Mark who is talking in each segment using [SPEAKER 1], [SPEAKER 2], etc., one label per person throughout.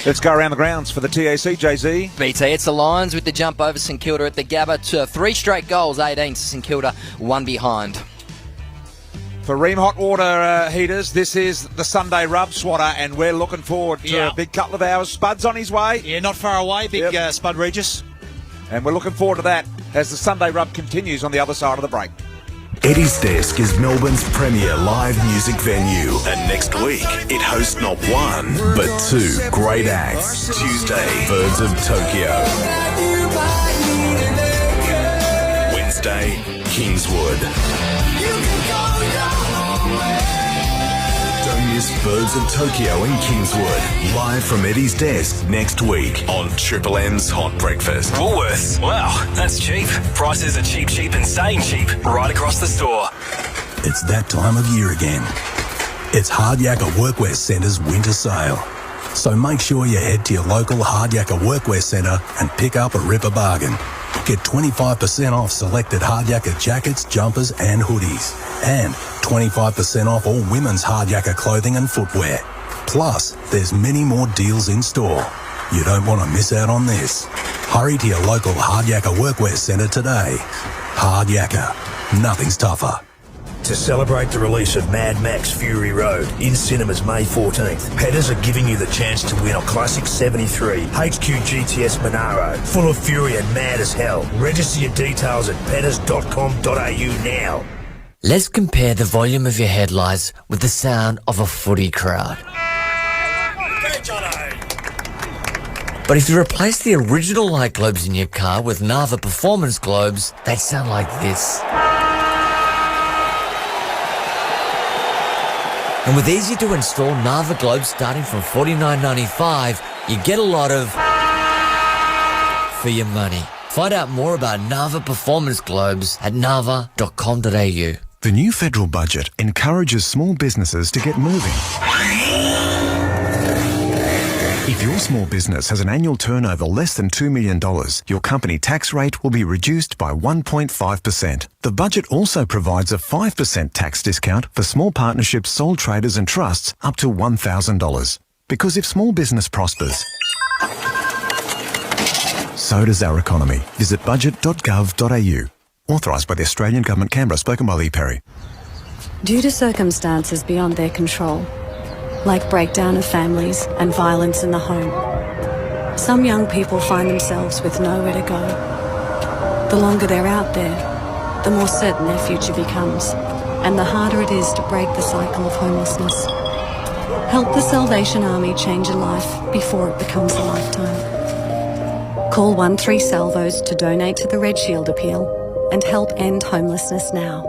[SPEAKER 1] Let's go around the grounds for the TAC, Jay-Z.
[SPEAKER 2] BT, it's the Lions with the jump over St Kilda at the Gabba to 3 straight goals, 18 to St Kilda, 1 behind.
[SPEAKER 1] For Ream Hot Water Heaters, this is the Sunday Rub Swatter, and we're looking forward to a big couple of hours. Spud's on his way.
[SPEAKER 3] Yeah, not far away, big Spud Regis.
[SPEAKER 1] And we're looking forward to that as the Sunday Rub continues on the other side of the break.
[SPEAKER 4] Eddie's Desk is Melbourne's premier live music venue, and next week it hosts not one but 2 great acts. Tuesday, Birds of Tokyo. Wednesday, Kingswood. Don't miss Birds of Tokyo in Kingswood, live from Eddie's Desk next week on Triple M's Hot Breakfast.
[SPEAKER 5] Woolworths. Wow, that's cheap. Prices are cheap, cheap and staying cheap right across the store.
[SPEAKER 6] It's that time of year again. It's Hard Yakka Workwear Centre's winter sale. So make sure you head to your local Hard Yakka Workwear Centre and pick up a ripper bargain. Get 25% off selected Hard Yakka jackets, jumpers and hoodies. And 25% off all women's Hard Yakka clothing and footwear. Plus, there's many more deals in store. You don't want to miss out on this. Hurry to your local Hard Yakka Workwear Centre today. Hard Yakka. Nothing's tougher.
[SPEAKER 7] To celebrate the release of Mad Max Fury Road in cinemas May 14th, Petters are giving you the chance to win a classic 73 HQ GTS Monaro, full of fury and mad as hell. Register your details at petters.com.au now.
[SPEAKER 8] Let's compare the volume of your headlights with the sound of a footy crowd. But if you replace the original light globes in your car with Nava Performance globes, they sound like this. And with easy-to-install Nava globes starting from $49.95, you get a lot of for your money. Find out more about Nava Performance globes at nava.com.au.
[SPEAKER 4] The new federal budget encourages small businesses to get moving. If your small business has an annual turnover less than $2 million, your company tax rate will be reduced by 1.5%. The budget also provides a 5% tax discount for small partnerships, sole traders and trusts up to $1,000. Because if small business prospers, so does our economy. Visit budget.gov.au. Authorised by the Australian Government, Canberra. Spoken by Lee Perry.
[SPEAKER 9] Due to circumstances beyond their control, like breakdown of families and violence in the home, some young people find themselves with nowhere to go. The longer they're out there, the more certain their future becomes, and the harder it is to break the cycle of homelessness. Help the Salvation Army change a life before it becomes a lifetime. Call 13-SALVOS to donate to the Red Shield Appeal and help end homelessness now.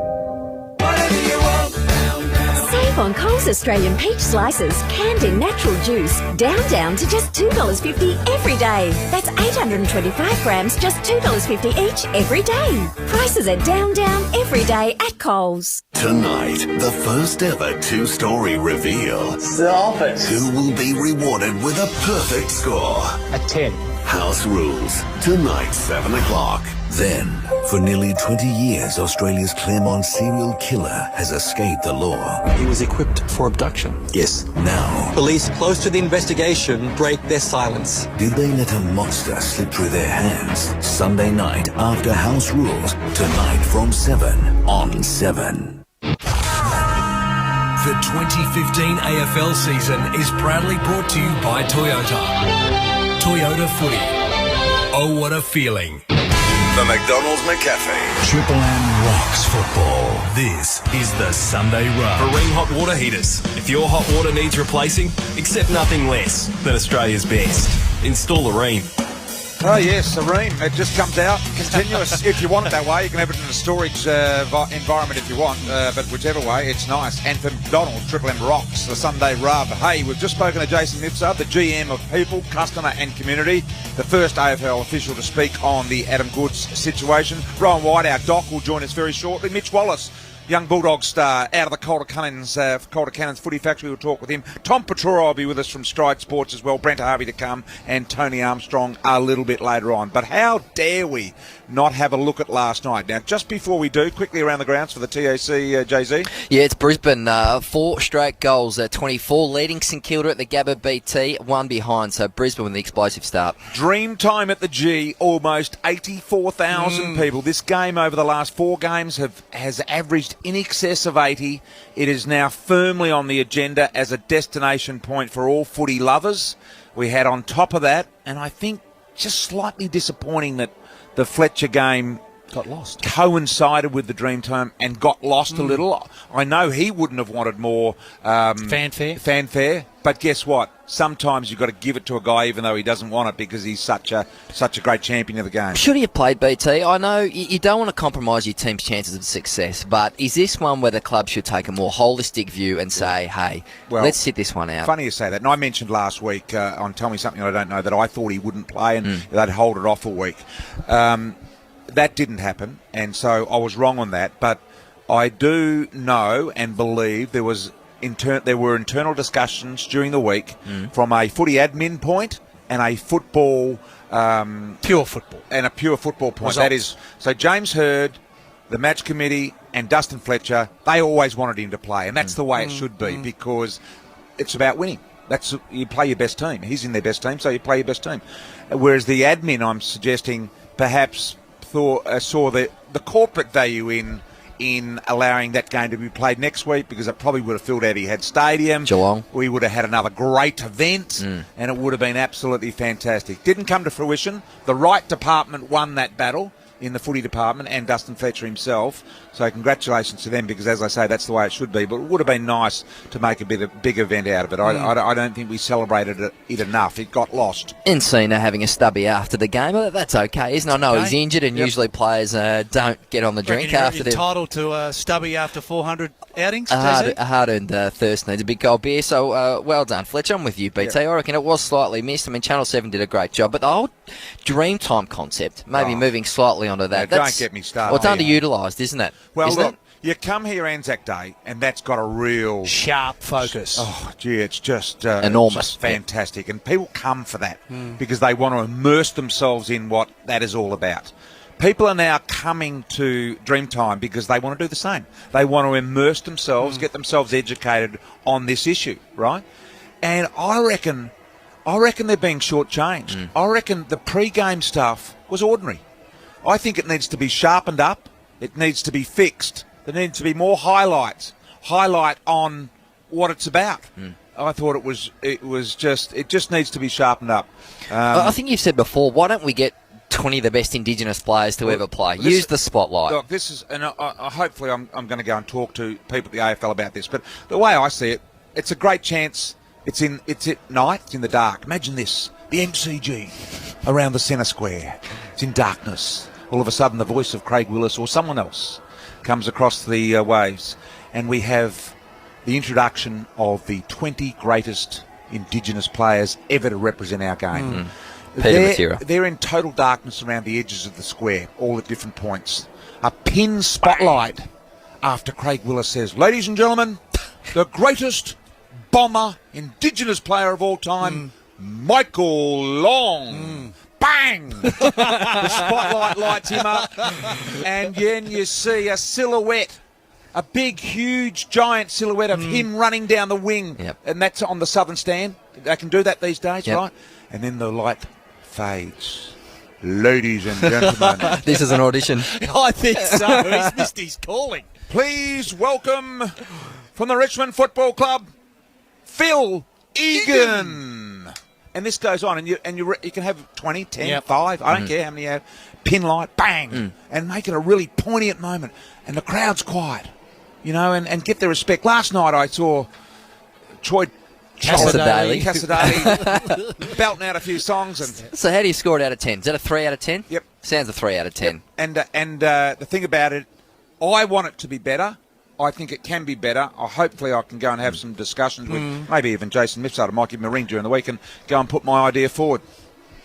[SPEAKER 10] Save on Coles Australian peach slices, canned in natural juice, down to just $2.50 every day. That's 825 grams, just $2.50 each every day. Prices are down every day at Coles.
[SPEAKER 4] Tonight, the first ever 2-story reveal.
[SPEAKER 11] Stop it.
[SPEAKER 4] Who will be rewarded with a perfect score?
[SPEAKER 11] A 10.
[SPEAKER 4] House Rules. Tonight, 7 o'clock. Then, for nearly 20 years, Australia's Claremont serial killer has escaped the law.
[SPEAKER 12] He was equipped for abduction.
[SPEAKER 4] Yes. Now,
[SPEAKER 12] Police close to the investigation break their silence.
[SPEAKER 4] did they let a monster slip through their hands? Sunday night after House Rules. Tonight from 7 on 7.
[SPEAKER 13] The 2015 AFL season is proudly brought to you by Toyota. Toyota Footy. Oh, what a feeling.
[SPEAKER 4] The McDonald's McCafe.
[SPEAKER 7] Triple M rocks football.
[SPEAKER 13] This is the Sunday Rub. For Ream Hot Water Heaters. If your hot water needs replacing, accept nothing less than Australia's best. Install a Ream.
[SPEAKER 1] Oh yes, a Ream. It just comes out continuous. If you want it that way, you can have it in a storage environment if you want, but whichever way, it's nice. And for McDonald's, Triple M rocks, the Sunday Rub. Hey, we've just spoken to Jason Mipser, the GM of People, Customer and Community, the first AFL official to speak on the Adam Goods situation. Rowan White, our doc, will join us very shortly. Mitch Wallace young Bulldog star out of the Calder Cannons Footy Factory. We'll talk with him. Tom Petrucci will be with us from Stride Sports as well. Brent Harvey to come, and Tony Armstrong a little bit later on. But how dare we not have a look at last night? Now, just before we do, quickly around the grounds for the TAC, JZ.
[SPEAKER 2] Yeah, it's Brisbane. 4 straight goals, 24, leading St Kilda at the Gabba BT, 1 behind. So Brisbane with the explosive start.
[SPEAKER 1] Dream time at the G, almost 84,000 people. This game over the last 4 games has averaged in excess of 80. It is now firmly on the agenda as a destination point for all footy lovers. We had on top of that, and I think just slightly disappointing that the Fletcher game
[SPEAKER 3] got lost,
[SPEAKER 1] coincided with the dream time and got lost a little. I know he wouldn't have wanted more fanfare, but guess what? Sometimes you've got to give it to a guy even though he doesn't want it because he's such a great champion of the game.
[SPEAKER 2] Should he have played, BT? I know you don't want to compromise your team's chances of success, but is this one where the club should take a more holistic view and say, hey, let's sit this one out?
[SPEAKER 1] Funny you say that. And I mentioned last week on Tell Me Something I Don't Know that I thought he wouldn't play and they'd hold it off a week. That didn't happen, and so I was wrong on that. But I do know and believe there were internal discussions during the week from a footy admin point and a football
[SPEAKER 3] pure football
[SPEAKER 1] point.
[SPEAKER 3] Results.
[SPEAKER 1] That is, so James Hird, the match committee, and Dustin Fletcher, they always wanted him to play, and that's the way it should be because it's about winning. You play your best team. He's in their best team, so you play your best team. Whereas the admin, I'm suggesting, perhaps saw the corporate value in allowing that game to be played next week because it probably would have filled out Etihad Stadium.
[SPEAKER 2] Geelong.
[SPEAKER 1] We would have had another great event and it would have been absolutely fantastic. Didn't come to fruition. The right department won that battle in the footy department and Dustin Fletcher himself. So congratulations to them because, as I say, that's the way it should be. But it would have been nice to make a big event out of it. I don't think we celebrated it enough. It got lost.
[SPEAKER 2] Encina having a stubby after the game. Well, that's okay, isn't it? I know he's injured and usually players don't get on the drink after
[SPEAKER 3] they're entitled to a stubby after 400 outings.
[SPEAKER 2] A hard-earned thirst needs a big cold beer. So well done, Fletcher. I'm with you, BT. I reckon it was slightly missed. I mean, Channel 7 did a great job. But the whole Dreamtime concept, maybe moving slightly onto that.
[SPEAKER 1] Don't get me started.
[SPEAKER 2] Well, it's underutilised, isn't it?
[SPEAKER 1] Well, look, you come here Anzac Day, and that's got a real
[SPEAKER 3] sharp focus.
[SPEAKER 1] Oh, gee, it's just
[SPEAKER 2] enormous,
[SPEAKER 1] just fantastic, and people come for that because they want to immerse themselves in what that is all about. People are now coming to Dreamtime because they want to do the same. They want to immerse themselves, get themselves educated on this issue, right? And I reckon they're being shortchanged. I reckon the pre-game stuff was ordinary. I think it needs to be sharpened up. It needs to be fixed. There needs to be more highlight on what it's about. I thought it just needs to be sharpened up.
[SPEAKER 2] I think you've said before, why don't we get 20 of the best Indigenous players to ever play? Use the spotlight.
[SPEAKER 1] Look, this is, and hopefully I'm going to go and talk to people at the AFL about this, but the way I see it, it's a great chance. It's at night, it's in the dark. Imagine this, the MCG around the centre square. It's in darkness. All of a sudden the voice of Craig Willis or someone else comes across the waves, and we have the introduction of the 20 greatest Indigenous players ever to represent our game. They're in total darkness around the edges of the square, all at different points. A pin spotlight after Craig Willis says, "Ladies and gentlemen, the greatest bomber Indigenous player of all time, Michael Long." Bang! The spotlight lights him up, and then you see a silhouette, a big, huge, giant silhouette of him running down the wing, and that's on the southern stand. They can do that these days, right? And then the light fades. Ladies and gentlemen.
[SPEAKER 2] This is an audition.
[SPEAKER 3] I think so. He's missed his calling.
[SPEAKER 1] Please welcome from the Richmond Football Club, Phil Egan. And this goes on, and you can have 20, 10, 5, I don't care how many you have, pin light, bang, and make it a really poignant moment. And the crowd's quiet, and get their respect. Last night I saw Troy
[SPEAKER 2] Cassidaly
[SPEAKER 1] belting out a few songs.
[SPEAKER 2] So how do you score it out of 10? Is that a 3 out of 10?
[SPEAKER 1] Yep.
[SPEAKER 2] Sounds a 3 out of 10.
[SPEAKER 1] Yep. And the thing about it, I want it to be better. I think it can be better. Hopefully I can go and have some discussions with maybe even Jason Mifsud. I might give him a ring during the week and go and put my idea forward.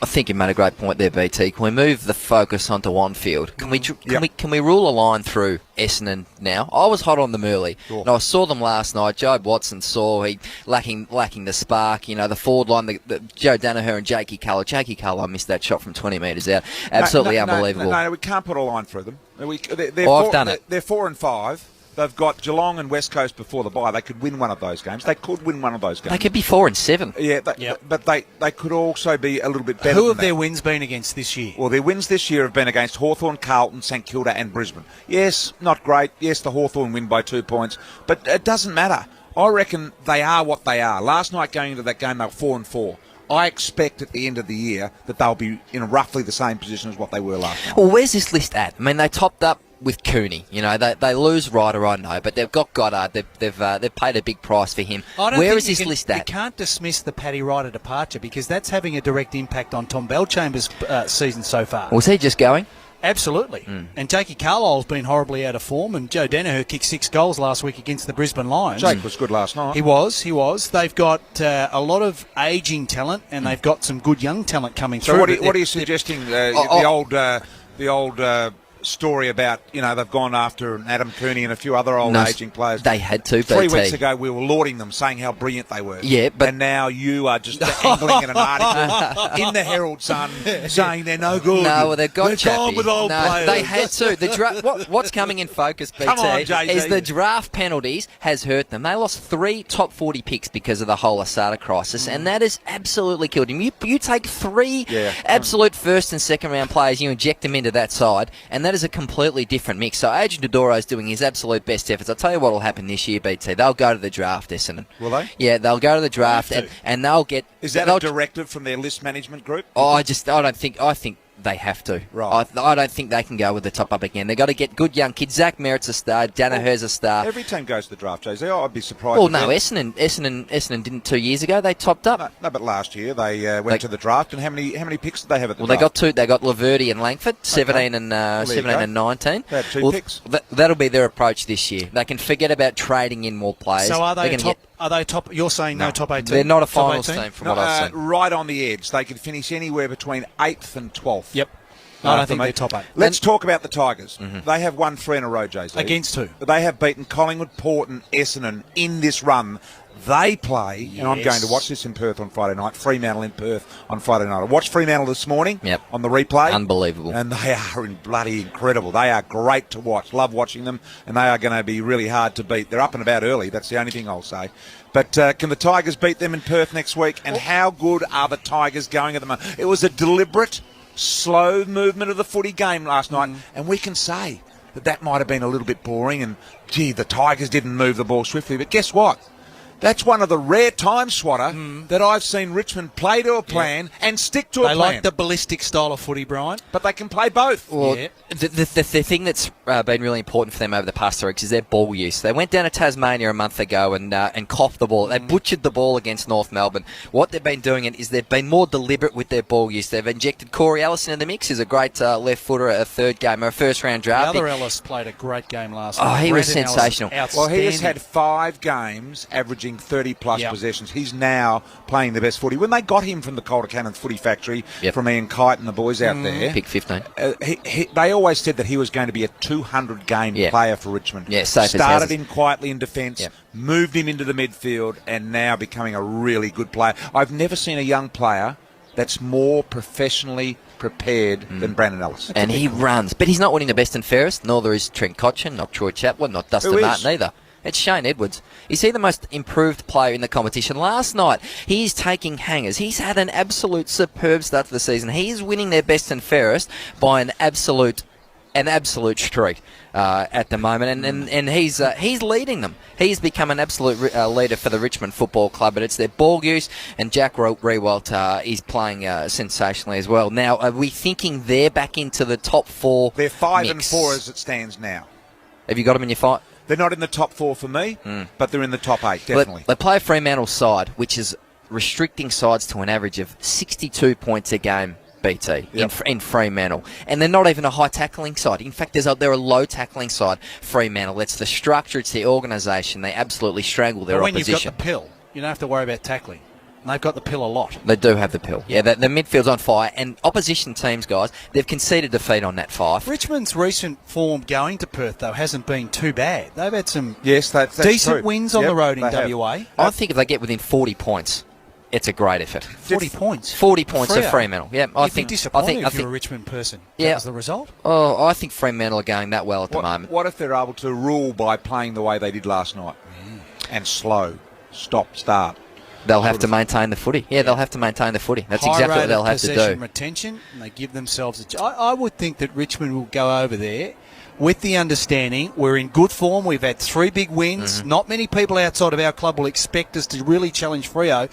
[SPEAKER 2] I think you made a great point there, BT. Can we move the focus onto one field? Can we rule a line through Essendon now? I was hot on them early.
[SPEAKER 1] Sure.
[SPEAKER 2] And I saw them last night. Job Watson saw he lacking the spark. You know, the forward line, the Joe Danaher and Jakey Culler. Jakey Culler missed that shot from 20 metres out. Absolutely unbelievable.
[SPEAKER 1] No, we can't put a line through them.
[SPEAKER 2] I've done it.
[SPEAKER 1] They're 4 and 5. They've got Geelong and West Coast before the bye. They could win one of those games. They could win one of those games.
[SPEAKER 2] They could be 4 and 7.
[SPEAKER 1] Yeah, but they could also be a little bit better.
[SPEAKER 3] Who have
[SPEAKER 1] than
[SPEAKER 3] their
[SPEAKER 1] that.
[SPEAKER 3] wins been against this year?
[SPEAKER 1] Well, their wins this year have been against Hawthorn, Carlton, St Kilda and Brisbane. Yes, not great. Yes, the Hawthorn win by 2 points. But it doesn't matter. I reckon they are what they are. Last night going into that game, they were 4 and 4. I expect at the end of the year that they'll be in roughly the same position as what they were last night.
[SPEAKER 2] Well, where's this list at? I mean, they topped up with Cooney. You know, they lose Ryder, I know, but they've got Goddard. They've paid a big price for him. Where is this list at?
[SPEAKER 3] You can't dismiss the Paddy Ryder departure because that's having a direct impact on Tom Bellchambers' season so far.
[SPEAKER 2] Was he just going?
[SPEAKER 3] Absolutely. And Jakey Carlisle's been horribly out of form, and Joe Danaher kicked 6 goals last week against the Brisbane Lions.
[SPEAKER 1] Jake was good last night.
[SPEAKER 3] He was. They've got a lot of ageing talent, and they've got some good young talent coming through.
[SPEAKER 1] So what are you suggesting? The old story about, you know, they've gone after Adam Cooney and a few other old ageing players.
[SPEAKER 2] They had to.
[SPEAKER 1] 3 weeks ago, we were lauding them, saying how brilliant they were.
[SPEAKER 2] Yeah, but
[SPEAKER 1] and now you are just angling in an article in the Herald Sun saying they're no good.
[SPEAKER 2] No, well, they've got
[SPEAKER 1] They're
[SPEAKER 2] chappy.
[SPEAKER 1] gone with old players.
[SPEAKER 2] They had to. The what's coming in focus, BT,
[SPEAKER 1] Come on, Jay-Z.
[SPEAKER 2] is the draft penalties has hurt them. They lost 3 top 40 picks because of the whole Asada crisis, and that has absolutely killed him. You take 3 absolute first and second round players, you inject them into that side, and that is a completely different mix. So Adrian Dodoro is doing his absolute best efforts. I'll tell you what will happen this year, BT. They'll go to the draft, Essendon.
[SPEAKER 1] Will they?
[SPEAKER 2] Yeah, they'll go to the draft, and they'll get...
[SPEAKER 1] Is that a directive from their list management group?
[SPEAKER 2] I think they have to.
[SPEAKER 1] Right.
[SPEAKER 2] I don't think they can go with the top up again. They've got to get good young kids. Zach Merritt's a star. Danaher's a star.
[SPEAKER 1] Every team goes to the draft, Jay-Z. I'd be surprised.
[SPEAKER 2] Well, no, Essendon didn't 2 years ago. They topped up.
[SPEAKER 1] No, but last year they went to the draft. And how many picks did they have at the draft?
[SPEAKER 2] Well, they got 2. They got Laverty and Langford, 17 and 19.
[SPEAKER 1] They had 2 picks.
[SPEAKER 2] That'll be their approach this year. They can forget about trading in more players.
[SPEAKER 3] So are they top? Are they top? You're saying no top 18?
[SPEAKER 2] They're not a finals team from what I've seen.
[SPEAKER 1] Right on the edge. They could finish anywhere between 8th and 12th.
[SPEAKER 3] Yep. I don't think they're top 8.
[SPEAKER 1] Let's talk about the Tigers. They have won 3 in a row, Jay-Z.
[SPEAKER 3] Against who?
[SPEAKER 1] They have beaten Collingwood, Port and Essendon in this run. They play, and I'm going to watch this in Perth on Friday night, Fremantle in Perth on Friday night. I watched Fremantle this morning on the replay.
[SPEAKER 2] Unbelievable.
[SPEAKER 1] And they are bloody incredible. They are great to watch. Love watching them, and they are going to be really hard to beat. They're up and about early. That's the only thing I'll say. But can the Tigers beat them in Perth next week? And how good are the Tigers going at the moment? It was a deliberate, slow movement of the footy game last night, and we can say that might have been a little bit boring, and, gee, the Tigers didn't move the ball swiftly. But guess what? That's one of the rare times, Swatter, that I've seen Richmond play to a plan and stick to a plan.
[SPEAKER 3] They like the ballistic style of footy, Brian.
[SPEAKER 1] But they can play both.
[SPEAKER 2] Well, the thing that's been really important for them over the past 3 weeks is their ball use. They went down to Tasmania a month ago and coughed the ball. They butchered the ball against North Melbourne. What they've been doing is they've been more deliberate with their ball use. They've injected Corey Ellison in the mix. He's a great left footer, a third game, or a first round draft.
[SPEAKER 3] The other Ellis played a great game last night.
[SPEAKER 2] Oh, he was sensational.
[SPEAKER 1] Well, he has had 5 games averaging 30-plus possessions. He's now playing the best footy. When they got him from the Calder Cannons Footy Factory, from Ian Kite and the boys out there,
[SPEAKER 2] pick 15.
[SPEAKER 1] They always said that he was going to be a 200-game player for Richmond.
[SPEAKER 2] Yeah, safe
[SPEAKER 1] started him quietly in defence, moved him into the midfield, and now becoming a really good player. I've never seen a young player that's more professionally prepared than Brandon Ellis.
[SPEAKER 2] And he runs. But he's not winning the best and fairest. Neither is Trent Cotchin, not Troy Chaplin, not Dustin Martin either. It's Shane Edwards. Is he the most improved player in the competition? Last night, he's taking hangers. He's had an absolute superb start to the season. He's winning their best and fairest by an absolute streak at the moment, and he's leading them. He's become an absolute leader for the Richmond Football Club, but it's their ball use, and Jack Riewoldt is playing sensationally as well. Now, are we thinking they're back into the top 4?
[SPEAKER 1] They're 5 and 4 as it stands now.
[SPEAKER 2] Have you got them in your fight?
[SPEAKER 1] They're not in the top 4 for me, but they're in the top 8, definitely.
[SPEAKER 2] They play a Fremantle side, which is restricting sides to an average of 62 points a game, BT, in Fremantle. And they're not even a high tackling side. In fact, they're a low tackling side, Fremantle. It's the structure, it's the organisation. They absolutely strangle their opposition.
[SPEAKER 3] When you've got the pill, you don't have to worry about tackling. They've got the pill a lot.
[SPEAKER 2] They do have the pill. Yeah, the midfield's on fire. And opposition teams, guys, they've conceded defeat on that 5.
[SPEAKER 3] Richmond's recent form going to Perth, though, hasn't been too bad. They've had some
[SPEAKER 1] that's
[SPEAKER 3] decent
[SPEAKER 1] true.
[SPEAKER 3] wins on the road in WA.
[SPEAKER 2] I think if they get within 40 points, it's a great effort.
[SPEAKER 3] 40 points?
[SPEAKER 2] 40 points for Fremantle. Yeah, I think
[SPEAKER 3] disappointed if you're a Richmond person. That was the result?
[SPEAKER 2] Oh, I think Fremantle are going that well at the moment.
[SPEAKER 1] What if they're able to rule by playing the way they did last night? And slow, stop, start.
[SPEAKER 2] They'll have to maintain the footy. Yeah, they'll have to maintain the footy. That's
[SPEAKER 3] High
[SPEAKER 2] exactly
[SPEAKER 3] rate
[SPEAKER 2] what they'll
[SPEAKER 3] of
[SPEAKER 2] have to do.
[SPEAKER 3] possession retention, and they give themselves I would think that Richmond will go over there with the understanding we're in good form. We've had 3 big wins. Not many people outside of our club will expect us to really challenge Freo.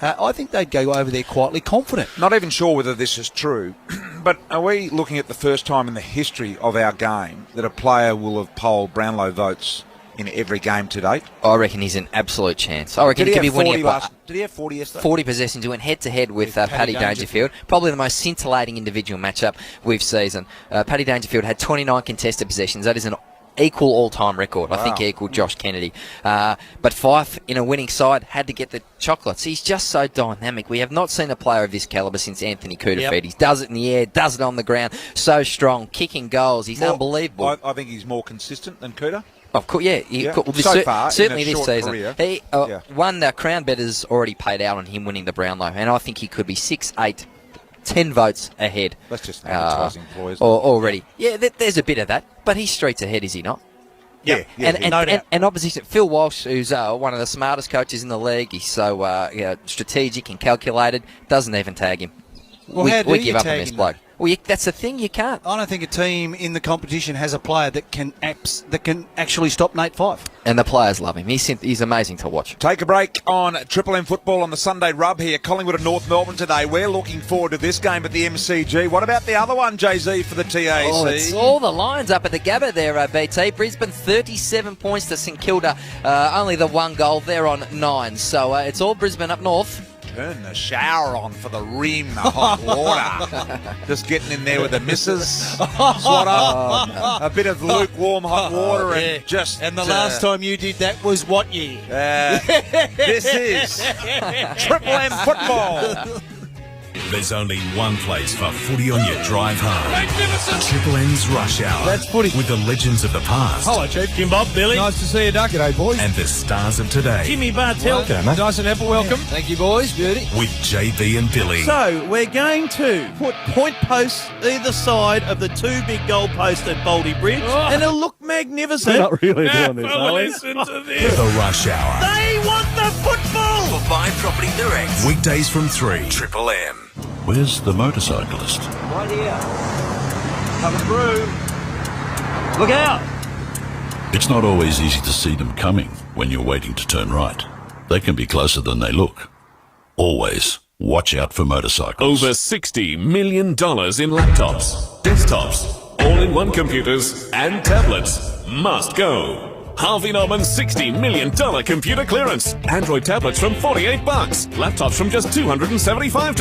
[SPEAKER 3] I think they'd go over there quietly confident.
[SPEAKER 1] Not even sure whether this is true, but are we looking at the first time in the history of our game that a player will have polled Brownlow votes in every game to date?
[SPEAKER 2] I reckon he's an absolute chance. I reckon he could be winning
[SPEAKER 1] it. Did he have 40 yesterday?
[SPEAKER 2] 40 possessions. He went head-to-head with Paddy Dangerfield. Probably the most scintillating individual matchup we've seen. Paddy Dangerfield had 29 contested possessions. That is an equal all-time record.
[SPEAKER 1] Wow.
[SPEAKER 2] I think he equalled Josh Kennedy. But Fife, in a winning side, had to get the chocolates. He's just so dynamic. We have not seen a player of this calibre since Anthony Koutafidis. He does it in the air, does it on the ground. So strong, kicking goals. He's unbelievable.
[SPEAKER 1] I think he's more consistent than Kuta.
[SPEAKER 2] Of course,
[SPEAKER 1] So far,
[SPEAKER 2] certainly
[SPEAKER 1] in a
[SPEAKER 2] this
[SPEAKER 1] short
[SPEAKER 2] season.
[SPEAKER 1] career.
[SPEAKER 2] He won the Crown Betters already paid out on him winning the Brownlow, and I think he could be 6, 8, 10 votes ahead.
[SPEAKER 1] That's just an advertising ploy, isn't it?
[SPEAKER 2] Already. Yeah, there's a bit of that, but he's streets ahead, is he not?
[SPEAKER 1] Yeah,
[SPEAKER 2] and opposition, Phil Walsh, who's one of the smartest coaches in the league. He's so strategic and calculated. Doesn't even tag him.
[SPEAKER 3] Well,
[SPEAKER 2] we give up on this bloke. Well, that's the thing. You can't.
[SPEAKER 3] I don't think a team in the competition has a player that can actually stop Nate Fife.
[SPEAKER 2] And the players love him. He's amazing to watch.
[SPEAKER 1] Take a break on Triple M football on the Sunday rub here. Collingwood and North Melbourne today. We're looking forward to this game at the MCG. What about the other one, Jay-Z, for the TAC?
[SPEAKER 2] Oh, it's all the Lions up at the Gabba there, BT. Brisbane 37 points to St Kilda. Only the 1 goal. They're on 9. So it's all Brisbane up north.
[SPEAKER 1] Turn the shower on for the rim, the hot water. Just getting in there with the missus. Swatter. A bit of lukewarm hot water and just...
[SPEAKER 3] And the last time you did that was what year?
[SPEAKER 1] This is Triple M football.
[SPEAKER 6] There's only one place for footy on your drive home.
[SPEAKER 5] Magnificent!
[SPEAKER 6] Triple M's Rush Hour.
[SPEAKER 11] That's footy.
[SPEAKER 6] With the legends of the past.
[SPEAKER 11] Hello, Chief. Kim Bob, Billy. Nice to see you, Duck. G'day, boys.
[SPEAKER 6] And the stars of today.
[SPEAKER 11] Jimmy Bartell.
[SPEAKER 6] G'day, mate.
[SPEAKER 11] Dyson Apple, welcome.
[SPEAKER 14] Thank you, boys. Beauty.
[SPEAKER 6] With JB and Billy.
[SPEAKER 11] So, we're going to put point posts either side of the 2 big goal posts at Baldy Bridge, and it'll look magnificent.
[SPEAKER 15] We're not really doing this, are we?
[SPEAKER 11] Listen to this.
[SPEAKER 6] The Rush Hour.
[SPEAKER 11] They want the football!
[SPEAKER 5] For Buy Property Direct.
[SPEAKER 6] Weekdays from 3. Triple M.
[SPEAKER 15] Where's the motorcyclist?
[SPEAKER 11] Right here. Coming through. Look out!
[SPEAKER 15] It's not always easy to see them coming when you're waiting to turn right. They can be closer than they look. Always watch out for motorcycles.
[SPEAKER 13] Over $60 million in laptops, desktops, all-in-one computers and tablets must go. Harvey Norman's $60 million computer clearance. Android tablets from $48. Laptops from just $275.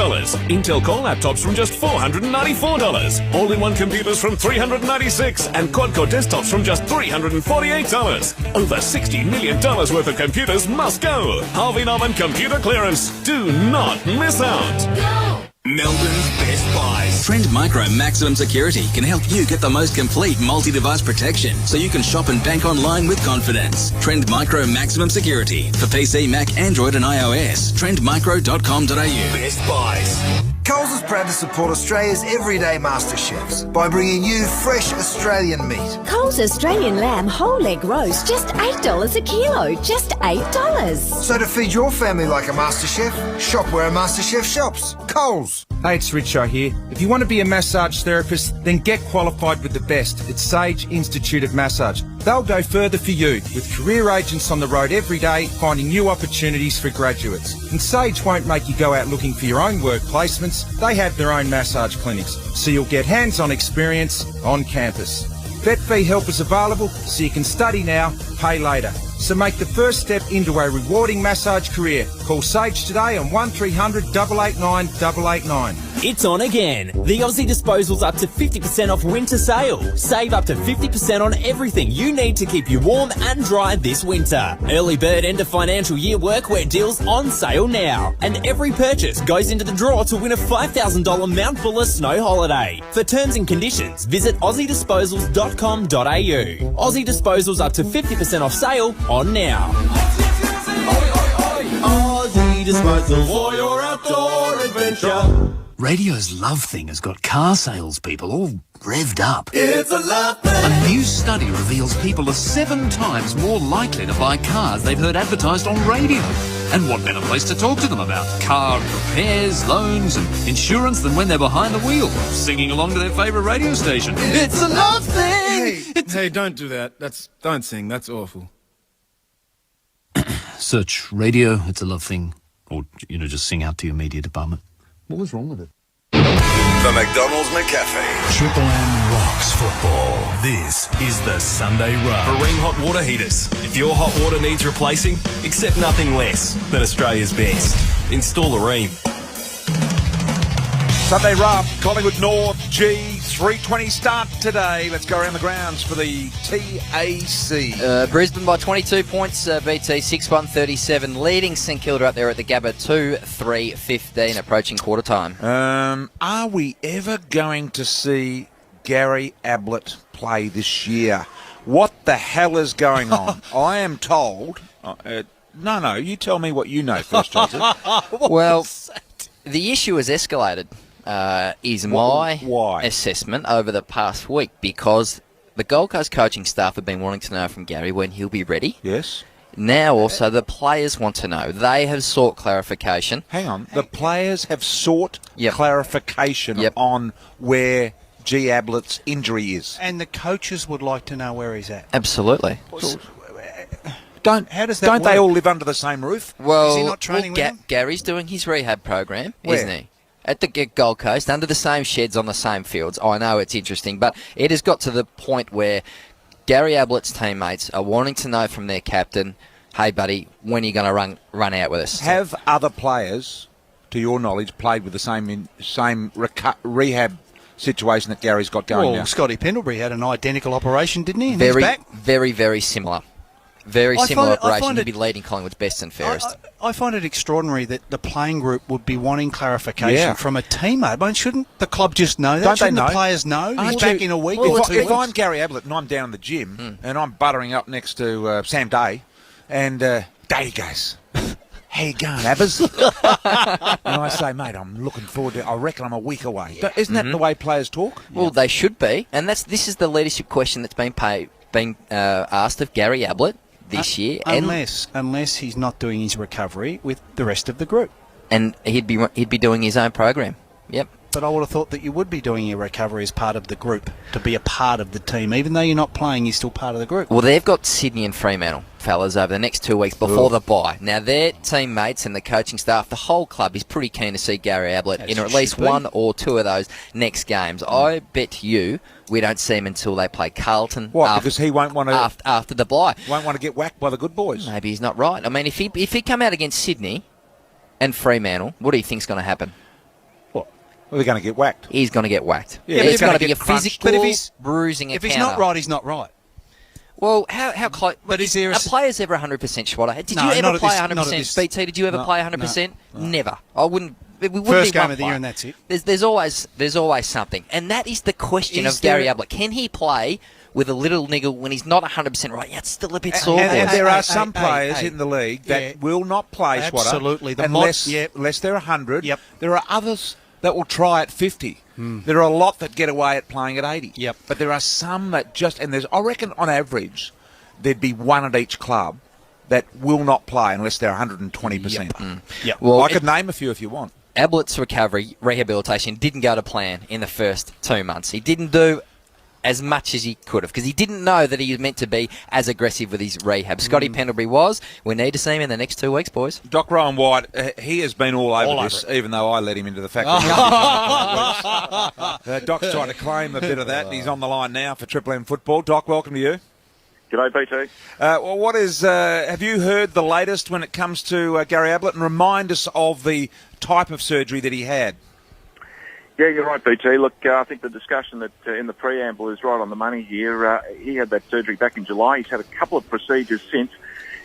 [SPEAKER 13] Intel Core laptops from just $494. All-in-one computers from $396. And quad-core desktops from just $348. Over $60 million worth of computers must go. Harvey Norman computer clearance. Do not miss out.
[SPEAKER 5] Go! Melbourne's Best Buys. Trend Micro Maximum Security can help you get the most complete multi-device protection so you can shop and bank online with confidence. Trend Micro Maximum Security for PC, Mac, Android and iOS. Trendmicro.com.au. Best Buys.
[SPEAKER 16] Coles is proud to support Australia's everyday master chefs by bringing you fresh Australian meat.
[SPEAKER 10] Coles Australian lamb whole leg roast, just $8 a kilo, just $8.
[SPEAKER 16] So to feed your family like a master chef, shop where a master chef shops. Coles.
[SPEAKER 17] Hey, it's Richo here. If you want to be a massage therapist, then get qualified with the best at Sage Institute of Massage. They'll go further for you, with career agents on the road every day, finding new opportunities for graduates. And Sage won't make you go out looking for your own work placements. They have their own massage clinics, so you'll get hands-on experience on campus. Vet fee help is available, so you can study now, pay later. So make the first step into a rewarding massage career. Call Sage today on 1300 889 889.
[SPEAKER 14] It's on again. The Aussie Disposal's up to 50% off winter sale. Save up to 50% on everything you need to keep you warm and dry this winter. Early bird end of financial year workwear deals on sale now. And every purchase goes into the draw to win a $5,000 Mount Buller snow holiday. For terms and conditions, visit aussiedisposals.com.au. Aussie Disposal's up to 50% off sale on now.
[SPEAKER 18] Aussie Disposal for your outdoor adventure.
[SPEAKER 6] Radio's Love Thing has got car salespeople all revved up.
[SPEAKER 18] It's a love thing.
[SPEAKER 6] A new study reveals people are 7 times more likely to buy cars they've heard advertised on radio. And what better place to talk to them about car repairs, loans and insurance than when they're behind the wheel, singing along to their favourite radio station.
[SPEAKER 18] It's a love thing.
[SPEAKER 19] Hey, don't do that. Don't sing. That's awful.
[SPEAKER 6] Search radio, It's a Love Thing, or, just sing out to your media department. What was wrong with it?
[SPEAKER 20] The McDonald's McCafe.
[SPEAKER 6] Triple M rocks football.
[SPEAKER 20] This is the Sunday Rub.
[SPEAKER 21] Marine hot water heaters. If your hot water needs replacing, accept nothing less than Australia's best. Install a Ream.
[SPEAKER 1] Sunday Rub, Collingwood North, G, 3:20 start today. Let's go around the grounds for the TAC.
[SPEAKER 2] Brisbane by 22 points, BT 6-1-37, leading St Kilda up there at the Gabba 2-3-15, approaching quarter time.
[SPEAKER 1] Are we ever going to see Gary Ablett play this year? What the hell is going on? I am told... No, you tell me what you know first, Joseph.
[SPEAKER 2] Well, the issue has escalated. Is my
[SPEAKER 1] Why?
[SPEAKER 2] assessment over the past week, because the Gold Coast coaching staff have been wanting to know from Gary when he'll be ready.
[SPEAKER 1] Yes.
[SPEAKER 2] Now also the players want to know. They have sought clarification.
[SPEAKER 1] Hang on. The players have sought clarification on where G. Ablett's injury is.
[SPEAKER 3] And the coaches would like to know where he's at.
[SPEAKER 2] Absolutely.
[SPEAKER 3] How does that
[SPEAKER 1] Don't
[SPEAKER 3] work?
[SPEAKER 1] they all live under the same roof?
[SPEAKER 2] Well,
[SPEAKER 3] Is he not training with them?
[SPEAKER 2] Gary's doing his rehab program,
[SPEAKER 1] Where?
[SPEAKER 2] isn't he? At the Gold Coast, under the same sheds on the same fields. I know it's interesting, but it has got to the point where Gary Ablett's teammates are wanting to know from their captain, hey, buddy, when are you going to run out with us?
[SPEAKER 1] Have other players, to your knowledge, played with the same rehab situation that Gary's got going now?
[SPEAKER 3] Scotty Pendlebury had an identical operation, didn't he? In
[SPEAKER 2] Very,
[SPEAKER 3] his back?
[SPEAKER 2] very, very similar. Very similar operation. He'd be leading Collingwood's best and fairest.
[SPEAKER 3] I find it extraordinary that the playing group would be wanting clarification from a teammate. I mean, shouldn't the club just know that?
[SPEAKER 1] Don't
[SPEAKER 3] shouldn't
[SPEAKER 1] they know?
[SPEAKER 3] the players know? He's
[SPEAKER 1] Aren't
[SPEAKER 3] back
[SPEAKER 1] you-
[SPEAKER 3] in a week.
[SPEAKER 1] Well,
[SPEAKER 3] or
[SPEAKER 1] if
[SPEAKER 3] 2
[SPEAKER 1] if
[SPEAKER 3] weeks.
[SPEAKER 1] I'm Gary Ablett and I'm down in the gym and I'm buttering up next to Sam Day, and Day goes, how you going, Abbas? And I say, mate, I'm looking forward to it. I reckon I'm a week away. Isn't that the way players talk?
[SPEAKER 2] Well, they should be, and this is the leadership question that's been asked of Gary Ablett this year.
[SPEAKER 3] Unless he's not doing his recovery with the rest of the group.
[SPEAKER 2] And he'd be doing his own program. Yep.
[SPEAKER 3] But I would have thought that you would be doing your recovery as part of the group, to be a part of the team. Even though you're not playing, you're still part of the group.
[SPEAKER 2] Well, they've got Sydney and Fremantle, fellas, over the next 2 weeks before the bye. Now, their teammates and the coaching staff, the whole club is pretty keen to see Gary Ablett in at least 1 or 2 of those next games. I bet you we don't see him until they play Carlton.
[SPEAKER 1] What? Because he won't want to
[SPEAKER 2] after the bye.
[SPEAKER 1] Won't want to get whacked by the good boys.
[SPEAKER 2] Maybe he's not right. I mean, if he come out against Sydney and Fremantle, what do you think's going to happen?
[SPEAKER 1] Well, they're going to get whacked.
[SPEAKER 2] He's going to get whacked.
[SPEAKER 1] Yeah,
[SPEAKER 2] it's going to be a
[SPEAKER 1] get crunched.
[SPEAKER 2] physical bruising.
[SPEAKER 3] If he's not right, he's not right.
[SPEAKER 2] Well, how close?
[SPEAKER 3] But is there
[SPEAKER 2] a player's ever 100%, Schwatter? Did you ever play 100%? BT, did you ever play 100%? No. Never. I wouldn't. We wouldn't
[SPEAKER 3] First
[SPEAKER 2] be
[SPEAKER 3] game
[SPEAKER 2] one
[SPEAKER 3] of the year
[SPEAKER 2] player.
[SPEAKER 3] and that's it.
[SPEAKER 2] There's always something, and that is the question
[SPEAKER 3] Is
[SPEAKER 2] of Gary
[SPEAKER 3] there-
[SPEAKER 2] Ablett. Can he play with a little niggle when he's not 100% right? Yeah, it's still a bit sore.
[SPEAKER 1] And there are some players in the league that will not play, Schwatter,
[SPEAKER 3] Absolutely.
[SPEAKER 1] unless they're 100. Yep. There are others that will try at 50. There are a lot that get away at playing at 80.
[SPEAKER 3] Yep.
[SPEAKER 1] But there are some that just, and I reckon on average, there'd be one at each club that will not play unless they're 120%.
[SPEAKER 3] Yep.
[SPEAKER 2] Well,
[SPEAKER 1] I could name a few if you want.
[SPEAKER 2] Ablett's rehabilitation didn't go to plan in the first 2 months. He didn't do as much as he could have because he didn't know that he was meant to be as aggressive with his rehab. Scotty Pendlebury was. We need to see him in the next 2 weeks, boys.
[SPEAKER 1] Doc Rowan White, he has been all over this, even though I let him into the fact that Doc's trying to claim a bit of that, and he's on the line now for Triple M football. Doc, welcome to you.
[SPEAKER 22] G'day, BT.
[SPEAKER 1] Well, what is? Have you heard the latest when it comes to Gary Ablett? And remind us of the type of surgery that he had.
[SPEAKER 8] Yeah, you're right, BT. Look, I think the discussion that in the preamble is right on the money here. He had that surgery back in July. He's had a couple of procedures since.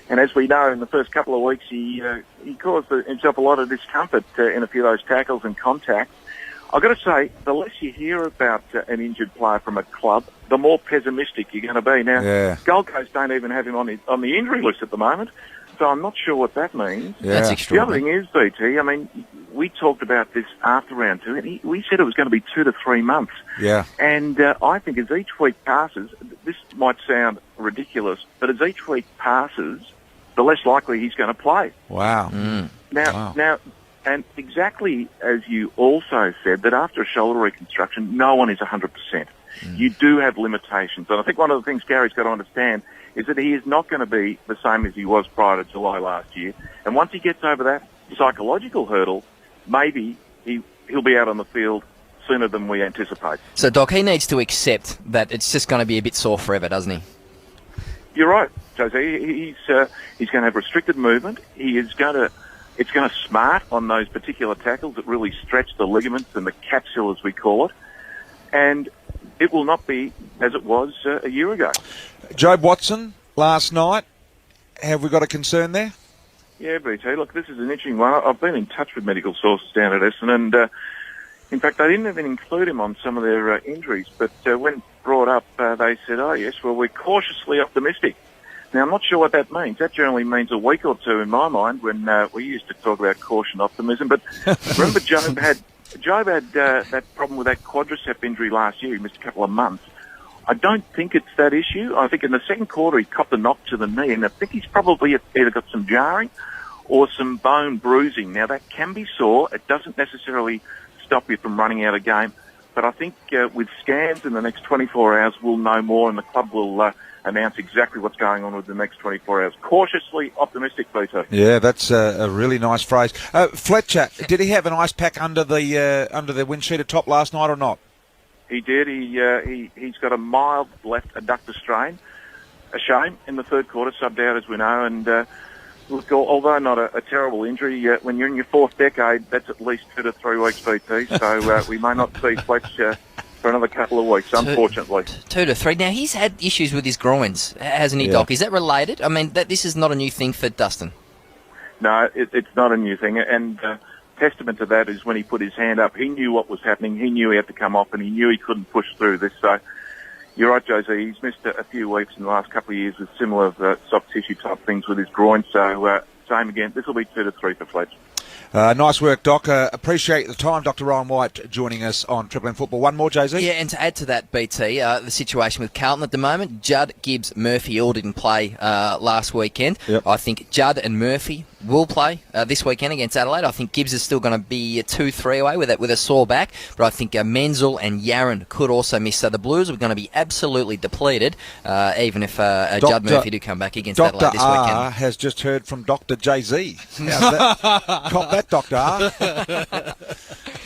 [SPEAKER 8] And as we know, in the first couple of weeks, he caused himself a lot of discomfort in a few of those tackles and contacts. I've got to say, the less you hear about an injured player from a club, the more pessimistic you're going to be. Now, Gold Coast don't even have him on the injury list at the moment, so I'm not sure what that means.
[SPEAKER 2] Yeah. That's extraordinary.
[SPEAKER 8] The other thing is, BT, I mean, we talked about this after round 2, and we said it was going to be 2 to 3 months.
[SPEAKER 1] Yeah.
[SPEAKER 8] And I think as each week passes, this might sound ridiculous, but as each week passes, the less likely he's going to play.
[SPEAKER 1] Wow.
[SPEAKER 8] Now, and exactly as you also said, that after a shoulder reconstruction, no one is 100%. You do have limitations. And I think one of the things Gary's got to understand is that he is not going to be the same as he was prior to July last year. And once he gets over that psychological hurdle, maybe he'll be out on the field sooner than we anticipate.
[SPEAKER 2] So, Doc, he needs to accept that it's just going to be a bit sore forever, doesn't he?
[SPEAKER 8] You're right, Jose. He's going to have restricted movement. It's going to smart on those particular tackles that really stretch the ligaments and the capsule, as we call it. And it will not be as it was a year ago.
[SPEAKER 1] Jobe Watson, last night, have we got a concern there?
[SPEAKER 8] Yeah, BT, look, this is an interesting one. I've been in touch with medical sources down at Essendon, and in fact, they didn't even include him on some of their injuries, but when brought up, they said, oh, yes, well, we're cautiously optimistic. Now, I'm not sure what that means. That generally means a week or two in my mind when we used to talk about caution optimism. But remember, Jobe had that problem with that quadricep injury last year. He missed a couple of months. I don't think it's that issue. I think in the second quarter he copped a knock to the knee, and I think he's probably either got some jarring or some bone bruising. Now, that can be sore. It doesn't necessarily stop you from running out a game. But I think with scans in the next 24 hours, we'll know more, and the club will announce exactly what's going on with the next 24 hours. Cautiously optimistic, Peter.
[SPEAKER 1] Yeah, that's a really nice phrase. Fletcher, did he have an ice pack under the windsheet top last night or not?
[SPEAKER 8] He did. He's got a mild left adductor strain. A shame in the third quarter, subbed out as we know. And look, although not a terrible injury, when you're in your fourth decade, that's at least 2 to 3 weeks, BT. So we may not see Fletch for another couple of weeks, unfortunately.
[SPEAKER 2] 2 to 3. Now, he's had issues with his groins, hasn't he, Doc? Is that related? I mean, this is not a new thing for Dustin.
[SPEAKER 8] No, it's not a new thing. And testament to that is when he put his hand up, he knew what was happening. He knew he had to come off, and he knew he couldn't push through this. So you're right, Jose. He's missed a few weeks in the last couple of years with similar soft tissue type things with his groin. So same again. This will be 2 to 3 for Fletch.
[SPEAKER 1] Nice work, Doc. Appreciate the time. Dr. Ryan White joining us on Triple M Football. One more, Jay-Z?
[SPEAKER 2] Yeah, and to add to that, BT, the situation with Carlton at the moment, Judd, Gibbs, Murphy all didn't play last weekend.
[SPEAKER 1] Yep.
[SPEAKER 2] I think Judd and Murphy will play this weekend against Adelaide. I think Gibbs is still going to be 2-3 away with a sore back, but I think Menzel and Yaron could also miss. So the Blues are going to be absolutely depleted, even if Judd Murphy do come back against Adelaide this weekend.
[SPEAKER 1] Dr. R has just heard from Dr. Jay-Z. Cop that, Dr. R.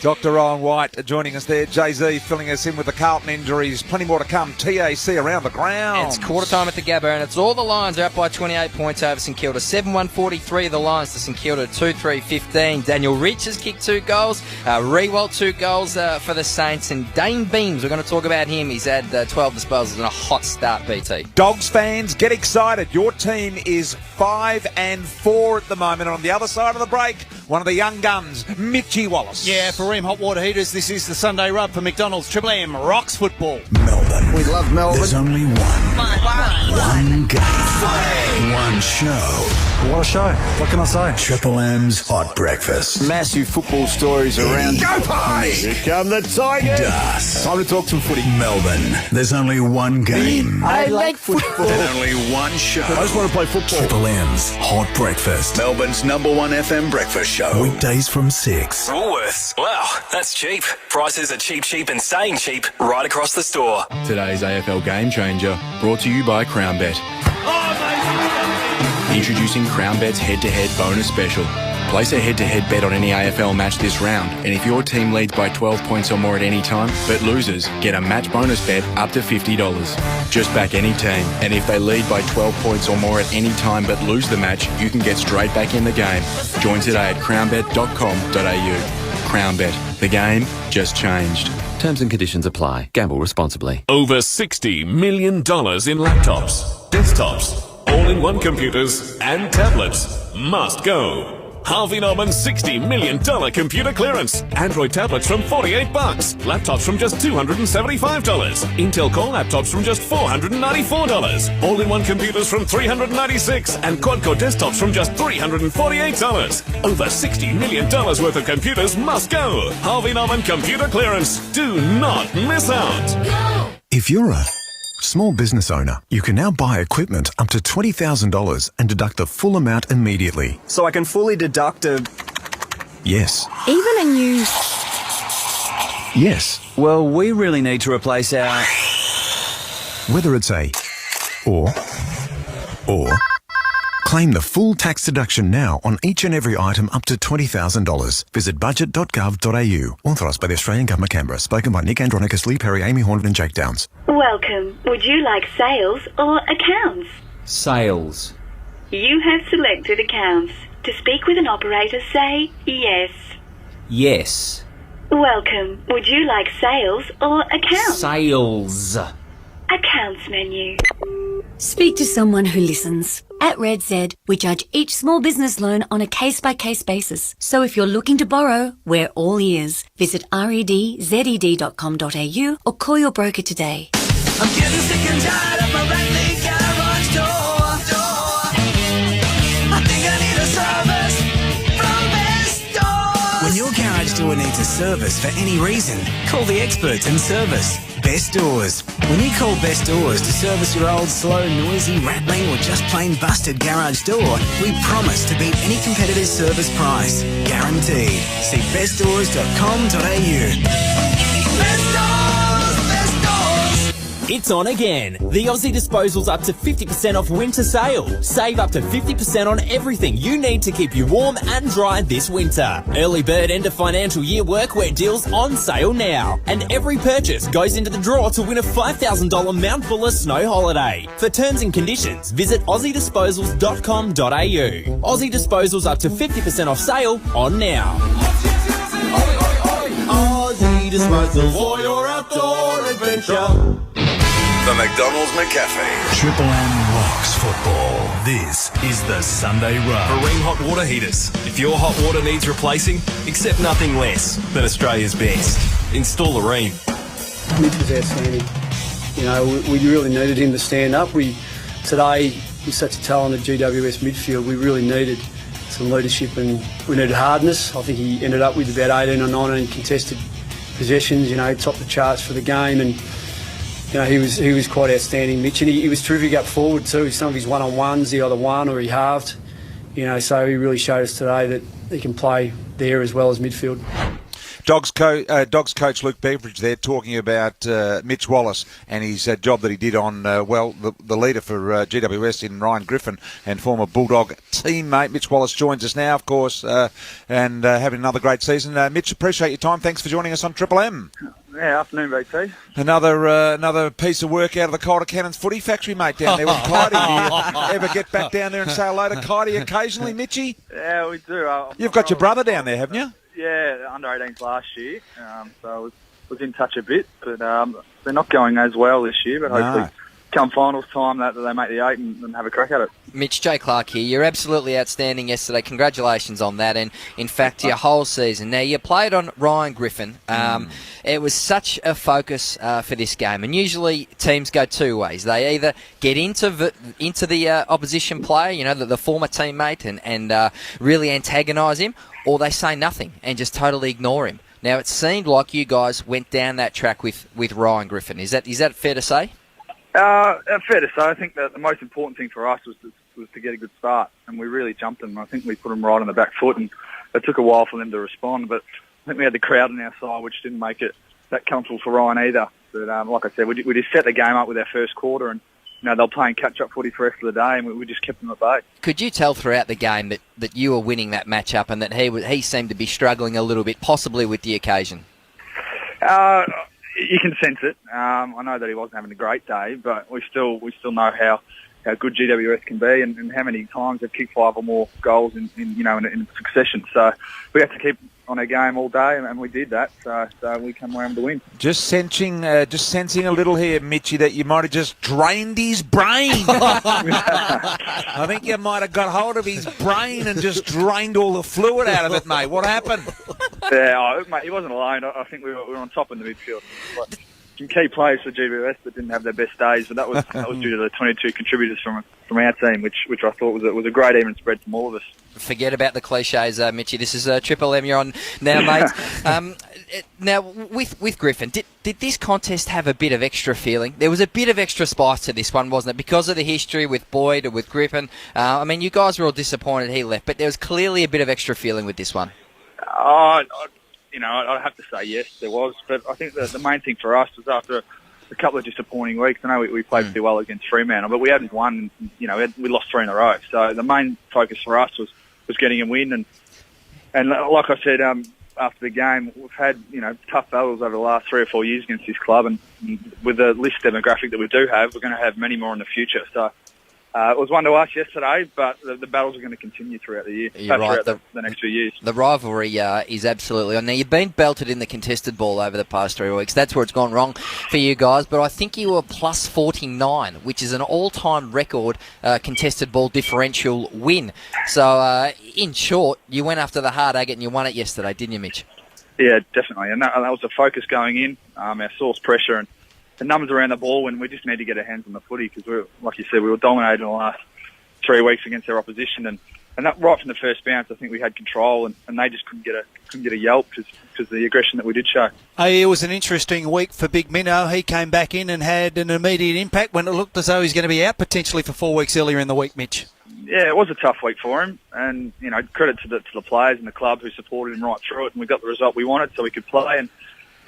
[SPEAKER 1] Dr. Ryan White joining us there. Jay-Z filling us in with the Carlton injuries. Plenty more to come. TAC around the ground.
[SPEAKER 2] It's quarter time at the Gabba, and it's all the Lions are up by 28 points over St Kilda. 7-1-43 the Lions to St Kilda 2-3-15. Daniel Rich has kicked 2 goals. Rewalt 2 goals for the Saints. And Dane Beams, we're going to talk about him. He's had 12 disposals and a hot start, BT.
[SPEAKER 1] Dogs fans, get excited. Your team is 5-4 at the moment. On the other side of the break, one of the young guns, Mitchie Wallace.
[SPEAKER 3] Yeah, for Ream Hot Water Heaters, this is the Sunday Rub for McDonald's. Triple M rocks football.
[SPEAKER 6] Melbourne.
[SPEAKER 16] We love Melbourne.
[SPEAKER 6] There's only one game. One show.
[SPEAKER 22] What a show. What can I say?
[SPEAKER 6] Triple M's Hot Breakfast.
[SPEAKER 22] Massive football stories around.
[SPEAKER 6] Go Pies!
[SPEAKER 22] Here come the Tigers.
[SPEAKER 6] Das.
[SPEAKER 22] Time to talk some footy.
[SPEAKER 6] Melbourne. There's only one game.
[SPEAKER 22] I like football.
[SPEAKER 6] And only one show.
[SPEAKER 22] I just want to play football.
[SPEAKER 6] Triple M's Hot Breakfast. Melbourne's #1 FM breakfast show. Weekdays from 6.
[SPEAKER 21] Woolworths. Wow, that's cheap. Prices are cheap, cheap and staying cheap right across the store.
[SPEAKER 23] Today's AFL Game Changer, brought to you by CrownBet. Introducing CrownBet's head-to-head bonus special. Place a head-to-head bet on any AFL match this round, and if your team leads by 12 points or more at any time, but loses, get a match bonus bet up to $50. Just back any team, and if they lead by 12 points or more at any time but lose the match, you can get straight back in the game. Join today at crownbet.com.au. CrownBet. The game just changed.
[SPEAKER 4] Terms and conditions apply. Gamble responsibly.
[SPEAKER 13] Over $60 million in laptops, desktops, all-in-one computers and tablets must go. Harvey Norman's $60 million computer clearance. Android tablets from $48. Laptops from just $275. Intel Core laptops from just $494. All-in-one computers from $396. And quad-core desktops from just $348. Over $60 million worth of computers must go. Harvey Norman computer clearance. Do not miss out.
[SPEAKER 9] If you're a small business owner, you can now buy equipment up to $20,000 and deduct the full amount immediately.
[SPEAKER 12] So I can fully deduct a...
[SPEAKER 9] Yes.
[SPEAKER 10] Even a new...
[SPEAKER 9] Yes.
[SPEAKER 12] Well, we really need to replace our...
[SPEAKER 9] Whether it's a or claim the full tax deduction now on each and every item up to $20,000. Visit budget.gov.au. Authorised by the Australian Government, Canberra. Spoken by Nick Andronicus, Lee Perry, Amy Hornet and Jake Downs.
[SPEAKER 24] Welcome. Would you like sales or accounts?
[SPEAKER 12] Sales.
[SPEAKER 24] You have selected accounts. To speak with an operator, say yes.
[SPEAKER 12] Yes.
[SPEAKER 24] Welcome. Would you like sales or accounts?
[SPEAKER 12] Sales.
[SPEAKER 24] Accounts menu.
[SPEAKER 10] Speak to someone who listens. At Red Z, we judge each small business loan on a case-by-case basis. So if you're looking to borrow, we're all ears. Visit redzed.com.au or call your broker today.
[SPEAKER 18] I'm getting sick and tired of my Bentley garage door. I think I need a service from Best Doors.
[SPEAKER 25] When your garage door needs a service for any reason, call the experts in service. Best Doors. When you call Best Doors to service your old, slow, noisy, rattling or just plain busted garage door, we promise to beat any competitor's service price. Guaranteed. See bestdoors.com.au.
[SPEAKER 18] Best Doors, Best Doors.
[SPEAKER 14] It's on again. The Aussie Disposal's up to 50% off winter sale. Save up to 50% on everything you need to keep you warm and dry this winter. Early bird end of financial year workwear deals on sale now. And every purchase goes into the draw to win a $5,000 Mount Buller snow holiday. For terms and conditions, visit aussiedisposals.com.au. Aussie Disposal's up to 50% off sale on now.
[SPEAKER 18] Aussie Disposal for your outdoor adventure.
[SPEAKER 20] The McDonald's McCafe.
[SPEAKER 6] Triple M rocks football. This is the Sunday Rub.
[SPEAKER 21] Marine hot water heaters. If your hot water needs replacing, accept nothing less than Australia's best. Install a Marine.
[SPEAKER 26] Mitch was outstanding. You know, we really needed him to stand up. Today, he's such a talented GWS midfield. We really needed some leadership and we needed hardness. I think he ended up with about 18 or 19 contested possessions. You know, topped the charts for the game and. You know, he was quite outstanding, Mitch, and he was terrific up forward too. Some of his one-on-ones, he either won or he halved. You know, so he really showed us today that he can play there as well as midfield.
[SPEAKER 1] Dogs coach Luke Beveridge there talking about Mitch Wallace and his job that he did on, the leader for GWS in Ryan Griffin and former Bulldog teammate. Mitch Wallace joins us now, of course, and having another great season. Mitch, appreciate your time. Thanks for joining us on Triple M.
[SPEAKER 27] Yeah, afternoon, BT.
[SPEAKER 1] Another piece of work out of the Calder Cannons footy factory, mate, down there with Kitey. Do you ever get back down there and say hello to Kitey occasionally, Mitchie?
[SPEAKER 27] Yeah, we do.
[SPEAKER 1] You've got your brother down there, haven't you?
[SPEAKER 27] Yeah, under 18s last year, so I was in touch a bit, but they're not going as well this year, but hopefully come finals time that they make the 8 and have a crack at it.
[SPEAKER 2] Mitch, Jay Clark here. You're absolutely outstanding yesterday. Congratulations on that, and in fact, your whole season. Now, you played on Ryan Griffin. It was such a focus for this game, and usually teams go two ways. They either get into the opposition player, you know, the former teammate, and really antagonise him, or they say nothing and just totally ignore him. Now, it seemed like you guys went down that track with Ryan Griffin. Is that fair to say?
[SPEAKER 27] Fair to say. I think that the most important thing for us was to get a good start, and we really jumped them. I think we put them right on the back foot, and it took a while for them to respond, but I think we had the crowd on our side, which didn't make it that comfortable for Ryan either. But like I said, we just set the game up with our first quarter, and you know, they're playing catch-up footy for the rest of the day, and we just kept them at bay.
[SPEAKER 2] Could you tell throughout the game that you were winning that match-up and that he seemed to be struggling a little bit, possibly with the occasion?
[SPEAKER 27] You can sense it. I know that he wasn't having a great day, but we still know how good GWS can be and how many times they've kicked 5 or more goals in succession. So we have to on our game all day, and we did that. So we come around with the win.
[SPEAKER 1] Just sensing a little here, Mitchie, that you might have just drained his brain. I think you might have got hold of his brain and just drained all the fluid out of it, mate. What happened?
[SPEAKER 27] Yeah, mate, he wasn't alone. I think we were on top in the midfield. Some key players for GWS that didn't have their best days, but that was due to the 22 contributors from our team, which I thought was a great even spread from all of us.
[SPEAKER 2] Forget about the cliches, Mitchie. This is Triple M you're on now, mate. Now, with Griffin, did this contest have a bit of extra feeling? There was a bit of extra spice to this one, wasn't it? Because of the history with Boyd and with Griffin. I mean, you guys were all disappointed he left, but there was clearly a bit of extra feeling with this one.
[SPEAKER 27] I'd have to say yes, there was. But I think the main thing for us was after a couple of disappointing weeks. I know we played pretty well against Fremantle, but we hadn't won. We lost 3 in a row. So the main focus for us was getting a win. And like I said after the game, we've had tough battles over the last 3 or 4 years against this club, and with the list demographic that we do have, we're going to have many more in the future. So. It was one to us yesterday, but the battles are going to continue throughout the year.
[SPEAKER 2] You're right.
[SPEAKER 27] The next few years.
[SPEAKER 2] The rivalry is absolutely on. Now, you've been belted in the contested ball over the past 3 weeks. That's where it's gone wrong for you guys. But I think you were plus 49, which is an all-time record contested ball differential win. So, in short, you went after the hard agate and you won it yesterday, didn't you, Mitch?
[SPEAKER 27] Yeah, definitely. And that was the focus going in, our source pressure and the numbers around the ball, when we just need to get our hands on the footy because, like you said, we were dominated in the last 3 weeks against our opposition, and that right from the first bounce, I think we had control, and they just couldn't get a yelp because of the aggression that we did show.
[SPEAKER 3] It was an interesting week for Big Minnow. He came back in and had an immediate impact when it looked as though he's going to be out potentially for 4 weeks earlier in the week, Mitch.
[SPEAKER 27] Yeah, it was a tough week for him, and credit to the players and the club who supported him right through it, and we got the result we wanted, so we could play. And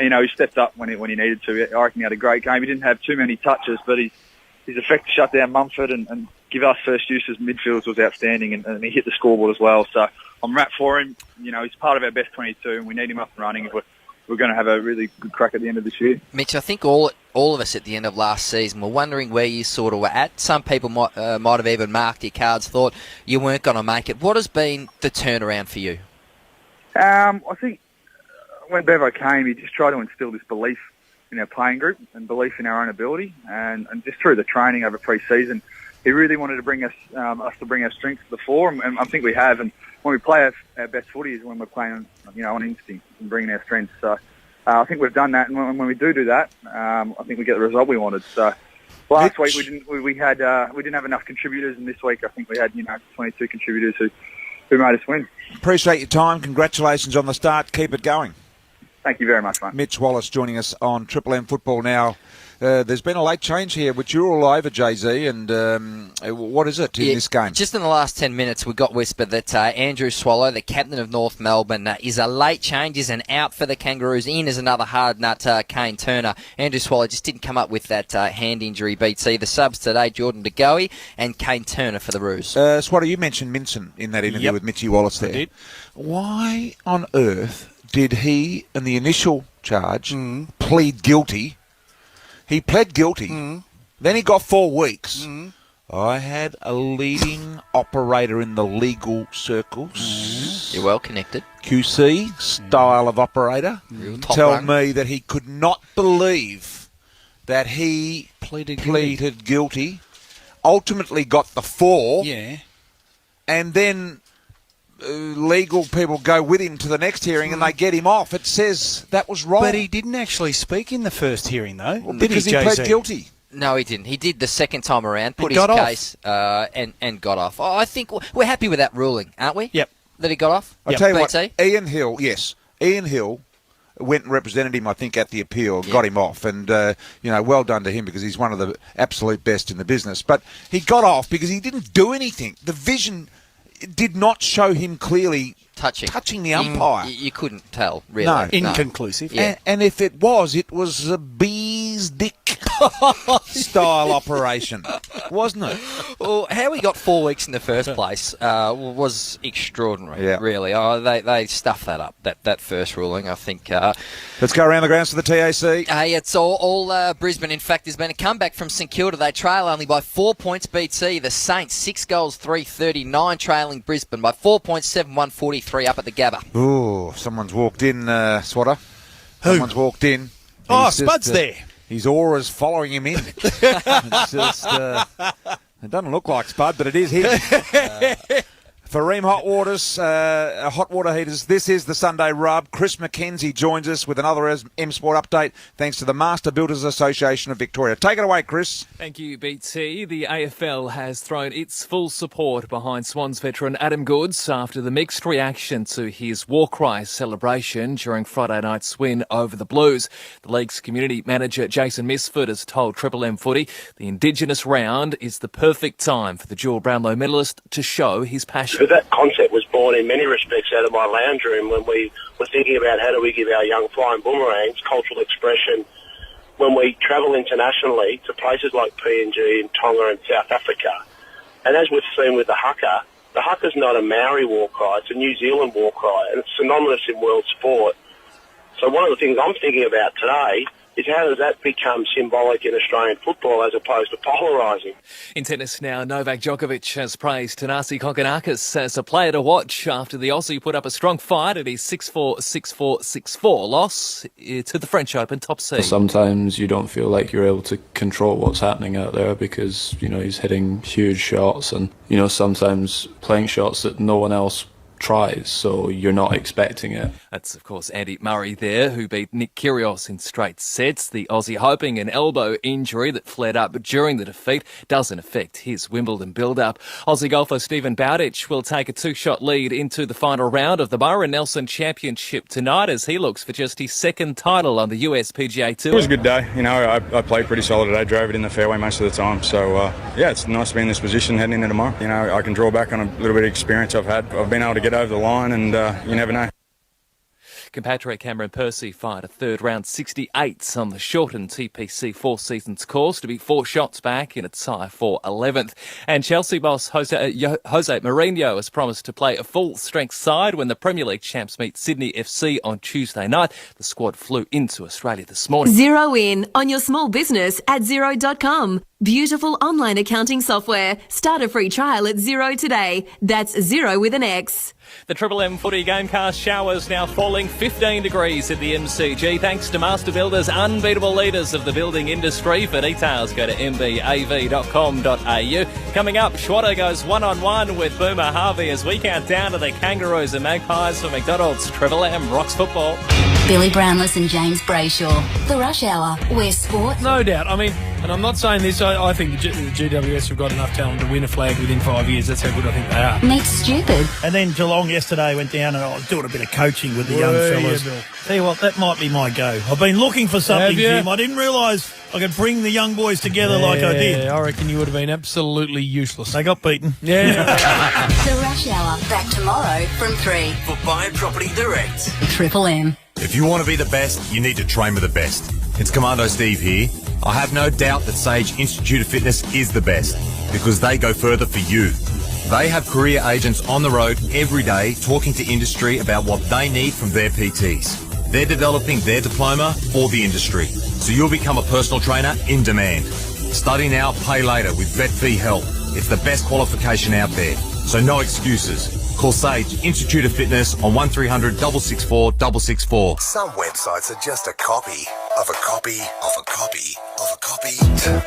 [SPEAKER 27] he stepped up when he needed to. I reckon he had a great game. He didn't have too many touches, but his effect to shut down Mumford and give us first use as midfielders was outstanding, and he hit the scoreboard as well. So I'm wrapped for him. He's part of our best 22, and we need him up and running if we're going to have a really good crack at the end of this year.
[SPEAKER 2] Mitch, I think all of us at the end of last season were wondering where you sort of were at. Some people might have even marked your cards, thought you weren't going to make it. What has been the turnaround for you?
[SPEAKER 27] I think when Bevo came, he just tried to instill this belief in our playing group and belief in our own ability, and just through the training over pre-season, he really wanted to bring us to bring our strengths to the fore, and I think we have. And when we play our best footy is when we're playing, on instinct and bringing our strengths. So I think we've done that, and when we do that, I think we get the result we wanted. So last week we didn't have enough contributors, and this week I think we had 22 contributors who made us win.
[SPEAKER 1] Appreciate your time. Congratulations on the start. Keep it going.
[SPEAKER 27] Thank you very much, mate.
[SPEAKER 1] Mitch Wallace joining us on Triple M Football now. There's been a late change here, which you're all over, Jay-Z, and what is it in this game?
[SPEAKER 2] Just in the last 10 minutes, we got whispered that Andrew Swallow, the captain of North Melbourne, is a late change, is an out for the Kangaroos. In is another hard nut, Kane Turner. Andrew Swallow just didn't come up with that hand injury BT. The subs today, Jordan De Goey and Kane Turner for the Roos.
[SPEAKER 1] Swallow, you mentioned Minson in that interview with Mitchie Wallace there. I did. Why on earth did he, in the initial charge, plead guilty? He pled guilty. Then he got 4 weeks. I had a leading operator in the legal circles.
[SPEAKER 2] You're well connected.
[SPEAKER 1] QC, style of operator. Tell me that he could not believe that he pleaded guilty. Ultimately got the 4.
[SPEAKER 3] Yeah.
[SPEAKER 1] And then legal people go with him to the next hearing and they get him off. It says that was wrong.
[SPEAKER 3] But he didn't actually speak in the first hearing, though.
[SPEAKER 1] Well, because he pled guilty.
[SPEAKER 2] No, he didn't. He did the second time around, put his case, and got off. I think we're happy with that ruling, aren't we?
[SPEAKER 3] Yep.
[SPEAKER 2] That he got off?
[SPEAKER 1] I'll tell you what, Ian Hill went and represented him, I think, at the appeal, got him off. And, well done to him because he's one of the absolute best in the business. But he got off because he didn't do anything. The vision did not show him clearly touching the umpire.
[SPEAKER 2] You couldn't tell, really.
[SPEAKER 1] No.
[SPEAKER 3] Inconclusive.
[SPEAKER 1] Yeah. And if it was a bee's dick style operation. Wasn't it?
[SPEAKER 2] Well, how we got 4 weeks in the first place was extraordinary,
[SPEAKER 1] Yeah.
[SPEAKER 2] really. Oh, they stuffed that up, that first ruling, I think.
[SPEAKER 1] Let's go around the grounds to the TAC.
[SPEAKER 2] Hey, it's all Brisbane. In fact, there's been a comeback from St Kilda. They trail only by 4 points, BT. The Saints, 6 goals, 3-39, trailing Brisbane by 4 points, 7-1-43 up at the Gabba.
[SPEAKER 1] Ooh, someone's walked in, Swatter. Someone's walked in.
[SPEAKER 3] Oh,
[SPEAKER 1] He's
[SPEAKER 3] Spud's
[SPEAKER 1] just,
[SPEAKER 3] there.
[SPEAKER 1] His aura's following him in. It's just, it doesn't look like Spud, but it is him. For Ream Hot Water Heaters, this is the Sunday Rub. Chris McKenzie joins us with another M Sport update thanks to the Master Builders Association of Victoria. Take it away, Chris.
[SPEAKER 5] Thank you, BT. The AFL has thrown its full support behind Swans veteran Adam Goodes after the mixed reaction to his war cry celebration during Friday night's win over the Blues. The league's community manager Jason Misford has told Triple M Footy the Indigenous round is the perfect time for the dual Brownlow medalist to show his passion.
[SPEAKER 7] But that concept was born in many respects out of my lounge room when we were thinking about how do we give our young flying boomerangs cultural expression when we travel internationally to places like PNG and Tonga and South Africa. And as we've seen with the haka's not a Maori war cry, it's a New Zealand war cry, and it's synonymous in world sport. So one of the things I'm thinking about today is how does that become symbolic in Australian football as opposed to polarising?
[SPEAKER 5] In tennis now, Novak Djokovic has praised Thanasi Kokkinakis as a player to watch after the Aussie put up a strong fight at his 6-4, 6-4, 6-4 loss to the French Open top seed.
[SPEAKER 8] Sometimes you don't feel like you're able to control what's happening out there because, he's hitting huge shots and, sometimes playing shots that no one else tries, so you're not expecting it.
[SPEAKER 5] That's, of course, Andy Murray there, who beat Nick Kyrgios in straight sets. The Aussie hoping an elbow injury that flared up during the defeat doesn't affect his Wimbledon build-up. Aussie golfer Stephen Bowditch will take a 2-shot lead into the final round of the Byron Nelson Championship tonight as he looks for just his second title on the US PGA Tour.
[SPEAKER 11] It was a good day. I played pretty solid today, drove it in the fairway most of the time. So, it's nice to be in this position heading into tomorrow. I can draw back on a little bit of experience I've had. I've been able to get over the line and you never know.
[SPEAKER 5] Compatriot Cameron Percy fired a third round 68 on the shortened TPC Four Seasons course to be 4 shots back in a tie for 11th. And Chelsea boss Jose Mourinho has promised to play a full-strength side when the Premier League champs meet Sydney FC on Tuesday night. The squad flew into Australia this morning.
[SPEAKER 10] Zero in on your small business at Xero.com. Beautiful online accounting software. Start a free trial at Xero today. That's Xero with an X.
[SPEAKER 5] The Triple M Footy Gamecast showers now falling 15 degrees at the MCG thanks to Master Builders, unbeatable leaders of the building industry. For details, go to mbav.com.au. Coming up, Schwatter goes one-on-one with Boomer Harvey as we count down to the Kangaroos and Magpies for McDonald's. Triple M rocks football.
[SPEAKER 15] Billy Brownless and James Brayshaw. The Rush Hour, where sport...
[SPEAKER 17] No doubt. I mean, and I'm not saying this, I think the GWS have got enough talent to win a flag within 5 years. That's how good I think they are.
[SPEAKER 15] Meet stupid.
[SPEAKER 19] And then Geelong yesterday went down and I was doing a bit of coaching with the young fellas.
[SPEAKER 17] Yeah,
[SPEAKER 19] Tell you what, that might be my go. I've been looking for something, Jim. I didn't realise I could bring the young boys together like I did.
[SPEAKER 17] I reckon you would have been absolutely useless.
[SPEAKER 19] They got beaten.
[SPEAKER 17] Yeah.
[SPEAKER 15] The Rush Hour, back tomorrow from 3.
[SPEAKER 28] For Buying Property Direct.
[SPEAKER 15] Triple M.
[SPEAKER 29] If you want to be the best, you need to train with the best. It's Commando Steve here. I have no doubt that Sage Institute of Fitness is the best because they go further for you. They have career agents on the road every day talking to industry about what they need from their PTs. They're developing their diploma for the industry, so you'll become a personal trainer in demand. Study now, pay later with Vet Fee Help. It's the best qualification out there, so no excuses. Call Sage Institute of Fitness on 1300 664 664.
[SPEAKER 16] Some websites are just a copy of a copy of a copy of a copy.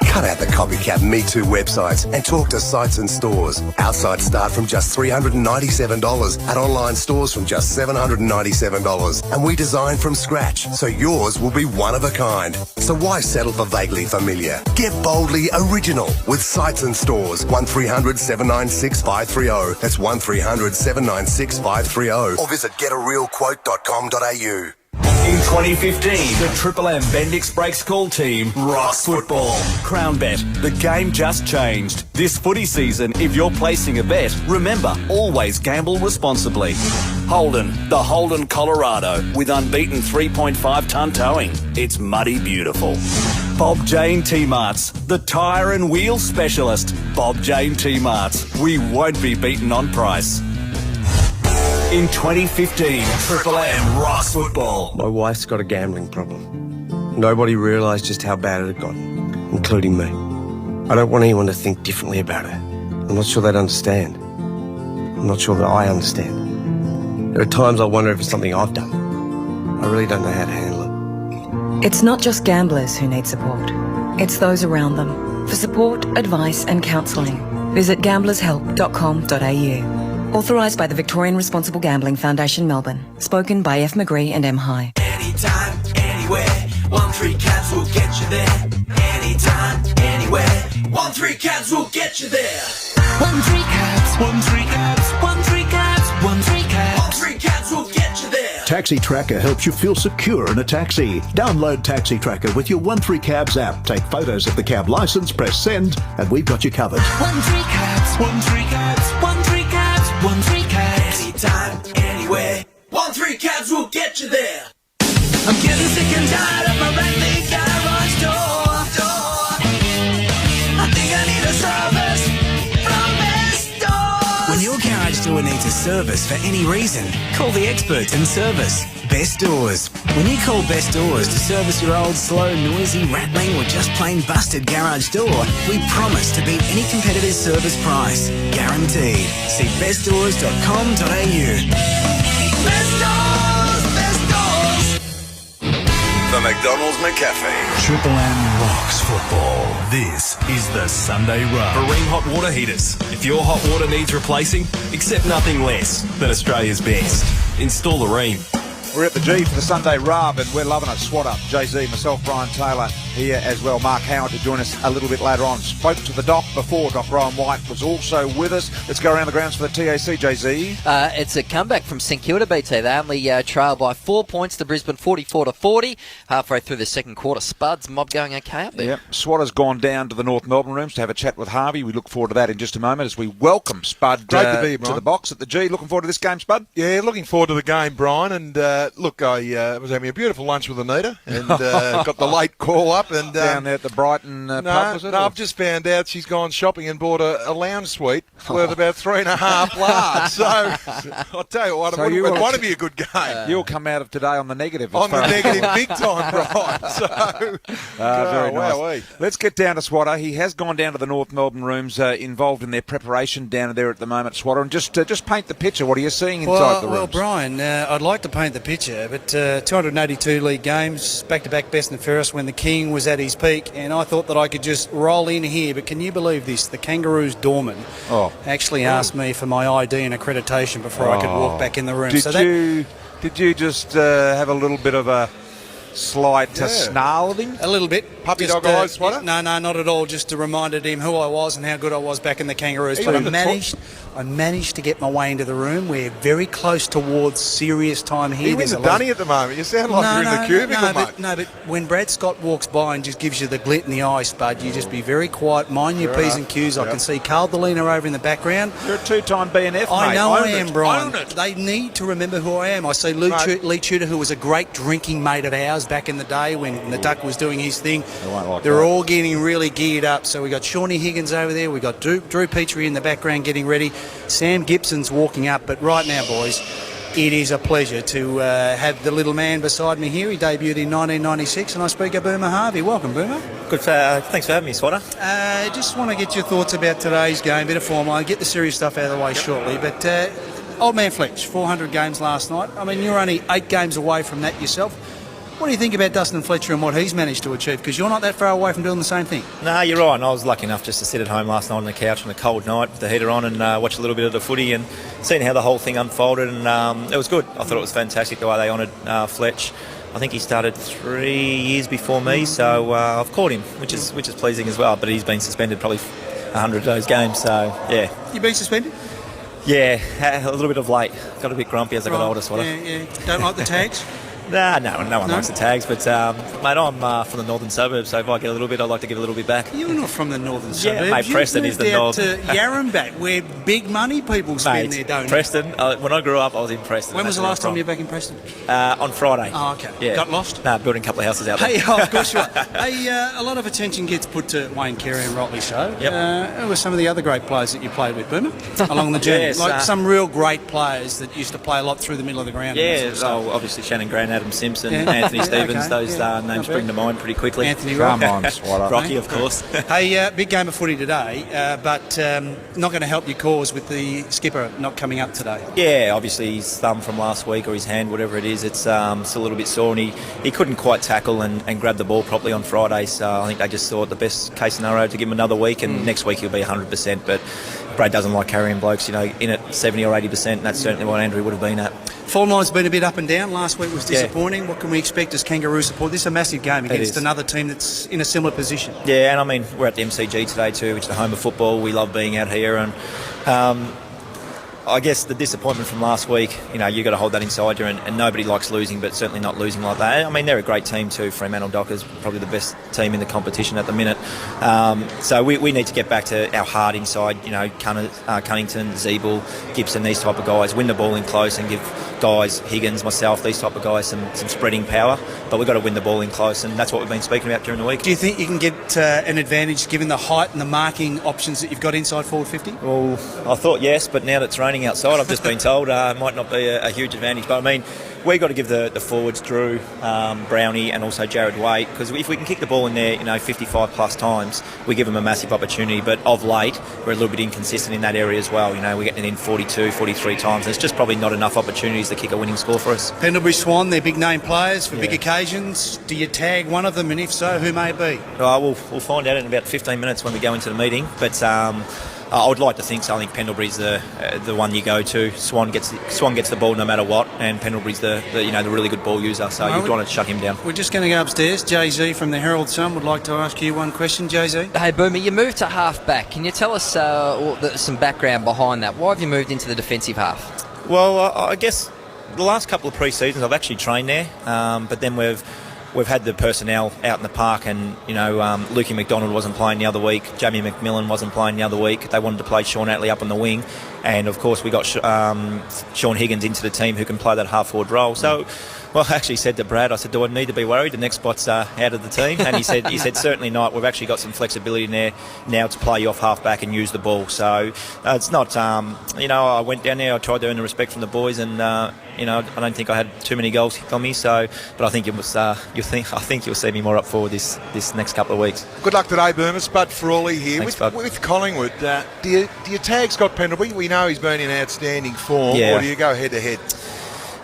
[SPEAKER 16] Cut out the copycat Me Too websites and talk to sites and stores. Our sites start from just $397 at online stores from just $797. And we design from scratch, so yours will be one of a kind. So why settle for vaguely familiar? Get boldly original with sites and stores. 1300 796 530. That's 1300 796 530. Or visit getarealquote.com.au.
[SPEAKER 21] In 2015, the Triple M Bendix Brakes Call team rocks football. CrownBet, the game just changed. This footy season, if you're placing a bet, remember, always gamble responsibly. Holden, the Holden Colorado, with unbeaten 3.5-tonne towing. It's muddy beautiful. Bob Jane T-Marts, the tyre and wheel specialist. Bob Jane T-Marts. We won't be beaten on price. In 2015, Triple M rocks football.
[SPEAKER 4] My wife's got a gambling problem. Nobody realised just how bad it had gotten, including me. I don't want anyone to think differently about her. I'm not sure they'd understand. I'm not sure that I understand. There are times I wonder if it's something I've done. I really don't know how to handle it.
[SPEAKER 9] It's not just gamblers who need support. It's those around them. For support, advice and counselling, visit gamblershelp.com.au. Authorised by the Victorian Responsible Gambling Foundation, Melbourne. Spoken by F. McGree and M. High.
[SPEAKER 18] Anytime, anywhere, 1-3 Cabs will get you there. Anytime, anywhere, 1-3 Cabs will get you there. 1-3 Cabs, 1-3 Cabs, 1-3 Cabs, 1-3 Cabs. 1-3 Cabs will get you there.
[SPEAKER 12] Taxi Tracker helps you feel secure in a taxi. Download Taxi Tracker with your 1-3 Cabs app. Take photos of the cab licence, press send, and we've got you covered.
[SPEAKER 18] 1-3 Cabs, 1-3 Cabs, 1-3 Cabs, 1-3 Cabs. Anytime, anywhere, 1-3 Cabs will get you there. I'm getting sick and tired of my Bentley garage door. I think I need a service from Best Doors.
[SPEAKER 13] When your garage door needs a service for any reason, call the experts in service. Best Doors. When you call Best Doors to service your old, slow, noisy, rattling or just plain busted garage door, we promise to beat any competitor's service price. Guaranteed. See bestdoors.com.au.
[SPEAKER 18] Best Doors, Best Doors.
[SPEAKER 20] The McDonald's McCafe.
[SPEAKER 6] Triple M rocks football. This is the Sunday Rub.
[SPEAKER 14] Marine hot water heaters. If your hot water needs replacing, accept nothing less than Australia's best. Install the Ream.
[SPEAKER 1] We're at the G for the Sunday Rub, and we're loving it. Swatter, Jay-Z, myself, Brian Taylor here as well. Mark Howard to join us a little bit later on. Spoke to the doc before. Doc Ryan White was also with us. Let's go around the grounds for the TAC, Jay-Z.
[SPEAKER 2] It's a comeback from St Kilda, BT. They only trail by 4 points to Brisbane, 44-40. Halfway through the second quarter, Spuds mob going okay up there.
[SPEAKER 1] Yep. Swatter's gone down to the North Melbourne rooms to have a chat with Harvey. We look forward to that in just a moment as we welcome Spud
[SPEAKER 22] Great to be here, Brian.
[SPEAKER 1] to the box at the G. Looking forward to this game, Spud?
[SPEAKER 22] Yeah, looking forward to the game, Brian. And look, I was having a beautiful lunch with Anita and got the late call up. And
[SPEAKER 1] down there at the Brighton pub, was it?
[SPEAKER 22] No, I've just found out she's gone shopping and bought a lounge suite worth about 3.5 large. So I'll tell you what, it won't be a good game.
[SPEAKER 1] You'll come out of today on the negative.
[SPEAKER 22] On the negative big time, right. So,
[SPEAKER 1] very nice.
[SPEAKER 22] Wowee.
[SPEAKER 1] Let's get down to Swatter. He has gone down to the North Melbourne rooms, involved in their preparation down there at the moment, Swatter. And just paint the picture. What are you seeing inside the rooms?
[SPEAKER 3] Well, Brian, I'd like to paint the picture, but 282 league games, back-to-back best and fairest when the King was at his peak, and I thought that I could just roll in here. But can you believe this? The Kangaroos doorman actually asked me for my ID and accreditation before I could walk back in the room.
[SPEAKER 1] Did you just have a little bit of a slight snarl with him?
[SPEAKER 3] A little bit.
[SPEAKER 22] Puppy dog eyes, Swatter?
[SPEAKER 3] No, not at all. Just reminded him who I was and how good I was back in the Kangaroos. But I managed to get my way into the room. We're very close towards serious time here.
[SPEAKER 22] You're in the dunny at the moment. You sound like you're in the cubicle, mate.
[SPEAKER 3] But when Brad Scott walks by and just gives you the glint in the eye, Spud, you just be very quiet, mind your P's and Q's. I can see Carl Delina over in the background.
[SPEAKER 1] You're a two-time BNF, mate.
[SPEAKER 3] I know I am, Brian.
[SPEAKER 1] Own it.
[SPEAKER 3] They need to remember who I am. I see Lee Tudor, who was a great drinking mate of ours back in the day when the Duck was doing his thing. They're all getting really geared up. So we got Shawnee Higgins over there. We got Drew Petrie in the background getting ready. Sam Gibson's walking up. But right now, boys, it is a pleasure to have the little man beside me here. He debuted in 1996, and I speak of Boomer Harvey. Welcome, Boomer.
[SPEAKER 23] Good. Thanks for having me, Swatter.
[SPEAKER 3] Just want to get your thoughts about today's game. Bit of form. I'll get the serious stuff out of the way shortly. But old man Fletch, 400 games last night. I mean, you're only 8 games away from that yourself. What do you think about Dustin Fletcher and what he's managed to achieve? Because you're not that far away from doing the same thing.
[SPEAKER 23] No, you're right. And I was lucky enough just to sit at home last night on the couch on a cold night with the heater on and watch a little bit of the footy and seeing how the whole thing unfolded. And it was good. I thought it was fantastic the way they honoured Fletch. I think he started 3 years before me, so I've caught him, which is pleasing as well. But he's been suspended probably 100 of those games, so yeah.
[SPEAKER 3] You've been suspended?
[SPEAKER 23] Yeah, a little bit of late. Got a bit grumpy as I got older, Swatter.
[SPEAKER 3] Yeah. Don't like the tags?
[SPEAKER 23] Nah, no one likes the tags, but mate, I'm from the northern suburbs, so if I get a little bit, I'd like to give a little bit back.
[SPEAKER 3] You're not from the northern suburbs.
[SPEAKER 23] Yeah, mate, Preston is the north.
[SPEAKER 3] to Yarrambat, where big money people spend their donuts.
[SPEAKER 23] Preston. When I grew up, I was in Preston.
[SPEAKER 3] When was the last time you were back in Preston?
[SPEAKER 23] On Friday.
[SPEAKER 3] Oh, okay.
[SPEAKER 23] Yeah.
[SPEAKER 3] Got lost?
[SPEAKER 23] No, building a couple of houses out there.
[SPEAKER 3] Hey, of course you are. Hey, a lot of attention gets put to Wayne Carey and rightly so.
[SPEAKER 23] Yep.
[SPEAKER 3] Who were some of the other great players that you played with, Boomer, along the journey?
[SPEAKER 23] Yes,
[SPEAKER 3] like some real great players that used to play a lot through the middle of the ground.
[SPEAKER 23] Yeah, obviously Shannon Grant, Adam Simpson, Anthony Stevens, those names spring to mind pretty quickly.
[SPEAKER 3] Anthony
[SPEAKER 23] Rocky, of course.
[SPEAKER 3] Hey, big game of footy today, but not going to help your cause with the skipper not coming up today.
[SPEAKER 23] Yeah, obviously his thumb from last week or his hand, whatever it is, it's still a little bit sore, and he couldn't quite tackle and grab the ball properly on Friday, so I think they just thought the best case scenario to give him another week, and next week he'll be 100%, but Brad doesn't like carrying blokes, in at 70 or 80%, and that's certainly what Andrew would have been at.
[SPEAKER 3] Form line's been a bit up and down. Last week was disappointing. What can we expect as Kangaroo support? This is a massive game against another team that's in a similar position.
[SPEAKER 23] Yeah, and I mean, we're at the MCG today too, which is the home of football. We love being out here, and I guess the disappointment from last week, you've got to hold that inside you, and nobody likes losing, but certainly not losing like that. I mean, they're a great team too. Fremantle Dockers, probably the best team in the competition at the minute. So we need to get back to our hard inside, Cunnington, Zeeble, Gibson, these type of guys, win the ball in close and give guys, Higgins, myself, these type of guys some spreading power, but we've got to win the ball in close, and that's what we've been speaking about during the week.
[SPEAKER 3] Do you think you can get an advantage given the height and the marking options that you've got inside forward 50?
[SPEAKER 23] Well, I thought yes, but now that it's raining outside, I've just been told it might not be a huge advantage. But I mean, we've got to give the forwards, Drew, Brownie, and also Jared Waite, because if we can kick the ball in there, 55 plus times, we give them a massive opportunity. But of late, we're a little bit inconsistent in that area as well. We're getting it in 42, 43 times. There's just probably not enough opportunities to kick a winning score for us.
[SPEAKER 3] Pendlebury Swan, they're big name players for big occasions. Do you tag one of them, and if so, who may it be?
[SPEAKER 23] We'll find out in about 15 minutes when we go into the meeting. But I would like to think so. I think Pendlebury's the one you go to. Swan gets the ball no matter what, and Pendlebury's the really good ball user. So you want to shut him down.
[SPEAKER 3] We're just going to go upstairs. Jay-Z from the Herald Sun would like to ask you one question, Jay-Z.
[SPEAKER 2] Hey Boomer, you moved to half back. Can you tell us some background behind that? Why have you moved into the defensive half?
[SPEAKER 23] Well, I guess the last couple of pre-seasons I've actually trained there, but then we've had the personnel out in the park, and Lukey McDonald wasn't playing the other week, Jamie McMillan wasn't playing the other week. They wanted to play Sean Atley up on the wing, and of course we got Sean Higgins into the team who can play that half forward role. So, well, I actually said to Brad, I said, do I need to be worried the next spot's out of the team? And he said certainly not. We've actually got some flexibility in there now to play you off half back and use the ball. So it's not I went down there, I tried to earn the respect from the boys, and I don't think I had too many goals kicked on me. So, but I think it was I think you'll see me more up forward this next couple of weeks.
[SPEAKER 22] Good luck today, Boomer. Spud Frawley here.
[SPEAKER 23] Thanks, Bud.
[SPEAKER 22] With Collingwood. Do you tag Scott Pendlebury? We know he's been in outstanding form, or do you go head to head?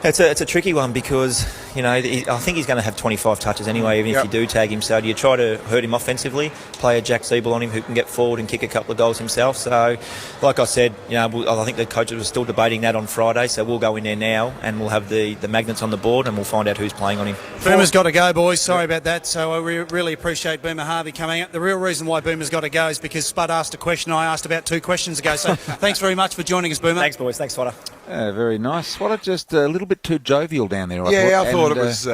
[SPEAKER 23] It's a tricky one because I think he's going to have 25 touches anyway, even if you do tag him. So do you try to hurt him offensively, play a Jack Zeeble on him who can get forward and kick a couple of goals himself? So, like I said, I think the coaches were still debating that on Friday. So we'll go in there now and we'll have the magnets on the board and we'll find out who's playing on him.
[SPEAKER 3] Boomer's got to go, boys. Sorry about that. So I really appreciate Boomer Harvey coming up. The real reason why Boomer's got to go is because Spud asked a question I asked about 2 questions ago. So thanks very much for joining us, Boomer.
[SPEAKER 23] Thanks, boys. Thanks, Swatter.
[SPEAKER 1] Very nice. Swatter, just a little bit too jovial down there,
[SPEAKER 22] I thought it was...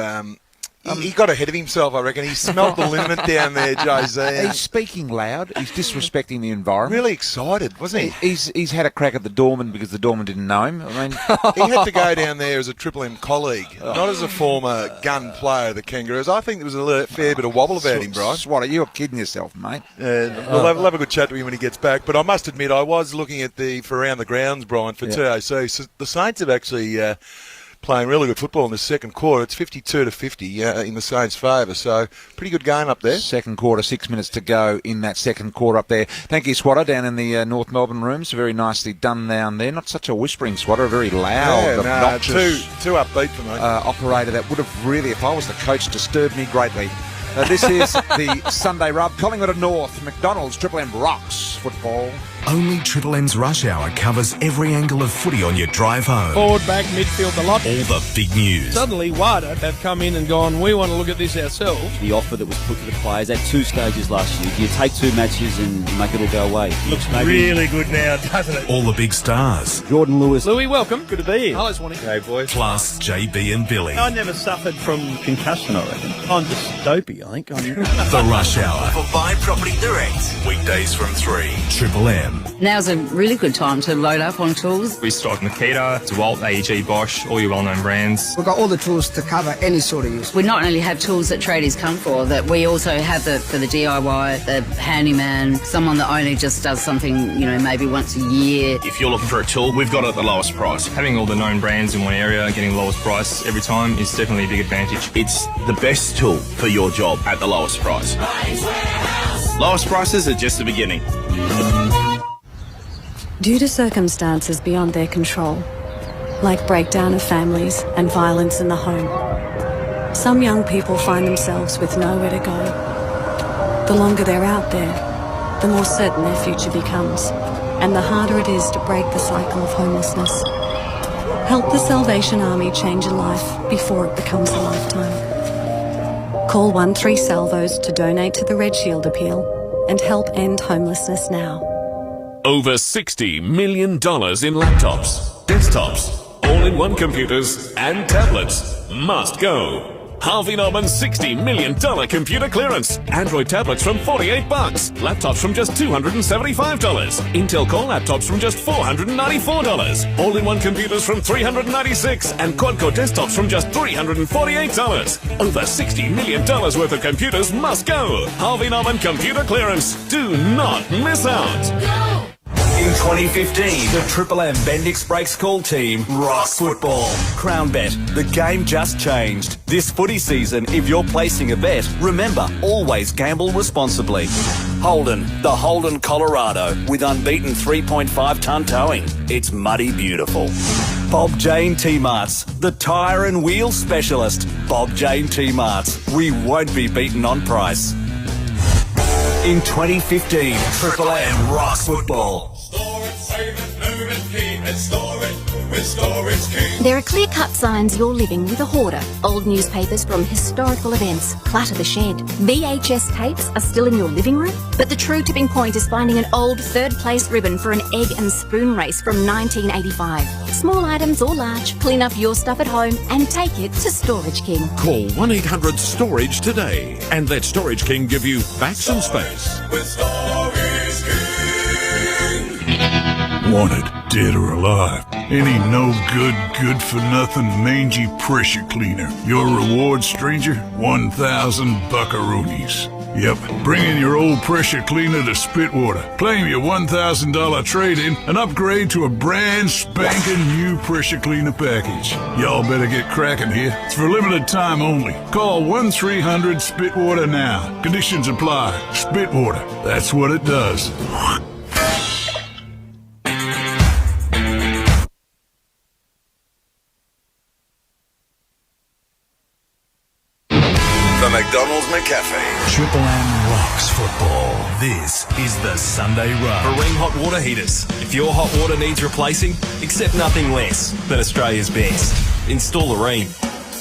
[SPEAKER 22] he got ahead of himself, I reckon. He smelled the liniment down there, Jay-Z.
[SPEAKER 1] He's speaking loud. He's disrespecting the environment.
[SPEAKER 22] Really excited, wasn't he?
[SPEAKER 1] He's had a crack at the doorman because the doorman didn't know him. I mean,
[SPEAKER 22] he had to go down there as a Triple M colleague, not as a former gun player of the Kangaroos. I think there was a fair bit of wobble about him, Bryce.
[SPEAKER 1] Swatter, you're kidding yourself, mate.
[SPEAKER 22] We'll have a good chat to him when he gets back. But I must admit, I was looking at for around the grounds, Brian, for TAC. So the Saints have actually... playing really good football in the second quarter. It's 52-50 in the Saints' favour, so pretty good game up there.
[SPEAKER 1] Second quarter, 6 minutes to go in that second quarter up there. Thank you, Swatter, down in the North Melbourne rooms. Very nicely done down there. Not such a whispering Swatter, a very loud, obnoxious...
[SPEAKER 22] Too upbeat for me.
[SPEAKER 1] Operator that would have really, if I was the coach, disturbed me greatly. This is the Sunday Rub. Collingwood of North, McDonald's, Triple M rocks football.
[SPEAKER 6] Only Triple M's Rush Hour covers every angle of footy on your drive home.
[SPEAKER 17] Forward, back, midfield, the lot.
[SPEAKER 6] All the big news.
[SPEAKER 17] Suddenly, WADA have come in and gone, we want to look at this ourselves.
[SPEAKER 5] The offer that was put to the players at 2 stages last year. Do you take 2 matches and make it all go away?
[SPEAKER 19] Looks really good now, doesn't it?
[SPEAKER 6] All the big stars.
[SPEAKER 5] Jordan Lewis.
[SPEAKER 17] Louis, welcome.
[SPEAKER 5] Good to be here.
[SPEAKER 17] Hello, Swanee.
[SPEAKER 5] Hey, boys.
[SPEAKER 6] Plus JB and Billy.
[SPEAKER 19] I never suffered from concussion, I reckon. I'm just dopey, I think.
[SPEAKER 6] The Rush Hour.
[SPEAKER 28] For Buy Property Direct.
[SPEAKER 6] Weekdays from 3. Triple M.
[SPEAKER 7] Now's a really good time to load up on tools.
[SPEAKER 8] We stock Makita, DeWalt, AEG, Bosch, all your well-known brands.
[SPEAKER 10] We've got all the tools to cover any sort of use.
[SPEAKER 7] We not only have tools that tradies come for, that we also have for the DIY, the handyman, someone that only just does something, maybe once a year.
[SPEAKER 8] If you're looking for a tool, we've got it at the lowest price. Having all the known brands in one area, getting the lowest price every time is definitely a big advantage.
[SPEAKER 11] It's the best tool for your job at the lowest price. Lowest prices are just the beginning.
[SPEAKER 24] Due to circumstances beyond their control, like breakdown of families and violence in the home, some young people find themselves with nowhere to go. The longer they're out there, the more certain their future becomes, and the harder it is to break the cycle of homelessness. Help the Salvation Army change a life before it becomes a lifetime. Call 13-SALVOS to donate to the Red Shield Appeal and help end homelessness now.
[SPEAKER 25] Over $60 million in laptops, desktops, all-in-one computers and tablets must go. Harvey Norman's $60 million computer clearance. Android tablets from $48. Laptops from just $275. Intel Core laptops from just $494. All-in-one computers from $396. And quad-core desktops from just $348. Over $60 million worth of computers must go. Harvey Norman computer clearance. Do not miss out.
[SPEAKER 21] In 2015, the Triple M Bendix Breaks Call team rocks football. Crown Bet, the game just changed. This footy season, if you're placing a bet, remember, always gamble responsibly. Holden, the Holden Colorado, with unbeaten 3.5-tonne towing. It's muddy beautiful. Bob Jane T-Marts, the tyre and wheel specialist. Bob Jane T-Marts, we won't be beaten on price. In 2015, Triple M rocks football.
[SPEAKER 15] There are clear-cut signs you're living with a hoarder. Old newspapers from historical events clutter the shed. VHS tapes are still in your living room. But the true tipping point is finding an old third-place ribbon for an egg and spoon race from 1985. Small items or large, clean up your stuff at home and take it to Storage King.
[SPEAKER 26] Call 1-800-STORAGE today and let Storage King give you back some space.
[SPEAKER 18] With Storage King.
[SPEAKER 27] Wanted, dead or alive. Any no good for nothing mangy pressure cleaner. Your reward, stranger? 1,000 buckaroonies. Yep, bring in your old pressure cleaner to Spitwater. Claim your $1,000 trade-in and upgrade to a brand spanking new pressure cleaner package. Y'all better get cracking here. It's for limited time only. Call 1-300-SPITWATER now. Conditions apply. Spitwater, that's what it does.
[SPEAKER 20] The McDonald's McCafe.
[SPEAKER 6] Triple M rocks football. This is the Sunday Rub.
[SPEAKER 14] Marine hot water heaters. If your hot water needs replacing, accept nothing less than Australia's best. Install Marine.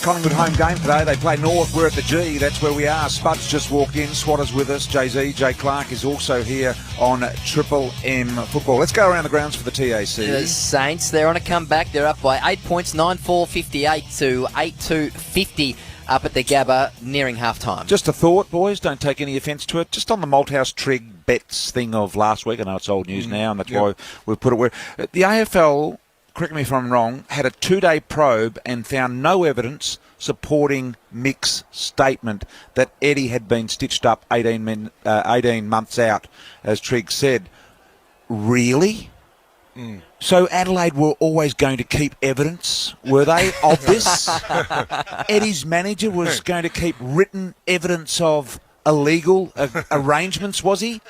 [SPEAKER 1] Collingwood home game today. They play North. We're at the G. That's where we are. Spud's just walked in. Swatter's with us. Jay-Z, Jay Clark is also here on Triple M football. Let's go around the grounds for the TAC.
[SPEAKER 2] The Saints, they're on a comeback. They're up by 8 points, 9-4-58 to 8-2-50. Up at the Gabba, nearing half-time.
[SPEAKER 1] Just a thought, boys. Don't take any offence to it. Just on the Malthouse Trig bets thing of last week. I know it's old news now, and that's why we've put it where... The AFL, correct me if I'm wrong, had a 2-day probe and found no evidence supporting Mick's statement that Eddie had been stitched up 18 months out, as Trig said. Really? So Adelaide were always going to keep evidence, were they, of this? Eddie's manager was going to keep written evidence of illegal arrangements, was he?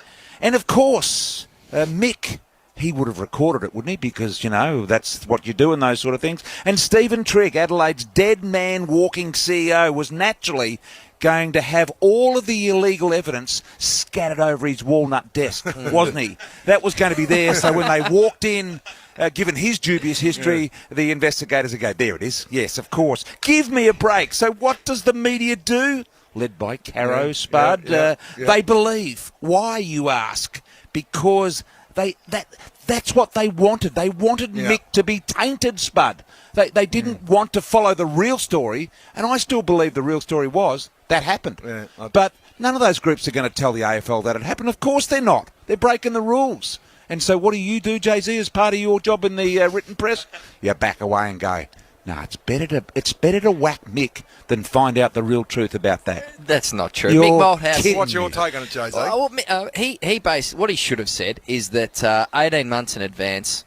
[SPEAKER 1] And of course, Mick, he would have recorded it, wouldn't he? Because, you know, that's what you do in those sort of things. And Stephen Trigg, Adelaide's dead man walking CEO, was naturally going to have all of the illegal evidence scattered over his walnut desk, wasn't he? That was going to be there, so when they walked in, given his dubious history, the investigators would go, there it is. Yes, of course. Give me a break. So what does the media do? Led by Caro Spud. They believe. Why, you ask? Because that's what they wanted. They wanted Mick to be tainted, Spud. They didn't want to follow the real story, and I still believe the real story was that happened. Yeah, but none of those groups are going to tell the AFL that it happened. Of course they're not. They're breaking the rules. And so what do you do, Jay-Z, as part of your job in the written press? You back away and go, no, it's better to whack Mick than find out the real truth about that.
[SPEAKER 2] That's not true. Mick Malthouse.
[SPEAKER 3] What's your take on it, Jay-Z?
[SPEAKER 2] He what he should have said is that 18 months in advance,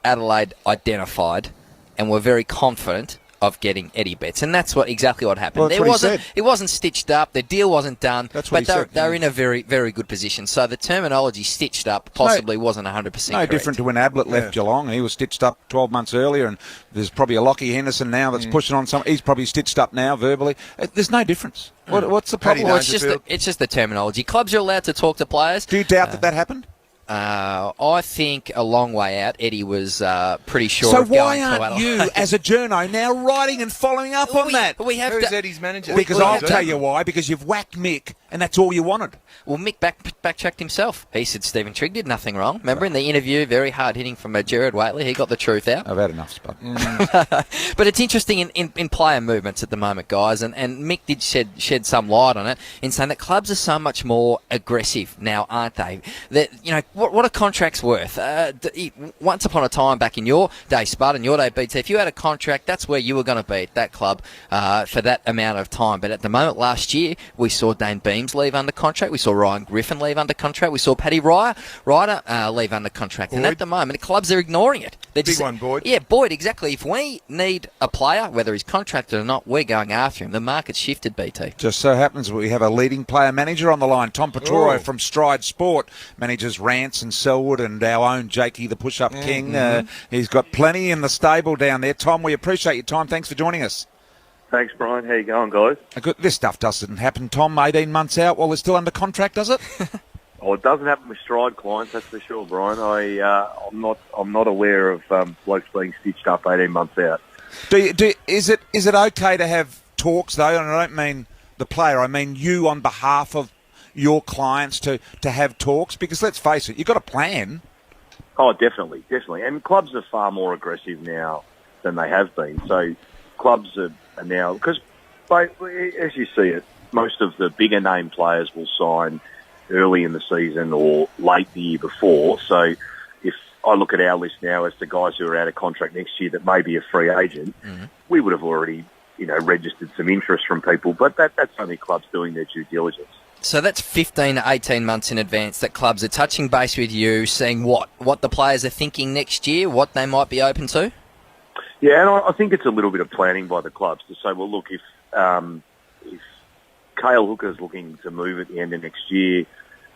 [SPEAKER 2] Adelaide identified and were very confident of getting Eddie Betts, and that's exactly what happened.
[SPEAKER 1] Well,
[SPEAKER 2] it wasn't stitched up. The deal wasn't done.
[SPEAKER 1] That's what he said.
[SPEAKER 2] They're in a very, very good position. So the terminology "stitched up" possibly wasn't 100% correct.
[SPEAKER 1] No different to when Ablett left Geelong, and he was stitched up 12 months earlier. And there's probably a Lockie Henderson now that's pushing on some. He's probably stitched up now verbally. There's no difference. What's the problem?
[SPEAKER 2] Well, it's just the terminology. Clubs are allowed to talk to players.
[SPEAKER 1] Do you doubt that happened?
[SPEAKER 2] I think a long way out, Eddie was pretty sure
[SPEAKER 1] so
[SPEAKER 2] of going to
[SPEAKER 1] why
[SPEAKER 2] Adelaide.
[SPEAKER 1] aren't you, as a journo, now writing and following up on that?
[SPEAKER 3] Who's Eddie's manager?
[SPEAKER 1] Because I'll tell you why. Because you've whacked Mick, and that's all you wanted.
[SPEAKER 2] Well, Mick backtracked himself. He said Stephen Trigg did nothing wrong. Remember in the interview, very hard hitting from Gerard Whateley, he got the truth out.
[SPEAKER 1] I've had enough, Spud.
[SPEAKER 2] But it's interesting in player movements at the moment, guys, and Mick did shed some light on it in saying that clubs are so much more aggressive now, aren't they? That what are contracts worth? Once upon a time, back in your day, Spud, and your day, BT, if you had a contract, that's where you were going to be at that club for that amount of time. But at the moment, last year, we saw Dane Beams leave under contract. We saw Ryan Griffin leave under contract. We saw Paddy Ryder leave under contract. Boyd. And at the moment, clubs are ignoring it. They're
[SPEAKER 3] Big one, Boyd.
[SPEAKER 2] Yeah, Boyd, exactly. If we need a player, whether he's contracted or not, we're going after him. The market's shifted, BT.
[SPEAKER 1] Just so happens we have a leading player manager on the line, Tom Petoro from Stride Sport, manages Rance and Selwood and our own Jakey, the push-up king. He's got plenty in the stable down there. Tom, we appreciate your time. Thanks for joining us.
[SPEAKER 4] Thanks, Brian. How you going, guys?
[SPEAKER 1] This stuff doesn't happen, Tom, 18 months out while they're still under contract, does it?
[SPEAKER 4] Oh, it doesn't happen with Stride clients, that's for sure, Brian. I'm not aware of blokes being stitched up 18 months out.
[SPEAKER 1] Is it okay to have talks, though? And I don't mean the player, I mean you on behalf of your clients to have talks? Because let's face it, you've got a plan.
[SPEAKER 4] Oh, definitely. And clubs are far more aggressive now than they have been. So clubs are now, because as you see it, most of the bigger name players will sign early in the season or late the year before. So if I look at our list now as the guys who are out of contract next year that may be a free agent, we would have already, registered some interest from people, but that's only clubs doing their due diligence.
[SPEAKER 2] So that's 15 to 18 months in advance that clubs are touching base with you, seeing what the players are thinking next year, what they might be open to?
[SPEAKER 4] Yeah, and I think it's a little bit of planning by the clubs to say, well, look, if Cale Hooker's looking to move at the end of next year,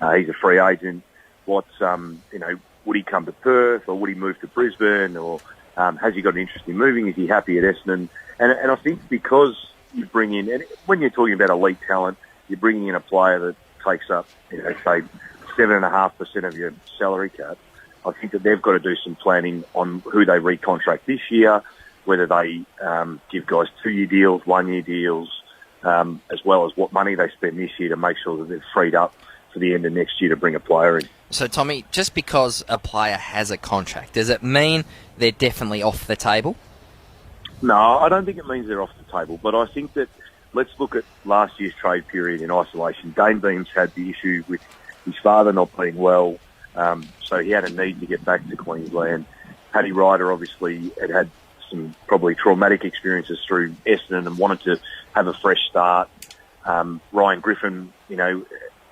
[SPEAKER 4] he's a free agent, would he come to Perth or would he move to Brisbane, or has he got an interest in moving? Is he happy at Essendon? And I think because you bring in, and when you're talking about elite talent, you're bringing in a player that takes up, say, 7.5% of your salary cap. I think that they've got to do some planning on who they recontract this year, whether they give guys 2-year deals, 1-year deals, as well as what money they spend this year to make sure that they're freed up for the end of next year to bring a player in.
[SPEAKER 2] So, Tommy, just because a player has a contract, does it mean they're definitely off the table?
[SPEAKER 4] No, I don't think it means they're off the table, but I think that let's look at last year's trade period in isolation. Dane Beams had the issue with his father not being well, so he had a need to get back to Queensland. Paddy Ryder obviously had some probably traumatic experiences through Essendon and wanted to have a fresh start. Ryan Griffin,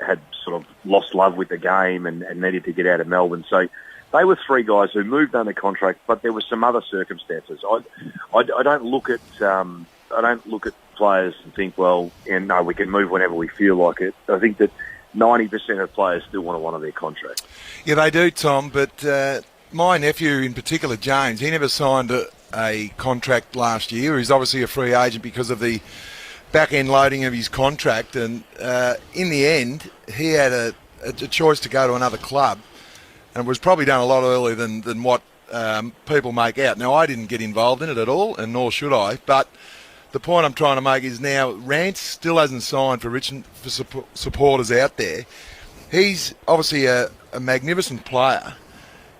[SPEAKER 4] had sort of lost love with the game and needed to get out of Melbourne. So they were 3 guys who moved under contract, but there were some other circumstances. I don't look at players and think, well, no, we can move whenever we feel like it. I think that 90% of players still want to honour their contract.
[SPEAKER 3] Yeah, they do, Tom, but my nephew in particular, James, he never signed a contract last year. He's obviously a free agent because of the back-end loading of his contract, and in the end, he had a choice to go to another club, and it was probably done a lot earlier than what people make out. Now, I didn't get involved in it at all, and nor should I, but the point I'm trying to make is now Rance still hasn't signed for Richmond, for supporters out there. He's obviously a magnificent player.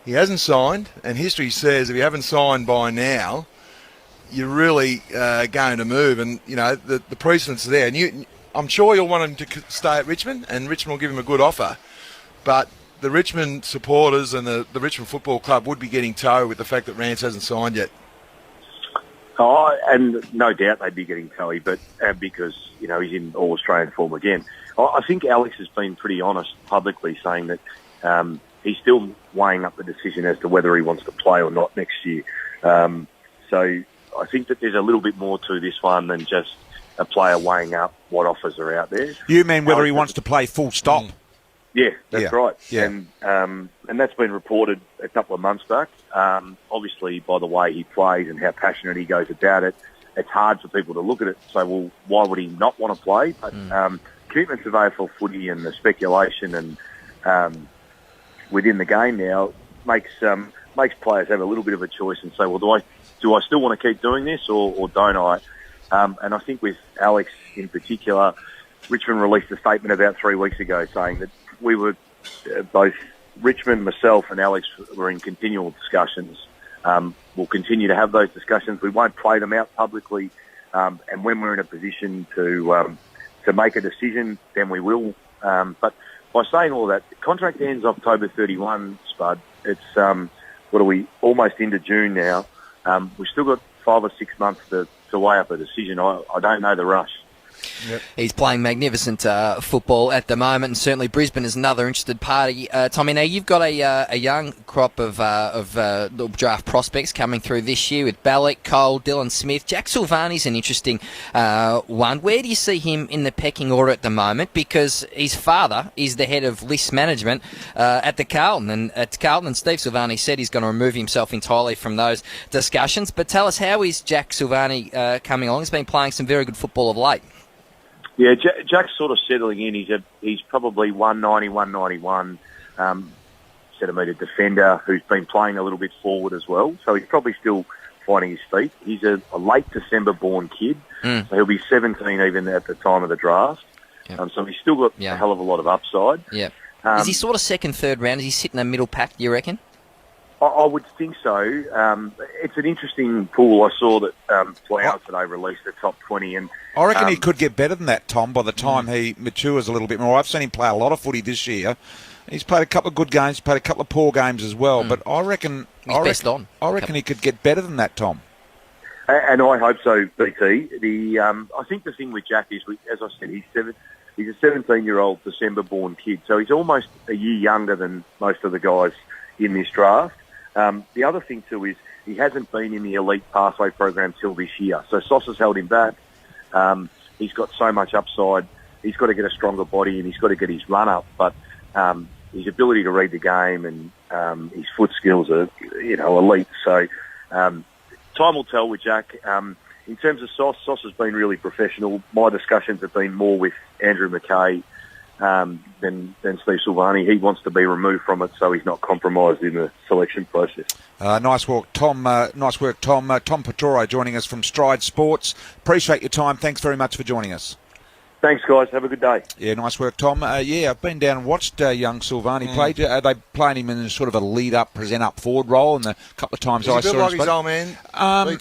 [SPEAKER 3] He hasn't signed, and history says if you haven't signed by now, you're really going to move. And, you know, the precedent's there. And I'm sure you'll want him to stay at Richmond, and Richmond will give him a good offer. But the Richmond supporters and the Richmond Football Club would be getting tow with the fact that Rance hasn't signed yet.
[SPEAKER 4] Oh, and no doubt they'd be getting toey, but because, you know, he's in all-Australian form again. I think Alex has been pretty honest publicly saying that he's still weighing up the decision as to whether he wants to play or not next year. So I think that there's a little bit more to this one than just a player weighing up what offers are out there.
[SPEAKER 1] You mean whether he wants to play full stop?
[SPEAKER 4] Yeah, that's right.
[SPEAKER 1] Yeah.
[SPEAKER 4] And that's been reported a couple of months back. Obviously, by the way he plays and how passionate he goes about it, it's hard for people to look at it and say, well, why would he not want to play? But commitments of AFL footy and the speculation and within the game now makes players have a little bit of a choice and say, well, do I still want to keep doing this or don't I? And I think with Alex in particular, Richmond released a statement about 3 weeks ago saying that we were both Richmond, myself and Alex were in continual discussions. We'll continue to have those discussions. We won't play them out publicly. And when we're in a position to make a decision, then we will. But by saying all that, the contract ends October 31, Spud. It's, what are we, almost into June now. We've still got 5 or 6 months to weigh up a decision. I don't know the rush.
[SPEAKER 2] Yep. He's playing magnificent football at the moment, and certainly Brisbane is another interested party. Tommy, now you've got a young crop of draft prospects coming through this year with Ballack, Cole, Dylan Smith. Jack Silvani's an interesting one. Where do you see him in the pecking order at the moment? Because his father is the head of list management at the Carlton, and Steve Silvani said he's going to remove himself entirely from those discussions. But tell us, how is Jack Silvani coming along? He's been playing some very good football of late.
[SPEAKER 4] Yeah, Jack's sort of settling in. He's probably 190, 191 centimetre defender who's been playing a little bit forward as well. So he's probably still finding his feet. He's a late December born kid, so he'll be 17 even at the time of the draft. Yep. So he's still got a hell of a lot of upside.
[SPEAKER 2] Yeah. Is he sort of second, third round? Is he sitting in the middle pack, do you reckon?
[SPEAKER 4] I would think so. It's an interesting pool. I saw that Flower today released the top 20. And
[SPEAKER 1] I reckon he could get better than that, Tom, by the time he matures a little bit more. I've seen him play a lot of footy this year. He's played a couple of good games, played a couple of poor games as well. But I reckon he could get better than that, Tom.
[SPEAKER 4] And I hope so, BT. I think the thing with Jack is, as I said, he's a 17-year-old December-born kid, so he's almost a year younger than most of the guys in this draft. The other thing, too, is he hasn't been in the elite pathway program till this year. So Sauce has held him back. He's got so much upside. He's got to get a stronger body and he's got to get his run up. But his ability to read the game and his foot skills are, elite. So time will tell with Jack. In terms of Sauce has been really professional. My discussions have been more with Andrew McKay than Steve Silvani. He wants to be removed from it so he's not compromised in the selection process.
[SPEAKER 1] Nice work, Tom. Tom Petoro joining us from Stride Sports. Appreciate your time. Thanks very much for joining us.
[SPEAKER 4] Thanks, guys. Have a good day.
[SPEAKER 1] Yeah, nice work, Tom. I've been down and watched young Silvani play. Are they playing him in sort of a lead-up, present-up forward role? And a couple of times I saw him.
[SPEAKER 3] Like his old man?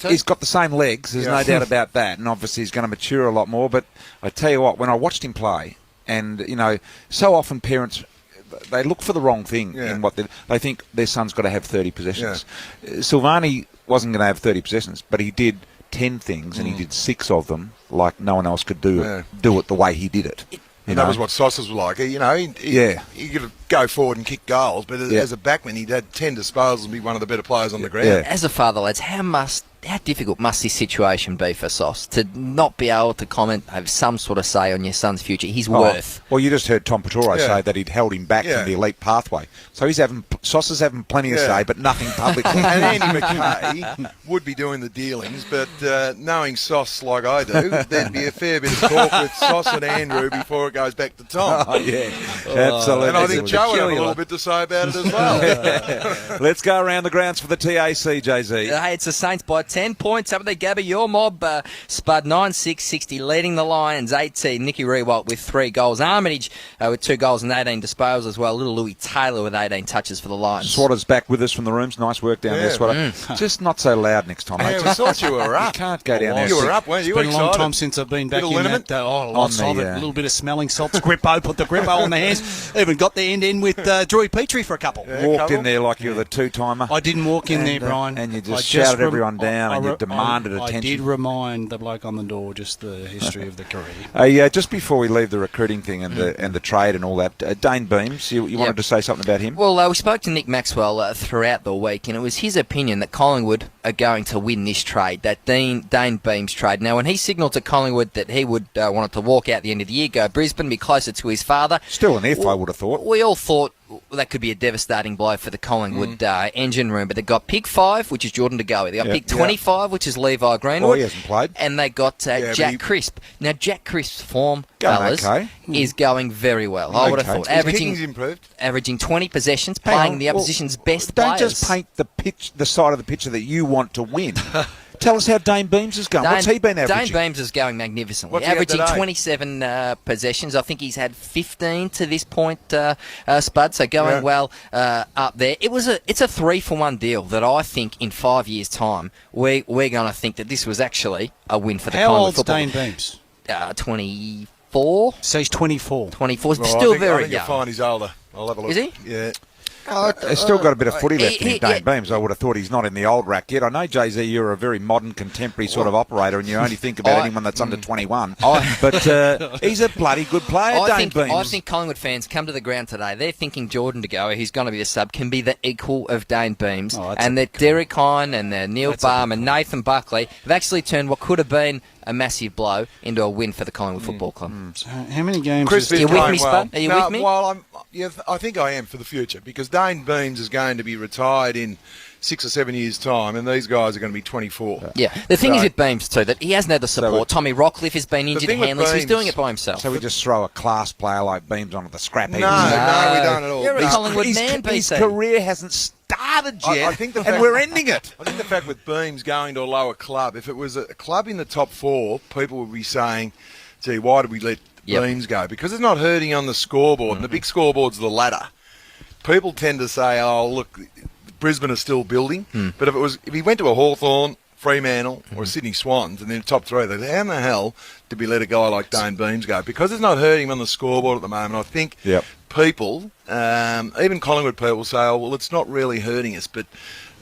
[SPEAKER 1] He's got the same legs. There's no doubt about that. And obviously he's going to mature a lot more. But I tell you what, when I watched him play, and, so often parents, they look for the wrong thing in what they think their son's got to have 30 possessions. Yeah. Silvani wasn't going to have 30 possessions, but he did 10 things, and he did 6 of them like no one else could do it the way he did it.
[SPEAKER 3] And that was what Sauces was like. He could go forward and kick goals, but as a backman, he'd had 10 disposals and be one of the better players on the ground.
[SPEAKER 2] Yeah. As a father, lads, how must difficult must this situation be for Sauce to not be able to comment, have some sort of say on your son's future, his worth?
[SPEAKER 1] Well, you just heard Tom Petoro say that he'd held him back from the elite pathway. So Sauce is having plenty of say, but nothing publicly.
[SPEAKER 3] And Andy McKay would be doing the dealings, but knowing Sauce like I do, there'd be a fair bit of talk with Sauce and Andrew before it goes back to Tom.
[SPEAKER 1] Oh, yeah. Absolutely.
[SPEAKER 3] And I think Joe would have a little bit to say about it as well.
[SPEAKER 1] Let's go around the grounds for the TAC, JZ.
[SPEAKER 2] Hey, it's the Saints by 10 points. Up the Gabba, your mob. Spud 9-6-60, leading the Lions 18. Nicky Rewalt with 3 goals. Armitage with 2 goals and 18 disposals as well. Little Louis Taylor with 18 touches for the Lions.
[SPEAKER 1] Swatter's back with us from the rooms. Nice work down there, Swatter. Just not so loud next time.
[SPEAKER 3] Yeah, we thought you were up.
[SPEAKER 1] You can't go down there.
[SPEAKER 3] You were up, weren't you?
[SPEAKER 5] It's been a long time since I've been back in that. Lots of it. A little bit of smelling salts. Grippo, put the Grippo on the hands. Even got the end with Drew Petrie for a couple.
[SPEAKER 1] Walked in there like you were the two-timer.
[SPEAKER 5] I didn't walk in there, Brian.
[SPEAKER 1] And you just shouted everyone down and you demanded attention.
[SPEAKER 5] I did remind the bloke on the door just the history of the career.
[SPEAKER 1] Just before we leave the recruiting thing and the trade and all that, Dane Beams, you wanted to say something about him?
[SPEAKER 2] Well, we spoke to Nick Maxwell throughout the week, and it was his opinion that Collingwood are going to win this trade, that Dane Beams trade. Now, when he signalled to Collingwood that he would want to walk out at the end of the year, go Brisbane, be closer to his father.
[SPEAKER 1] Still an if, I would have thought.
[SPEAKER 2] We all thought that could be a devastating blow for the Collingwood engine room, but they got pick 5, which is Jordan De Goey. They got pick 25, which is Levi Greenwood.
[SPEAKER 1] Oh, he hasn't played.
[SPEAKER 2] And they got Jack Crisp. Now, Jack Crisp's form, fellas, is going very well. I would have thought. Averaging 20 possessions, playing the opposition's best players.
[SPEAKER 1] Don't just paint the side of the picture that you want to win. Tell us how Dane Beams is going. What's he been averaging?
[SPEAKER 2] Dane Beams is going magnificently. Averaging 27 possessions. I think he's had 15 to this point, Spud, so going well up there. It's a 3-for-1 deal that I think in 5 years' time we're going to think that this was actually a win for the Collingwood football.
[SPEAKER 5] How old's Dane Beams?
[SPEAKER 2] 24.
[SPEAKER 5] So he's 24.
[SPEAKER 2] 24. Still very young.
[SPEAKER 3] I think you'll find he's older. I'll have a look.
[SPEAKER 2] Is he?
[SPEAKER 3] Yeah.
[SPEAKER 1] He's still got a bit of footy left in him, Dane Beams. I would have thought he's not in the old rack yet. I know, Jay-Z, you're a very modern, contemporary sort of operator, and you only think about anyone that's under 21. But he's a bloody good player, Dane Beams.
[SPEAKER 2] I think Collingwood fans come to the ground today. They're thinking Jordan De Goey, who's going to be the sub, can be the equal of Dane Beams. And that Derek Hine and Neil Baum and Nathan Buckley have actually turned what could have been a massive blow into a win for the Collingwood Football Club.
[SPEAKER 5] So how many games?
[SPEAKER 2] Are you with me, Spud? Are you with me?
[SPEAKER 3] Well, I think I am for the future, because Dane Beams is going to be retired in 6 or 7 years' time, and these guys are going to be 24.
[SPEAKER 2] Yeah. The thing is with Beams, too, that he hasn't had the support. Tommy Rockcliffe has been injured, Hanley, so he's doing it by himself.
[SPEAKER 1] So we just throw a class player like Beams onto the scrap heap?
[SPEAKER 3] No, we don't at all.
[SPEAKER 2] You're a Collingwood man,
[SPEAKER 1] his
[SPEAKER 2] BC.
[SPEAKER 1] career hasn't started yet,
[SPEAKER 3] I think
[SPEAKER 1] and we're ending it.
[SPEAKER 3] I think the fact with Beams going to a lower club, if it was a club in the top 4, people would be saying, gee, why did we let Beams go? Because it's not hurting on the scoreboard, and the big scoreboard's the ladder. People tend to say, oh, look, Brisbane is still building, but if he went to a Hawthorn, Fremantle or Sydney Swans and then top 3, they'd how in the hell did we let a guy like Dane Beams go? Because it's not hurting him on the scoreboard at the moment. I think people, even Collingwood people, say, oh, well, it's not really hurting us. But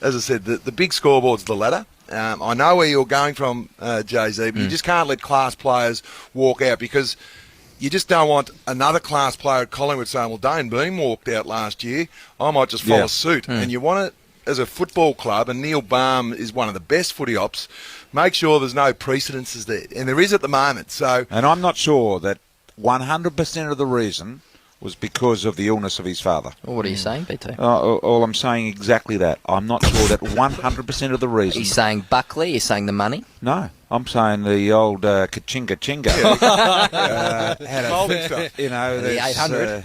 [SPEAKER 3] as I said, the big scoreboard's the ladder. I know where you're going from, Jay-Z, but you just can't let class players walk out, because you just don't want another class player at Collingwood saying, well, Dane Beam walked out last year, I might just follow suit. And you want it as a football club, and Neil Baum is one of the best footy ops, make sure there's no precedences there. And there is at the moment.
[SPEAKER 1] And I'm not sure that 100% of the reason was because of the illness of his father.
[SPEAKER 2] Well, what are you saying, BT?
[SPEAKER 1] All I'm saying exactly that. I'm not sure that 100% of the reason.
[SPEAKER 2] He's saying Buckley, you're saying the money?
[SPEAKER 1] No, I'm saying the old Kachinga Chinga. Had a stuff. You know,
[SPEAKER 2] the 800.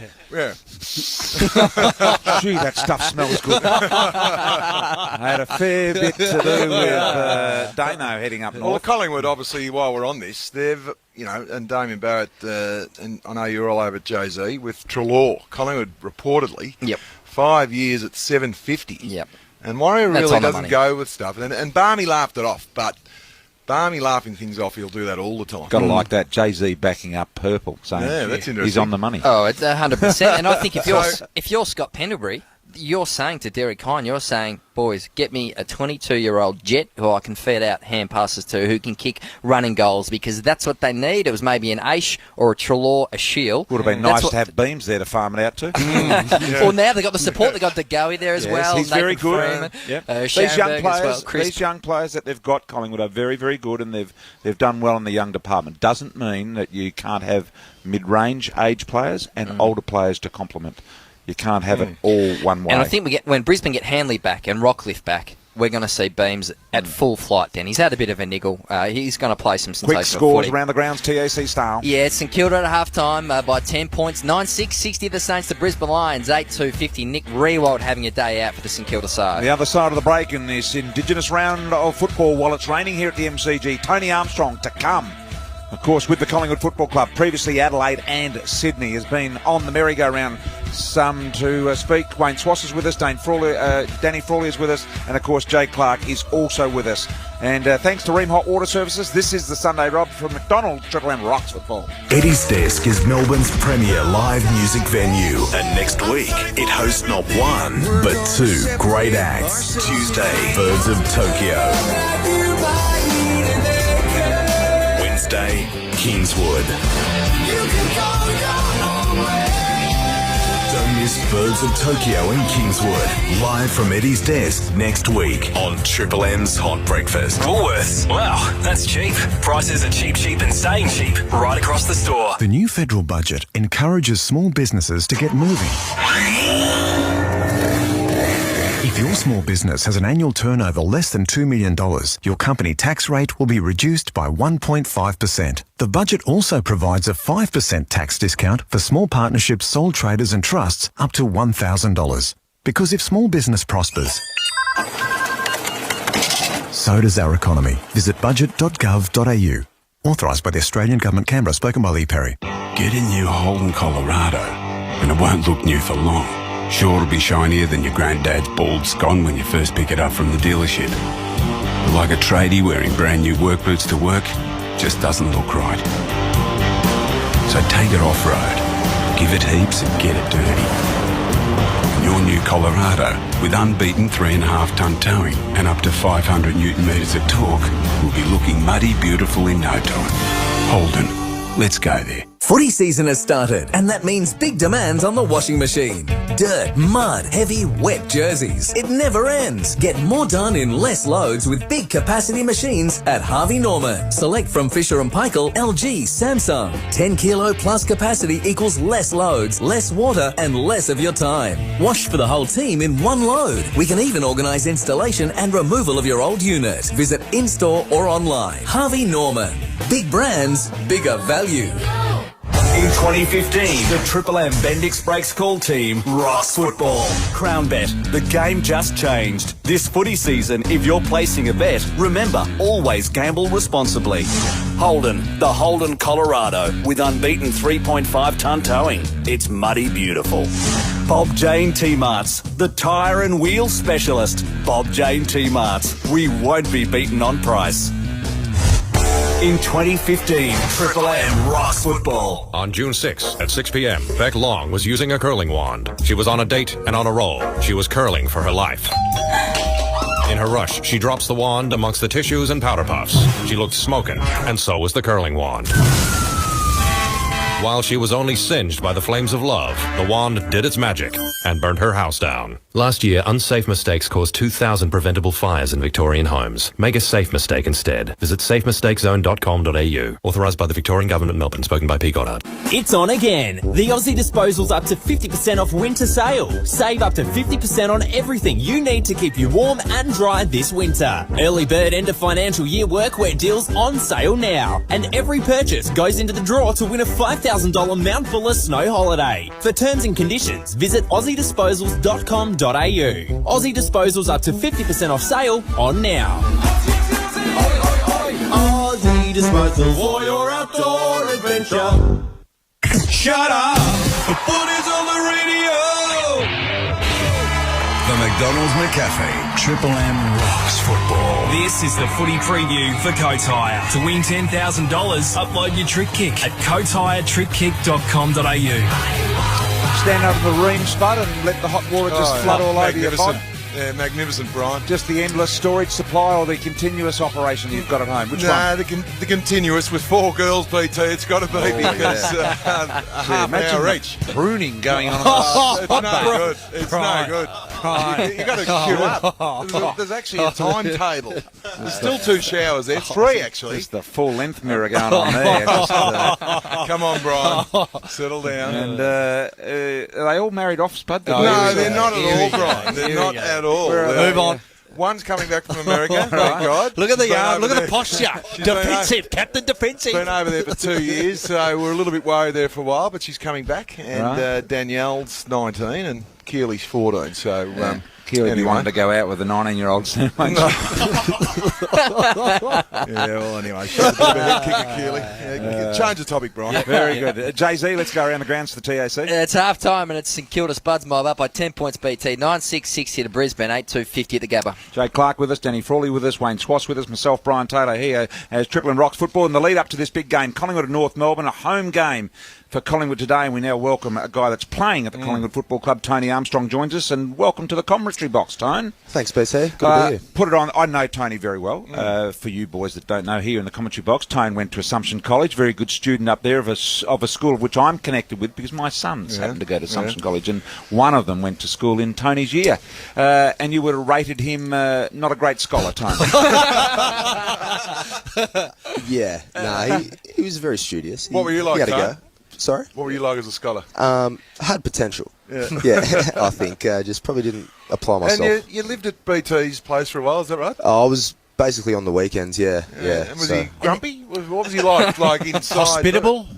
[SPEAKER 1] Gee, that stuff smells good. Had a fair bit to do with Dano heading up north.
[SPEAKER 3] Well, Collingwood, obviously, while we're on this, they've, and Damien Barrett, and I know you're all over at Jay-Z, with Treloar. Collingwood reportedly 5 years at $750.
[SPEAKER 2] Yep.
[SPEAKER 3] And Warrior really doesn't go with stuff. And Barney laughed it off, but Barney laughing things off, he'll do that all the time.
[SPEAKER 1] Got to like that. Jay-Z backing up Purple, saying
[SPEAKER 3] that's interesting.
[SPEAKER 1] He's on the money.
[SPEAKER 2] Oh, it's 100%. And I think if you're Scott Pendlebury, you're saying to Derek Hine, you're saying, boys, get me a 22-year-old jet who I can feed out hand passes to, who can kick running goals, because that's what they need. It was maybe an Aish or a Treloar, a Shield.
[SPEAKER 1] Would have been nice to have Beams there to farm it out to.
[SPEAKER 2] Well, now they've got the support. They've got DeGoey there as well.
[SPEAKER 1] He's
[SPEAKER 2] Nathan
[SPEAKER 1] very good.
[SPEAKER 2] Freeman,
[SPEAKER 1] These young players that they've got, Collingwood, are very, very good, and they've done well in the young department. Doesn't mean that you can't have mid-range age players and older players to complement. You can't have it all one way.
[SPEAKER 2] And I think when Brisbane get Hanley back and Rockcliffe back, we're going to see Beams at full flight then. He's had a bit of a niggle. He's going to play some sensational
[SPEAKER 1] quick scores
[SPEAKER 2] footy.
[SPEAKER 1] Around the grounds, TAC style.
[SPEAKER 2] Yeah, St Kilda at half-time by 10 points. 9-6, 60 the Saints to Brisbane Lions. 8-2, 50. Nick Riewoldt having a day out for the St Kilda side.
[SPEAKER 1] The other side of the break in this Indigenous round of football, while it's raining here at the MCG, Tony Armstrong to come. Of course, with the Collingwood Football Club, previously Adelaide and Sydney, has been on the merry-go-round. Some to speak. Wayne Swass is with us, Danny Frawley is with us, and of course Jay Clark is also with us. And thanks to Ream Hot Water Services, this is the Sunday Rob from McDonald. Triple M rocks football.
[SPEAKER 21] Eddie's Desk is Melbourne's premier live music venue, and next week it hosts not one but two great acts. Tuesday, Birds of Tokyo. Wednesday, Kingswood. Don't miss Birds of Tokyo and Kingswood, live from Eddie's Desk next week on Triple M's Hot Breakfast.
[SPEAKER 14] Woolworths. Wow, that's cheap. Prices are cheap and staying cheap right across the store.
[SPEAKER 9] The new federal budget encourages small businesses to get moving. If your small business has an annual turnover less than $2 million, your company tax rate will be reduced by 1.5%. The budget also provides a 5% tax discount for small partnerships, sole traders and trusts up to $1,000. Because if small business prospers, so does our economy. Visit budget.gov.au. Authorised by the Australian Government, Canberra. Spoken by Lee Perry.
[SPEAKER 12] Get a new Holden Colorado, and it won't look new for long. Sure, it'll be shinier than your granddad's bald scone when you first pick it up from the dealership. But like a tradie wearing brand new work boots to work, just doesn't look right. So take it off-road, give it heaps and get it dirty. Your new Colorado, with unbeaten 3.5-tonne towing and up to 500 Newton-metres of torque, will be looking muddy beautiful in no time. Holden, let's go there.
[SPEAKER 13] Footy season has started, and that means big demands on the washing machine. Dirt, mud, heavy, wet jerseys. It never ends. Get more done in less loads with big capacity machines at Harvey Norman. Select from Fisher & Paykel, LG, Samsung. 10 kilo plus capacity equals less loads, less water, and less of your time. Wash for the whole team in one load. We can even organise installation and removal of your old unit. Visit in-store or online. Harvey Norman. Big brands, bigger value.
[SPEAKER 21] In 2015, the Triple M Bendix Breaks Call team rocks football. Crown Bet, the game just changed. This footy season, if you're placing a bet, remember, always gamble responsibly. Holden, the Holden Colorado, with unbeaten 3.5-tonne towing. It's muddy beautiful. Bob Jane T-Marts, the tyre and wheel specialist. Bob Jane T-Marts, we won't be beaten on price. In 2015, Triple M rocks football.
[SPEAKER 16] On June 6 at 6 p.m., Beck Long was using a curling wand. She was on a date and on a roll. She was curling for her life. In her rush, she drops the wand amongst the tissues and powder puffs. She looked smoking, and so was the curling wand. While she was only singed by the flames of love, the wand did its magic and burned her house down. Last year, unsafe mistakes caused 2,000 preventable fires in Victorian homes. Make a safe mistake instead. Visit safemistakezone.com.au. Authorised by the Victorian Government, Melbourne. Spoken by P. Goddard.
[SPEAKER 17] It's on again. The Aussie Disposal's up to 50% off winter sale. Save up to 50% on everything you need to keep you warm and dry this winter. Early bird end of financial year workwear deals on sale now. And every purchase goes into the draw to win a $5,000 Mount Buller snow holiday. For terms and conditions, visit aussiedisposals.com.au. Aussie Disposals up to 50% off sale on now.
[SPEAKER 18] Aussie Disposals for your outdoor adventure.
[SPEAKER 14] Shut up! The footy's on the radio!
[SPEAKER 11] The McDonald's McCafe. Triple M rocks football.
[SPEAKER 14] This is the footy preview for Coates Hire. To win $10,000, upload your trick kick at coateshiretripkick.com.au.
[SPEAKER 1] stand over the ream, Spud, and let the hot water just flood all over your pod?
[SPEAKER 3] Yeah, magnificent, Brian.
[SPEAKER 1] Just the endless storage supply or the continuous operation you've got at home? Which one?
[SPEAKER 3] The continuous with 4 girls, BT. It's got to be because a half hour each.
[SPEAKER 1] Pruning going on.
[SPEAKER 3] It's no good. It's no good. You've got to queue up. There's actually a timetable. There's still 2 showers there. 3, actually.
[SPEAKER 1] There's the full-length mirror going on there.
[SPEAKER 3] Come on, Brian. Settle down.
[SPEAKER 1] And are they all married off, Spud?
[SPEAKER 3] No, they're not at all, Brian. They're not at all.
[SPEAKER 5] Move on.
[SPEAKER 3] One's coming back from America, thank God.
[SPEAKER 5] Look at the yard, look at the posture. Defensive, captain defensive.
[SPEAKER 3] Been over there for 2 years, so we're a little bit worried there for a while, but she's coming back. And Danielle's 19 and Keely's 14, so...
[SPEAKER 1] Keely anyway. Wanted to go out with a 19-year-old soon, mate.
[SPEAKER 3] Yeah, well, anyway. She's a bit of a head kicker, Keely. Change the topic, Brian.
[SPEAKER 1] Yeah, very good. Jay-Z, let's go around the grounds for the TAC.
[SPEAKER 2] It's half-time and it's St Kilda Spuds mob up by 10 points BT. 9-6-6 here to Brisbane, 8-2-50 at the Gabba.
[SPEAKER 1] Jay Clark with us, Danny Frawley with us, Wayne Swass with us, myself, Brian Taylor here as Triple M Rocks football in the lead up to this big game. Collingwood and North Melbourne, a home game for Collingwood today, and we now welcome a guy that's playing at the Collingwood Football Club. Tony Armstrong joins us, and welcome to the commentary box, Tone.
[SPEAKER 7] Thanks, BC. Good to be here.
[SPEAKER 1] Put it on. I know Tony very well. For you boys that don't know, here in the commentary box, Tone went to Assumption College, very good student up there of a school of which I'm connected with because my sons happened to go to Assumption College, and one of them went to school in Tony's year. And you would have rated him not a great scholar, Tony.
[SPEAKER 7] Yeah, no, he was very studious.
[SPEAKER 3] What were you like,
[SPEAKER 7] He had
[SPEAKER 3] Tone?
[SPEAKER 7] a go. Sorry?
[SPEAKER 3] What were you like as a scholar?
[SPEAKER 7] Had potential.
[SPEAKER 3] Yeah.
[SPEAKER 7] I think. Just probably didn't apply myself.
[SPEAKER 3] And you lived at BT's place for a while, is that right?
[SPEAKER 7] I was basically on the weekends, yeah.
[SPEAKER 3] And was he grumpy? What was he like? Like inside?
[SPEAKER 5] Hospitable?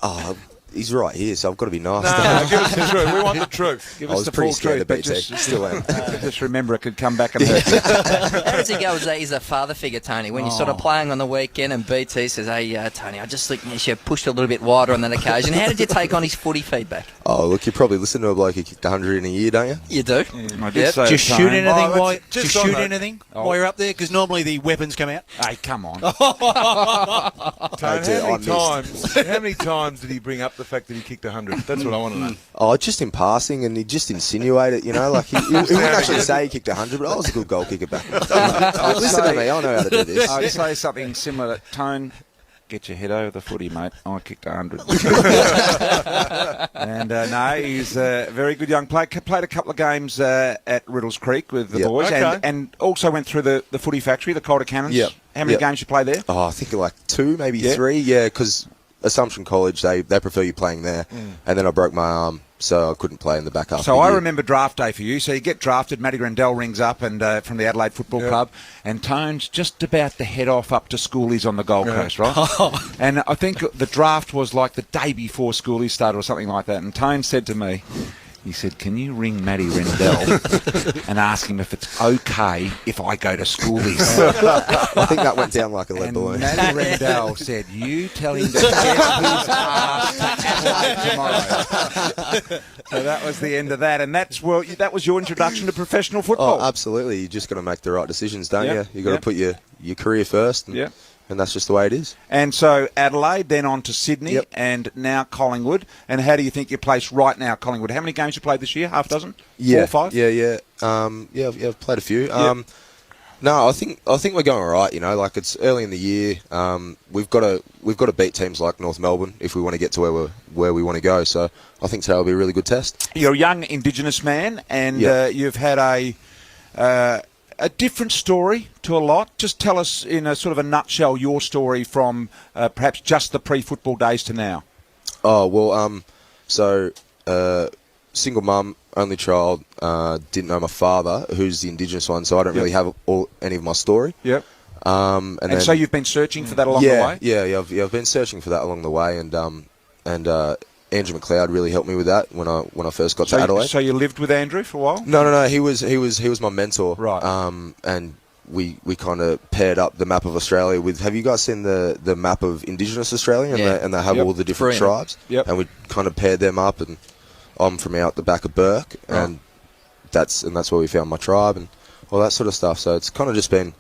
[SPEAKER 7] Oh, he's right here, so I've got to be nice.
[SPEAKER 3] No, give us the truth. We want the truth.
[SPEAKER 1] Give
[SPEAKER 7] I
[SPEAKER 1] us
[SPEAKER 7] was
[SPEAKER 1] the
[SPEAKER 7] pretty
[SPEAKER 1] full
[SPEAKER 7] scared
[SPEAKER 1] truth,
[SPEAKER 7] of
[SPEAKER 1] but
[SPEAKER 7] BT. Still am.
[SPEAKER 1] just remember it could come back and hurt.
[SPEAKER 2] How does he go as a father figure, Tony? When you're sort of playing on the weekend and BT says, hey, Tony, I just think you should have pushed a little bit wider on that occasion. How did you take on his footy feedback?
[SPEAKER 7] Oh, look, you probably listen to a bloke who kicked 100 in a year, don't you?
[SPEAKER 2] You do.
[SPEAKER 1] I did say
[SPEAKER 5] Do you shoot anything
[SPEAKER 1] Oh.
[SPEAKER 5] while you're up there? Because normally the weapons come out.
[SPEAKER 1] Hey, come on.
[SPEAKER 3] Tone, how many times did he bring up the fact that he kicked 100? That's what I want to know.
[SPEAKER 7] Oh, just in passing, and he just insinuated, like he wouldn't actually say he kicked 100, but I was a good goal kicker back. Listen to me, I know how to do this.
[SPEAKER 1] I'd say something similar to Tone. Get your head over the footy, mate. I kicked 100. And no, he's a very good young player. Played a couple of games at Riddles Creek with the boys, and also went through the footy factory, the Calder Cannons.
[SPEAKER 7] Yep.
[SPEAKER 1] How many games you play there?
[SPEAKER 7] Oh, I think like 2, maybe 3. Yeah, because Assumption College, they prefer you playing there. And then I broke my arm, so I couldn't play in the back half.
[SPEAKER 1] So I remember draft day for you. So you get drafted, Matty Grandell rings up and from the Adelaide Football Club, and Tone's just about to head off up to schoolies on the Gold Coast, right? And I think the draft was like the day before schoolies started or something like that. And Tone said to me, he said, can you ring Matty Rendell and ask him if it's okay if I go to schoolies?
[SPEAKER 7] I think that went down like a lead balloon.
[SPEAKER 1] Matty Rendell said, you tell him to get his ass to Adelaide tomorrow. So that was the end of that. And that was your introduction to professional football.
[SPEAKER 7] Oh, absolutely. You just got to make the right decisions, don't you? You got to put your career first. And that's just the way it is.
[SPEAKER 1] And so Adelaide, then on to Sydney, and now Collingwood. And how do you think you're placed right now, Collingwood? How many games you played this year? Half dozen? 4 or 5?
[SPEAKER 7] Yeah. I've played a few. No, I think we're going all right. Like it's early in the year. We've got to beat teams like North Melbourne if we want to get to where we want to go. So I think today will be a really good test.
[SPEAKER 1] You're a young Indigenous man, and you've had a different story to a lot. Just tell us in a sort of a nutshell your story from perhaps just the pre-football days to now.
[SPEAKER 7] Oh, well, single mum, only child, didn't know my father, who's the Indigenous one, so I don't really have any of my story.
[SPEAKER 1] Yep. And so you've been searching for that along the way?
[SPEAKER 7] Yeah, I've been searching for that along the way, and Andrew McLeod really helped me with that when I first got to Adelaide.
[SPEAKER 1] So you lived with Andrew for a while?
[SPEAKER 7] No. He was my mentor.
[SPEAKER 1] Right.
[SPEAKER 7] And we kind of paired up the map of Australia with. Have you guys seen the map of Indigenous Australia? And they have all the different tribes.
[SPEAKER 1] Yep.
[SPEAKER 7] And we kind of paired them up. And I'm from out the back of Burke, and that's where we found my tribe and all that sort of stuff. So it's kind of just been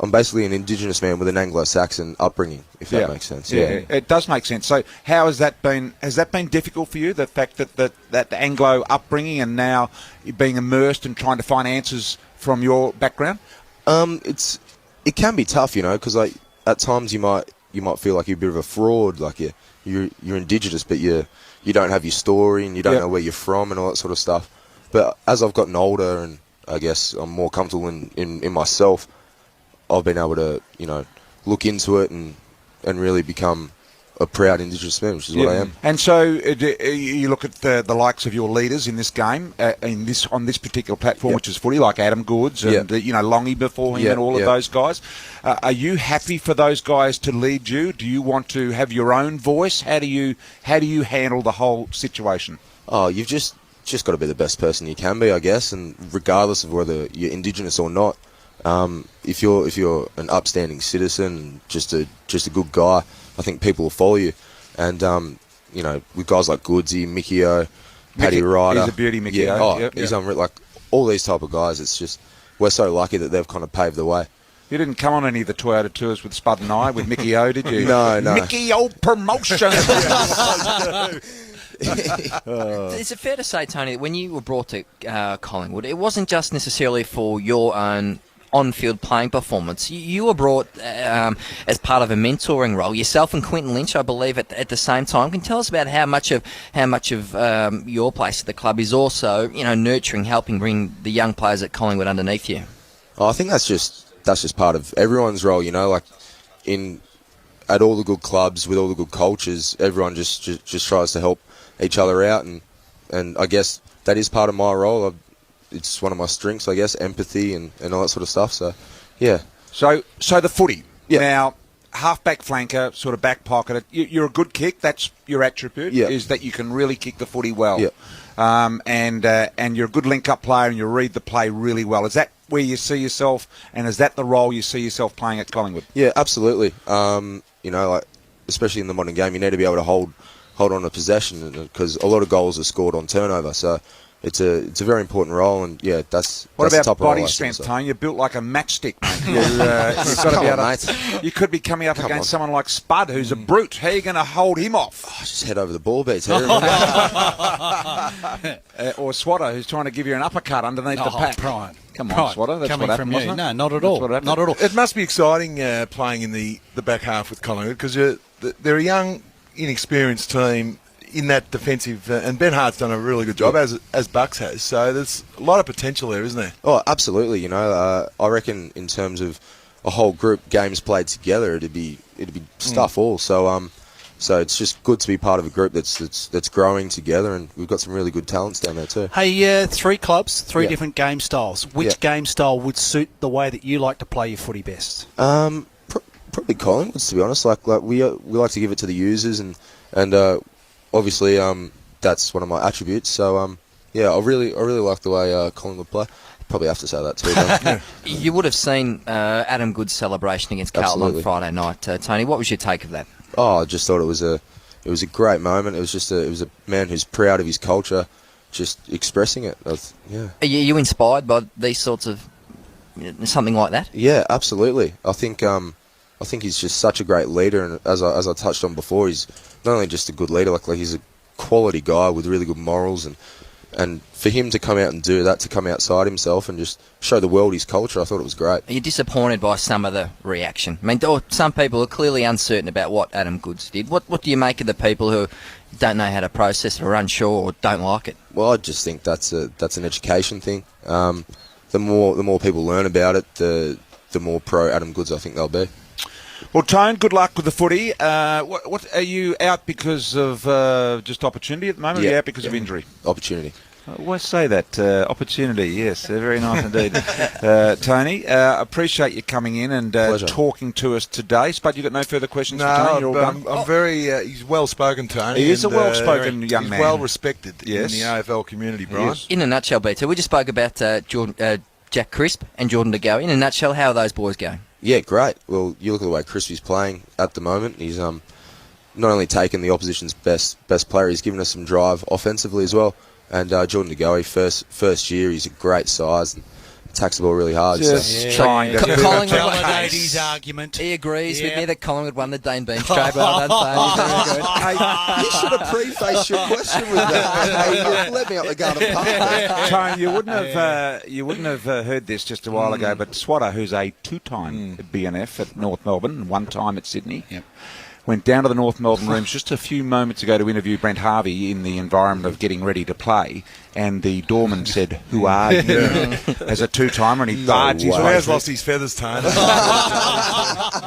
[SPEAKER 7] I'm basically an Indigenous man with an Anglo-Saxon upbringing, if that makes sense.
[SPEAKER 1] Yeah, it does make sense. So how has that been? Has that been difficult for you, the fact that that Anglo upbringing and now being immersed and trying to find answers from your background?
[SPEAKER 7] It can be tough, because like at times you might feel like you're a bit of a fraud, like you're Indigenous, but you don't have your story and you don't know where you're from and all that sort of stuff. But as I've gotten older and I guess I'm more comfortable in myself, I've been able to, look into it and really become a proud Indigenous man, which is what I am.
[SPEAKER 1] And so you look at the likes of your leaders in this game, on this particular platform, which is footy, like Adam Goods and Longy before him and all of those guys. Are you happy for those guys to lead you? Do you want to have your own voice? How do you handle the whole situation?
[SPEAKER 7] Oh, you've just got to be the best person you can be, I guess, and regardless of whether you're Indigenous or not. If you're an upstanding citizen, just a good guy, I think people will follow you. And with guys like Goodsy, Mickey O, Paddy Ryder,
[SPEAKER 1] he's a beauty, Mickey O.
[SPEAKER 7] He's unreal. Like all these type of guys, it's just we're so lucky that they've kind of paved the way.
[SPEAKER 1] You didn't come on any of the Toyota tours with Spud and I with Mickey O, did you?
[SPEAKER 7] No.
[SPEAKER 1] Mickey O promotion.
[SPEAKER 2] Is it fair to say, Tony, that when you were brought to Collingwood, it wasn't just necessarily for your own on-field playing performance? You were brought as part of a mentoring role. Yourself and Quinton Lynch, I believe, at the same time. Can you tell us about how much of your place at the club is also, nurturing, helping bring the young players at Collingwood underneath you?
[SPEAKER 7] I think that's just part of everyone's role. Like at all the good clubs with all the good cultures, everyone just tries to help each other out, and I guess that is part of my role. It's one of my strengths, I guess, empathy and all that sort of stuff. So, yeah.
[SPEAKER 1] So the footy. Yeah. Now, half-back flanker, sort of back pocket. You're a good kick. That's your attribute, is that you can really kick the footy well.
[SPEAKER 7] Yeah.
[SPEAKER 1] And you're a good link-up player and you read the play really well. Is that where you see yourself, and is that the role you see yourself playing at Collingwood?
[SPEAKER 7] Yeah, absolutely. Like especially in the modern game, you need to be able to hold on to possession because a lot of goals are scored on turnover. So it's a very important role, and that's
[SPEAKER 1] what
[SPEAKER 7] the
[SPEAKER 1] about
[SPEAKER 7] top
[SPEAKER 1] body
[SPEAKER 7] role,
[SPEAKER 1] strength, Tony? You're built like a matchstick, mate. You've got to be able to, you could be coming up against someone like Spud, who's a brute. How are you going to hold him off?
[SPEAKER 7] Just head over the ball beats.
[SPEAKER 1] Or Swatter, who's trying to give you an uppercut underneath the pack.
[SPEAKER 5] Brian.
[SPEAKER 1] Come on, Swatter. That's
[SPEAKER 5] coming
[SPEAKER 1] what happened,
[SPEAKER 5] from you.
[SPEAKER 1] wasn't it?
[SPEAKER 5] No, not at all. Not at all.
[SPEAKER 3] It must be exciting playing in the back half with Collingwood because they're a young, inexperienced team in that defensive, and Ben Hart's done a really good job, as Bucks has. So there's a lot of potential there, isn't there?
[SPEAKER 7] Oh, absolutely. I reckon in terms of a whole group, games played together, it'd be stuff all. So it's just good to be part of a group that's growing together, and we've got some really good talents down there too.
[SPEAKER 5] Hey, 3 clubs, 3 different game styles. Which game style would suit the way that you like to play your footy best?
[SPEAKER 7] Probably Collingwood, to be honest. Like we like to give it to the users, and obviously that's one of my attributes. So I really like the way Collingwood play. Probably have to say that too.
[SPEAKER 2] You would have seen Adam Good's celebration against Carlton on Friday night, Tony. What was your take of that?
[SPEAKER 7] Oh, I just thought it was a great moment. It was a man who's proud of his culture, just expressing it.
[SPEAKER 2] Are you inspired by these sorts of something like that?
[SPEAKER 7] Yeah, absolutely. I think he's just such a great leader, and as I touched on before, he's not only just a good leader, like he's a quality guy with really good morals, and for him to come out and do that, to come outside himself and just show the world his culture, I thought it was great.
[SPEAKER 2] Are you disappointed by some of the reaction? I mean, some people are clearly uncertain about what Adam Goods did. What do you make of the people who don't know how to process it, or unsure, or don't like it?
[SPEAKER 7] Well, I just think that's an education thing. The more people learn about it, the more pro Adam Goods I think they'll be.
[SPEAKER 1] Well, Tone, good luck with the footy. What are you out because of just opportunity at the moment? Or are you out because of injury?
[SPEAKER 7] Opportunity.
[SPEAKER 1] I always say that. Opportunity, yes. Very nice indeed. Tony, appreciate you coming in and talking to us today. Spud, you got no further questions for Tony?
[SPEAKER 3] I'm very... he's well-spoken, Tony.
[SPEAKER 1] He is a well-spoken young man.
[SPEAKER 3] He's well-respected in the AFL community, Brian.
[SPEAKER 2] In a nutshell, Peter, we just spoke about Jack Crisp and Jordan De Goey. In a nutshell, how are those boys going?
[SPEAKER 7] Yeah, great. Well, you look at the way Crispy's playing at the moment. He's not only taken the opposition's best player, he's given us some drive offensively as well. And Jordan De Goey, first year, he's a great size. attacks the ball really hard.
[SPEAKER 1] Just trying to
[SPEAKER 5] Collingwood validate his argument.
[SPEAKER 2] He agrees with me that Collingwood won the Dane Bean straight. Well done, Tony. Very good.
[SPEAKER 7] Hey, you should have prefaced your question with that. Hey, you let me up the garden path.
[SPEAKER 1] Tone, you wouldn't have heard this just a while ago, but Swatter, who's a two-time BNF at North Melbourne, one time at Sydney, went down to the North Melbourne rooms just a few moments ago to interview Brent Harvey in the environment of getting ready to play, and the doorman said, "Who are you?" as a two-timer, and he barged his way.
[SPEAKER 3] He's lost his feathers, Tone.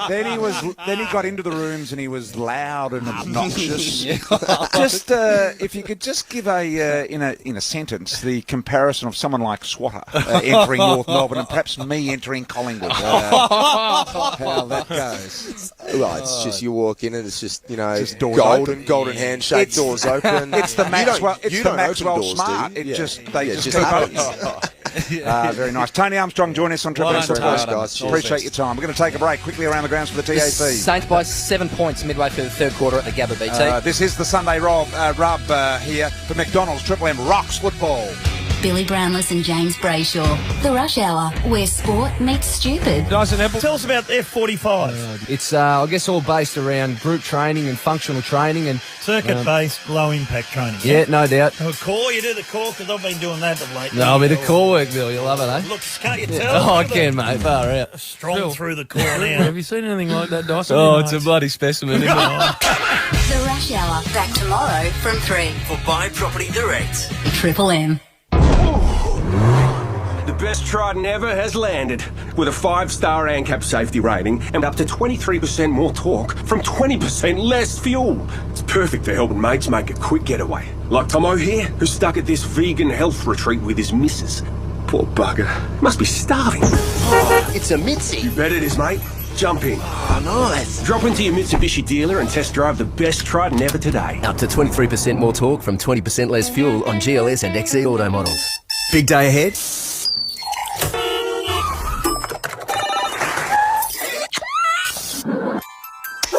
[SPEAKER 1] Then he got into the rooms and he was loud and obnoxious. Just if you could just give in a sentence the comparison of someone like Swatter entering North Melbourne and perhaps me entering Collingwood. How that goes.
[SPEAKER 7] Well, it's just you walk in and it's just
[SPEAKER 1] just
[SPEAKER 7] golden handshake, doors open.
[SPEAKER 1] It's the Maxwell.
[SPEAKER 7] You don't
[SPEAKER 1] Maxwell
[SPEAKER 7] open doors,
[SPEAKER 1] smart.
[SPEAKER 7] do you?
[SPEAKER 1] It just keep
[SPEAKER 7] happens.
[SPEAKER 1] open. Very nice. Tony Armstrong, join us on Triple M.
[SPEAKER 7] Guys.
[SPEAKER 1] Appreciate your time. We're going to take a break quickly around the grounds for the TAC.
[SPEAKER 2] Saints by 7 points midway through the third quarter at the Gabba BT.
[SPEAKER 1] This is the Sunday rub here for McDonald's Triple M Rocks Football.
[SPEAKER 15] Billy Brownless and James Brayshaw. The Rush Hour, where sport meets stupid.
[SPEAKER 8] Dyson Apple, tell us about F45.
[SPEAKER 10] It's, I guess, all based around group training and functional training and
[SPEAKER 8] circuit-based, low-impact training.
[SPEAKER 10] Yeah, no doubt.
[SPEAKER 8] A core, you do the core because I've been doing that of late.
[SPEAKER 10] No, a bit of core work, Bill. You love it, eh?
[SPEAKER 8] Look, can't you tell?
[SPEAKER 10] Oh, I can, mate. Far out.
[SPEAKER 8] Strong through the core now.
[SPEAKER 10] Have you seen anything like that, Dyson? Oh, it's a bloody specimen, isn't it?
[SPEAKER 15] The Rush Hour, back tomorrow from 3.
[SPEAKER 21] For Buy Property Direct.
[SPEAKER 15] Triple M.
[SPEAKER 19] The best Trident ever has landed with a 5-star ANCAP safety rating and up to 23% more torque from 20% less fuel. It's perfect for helping mates make a quick getaway. Like Tomo here, who's stuck at this vegan health retreat with his missus. Poor bugger. Must be starving.
[SPEAKER 22] It's a Mitzi.
[SPEAKER 19] You bet it is, mate. Jump in.
[SPEAKER 22] Oh, nice.
[SPEAKER 19] Drop into your Mitsubishi dealer and test drive the best Trident ever today.
[SPEAKER 17] Up to 23% more torque from 20% less fuel on GLS and XE auto models.
[SPEAKER 23] Big day ahead.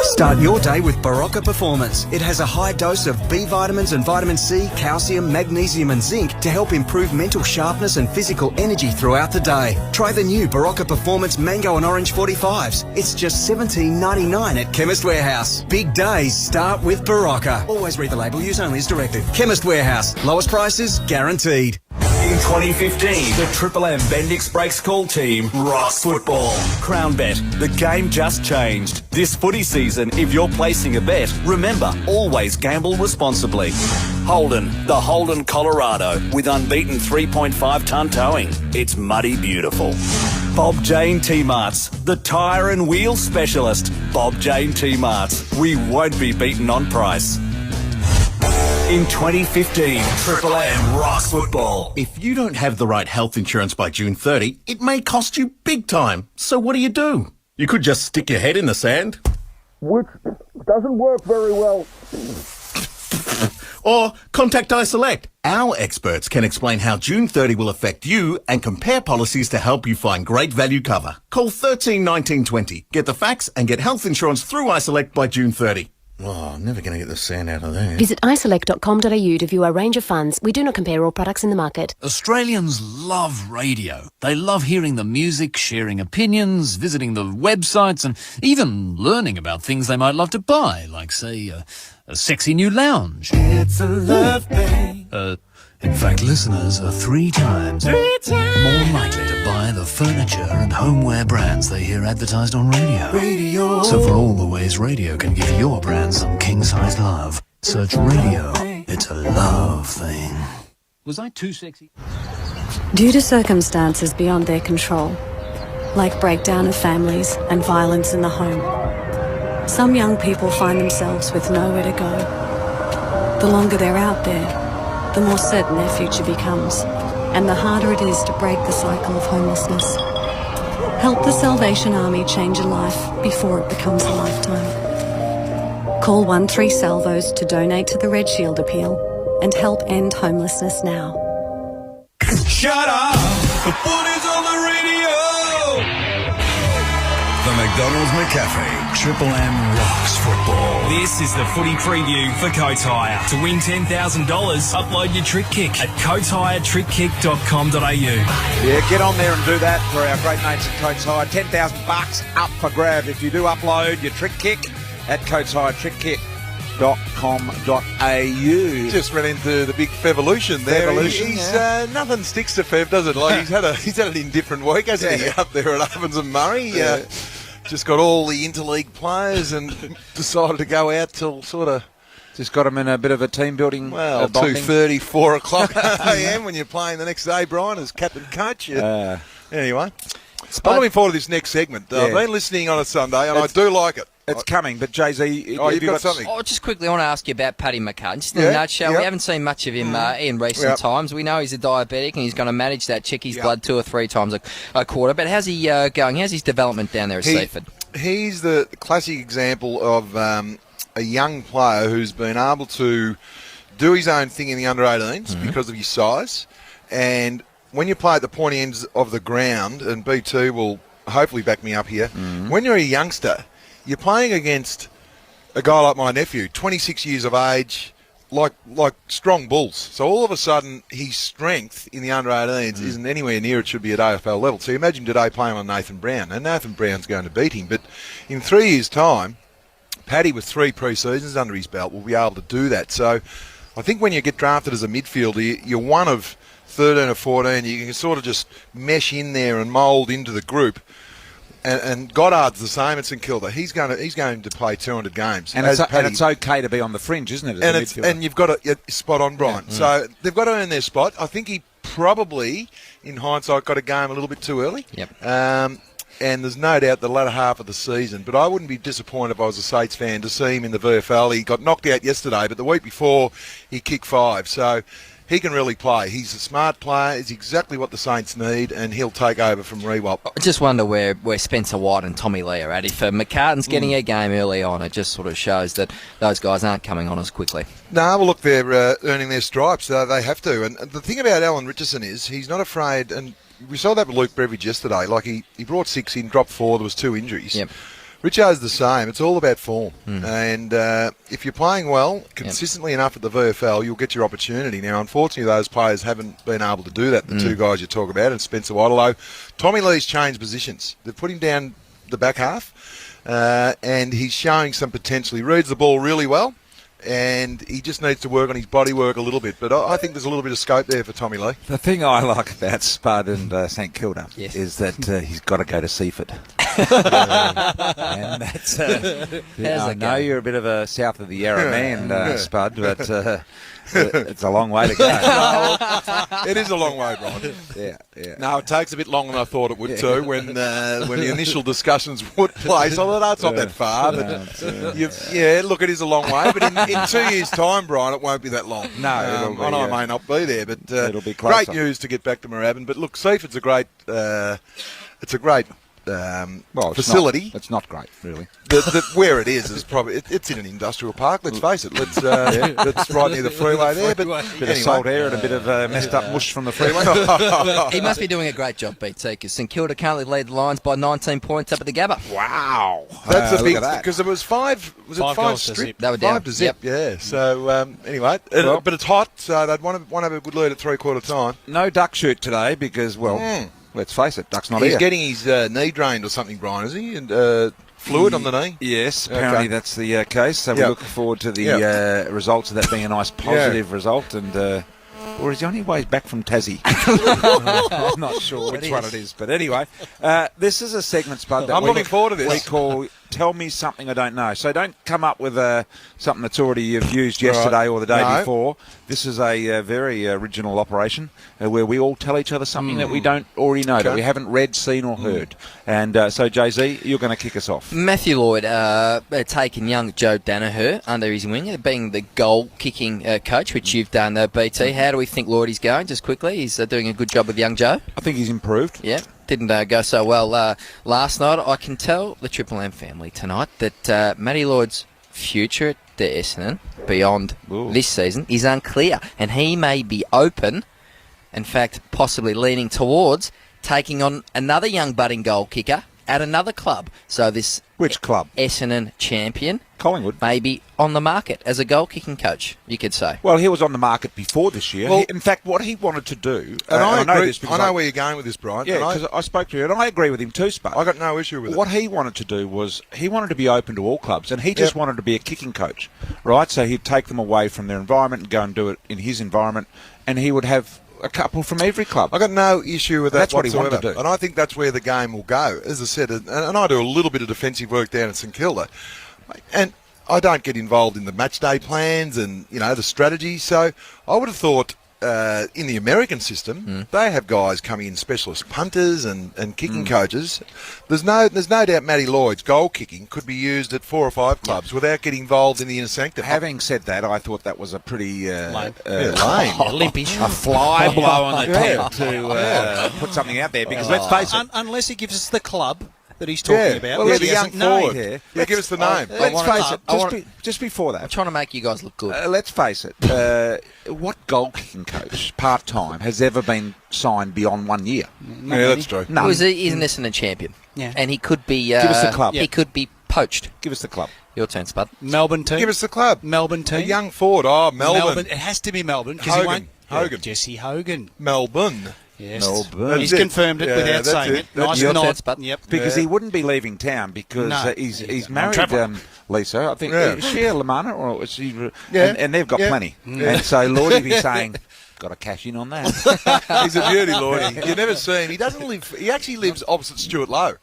[SPEAKER 23] Start your day with Barocca Performance. It has a high dose of B vitamins and vitamin C, calcium, magnesium and zinc to help improve mental sharpness and physical energy throughout the day. Try the new Barocca Performance Mango and Orange 45s. It's just $17.99 at Chemist Warehouse. Big days start with Barocca. Always read the label. Use only as directed. Chemist Warehouse. Lowest prices guaranteed.
[SPEAKER 21] In 2015, the Triple M Bendix Breaks Call team rocks football. Crown Bet, the game just changed. This footy season, if you're placing a bet, remember, always gamble responsibly. Holden, the Holden Colorado, with unbeaten 3.5-tonne towing. It's muddy beautiful. Bob Jane T-Marts, the tyre and wheel specialist. Bob Jane T-Marts, we won't be beaten on price. In 2015, Triple M rocks football.
[SPEAKER 24] If you don't have the right health insurance by June 30, it may cost you big time. So what do? You could just stick your head in the sand.
[SPEAKER 22] Which doesn't work very well.
[SPEAKER 24] Or contact iSelect. Our experts can explain how June 30 will affect you and compare policies to help you find great value cover. Call 13 19 20. Get the facts and get health insurance through iSelect by June 30. Oh, I'm never going to get the sand out of there.
[SPEAKER 15] Visit iselect.com.au to view our range of funds. We do not compare all products in the market.
[SPEAKER 25] Australians love radio. They love hearing the music, sharing opinions, visiting the websites, and even learning about things they might love to buy, like, say, a sexy new lounge.
[SPEAKER 18] It's a love thing.
[SPEAKER 25] In fact, listeners are three times more likely to buy the furniture and homeware brands they hear advertised on radio. So for all the ways radio can give your brand some king-size love, search radio. It's a love thing. Was I too sexy?
[SPEAKER 28] Due to circumstances beyond their control, like breakdown of families and violence in the home, some young people find themselves with nowhere to go. The longer they're out there, the more certain their future becomes, and the harder it is to break the cycle of homelessness. Help the Salvation Army change a life before it becomes a lifetime. Call 13-SALVOS to donate to the Red Shield Appeal and help end homelessness now.
[SPEAKER 18] Shut up! The footy's on the radio!
[SPEAKER 29] The
[SPEAKER 21] McDonald's McCafe. Triple M rocks football.
[SPEAKER 14] This is the footy preview for Coates Hire. To win $10,000, upload your trick kick at coateshiretrickkick.com.au.
[SPEAKER 1] Yeah, get on there and do that for our great mates at Coates Hire. $10,000 up for grab if you do upload your trick kick at coateshiretrickkick.com.au.
[SPEAKER 3] Just ran into the big Fevolution there. Nothing sticks to Fev, does it? Like he's had an indifferent week, hasn't he? Up there at Ovens and Murray. Just got all the interleague players and decided to go out till sort of.
[SPEAKER 1] Just got him in a bit of a team building.
[SPEAKER 3] Well, 2:30, 4 o'clock a.m. when you're playing the next day, Brian, as captain coach. Anyway, I'm looking forward to this next segment. I've been listening on a Sunday, and I do like it.
[SPEAKER 1] It's coming, but Jay-Z,
[SPEAKER 3] you've got something.
[SPEAKER 2] Just quickly, I want to ask you about Paddy McCartan. Just in a nutshell, we haven't seen much of him in recent times. We know he's a diabetic and he's going to manage that, check his blood 2 or 3 times a quarter. But how's he going? How's his development down there at Seaford?
[SPEAKER 3] He's the classic example of a young player who's been able to do his own thing in the under-18s because of his size. And when you play at the pointy ends of the ground, and B2 will hopefully back me up here, when you're a youngster, you're playing against a guy like my nephew, 26 years of age, like strong bulls. So all of a sudden, his strength in the under-18s isn't anywhere near it should be at AFL level. So you imagine today playing on Nathan Brown, and Nathan Brown's going to beat him. But in 3 years' time, Paddy with 3 pre-seasons under his belt will be able to do that. So I think when you get drafted as a midfielder, you're one of 13 or 14. You can sort of just mesh in there and mould into the group. And Goddard's the same at St Kilda. He's going to play 200 games.
[SPEAKER 1] And it's okay to be on the fringe, isn't it?
[SPEAKER 3] And you've got to spot on, Brian. Yeah. So they've got to earn their spot. I think he probably, in hindsight, got a game a little bit too early.
[SPEAKER 2] Yep.
[SPEAKER 3] And there's no doubt the latter half of the season. But I wouldn't be disappointed if I was a Saints fan to see him in the VFL. He got knocked out yesterday, but the week before he kicked 5. So he can really play. He's a smart player. He's exactly what the Saints need, and he'll take over from Rewalt.
[SPEAKER 2] I just wonder where Spencer White and Tommy Lee are at. If McCartan's getting a game early on, it just sort of shows that those guys aren't coming on as quickly.
[SPEAKER 3] No, well, look, they're earning their stripes. They have to. And the thing about Alan Richardson is he's not afraid, and we saw that with Luke Beveridge yesterday. Like, he brought 6 in, dropped 4, there was 2 injuries.
[SPEAKER 2] Yep.
[SPEAKER 3] Richo's the same. It's all about form. And if you're playing well, consistently enough at the VFL, you'll get your opportunity. Now, unfortunately, those players haven't been able to do that, the 2 guys you talk about, and Spencer White. Although Tommy Lee's changed positions. They've put him down the back half, and he's showing some potential. He reads the ball really well, and he just needs to work on his body work a little bit. But I think there's a little bit of scope there for Tommy Lee.
[SPEAKER 1] The thing I like about Spud and St Kilda is that he's got to go to Seaford. And that's, I know you're a bit of a south of the Yarra man, Spud, but it's a long way to go.
[SPEAKER 3] It is a long way, Brian.
[SPEAKER 1] Yeah.
[SPEAKER 3] No, it takes a bit longer than I thought it would too. When the initial discususns would place, I thought, it's not that far. But look, it is a long way. But in 2 years' time, Brian, it won't be that long.
[SPEAKER 1] No,
[SPEAKER 3] I may not be there, but
[SPEAKER 1] it'll be closer.
[SPEAKER 3] Great news to get back to Moorabbin. But look, Seaford's a great. It's a great facility.
[SPEAKER 1] It's not great, really.
[SPEAKER 3] Where it is probably it's in an industrial park. Let's face it. It's right near the freeway there. But
[SPEAKER 1] bit of salt air and a bit of messed up mush from the freeway.
[SPEAKER 2] He must be doing a great job, BT, because St Kilda currently lead the Lions by 19 points up at the Gabba.
[SPEAKER 1] Wow,
[SPEAKER 3] that's a big because it was 5. Was it 5 strip?
[SPEAKER 2] They were down
[SPEAKER 3] 5 to zip. Yep. Yeah. So anyway, but it's hot, so they'd want to have a good lead at 3/4 time.
[SPEAKER 1] No duck shoot today because let's face it, Duck's not here.
[SPEAKER 3] He's getting his knee drained or something, Brian, is he? And fluid on the knee?
[SPEAKER 1] Yes, apparently that's the case. So we look forward to the results of that being a nice positive result. And or is he on his way back from Tassie? I'm not sure which one it is. But anyway, this is a segment, Spud, that
[SPEAKER 3] I'm looking forward to this.
[SPEAKER 1] We call Tell Me Something I Don't Know. So don't come up with something that's already you've used yesterday or the day before. This is a very original operation where we all tell each other something that we don't already know, that we haven't read, seen or heard. And so, Jay-Z, you're going to kick us off.
[SPEAKER 2] Matthew Lloyd taking young Joe Danaher under his wing, being the goal-kicking coach, which you've done, BT. How do we think Lloydie's going, just quickly? He's doing a good job with young Joe.
[SPEAKER 1] I think he's improved.
[SPEAKER 2] Yeah. Didn't go so well last night. I can tell the Triple M family tonight that Matty Lloyd's future at the Essendon beyond this season is unclear, and he may be open, in fact, possibly leaning towards taking on another young budding goal kicker at another club. So this
[SPEAKER 1] Which club?
[SPEAKER 2] Essendon champion,
[SPEAKER 1] Collingwood.
[SPEAKER 2] maybe on the market as a goal-kicking coach, you could say.
[SPEAKER 1] Well, he was on the market before this year.
[SPEAKER 3] Well-
[SPEAKER 1] In fact, what he wanted to do...
[SPEAKER 3] And I
[SPEAKER 1] know
[SPEAKER 3] agree.
[SPEAKER 1] this because
[SPEAKER 3] I know where you're going with this, Brian.
[SPEAKER 1] Yeah,
[SPEAKER 3] and
[SPEAKER 1] because I spoke to you, and I agree with him too, Spud.
[SPEAKER 3] I got no issue with it.
[SPEAKER 1] What he wanted to do was he wanted to be open to all clubs, and he just wanted to be a kicking coach, right? So he'd take them away from their environment and go and do it in his environment, and he would have a couple from every club.
[SPEAKER 3] I got no issue with that
[SPEAKER 1] That's what he
[SPEAKER 3] whatsoever.
[SPEAKER 1] wanted to do.
[SPEAKER 3] And I think that's where the game will go. As I said, and I do a little bit of defensive work down at St Kilda, and I don't get involved in the match day plans and, you know, the strategy. So I would have thought in the American system, they have guys coming in, specialist punters and kicking coaches. There's no doubt Matty Lloyd's goal kicking could be used at 4 or 5 clubs without getting involved in the inner sanctum.
[SPEAKER 1] Having said that, I thought that was a pretty
[SPEAKER 3] lame.
[SPEAKER 5] Limpish.
[SPEAKER 1] a fly blow on the tip to put something out there. Because let's face it,
[SPEAKER 5] Unless he gives us the club that he's talking about.
[SPEAKER 1] well,
[SPEAKER 5] which
[SPEAKER 1] the
[SPEAKER 5] he
[SPEAKER 1] young
[SPEAKER 5] hasn't named.
[SPEAKER 1] forward here.
[SPEAKER 3] Yeah, give us the name.
[SPEAKER 1] Let's face it. Just before
[SPEAKER 2] I'm
[SPEAKER 1] that,
[SPEAKER 2] trying to make you guys look good.
[SPEAKER 1] let's face it. What goal kicking coach part time has ever been signed beyond 1 year?
[SPEAKER 3] Yeah, that's true.
[SPEAKER 1] None.
[SPEAKER 2] He's an Essendon champion.
[SPEAKER 5] Yeah.
[SPEAKER 2] And he could be...
[SPEAKER 1] Give us the club.
[SPEAKER 2] He could be poached.
[SPEAKER 1] Give us the club.
[SPEAKER 2] Your turn, Spud.
[SPEAKER 5] Melbourne team.
[SPEAKER 3] Give us the club.
[SPEAKER 5] Melbourne team.
[SPEAKER 3] A young forward. Oh, Melbourne.
[SPEAKER 5] It has to be Melbourne. 'cause
[SPEAKER 3] Hogan.
[SPEAKER 5] he won't.
[SPEAKER 3] Hogan.
[SPEAKER 5] Jesse Hogan.
[SPEAKER 3] Melbourne.
[SPEAKER 5] Yes.
[SPEAKER 1] Melbourne.
[SPEAKER 5] He's
[SPEAKER 3] That's it.
[SPEAKER 5] confirmed it
[SPEAKER 3] Yeah,
[SPEAKER 5] without
[SPEAKER 3] that's
[SPEAKER 5] saying
[SPEAKER 3] it.
[SPEAKER 5] it.
[SPEAKER 3] That's
[SPEAKER 5] Nice
[SPEAKER 2] your
[SPEAKER 5] nod.
[SPEAKER 2] turn, Spud.
[SPEAKER 5] Yep.
[SPEAKER 1] Because
[SPEAKER 3] Yeah.
[SPEAKER 1] he wouldn't be leaving town because
[SPEAKER 5] No.
[SPEAKER 1] he's
[SPEAKER 5] On
[SPEAKER 1] married
[SPEAKER 5] travel.
[SPEAKER 1] Lisa. I think
[SPEAKER 3] Yeah.
[SPEAKER 1] is she a Lamana or is she?
[SPEAKER 3] Yeah.
[SPEAKER 1] And they've got
[SPEAKER 3] Yeah.
[SPEAKER 1] plenty. And so Lloyd would be saying, "Got to cash in on that."
[SPEAKER 3] He's a beauty, Lloydie. You never see him. He doesn't live. He actually lives opposite Stuart Lowe,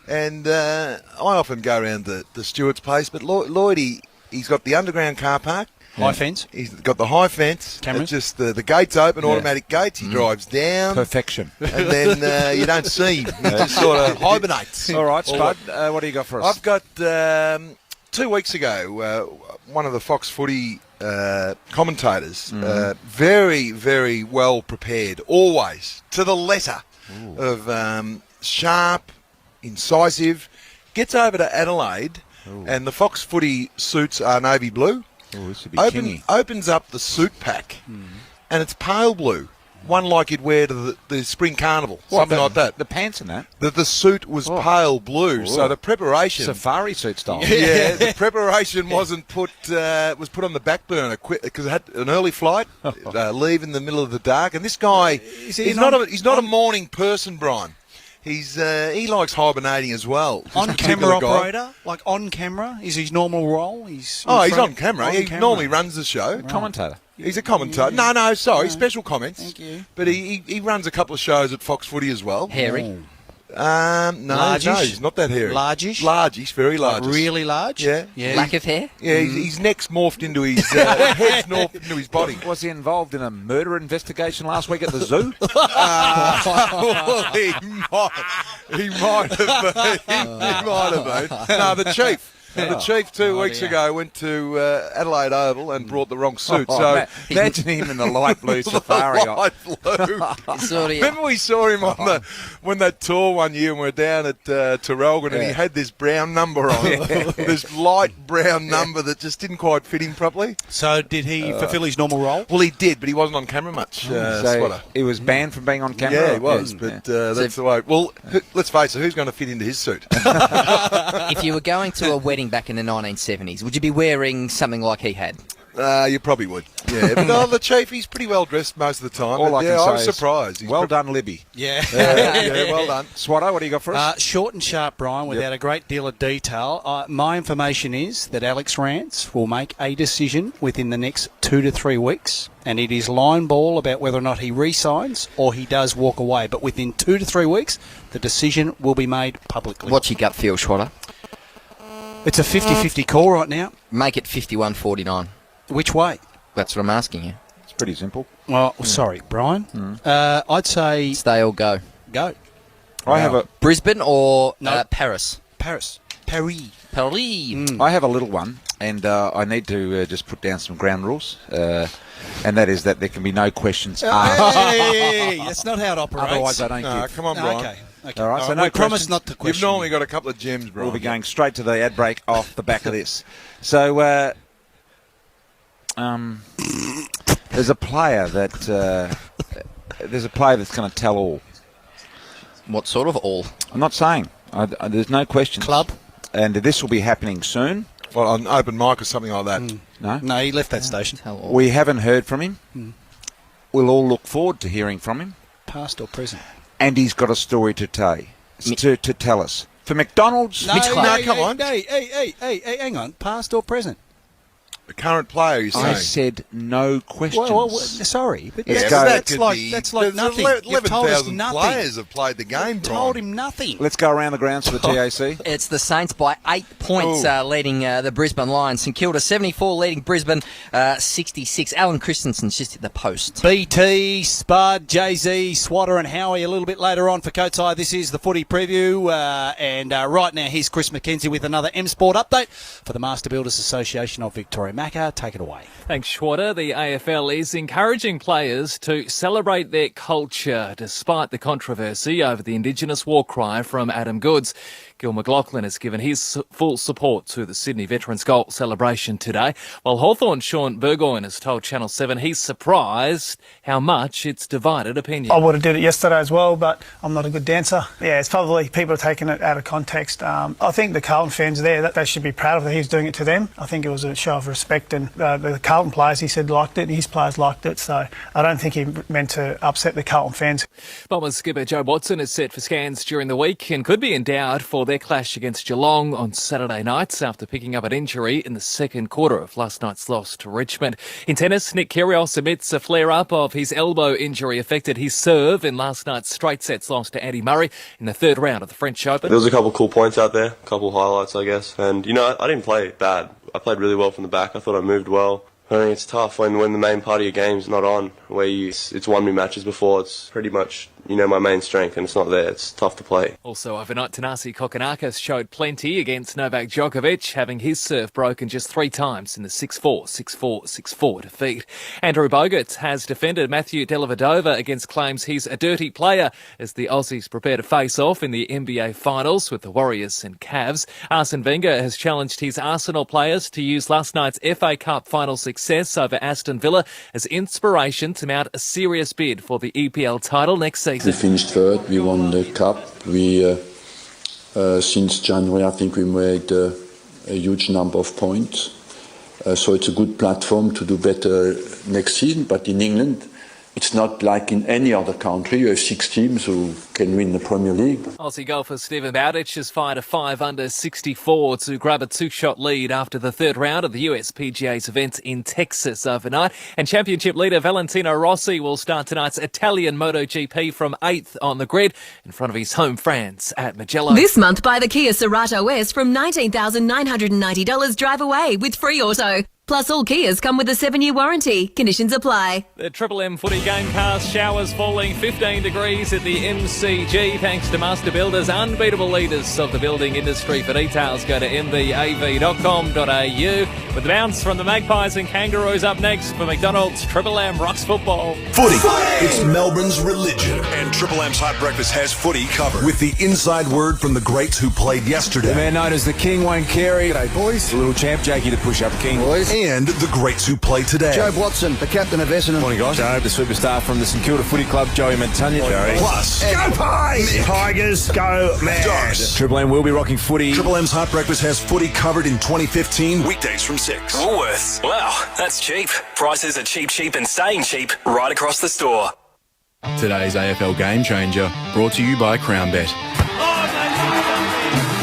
[SPEAKER 3] and I often go around the Stuart's place. But Lloydie, he's got the underground car park.
[SPEAKER 5] High fence.
[SPEAKER 3] He's got the high fence.
[SPEAKER 5] Cameras.
[SPEAKER 3] It's just the gates open, automatic gates. He drives down,
[SPEAKER 1] Perfection.
[SPEAKER 3] and then you don't see him. He just sort of hibernates.
[SPEAKER 1] All right, Spud. What do you got for us?
[SPEAKER 3] I've got 2 weeks ago, one of the Fox Footy commentators, very, very well prepared, always to the letter of sharp, incisive, gets over to Adelaide, and the Fox Footy suits are navy blue.
[SPEAKER 1] Oh, this would be kingy.
[SPEAKER 3] Opens up the suit pack, and it's pale blue. One like you'd wear to the spring carnival, something like that.
[SPEAKER 1] The pants and that.
[SPEAKER 3] The suit was pale blue, so the preparation...
[SPEAKER 1] Safari suit style.
[SPEAKER 3] Yeah, the preparation wasn't put was put on the back burner because it had an early flight, leave in the middle of the dark, and this guy he's not a morning person, Brian. He likes hibernating as well. this
[SPEAKER 5] On
[SPEAKER 3] particular
[SPEAKER 5] camera
[SPEAKER 3] guy.
[SPEAKER 5] operator, like on camera, is his normal role? He's
[SPEAKER 3] He's on camera. He
[SPEAKER 5] camera.
[SPEAKER 3] normally runs the show.
[SPEAKER 1] Commentator.
[SPEAKER 3] He's a commentator. No, sorry, special comments.
[SPEAKER 5] Thank you.
[SPEAKER 3] But he runs a couple of shows at Fox Footy as well.
[SPEAKER 2] Hairy.
[SPEAKER 3] No, he's not that hairy.
[SPEAKER 5] Largish?
[SPEAKER 3] Largish, very large.
[SPEAKER 5] Really large?
[SPEAKER 3] Yeah.
[SPEAKER 2] Lack of hair?
[SPEAKER 3] Yeah, his neck's morphed into his head's morphed into his body.
[SPEAKER 1] Was he involved in a murder investigation last week at the zoo?
[SPEAKER 3] Well, he might have been. He might have been. No, the chief. The chief 2 weeks ago went to Adelaide Oval and brought the wrong suit. So
[SPEAKER 1] imagine him in the light blue safari.
[SPEAKER 3] light blue.
[SPEAKER 2] Sort of,
[SPEAKER 3] Remember we saw him on when that tour one year and we were down at Terrelgan and he had this brown number on, this light brown number that just didn't quite fit him properly.
[SPEAKER 5] So did he fulfil his normal role?
[SPEAKER 3] Well, he did, but he wasn't on camera much.
[SPEAKER 1] So
[SPEAKER 3] Swatter.
[SPEAKER 1] he was banned from being on camera?
[SPEAKER 3] Yeah, he was, but that's the way. Well, let's face it, who's going to fit into his suit?
[SPEAKER 2] If you were going to a wedding back in the 1970s, would you be wearing something like he had?
[SPEAKER 3] You probably would. Yeah, but no, the chief, he's pretty well dressed most of the time.
[SPEAKER 1] All I can say
[SPEAKER 3] I was
[SPEAKER 1] is
[SPEAKER 3] surprised. He's
[SPEAKER 1] well done, Libby.
[SPEAKER 5] Yeah.
[SPEAKER 3] yeah, well done.
[SPEAKER 1] Swatto, what do you got for us?
[SPEAKER 5] Short and sharp, Brian, without a great deal of detail. My information is that Alex Rance will make a decision within the next 2 to 3 weeks, and it is line ball about whether or not he re-signs or he does walk away. But within 2 to 3 weeks, the decision will be made publicly.
[SPEAKER 2] What's your gut feel, Schwatter?
[SPEAKER 5] It's a 50-50 call right now.
[SPEAKER 2] Make it 51-49.
[SPEAKER 5] Which way?
[SPEAKER 2] That's what I'm asking you.
[SPEAKER 1] It's pretty simple.
[SPEAKER 5] Well, sorry, Brian. I'd say
[SPEAKER 2] Stay or go.
[SPEAKER 5] go.
[SPEAKER 1] I have a
[SPEAKER 2] Brisbane or
[SPEAKER 5] No.
[SPEAKER 2] Paris?
[SPEAKER 5] Paris.
[SPEAKER 2] Paris.
[SPEAKER 1] I have a little one, and I need to just put down some ground rules, and that is that there can be no questions asked.
[SPEAKER 5] Hey, that's not how it operates.
[SPEAKER 1] Otherwise, I don't give.
[SPEAKER 3] Come on, Brian.
[SPEAKER 5] Okay.
[SPEAKER 1] All right, so
[SPEAKER 5] we
[SPEAKER 1] no
[SPEAKER 5] promise
[SPEAKER 1] questions.
[SPEAKER 5] not to question.
[SPEAKER 3] You've normally got a couple of gems, Brian.
[SPEAKER 1] We'll be going straight to the ad break off the back of this. So, there's a player that's going to tell all.
[SPEAKER 2] What sort of all?
[SPEAKER 1] I'm not saying. There's no question.
[SPEAKER 5] Club.
[SPEAKER 1] And this will be happening soon.
[SPEAKER 3] Well, an open mic or something like that.
[SPEAKER 1] No,
[SPEAKER 5] he left that station.
[SPEAKER 1] We haven't heard from him. We'll all look forward to hearing from him.
[SPEAKER 5] Past or present?
[SPEAKER 1] And he's got a story to tell us. For McDonald's...
[SPEAKER 5] No, come on. Hey, hang on. Past or present?
[SPEAKER 3] The current player, you say?
[SPEAKER 1] I said no questions.
[SPEAKER 5] Well, sorry, but
[SPEAKER 3] that's
[SPEAKER 5] like nothing. You've told us
[SPEAKER 3] 11,000
[SPEAKER 5] nothing.
[SPEAKER 3] players have played the game,
[SPEAKER 5] You've told him nothing.
[SPEAKER 1] Let's go around the grounds for the TAC.
[SPEAKER 2] It's the Saints by 8 points leading the Brisbane Lions. St Kilda 74 leading Brisbane 66. Alan Christensen's just hit the post.
[SPEAKER 5] BT, Spud, Jay-Z, Swatter and Howie a little bit later on for Coatside. This is the footy preview. And right now, here's Chris McKenzie with another M Sport update for the Master Builders Association of Victoria. Macca, take it away.
[SPEAKER 4] Thanks, Schwatter. The AFL is encouraging players to celebrate their culture despite the controversy over the Indigenous war cry from Adam Goodes. Gil McLaughlin has given his full support to the Sydney Veterans Goal celebration today, while Hawthorn's Sean Burgoyne has told Channel 7 he's surprised how much it's divided opinion.
[SPEAKER 6] I would have did it yesterday as well, but I'm not a good dancer. Yeah, it's probably people are taking it out of context. I think the Carlton fans there, that they should be proud of that he's doing it to them. I think it was a show of respect, and the Carlton players, he said, liked it, and his players liked it, so I don't think he meant to upset the Carlton fans.
[SPEAKER 4] Bombers skipper Joe Watson is set for scans during the week and could be endowed for their clash against Geelong on Saturday nights after picking up an injury in the second quarter of last night's loss to Richmond. In tennis, Nick Kyrgios admits a flare-up of his elbow injury affected his serve in last night's straight sets loss to Andy Murray in the third round of the French Open.
[SPEAKER 9] There was a couple cool points out there, a couple highlights, I guess. And, I didn't play bad. I played really well from the back. I thought I moved well. I think it's tough when the main part of your game's not on, where it's won me matches before. It's pretty much, my main strength, and it's not there. It's tough to play.
[SPEAKER 4] Also overnight, Tanasi Kokonakis showed plenty against Novak Djokovic, having his serve broken just 3 times in the 6-4, 6-4, 6-4 defeat. Andrew Bogut has defended Matthew Dellavedova against claims he's a dirty player as the Aussies prepare to face off in the NBA Finals with the Warriors and Cavs. Arsene Wenger has challenged his Arsenal players to use last night's FA Cup final success over Aston Villa as inspiration to mount a serious bid for the EPL title next season.
[SPEAKER 12] We finished third, we won the cup. Since January, I think we made a huge number of points. So it's a good platform to do better next season. But in England, it's not like in any other country. You have 6 teams who can win the Premier League.
[SPEAKER 4] Aussie golfer Stephen Bowditch has fired a 5-under 64 to grab a 2-shot lead after the third round of the US PGA's event in Texas overnight. And championship leader Valentino Rossi will start tonight's Italian MotoGP from 8th on the grid in front of his home France at Mugello.
[SPEAKER 13] This month, buy the Kia Cerato S from $19,990 drive away with free auto. Plus, all Kias come with a 7-year warranty. Conditions apply.
[SPEAKER 4] The Triple M footy gamecast, showers falling 15 degrees at the MCG thanks to Master Builders, unbeatable leaders of the building industry. For details, go to mbav.com.au. With the bounce from the Magpies and Kangaroos up next for McDonald's, Triple M rocks football.
[SPEAKER 20] Footy. It's Melbourne's religion. And Triple M's Hot Breakfast has footy covered. With the inside word from the greats who played yesterday.
[SPEAKER 26] The man known as the King, Wayne Carey. G'day, boys. The little champ, Jakey, the push-up king.
[SPEAKER 20] Boys. And the greats who play today.
[SPEAKER 26] Joe Watson, the captain of Essendon. Morning, guys. Joe, the superstar from the St Kilda Footy Club, Joey Montagna.
[SPEAKER 20] Plus,
[SPEAKER 26] go Pies!
[SPEAKER 20] Tigers go mad. Dogs.
[SPEAKER 26] Triple M will be rocking footy.
[SPEAKER 20] Triple M's Hot Breakfast has footy covered in 2015, weekdays from 6.
[SPEAKER 14] Woolworths. Wow, that's cheap. Prices are cheap and staying cheap right across the store.
[SPEAKER 27] Today's AFL Game Changer, brought to you by CrownBet.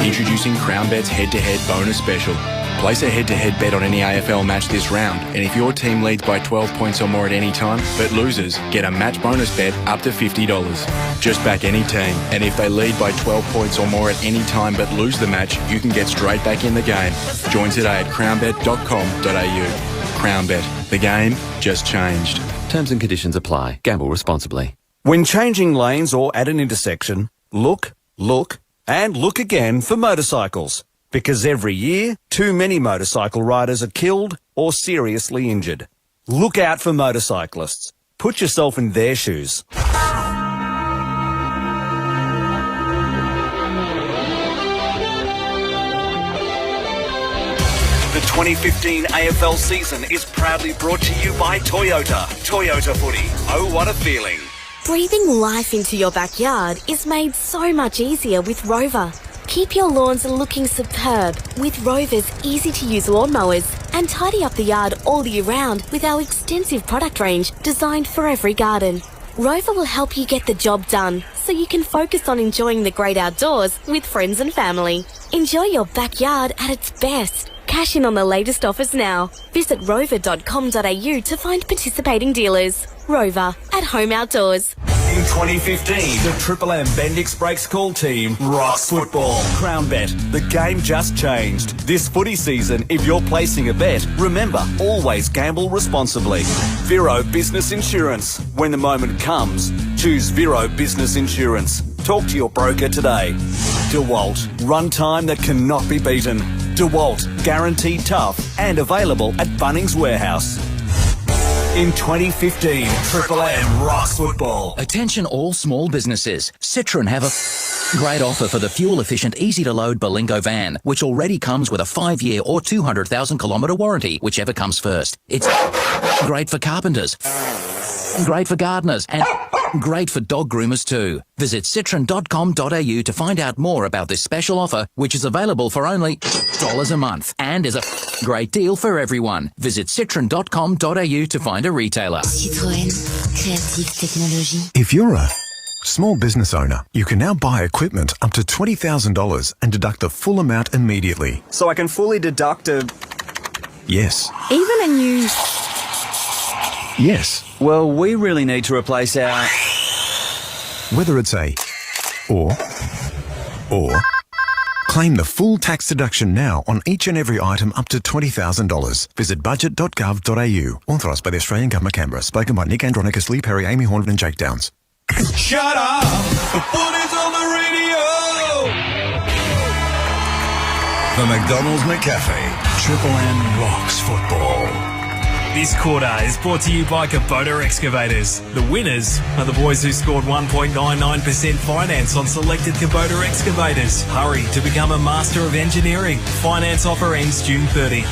[SPEAKER 27] Introducing CrownBet's head-to-head bonus special. Place a head-to-head bet on any AFL match this round, and if your team leads by 12 points or more at any time, but loses, get a match bonus bet up to $50. Just back any team, and if they lead by 12 points or more at any time but lose the match, you can get straight back in the game. Join today at crownbet.com.au. CrownBet. The game just changed.
[SPEAKER 29] Terms and conditions apply. Gamble responsibly.
[SPEAKER 21] When changing lanes or at an intersection, look, and look again for motorcycles. Because every year, too many motorcycle riders are killed or seriously injured. Look out for motorcyclists. Put yourself in their shoes. The 2015 AFL season is proudly brought to you by Toyota. Toyota Footy. Oh, what a feeling.
[SPEAKER 30] Breathing life into your backyard is made so much easier with Rover.
[SPEAKER 7] Keep your lawns looking superb with Rover's easy-to-use lawnmowers and tidy up the yard all year round with our extensive product range designed for every garden. Rover will help you get the job done so you can focus on enjoying the great outdoors with friends and family. Enjoy your backyard at its best. Cash in on the latest offers now. Visit rover.com.au to find participating dealers. Rover, at home outdoors.
[SPEAKER 21] In 2015, the Triple M Bendix Breaks Call team rocks football. Crown Bet, the game just changed. This footy season, if you're placing a bet, remember, always gamble responsibly. Vero Business Insurance. When the moment comes, choose Vero Business Insurance. Talk to your broker today. DeWalt, run time that cannot be beaten. DeWalt, guaranteed tough and available at Bunnings Warehouse. In 2015, Triple M rocks football.
[SPEAKER 8] Attention all small businesses. Citroen have a great offer for the fuel-efficient, easy-to-load Berlingo van, which already comes with a 5-year or 200,000-kilometre warranty, whichever comes first. It's great for carpenters, great for gardeners, and great for dog groomers too. Visit citroen.com.au to find out more about this special offer, which is available for only $1 a month and is a great deal for everyone. Visit citroen.com.au to find a retailer.
[SPEAKER 10] Citroën, créative technologie.
[SPEAKER 20] If you're a small business owner, you can now buy equipment up to $20,000 and deduct the full amount immediately.
[SPEAKER 11] So I can fully deduct a...
[SPEAKER 20] Yes.
[SPEAKER 10] Even a new...
[SPEAKER 20] Yes.
[SPEAKER 11] Well, we really need to replace our...
[SPEAKER 20] Whether it's a or claim the full tax deduction now on each and every item up to $20,000. Visit budget.gov.au. Authorised by the Australian Government, Canberra. Spoken by Nick Andronicus, Lee Perry, Amy Hornet and Jake Downs.
[SPEAKER 18] Shut up! The footy's on the radio!
[SPEAKER 20] The McDonald's McCafe. Triple M rocks football.
[SPEAKER 14] This quarter is brought to you by Kubota Excavators. The winners are the boys who scored 1.99% finance on selected Kubota excavators. Hurry to become a Master of Engineering. Finance offer ends June 30.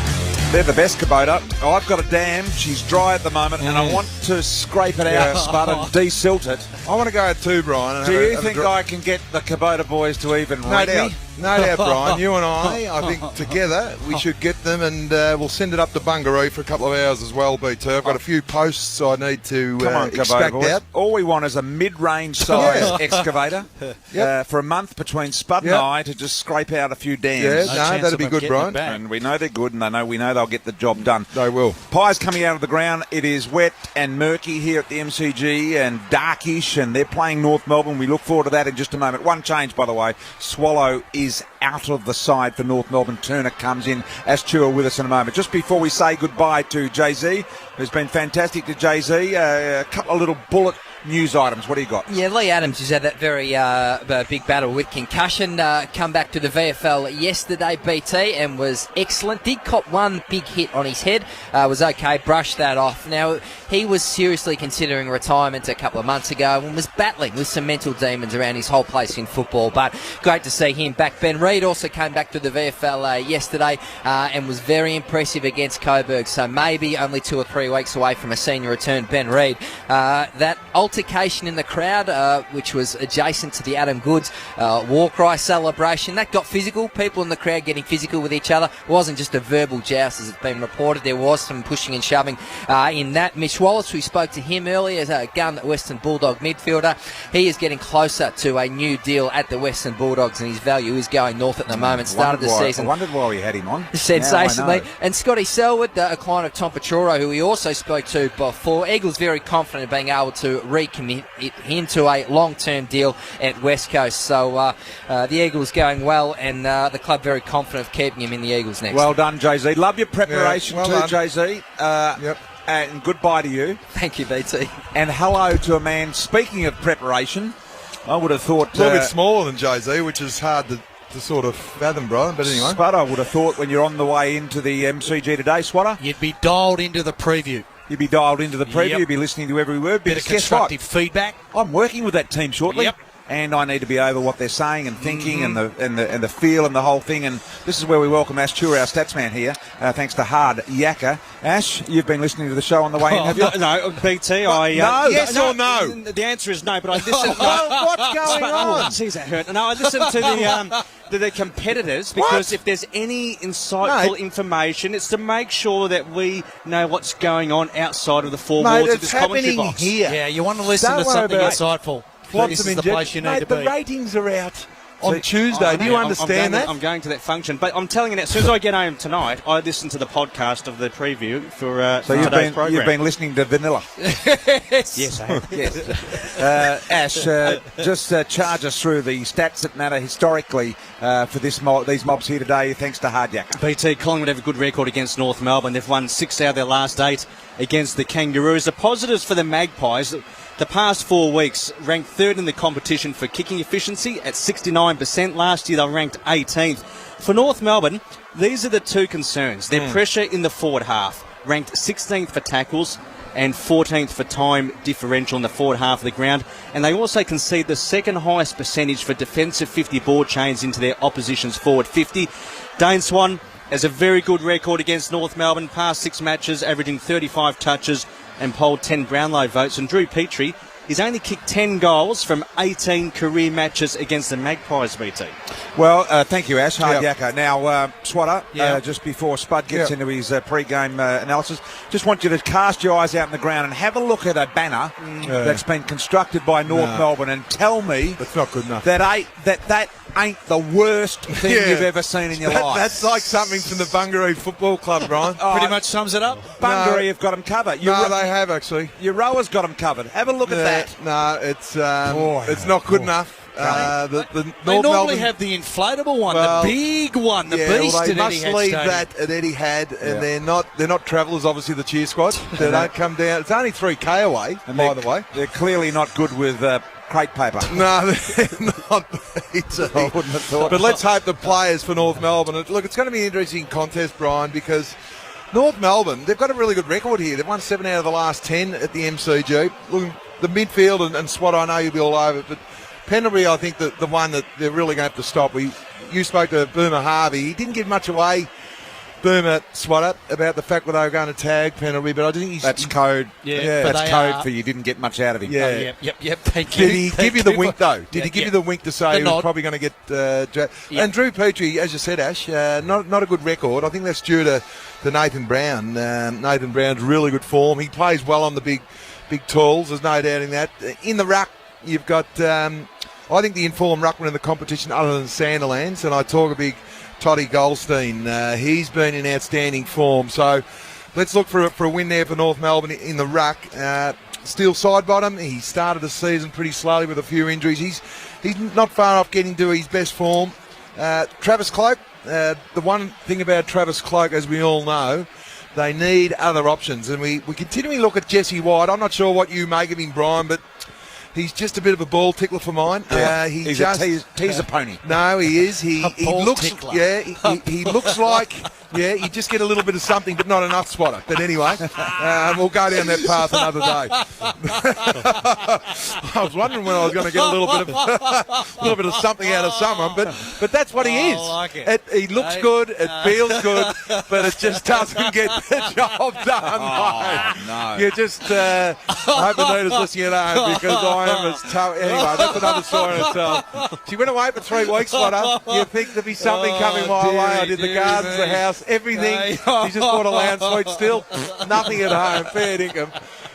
[SPEAKER 1] They're the best, Kubota. Oh, I've got a dam. She's dry at the moment, and I want to scrape it out, Spud, and de-silt it.
[SPEAKER 3] I want to go too, Brian.
[SPEAKER 1] Do you think I can get the Kubota boys to even ring me?
[SPEAKER 3] No doubt, Brian. You and I think together we should get them, and we'll send it up to Bungaroo for a couple of hours as well, BT. I've got a few posts I need to extract out.
[SPEAKER 1] All we want is a mid-range size excavator for a month between Spud and I to just scrape out a few dams.
[SPEAKER 3] Yeah, that'd be good, Brian.
[SPEAKER 1] And we know they're good, and we know they'll get the job done.
[SPEAKER 3] They will.
[SPEAKER 1] Pies coming out of the ground. It is wet and murky here at the MCG and darkish, and they're playing North Melbourne. We look forward to that in just a moment. One change, by the way. Swallow is out of the side for North Melbourne. Turner comes in. Astua with us in a moment. Just before we say goodbye to Jay-Z, who's been fantastic to Jay-Z, a couple of little bullet news items. What do you got?
[SPEAKER 2] Yeah, Lee Adams has had that very big battle with concussion. Come back to the VFL yesterday, BT, and was excellent. Did cop one big hit on his head. Was okay, brushed that off. Now, he was seriously considering retirement a couple of months ago and was battling with some mental demons around his whole place in football. But great to see him back. Ben Reid also came back to the VFL yesterday and was very impressive against Coburg. So maybe only 2 or 3 weeks away from a senior return, Ben Reid. That altercation in the crowd, which was adjacent to the Adam Goods war cry celebration, that got physical. People in the crowd getting physical with each other. It wasn't just a verbal joust as it's been reported. There was some pushing and shoving in that. Mitch Wallace, we spoke to him earlier, as a gun Western Bulldog midfielder. He is getting closer to a new deal at the Western Bulldogs, and his value is going north at the moment. Started the season.
[SPEAKER 1] I wondered why we had him on.
[SPEAKER 2] Sensationally. And Scotty Selwood, a client of Tom Petrucci, who we also spoke to before. Eagles very confident of being able to recommit him to a long-term deal at West Coast. So the Eagles going well, and the club very confident of keeping him in the Eagles next.
[SPEAKER 1] Well done, Jay-Z. Love your preparation
[SPEAKER 3] well
[SPEAKER 1] too, Jay-Z. And goodbye to you.
[SPEAKER 2] Thank you, BT.
[SPEAKER 1] And hello to a man, speaking of preparation, I would have thought...
[SPEAKER 3] A little bit smaller than Jay-Z, which is hard to sort of fathom, Brian, but anyway.
[SPEAKER 1] Swatter, I would have thought when you're on the way into the MCG today, Swatter.
[SPEAKER 5] You'd be dialed into the preview.
[SPEAKER 1] You'd be dialed into the preview.
[SPEAKER 5] Yep.
[SPEAKER 1] You'd be listening to every word.
[SPEAKER 5] Bit of constructive feedback.
[SPEAKER 1] I'm working with that team shortly.
[SPEAKER 5] Yep.
[SPEAKER 1] and I need to be over what they're saying and thinking and the feel and the whole thing. And this is where we welcome Ash Tour, our stats man here, thanks to Hard Yakka. Ash, you've been listening to the show on the way in, have you?
[SPEAKER 15] No, BT,
[SPEAKER 1] no, yes
[SPEAKER 15] no,
[SPEAKER 1] or no?
[SPEAKER 15] The answer is no, but I listened.
[SPEAKER 1] What's going on?
[SPEAKER 15] Geez, that hurt. No, I listened to the competitors because if there's any insightful information, it's to make sure that we know what's going on outside of the four walls of this commentary box.
[SPEAKER 3] Here.
[SPEAKER 5] Yeah, you want to listen to something insightful. This is the place you need to be.
[SPEAKER 3] The ratings are out on Tuesday. Do you understand that?
[SPEAKER 15] I'm going to that function. But I'm telling you that as soon as I get home tonight, I listen to the podcast of the preview for today's program.
[SPEAKER 1] You've been listening to Vanilla.
[SPEAKER 15] Yes, I have.
[SPEAKER 1] Yes. Ash, just charge us through the stats that matter historically for these mobs here today, thanks to Hard Yakka.
[SPEAKER 15] BT, Collingwood have a good record against North Melbourne. They've won 6 out of their last 8 against the Kangaroos. The positives for the Magpies, the past 4 weeks, ranked third in the competition for kicking efficiency at 69%. Last year they ranked 18th. For North Melbourne, these are the two concerns. Their pressure in the forward half, ranked 16th for tackles and 14th for time differential in the forward half of the ground. And they also concede the second highest percentage for defensive 50 ball chains into their opposition's forward 50. Dane Swan has a very good record against North Melbourne, past 6 matches, averaging 35 touches and polled 10 Brownlow votes. And Drew Petrie, he's only kicked 10 goals from 18 career matches against the Magpies, BT.
[SPEAKER 1] Well, thank you, Ash. Hard Yakka. Now, Swatter, just before Spud gets into his pre-game analysis, just want you to cast your eyes out on the ground and have a look at a banner that's been constructed by North Melbourne and tell me
[SPEAKER 3] that's not good enough.
[SPEAKER 1] That ain't the worst thing you've ever seen in your life.
[SPEAKER 3] That's like something from the Bungaree Football Club, Brian.
[SPEAKER 5] Pretty much sums it up.
[SPEAKER 1] Bungaree have got them covered.
[SPEAKER 3] They have actually.
[SPEAKER 1] Your rowers got them covered. Have a look at that.
[SPEAKER 3] No, it's not good enough.
[SPEAKER 5] They normally have the inflatable one, the big one, the beast
[SPEAKER 3] they
[SPEAKER 5] at
[SPEAKER 3] must
[SPEAKER 5] Etihad
[SPEAKER 3] leave
[SPEAKER 5] Stadium.
[SPEAKER 3] that at Etihad, and they're not travellers, obviously, the cheer squad. They don't come down. It's only 3K away, by the way.
[SPEAKER 1] They're clearly not good with crate paper.
[SPEAKER 3] No, they're not.
[SPEAKER 1] I wouldn't have thought.
[SPEAKER 3] But let's hope the players for North Melbourne. Look, it's going to be an interesting contest, Brian, because North Melbourne, they've got a really good record here. They've won 7 out of the last 10 at the MCG. Look, the midfield and Swat, I know you'll be all over it, but Pendlebury, I think, the one that they're really going to have to stop. You spoke to Boomer Harvey. He didn't give much away, Boomer Swatter, about the fact that they were going to tag Pendlebury, but I think
[SPEAKER 1] that's code. That's code for you didn't get much out of him.
[SPEAKER 3] Yeah.
[SPEAKER 5] Yep. Thank you.
[SPEAKER 3] Did he give you the wink, though? Did he give you the wink to say he was probably going to get... And Drew Petrie, as you said, Ash, not a good record. I think that's due to Nathan Brown. Nathan Brown's really good form. He plays well on the big tools. There's no doubting that. In the ruck, you've got... I think the informed ruckman in the competition, other than Sanderlands, and I talk a big Toddy Goldstein. He's been in outstanding form. So let's look for a win there for North Melbourne in the ruck. Steele Sidebottom, he started the season pretty slowly with a few injuries. He's not far off getting to his best form. Travis Cloak, the one thing about Travis Cloak, as we all know, they need other options. And we continually look at Jesse White. I'm not sure what you make of him, Brian, but he's just a bit of a ball tickler for mine.
[SPEAKER 1] He's a teaser pony.
[SPEAKER 3] No, he is. He looks.
[SPEAKER 5] Tickler.
[SPEAKER 3] Yeah, he looks like. Yeah, you just get a little bit of something, but not enough, Swatter. But anyway, we'll go down that path another day. I was wondering when I was going to get a little bit of something out of someone, but that's what he is.
[SPEAKER 5] I like it.
[SPEAKER 3] He looks good, it feels good, but it just doesn't get the job done.
[SPEAKER 1] No.
[SPEAKER 3] You just I hope Anita's listening at home because I am as tough. Anyway, that's another story in itself. She went away for 3 weeks, Swatter. You think there'd be something coming my way? I did the gardens, the house. Everything. He just bought a lounge suite still. Nothing at home. Fair income.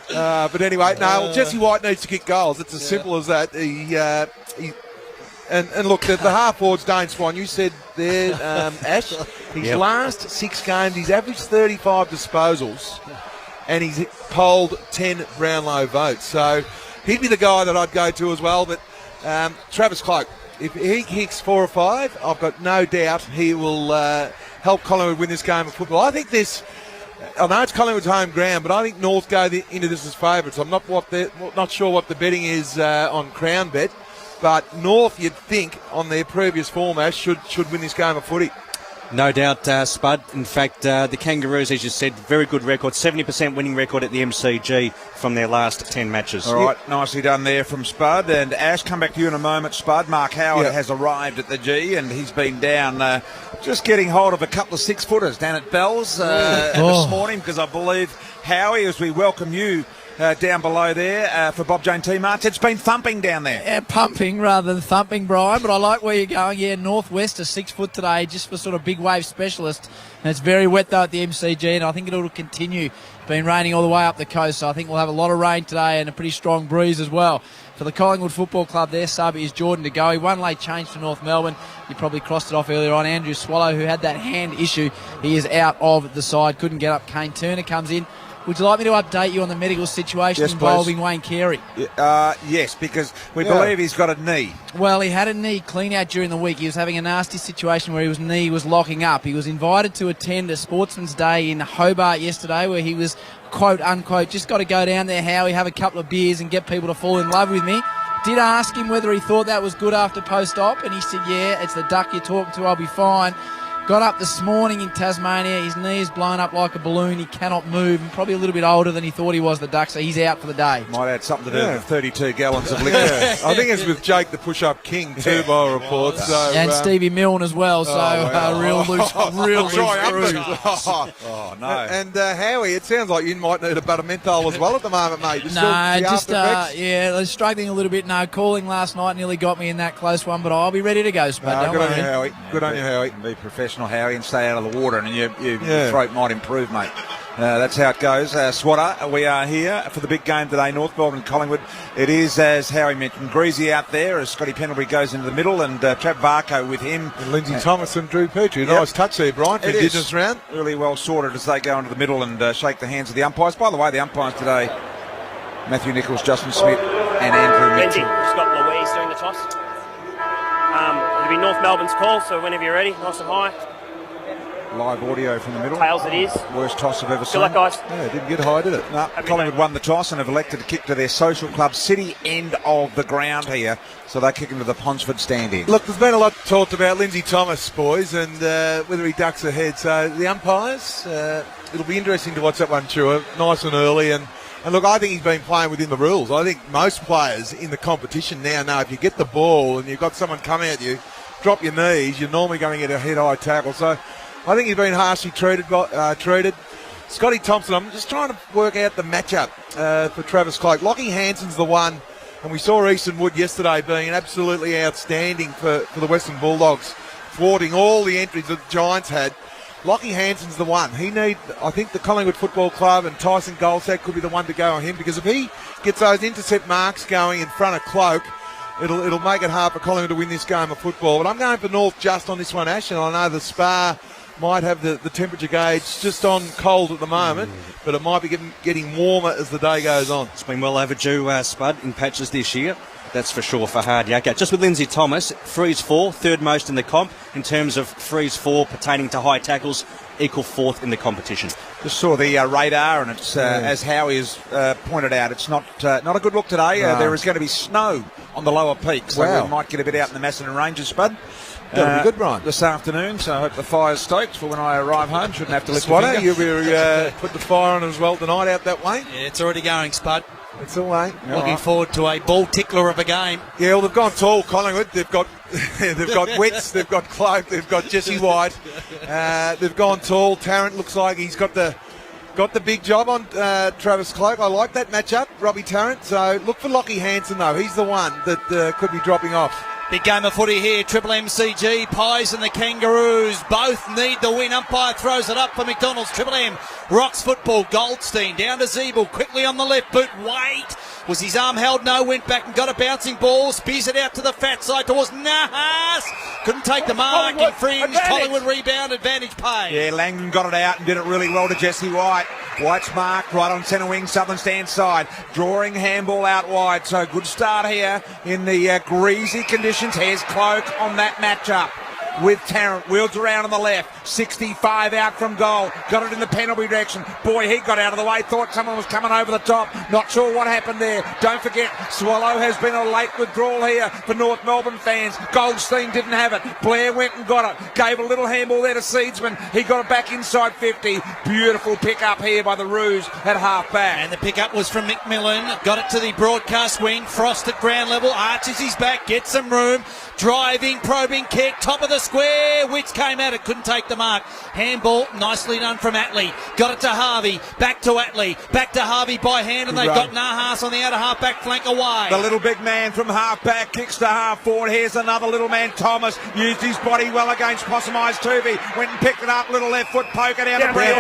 [SPEAKER 3] But anyway, Jesse White needs to kick goals. It's as simple as that. And look, the half forwards, Dane Swan, you said there, Ash, his last 6 games, he's averaged 35 disposals and he's polled 10 Brownlow votes. So he'd be the guy that I'd go to as well. But Travis Cloak, if he kicks 4 or 5, I've got no doubt he will help Collingwood win this game of football. I think I know it's Collingwood's home ground, but I think North go into this as favourites. I'm not sure what the betting is on Crown Bet, but North, you'd think, on their previous format, should win this game of footy.
[SPEAKER 15] No doubt, Spud. In fact, the Kangaroos, as you said, very good record, 70% winning record at the MCG from their last 10 matches.
[SPEAKER 1] All right, nicely done there from Spud. And Ash, come back to you in a moment, Spud. Mark Howard has arrived at the G, and he's been down just getting hold of a couple of six-footers down at Bell's this morning, because I believe, Howie, as we welcome you down below there for Bob Jane T. March, it's been thumping down there.
[SPEAKER 6] Yeah, pumping rather than thumping, Brian, but I like where you're going. Yeah, Northwest is 6 foot today, just for sort of big wave specialist. And it's very wet, though, at the MCG, and I think it'll continue. It's been raining all the way up the coast, so I think we'll have a lot of rain today and a pretty strong breeze as well. For the Collingwood Football Club, their sub is Jordan De Goey. One late change for North Melbourne. You probably crossed it off earlier on. Andrew Swallow, who had that hand issue, he is out of the side. Couldn't get up. Kane Turner comes in. Would you like me to update you on the medical situation involving Wayne Carey?
[SPEAKER 1] Yes, because we believe he's got a knee.
[SPEAKER 6] Well, he had a knee clean out during the week. He was having a nasty situation where his knee was locking up. He was invited to attend a Sportsman's Day in Hobart yesterday, where he was, quote unquote, just got to go down there, Howie, have a couple of beers and get people to fall in love with me. Did ask him whether he thought that was good after post-op, and he said, yeah, it's the duck you're talking to, I'll be fine. Got up this morning in Tasmania. His knee is blown up like a balloon. He cannot move. And probably a little bit older than he thought he was, the duck, so he's out for the day.
[SPEAKER 1] Might have something to do with 32 gallons of liquor.
[SPEAKER 3] I think it's with Jake the Push-Up King too, by reports. So,
[SPEAKER 6] and Stevie Milne as well, so real loose screws.
[SPEAKER 3] Oh, no. And Howie, it sounds like you might need a buttermenthol as well at the moment, mate.
[SPEAKER 6] They're struggling a little bit. No, calling last night nearly got me in that close one, but I'll be ready to go, Spud.
[SPEAKER 1] Good on you, Howie. Good on you, Howie. Be professional, Howie, and stay out of the water, and your throat might improve, mate. That's how it goes. Swatter, we are here for the big game today, North Melbourne and Collingwood. It is, as Howie mentioned, Greasy out there as Scotty Pendlebury goes into the middle, and Trav Varco with him.
[SPEAKER 3] And Lindsay Thomas and Drew Petrie. Nice touch there, Brian, for Indigenous round.
[SPEAKER 1] Really well sorted as they go into the middle and shake the hands of the umpires. By the way, the umpires today, Matthew Nichols, Justin Smith and Andrew Mitchell.
[SPEAKER 16] Scott Louise doing the toss. It'll be North Melbourne's call, so whenever you're ready, nice and high.
[SPEAKER 1] Live audio from the middle.
[SPEAKER 16] Tails it is.
[SPEAKER 1] Worst toss I've ever seen.
[SPEAKER 16] Good luck, guys.
[SPEAKER 3] Yeah, it didn't get high, did it?
[SPEAKER 1] No, Collingwood won the toss and have elected to kick to their social club city end of the ground here. So they're kicking to the Ponsford stand in.
[SPEAKER 3] Look, there's been a lot talked about Lindsay Thomas, boys, and whether he ducks ahead. So the umpires, it'll be interesting to watch that one through nice and early. And look, I think he's been playing within the rules. I think most players in the competition now know if you get the ball and you've got someone coming at you, drop your knees, you're normally going to get a head-high tackle. So I think he's been harshly treated. Scotty Thompson, I'm just trying to work out the matchup for Travis Cloke. Lockie Hansen's the one, and we saw Easton Wood yesterday being absolutely outstanding for the Western Bulldogs, thwarting all the entries that the Giants had. Lockie Hansen's the one. I think the Collingwood Football Club and Tyson Goldsack could be the one to go on him, because if he gets those intercept marks going in front of Cloke, it'll make it hard for Collingwood to win this game of football. But I'm going for North just on this one, Ash, and I know the Spa might have the temperature gauge just on cold at the moment, but it might be getting warmer as the day goes on.
[SPEAKER 15] It's been well overdue, Spud, in patches this year. That's for sure for hard yakka. Just with Lindsay Thomas, freeze 4, third most in the comp in terms of freeze 4 pertaining to high tackles, equal fourth in the competition.
[SPEAKER 1] Just saw the radar, and it's as Howie has pointed out, it's not a good look today. No. There is going to be snow on the lower peaks, so we might get a bit out in the Macedon Ranges, Spud.
[SPEAKER 3] That'll be good, Brian.
[SPEAKER 1] This afternoon, so I hope the fire's stoked for when I arrive home. Shouldn't have to lift
[SPEAKER 3] a finger. You'll be put the fire on as well tonight out that way?
[SPEAKER 5] Yeah, it's already going, Spud.
[SPEAKER 3] It's all right.
[SPEAKER 5] Looking forward to a ball tickler of a game.
[SPEAKER 3] Yeah, well, they've gone tall, Collingwood. They've got Wetts, they've got Cloke, they've got Jesse White. They've gone tall. Tarrant looks like he's got the big job on Travis Cloke. I like that matchup, Robbie Tarrant. So look for Lockie Hansen, though. He's the one that could be dropping off.
[SPEAKER 5] Big game of footy here. Triple MCG, Pies and the Kangaroos both need the win. Umpire throws it up for McDonald's. Triple M rocks football. Goldstein down to Zeeble. Quickly on the left boot. Wait. Was his arm held? No. Went back and got a bouncing ball. Spears it out to the fat side towards Nahas. Couldn't take the mark. In fringe. Collingwood rebound. Advantage pay.
[SPEAKER 1] Yeah, Langdon got it out and did it really well to Jesse White. White's marked right on centre wing, southern stand side. Drawing handball out wide. So good start here in the greasy conditions. Here's Cloke on that matchup. with Tarrant. Wheels around on the left. 65 out from goal. Got it in the penalty direction. Boy, he got out of the way. Thought someone was coming over the top. Not sure what happened there. Don't forget, Swallow has been a late withdrawal here for North Melbourne fans. Goldstein didn't have it. Blair went and got it. Gave a little handball there to Seedsman. He got it back inside 50. Beautiful pick up here by the Roos at half back.
[SPEAKER 5] And the pick-up was from McMillan. Got it to the broadcast wing. Frost at ground level. Arches his back. Gets some room. Driving, probing kick. Top of the square. Witts came at it. Couldn't take the mark. Handball. Nicely done from Atley. Got it to Harvey. Back to Atley. Back to Harvey by hand. And they've got Nahas on the outer half-back flank away.
[SPEAKER 1] The little big man from half-back kicks to half-forward. Here's another little man. Thomas used his body well against Possum Eyes Tuvey. Went and picked it up. Little left foot poker down the Brown.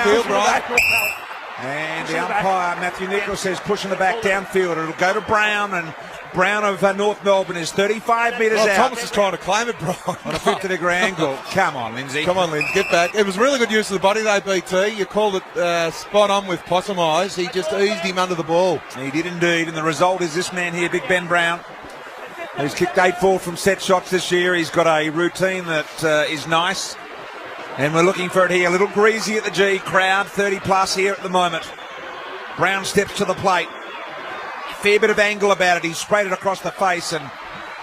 [SPEAKER 1] And the umpire, Matthew Nichols, says pushing the back downfield. It'll go to Brown, and Brown of North Melbourne is 35 metres out.
[SPEAKER 3] Thomas is trying to claim it, Brian.
[SPEAKER 1] On a 50-degree angle. Come on, Lindsay.
[SPEAKER 3] Come on, Lynn, get back. It was really good use of the body, though, BT. You called it spot on with Possum Eyes. He just eased him under the ball.
[SPEAKER 1] He did indeed, and the result is this man here, Big Ben Brown, who's kicked 8-4 from set shots this year. He's got a routine that is nice. And we're looking for it here. A little greasy at the G. Crowd, 30 plus here at the moment. Brown steps to the plate. Fair bit of angle about it. He's sprayed it across the face, and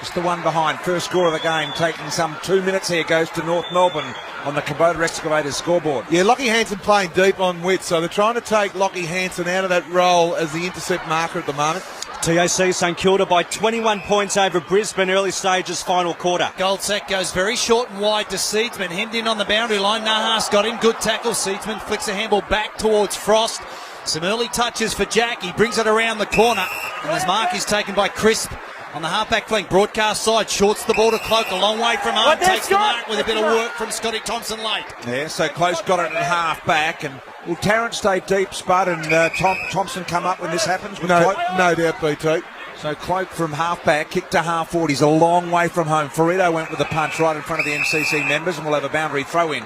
[SPEAKER 1] just the one behind. First score of the game, taking some 2 minutes here, goes to North Melbourne on the Kubota Excavators scoreboard.
[SPEAKER 3] Yeah, Lockie Hansen playing deep on Witts, so they're trying to take Lockie Hansen out of that role as the intercept marker at the moment.
[SPEAKER 15] TAC St Kilda by 21 points over Brisbane, early stages, final quarter.
[SPEAKER 5] Goldsack goes very short and wide to Seedsman, hemmed in on the boundary line. Nahas got him, good tackle. Seedsman flicks a handball back towards Frost. Some early touches for Jack. He brings it around the corner, and his mark is taken by Crisp on the halfback flank. Broadcast side, shorts the ball to Cloak, a long way from home. Takes the mark with a bit of work from Scotty Thompson late.
[SPEAKER 1] Yeah, so Close got it at half-back, and will Tarrant stay deep, Spud, and Thompson come up when this happens? With Cloak?
[SPEAKER 3] No doubt, BT.
[SPEAKER 1] So Cloak from half-back, kick to half-forward. He's a long way from home. Ferrito went with the punch right in front of the MCC members, and we'll have a boundary throw-in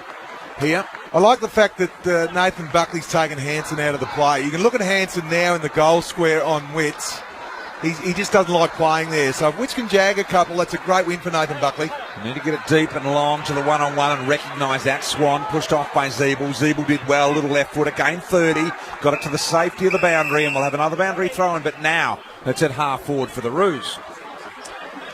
[SPEAKER 1] here.
[SPEAKER 3] I like the fact that Nathan Buckley's taken Hansen out of the play. You can look at Hansen now in the goal square on Witts. He just doesn't like playing there. So if Witts can jag a couple, that's a great win for Nathan Buckley.
[SPEAKER 1] You need to get it deep and long to the one-on-one and recognise that. Swan pushed off by Zeeble. Zeeble did well, little left foot, again 30. Got it to the safety of the boundary, and we'll have another boundary throw-in, but now it's at half-forward for the Roos.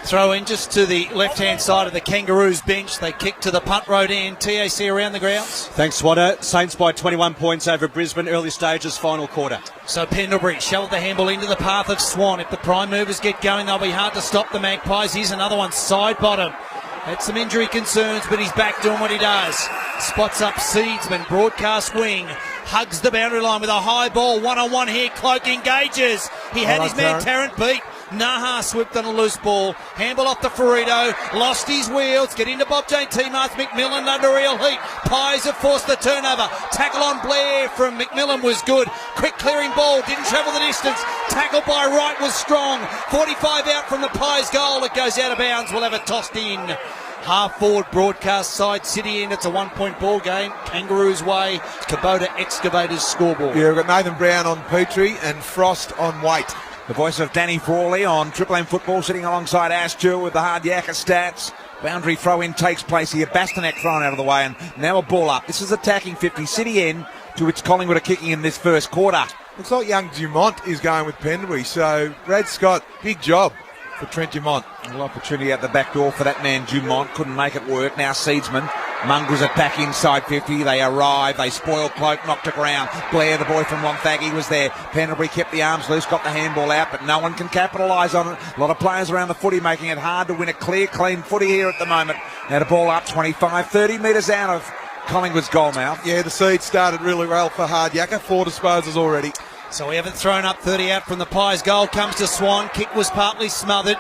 [SPEAKER 5] Throw in just to the left-hand side of the Kangaroos bench. They kick to the punt road end. TAC around the grounds.
[SPEAKER 15] Thanks, Swatter. Saints by 21 points over Brisbane, early stages, final quarter.
[SPEAKER 5] So Pendlebury shoveled the handball into the path of Swan. If the prime movers get going, they'll be hard to stop the Magpies. Here's another one, side bottom. Had some injury concerns, but he's back doing what he does. Spots up Seedsman, broadcast wing. Hugs the boundary line with a high ball. One-on-one here. Cloak engages. He had his man Tarrant beat. Naha swept on a loose ball. Handball off to Ferrito. Lost his wheels. Get into Bob Jane T-Marth. McMillan under real heat. Pies have forced the turnover. Tackle on Blair from McMillan was good. Quick clearing ball. Didn't travel the distance. Tackle by Wright was strong. 45 out from the Pies goal. It goes out of bounds. We'll have it tossed in. Half-forward broadcast side, City end. It's a one-point ball game. Kangaroos way. Kubota Excavators scoreboard.
[SPEAKER 3] Yeah, we've got Nathan Brown on Petrie and Frost on Waite.
[SPEAKER 1] The voice of Danny Frawley on Triple M Football, sitting alongside Ash Jewell with the hard yakka stats. Boundary throw-in takes place here. Bastanek thrown out of the way, and now a ball up. This is attacking 50. City end, to which Collingwood are kicking in this first quarter.
[SPEAKER 3] Looks like young Dumont is going with Pendlebury, so Brad Scott, big job for Trent Dumont.
[SPEAKER 1] A little opportunity out the back door for that man Dumont. Couldn't make it work. Now Seedsman. Mongrels are back inside 50. They arrive. They spoil Cloak. Knocked to ground. Blair, the boy from Wonthaggi, was there. Pendlebury kept the arms loose. Got the handball out, but no one can capitalise on it. A lot of players around the footy making it hard to win a clear, clean footy here at the moment. Now the ball up 25, 30 metres out of Collingwood's goal mouth.
[SPEAKER 3] Yeah, the seed started really well for Hard Yakka. 4 disposals already.
[SPEAKER 5] So we haven't thrown up 30 out from the Pies goal. Comes to Swan. Kick was partly smothered.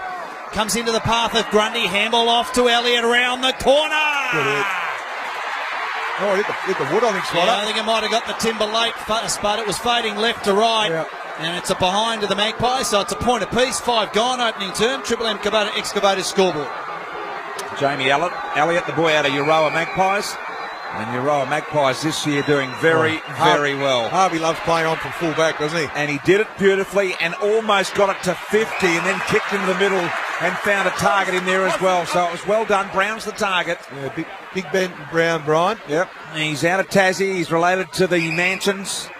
[SPEAKER 5] Comes into the path of Grundy. Handball off to Elliott around the corner.
[SPEAKER 3] Good hit. Oh, hit the wood, I think, Swatter.
[SPEAKER 5] Yeah, I think it might have got the timber late, but it was fading left to right.
[SPEAKER 3] Yeah.
[SPEAKER 5] And it's a behind to the Magpies, so it's a point apiece. 5 gone, opening term. Triple M Kubota Excavators scoreboard.
[SPEAKER 1] Jamie Elliott, the boy out of Euroa Magpies. And Euroa Magpies this year doing very well.
[SPEAKER 3] Harvey loves playing on from full back, doesn't he?
[SPEAKER 1] And he did it beautifully and almost got it to 50 and then kicked into the middle and found a target in there as well. So it was well done. Brown's the target.
[SPEAKER 3] Yeah, Big Ben Brown, Brian.
[SPEAKER 1] Yep. He's out of Tassie. He's related to the Mancins.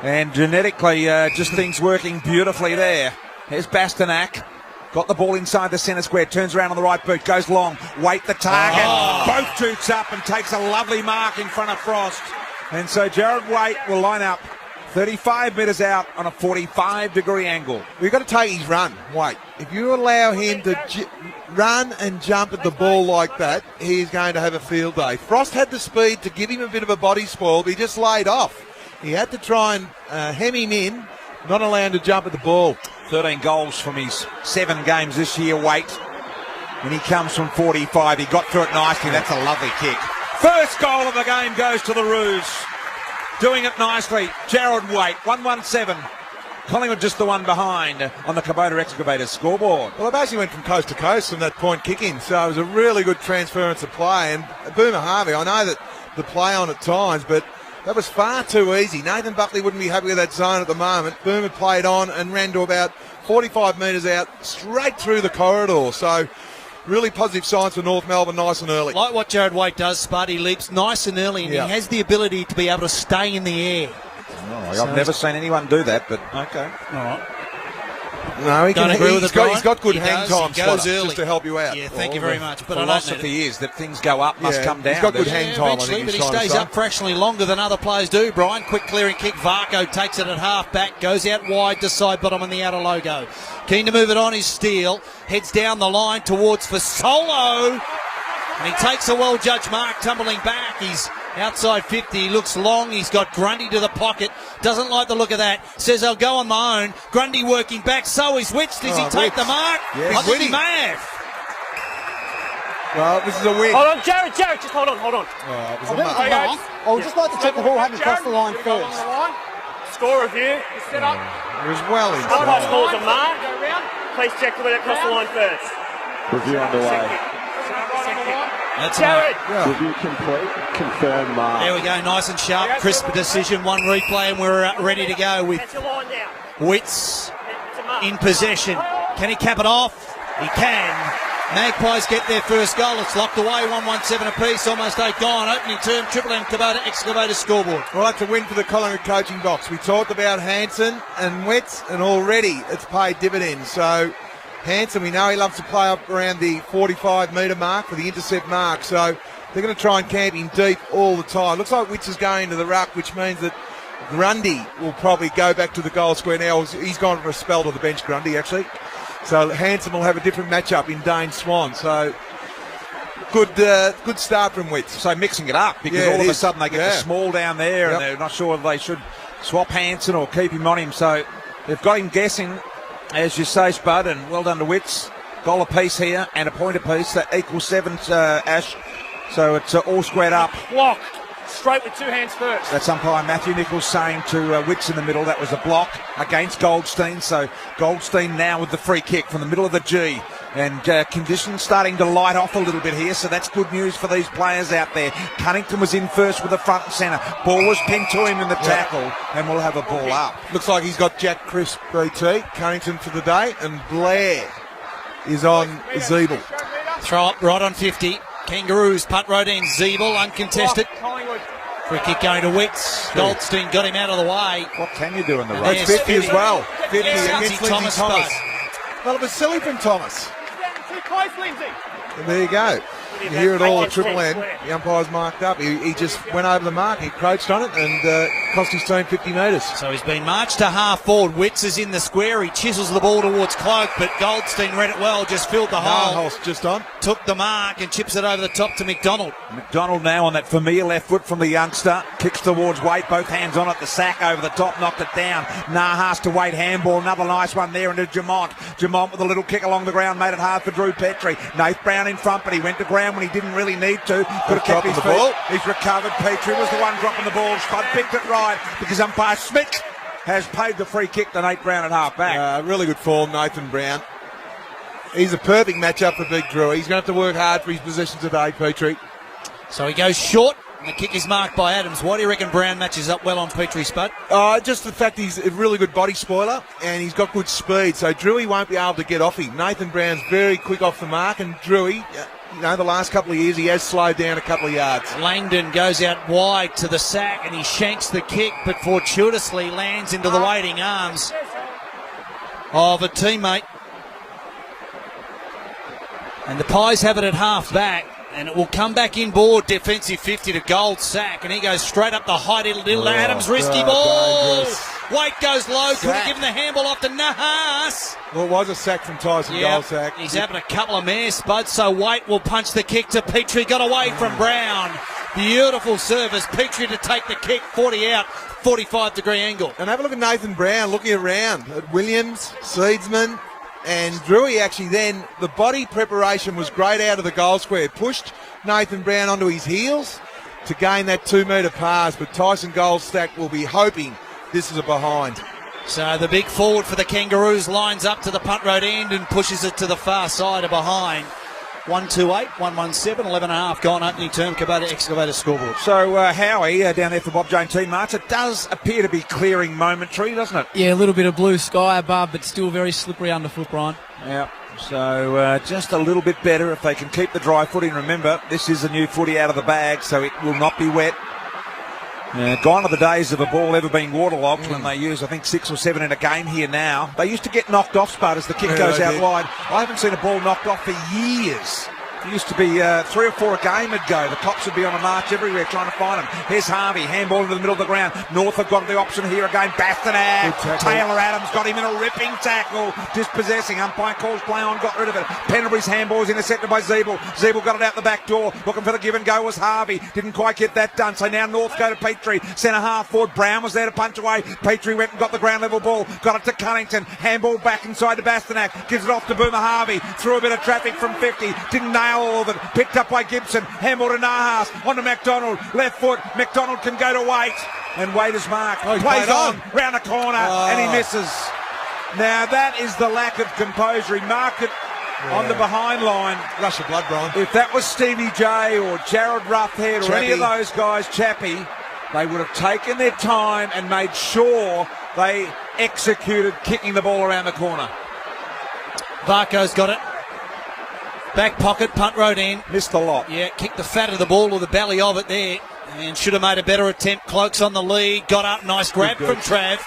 [SPEAKER 1] And genetically, just things working beautifully there. Here's Bastanak. Got the ball inside the centre square, turns around on the right boot, goes long, Waite the target, both toots up and takes a lovely mark in front of Frost. And so Jared Waite will line up 35 metres out on a 45-degree angle.
[SPEAKER 3] We've got to take his run, Waite. If you allow him to run and jump at the ball like that, he's going to have a field day. Frost had the speed to give him a bit of a body spoil, but he just laid off. He had to try and hem him in, not allow him to jump at the ball.
[SPEAKER 1] 13 goals from his 7 games this year, Waite. And he comes from 45. He got through it nicely. That's a lovely kick. First goal of the game goes to the Roos. Doing it nicely. Jared Waite, 117. Collingwood just the one behind on the Kubota Excavators scoreboard.
[SPEAKER 3] Well, it basically went from coast to coast from that point kicking, so it was a really good transference of play. And Boomer Harvey, I know that the play on at times, but that was far too easy. Nathan Buckley wouldn't be happy with that zone at the moment. Boomer played on and ran to about 45 metres out, straight through the corridor. So really positive signs for North Melbourne, nice and early.
[SPEAKER 9] Like what Jared Waite does, Spud, he leaps nice and early, and he has the ability to be able to stay in the air.
[SPEAKER 1] Oh, I've never seen anyone do that, but okay.
[SPEAKER 9] All right.
[SPEAKER 3] No, he's got good
[SPEAKER 9] He
[SPEAKER 3] hang times,
[SPEAKER 9] goes
[SPEAKER 3] Spotter,
[SPEAKER 9] early.
[SPEAKER 3] just to help you out.
[SPEAKER 9] Yeah, thank you very much. But
[SPEAKER 1] Philosophy is that things go up, must come down.
[SPEAKER 3] He's got good hang time,
[SPEAKER 9] eventually, but he stays up fractionally longer than other players do. Brian, quick clearing kick. Varco takes it at half back, goes out wide to side bottom on the outer logo. Keen to move it on is Steele. Heads down the line towards Fasolo. And he takes a well-judged mark, tumbling back. He's outside 50. He looks long. He's got Grundy to the pocket. Doesn't like the look of that. Says, I'll go on my own. Grundy working back. So is Witch. Does he take the mark?
[SPEAKER 3] Yes.
[SPEAKER 9] I think he may have.
[SPEAKER 3] Well, this is a win.
[SPEAKER 16] Hold on, Jared, just hold on.
[SPEAKER 3] It was a mark.
[SPEAKER 12] I would just like to check the ball hadn't crossed the line first.
[SPEAKER 16] Score review. Set up.
[SPEAKER 3] It was well inside.
[SPEAKER 16] Umpire scores a mark. Please check whether it crossed the line first.
[SPEAKER 12] Review underway.
[SPEAKER 9] That's
[SPEAKER 16] Jared.
[SPEAKER 12] Review complete. Confirm mark.
[SPEAKER 9] There we go. Nice and sharp. Crisp decision. One replay and we're ready to go with
[SPEAKER 16] That's your line now.
[SPEAKER 9] Witts in possession. Can he cap it off? He can. Magpies get their first goal. It's locked away. 1-1-7 apiece. Almost 8 gone. Opening term. Triple M Kubota Excavator scoreboard.
[SPEAKER 3] Well, that's a win for the Collingwood coaching box. We talked about Hansen and Wetz, and already it's paid dividends. So Hansen, we know he loves to play up around the 45-metre mark for the intercept mark. So they're going to try and camp him deep all the time. Looks like Witz is going to the ruck, which means that Grundy will probably go back to the goal square now. He's gone for a spell to the bench, Grundy, actually. So Hansen will have a different matchup in Dane Swan. So good start from Witz.
[SPEAKER 1] So mixing it up, because all of a sudden they get the small down there and they're not sure if they should swap Hansen or keep him on him. So they've got him guessing, as you say, Spud, and well done to Witz. Goal apiece here and a point apiece. That equals 7, Ash. So it's all squared up.
[SPEAKER 16] Block. Straight with 2 hands first.
[SPEAKER 1] That's umpire Matthew Nichols saying to Witz in the middle, that was a block against Goldstein. So Goldstein now with the free kick from the middle of the G. And conditions starting to light off a little bit here, so that's good news for these players out there. Cunnington was in first with the front and centre. Ball was pinned to him in the tackle, and we'll have a ball up.
[SPEAKER 3] Looks like he's got Jack Crisp BT, Cunnington for the day, and Blair is on Zeeble.
[SPEAKER 9] Throw up right on 50. Kangaroos, punt road in. Zeeble, uncontested. Free kick going to Witz. Goldstein got him out of the way.
[SPEAKER 1] What can you do in the
[SPEAKER 3] And
[SPEAKER 1] ruck?
[SPEAKER 3] that's 50 as well. 50
[SPEAKER 9] Yeah,
[SPEAKER 3] against
[SPEAKER 9] Lindsay
[SPEAKER 3] Lindsay
[SPEAKER 9] Thomas.
[SPEAKER 3] Well, it was silly from Thomas.
[SPEAKER 16] Too close, Lindsay.
[SPEAKER 3] And there you go. You hear it all at Triple M. The umpire's marked up. He just went over the mark. He crouched on it and cost his team 50 metres.
[SPEAKER 9] So he's been marched to half forward. Witz is in the square. He chisels the ball towards Cloak, but Goldstein read it well, just filled the hole.
[SPEAKER 3] Narholst just on.
[SPEAKER 9] Took the mark and chips it over the top to McDonald.
[SPEAKER 1] McDonald now on that familiar left foot from the youngster. Kicks towards Waite, both hands on it. The sack over the top, knocked it down. Nahas to Waite, handball. Another nice one there into Jamont. Jamont with a little kick along the ground, made it hard for Drew Petrie. Nath Brown in front, but he went to ground when he didn't really need to. Could have kept his feet.
[SPEAKER 3] Ball.
[SPEAKER 1] He's recovered. Petrie was the one dropping the ball. Spud picked it right because umpire Smith has paid the free kick to Nate Brown at half back.
[SPEAKER 3] Really good form, Nathan Brown. He's a perfect matchup for Big Drew. He's going to have to work hard for his position today, Petrie.
[SPEAKER 9] So he goes short. And the kick is marked by Adams. Why do you reckon Brown matches up well on Petrie, Spud?
[SPEAKER 4] Just the fact he's a really good body spoiler and he's got good speed, so Drewy won't be able to get off him. Nathan Brown's very quick off the mark, and Drewy, the last couple of years he has slowed down a couple of yards.
[SPEAKER 9] Langdon goes out wide to the sack and he shanks the kick, but fortuitously lands into the waiting arms of a teammate. And the Pies have it at half back, and it will come back inboard. Defensive 50 to Gold sack, and he goes straight up the height. Little Adams, risky ball.
[SPEAKER 4] Dangerous.
[SPEAKER 9] White goes low, could have given the handball off to Nahas.
[SPEAKER 4] Well, it was a sack from Tyson Gold sack.
[SPEAKER 9] He's having a couple of mares, Spud, so White will punch the kick to Petrie. Got away from Brown. Beautiful service. Petrie to take the kick, 40 out, 45-degree angle.
[SPEAKER 4] And have a look at Nathan Brown looking around at Williams, Seedsman, and Drewy. Actually then, the body preparation was great out of the goal square. Pushed Nathan Brown onto his heels to gain that 2-metre pass, but Tyson Goldstack will be hoping this is a behind.
[SPEAKER 9] So the big forward for the Kangaroos lines up to the punt road end and pushes it to the far side of behind. 128, 117, 11.5 gone opening term. Kubota Excavator scoreboard.
[SPEAKER 1] So Howie down there for Bob Jane teammates, it does appear to be clearing momentary, doesn't it?
[SPEAKER 6] Yeah, a little bit of blue sky above, but still very slippery underfoot, Brian.
[SPEAKER 1] Yeah. So just a little bit better if they can keep the dry footing. Remember, this is a new footy out of the bag, so it will not be wet. Gone are the days of a ball ever being waterlogged when they use, I think, 6 or 7 in a game here now. They used to get knocked off, Spud, as the kick goes out wide. I haven't seen a ball knocked off for years. It used to be 3 or 4 a game would go. The Cops would be on a march everywhere trying to find them. Here's Harvey, handball into the middle of the ground. North have got the option here again. Bastanak, Taylor Adams got him in a ripping tackle. Dispossessing, umpire calls play on, got rid of it. Pendlebury's handball was intercepted by Zeeble. Zeeble got it out the back door. Looking for the give and go was Harvey. Didn't quite get that done. So now North go to Petrie. Centre half forward. Brown was there to punch away. Petrie went and got the ground level ball. Got it to Cunnington. Handball back inside to Bastanak. Gives it off to Boomer Harvey. Through a bit of traffic from 50. Didn't nail all of it. Picked up by Gibson. Handball to Nahas. On to McDonald. Left foot. McDonald can go to Waite. And Waite is marked. Plays on. Round the corner. And he misses. Now that is the lack of composure. He marked it on the behind line.
[SPEAKER 4] Rush of blood, Brian.
[SPEAKER 1] If that was Stevie J or Jared Roughhead or any of those guys, Chappie, they would have taken their time and made sure they executed kicking the ball around the corner.
[SPEAKER 9] Varco's got it. Back pocket, punt road end.
[SPEAKER 1] Missed the lot.
[SPEAKER 9] Yeah, kicked the fat of the ball or the belly of it there. And should have made a better attempt. Cloak's on the lead. Got up. Nice grab from Trav.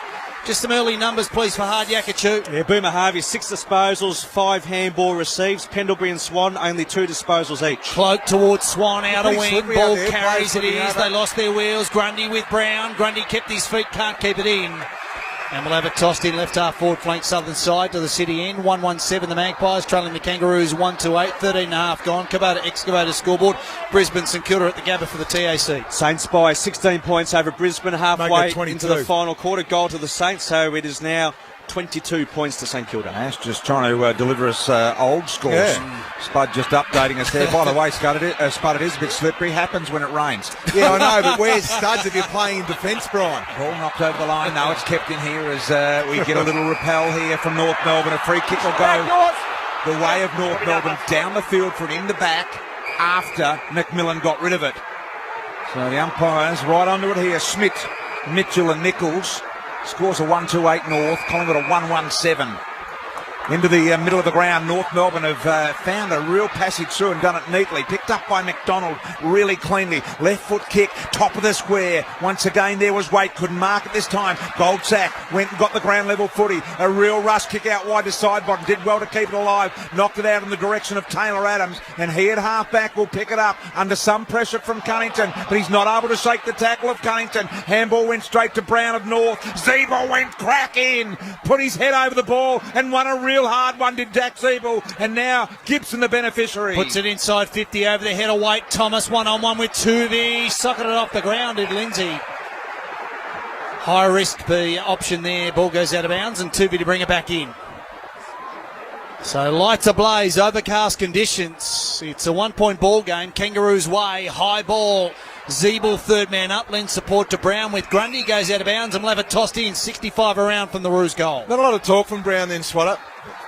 [SPEAKER 9] Just some early numbers, please, for Hard Yakachu.
[SPEAKER 15] Yeah, Boomer Harvey, 6 disposals, 5 handball receives. Pendlebury and Swan, only 2 disposals each.
[SPEAKER 9] Cloak towards Swan, out of wing. Ball
[SPEAKER 4] there,
[SPEAKER 9] carries it is. They lost their wheels. Grundy with Brown. Grundy kept his feet, can't keep it in. And we'll have it tossed in left half forward flank southern side to the city end. 117 the Magpies trailing the Kangaroos 128. 13.5 gone. Kubota Excavator scoreboard. Brisbane St Kilda at the Gabba for the TAC.
[SPEAKER 15] Saints by 16 points over Brisbane halfway
[SPEAKER 4] Make it
[SPEAKER 15] into the final quarter. Goal to the Saints, so it is now 22 points to St Kilda.
[SPEAKER 1] Ash just trying to deliver us old scores.
[SPEAKER 4] Yeah.
[SPEAKER 1] Spud just updating us there. By the way, Spud, it is a bit slippery. Happens when it rains.
[SPEAKER 4] Yeah, I know, but where's studs if you're playing in defence, Brian?
[SPEAKER 1] Ball knocked over the line. No, it's kept in here as we get a little repel here from North Melbourne. A free kick will go the way of North Melbourne down the field for an in the back after McMillan got rid of it. So the umpires right onto it here. Smith, Mitchell and Nichols. Scores a 1-2-8 North. Collingwood a 1-1-7. Into the middle of the ground, North Melbourne have found a real passage through and done it neatly. Picked up by McDonald really cleanly. Left foot kick, top of the square. Once again, there was Waite. Couldn't mark it this time. Goldsack went and got the ground level footy. A real rush kick out wide to side bottom. Did well to keep it alive. Knocked it out in the direction of Taylor Adams. And he at half back will pick it up under some pressure from Cunnington. But he's not able to shake the tackle of Cunnington. Handball went straight to Brown of North. Zeeble went crack in. Put his head over the ball and won a real hard one, did Jack Zeeble, and now Gibson the beneficiary.
[SPEAKER 9] Puts it inside 50 over the head of Waite. Thomas 1-on-1 with Tuvey. Socketed it off the ground, did Lindsay. High risk the option there. Ball goes out of bounds and Tuvey to bring it back in. So lights ablaze, overcast conditions. It's a 1-point ball game. Kangaroos way, high ball. Zeeble third man up, lends support to Brown with Grundy, goes out of bounds and will have it tossed in. 65 around from the Roos goal.
[SPEAKER 4] Not a lot of talk from Brown then, Swatter.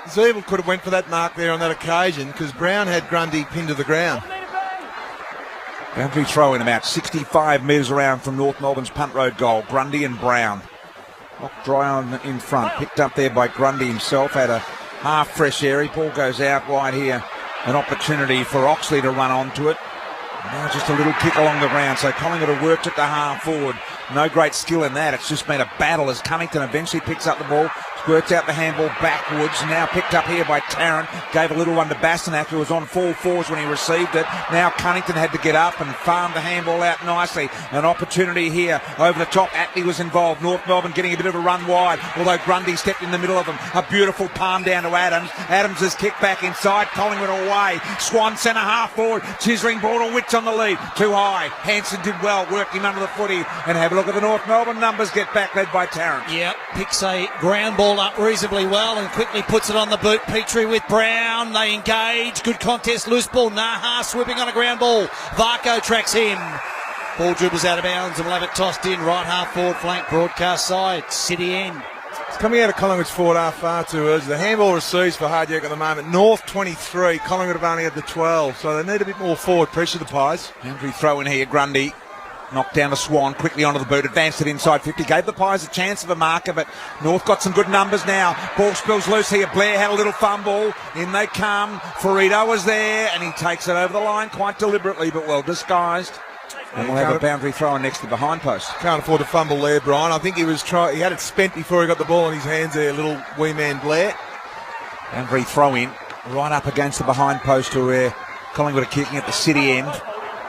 [SPEAKER 4] Zeeble could have went for that mark there on that occasion because Brown had Grundy pinned to the ground.
[SPEAKER 1] Boundary throw in about 65 metres around from North Melbourne's punt road goal. Grundy and Brown. Locked dry on in front. Picked up there by Grundy himself. Had a half fresh air. Ball goes out wide here. An opportunity for Oxley to run onto it. Now just a little kick along the ground. So Collingwood have worked at the half forward. No great skill in that. It's just been a battle as Cunnington eventually picks up the ball. Squirts out the handball backwards. Now picked up here by Tarrant. Gave a little one to Bastanak, who was on 4-4s when he received it. Now Cunnington had to get up and farm the handball out nicely. An opportunity here over the top. Attlee was involved. North Melbourne getting a bit of a run wide, although Grundy stepped in the middle of them. A beautiful palm down to Adams. Adams has kicked back inside. Collingwood away. Swan centre half forward. Chisling Border-Witts on the lead. Too high. Hanson did well. Worked him under the footy. And have a look at the North Melbourne numbers. Get back led by Tarrant.
[SPEAKER 9] Yep. Picks a ground ball up reasonably well and quickly puts it on the boot. Petrie with Brown. They engage. Good contest. Loose ball. Naha swooping on a ground ball. Varco tracks him. Ball dribbles out of bounds and will have it tossed in. Right half forward flank. Broadcast side. City end.
[SPEAKER 4] It's coming out of Collingwood's forward half far too early. The handball receives for Hardyack at the moment. North 23. Collingwood have only had the 12. So they need a bit more forward pressure, the Pies.
[SPEAKER 1] Boundary throw in here. Grundy. Knocked down to Swan, quickly onto the boot, advanced it inside 50, gave the Pies a chance of a marker, but North got some good numbers now. Ball spills loose here. Blair had a little fumble. In they come. Farito was there, and he takes it over the line quite deliberately, but well disguised. And we'll have a boundary throw next to the behind post.
[SPEAKER 4] Can't afford to fumble there, Brian. I think he had it spent before he got the ball in his hands there, little wee man Blair.
[SPEAKER 1] Boundary throw in, right up against the behind post to where Collingwood are kicking at the City end.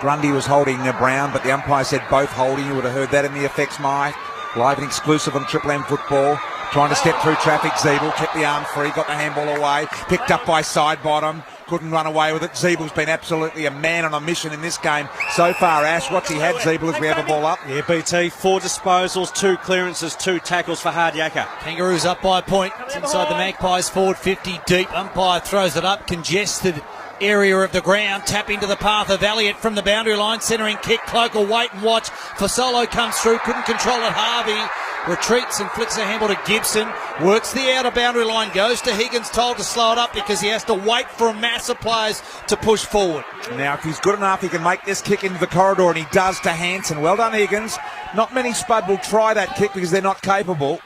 [SPEAKER 1] Grundy was holding Brown, but the umpire said both holding. You would have heard that in the effects, Mike. Live and exclusive on Triple M football. Trying to step through traffic. Zeeble kept the arm free, got the handball away. Picked up by side bottom. Couldn't run away with it. Zeeble's been absolutely a man on a mission in this game so far. Ash, what's he had, Zeeble, as we have a ball up?
[SPEAKER 15] Yeah, BT, 4 disposals, 2 clearances, 2 tackles for Hardyacker.
[SPEAKER 9] Kangaroos up by a point. It's inside the Magpies forward 50 deep. Umpire throws it up. Congested area of the ground. Tap into the path of Elliott from the boundary line. Centering kick. Cloak will wait and watch. Fasolo comes through. Couldn't control it. Harvey retreats and flicks a handball to Gibson. Works the outer boundary line. Goes to Higgins, told to slow it up because he has to wait for a mass of players to push forward.
[SPEAKER 1] Now, if he's good enough, he can make this kick into the corridor, and he does to Hanson. Well done, Higgins. Not many Spud will try that kick because they're not capable.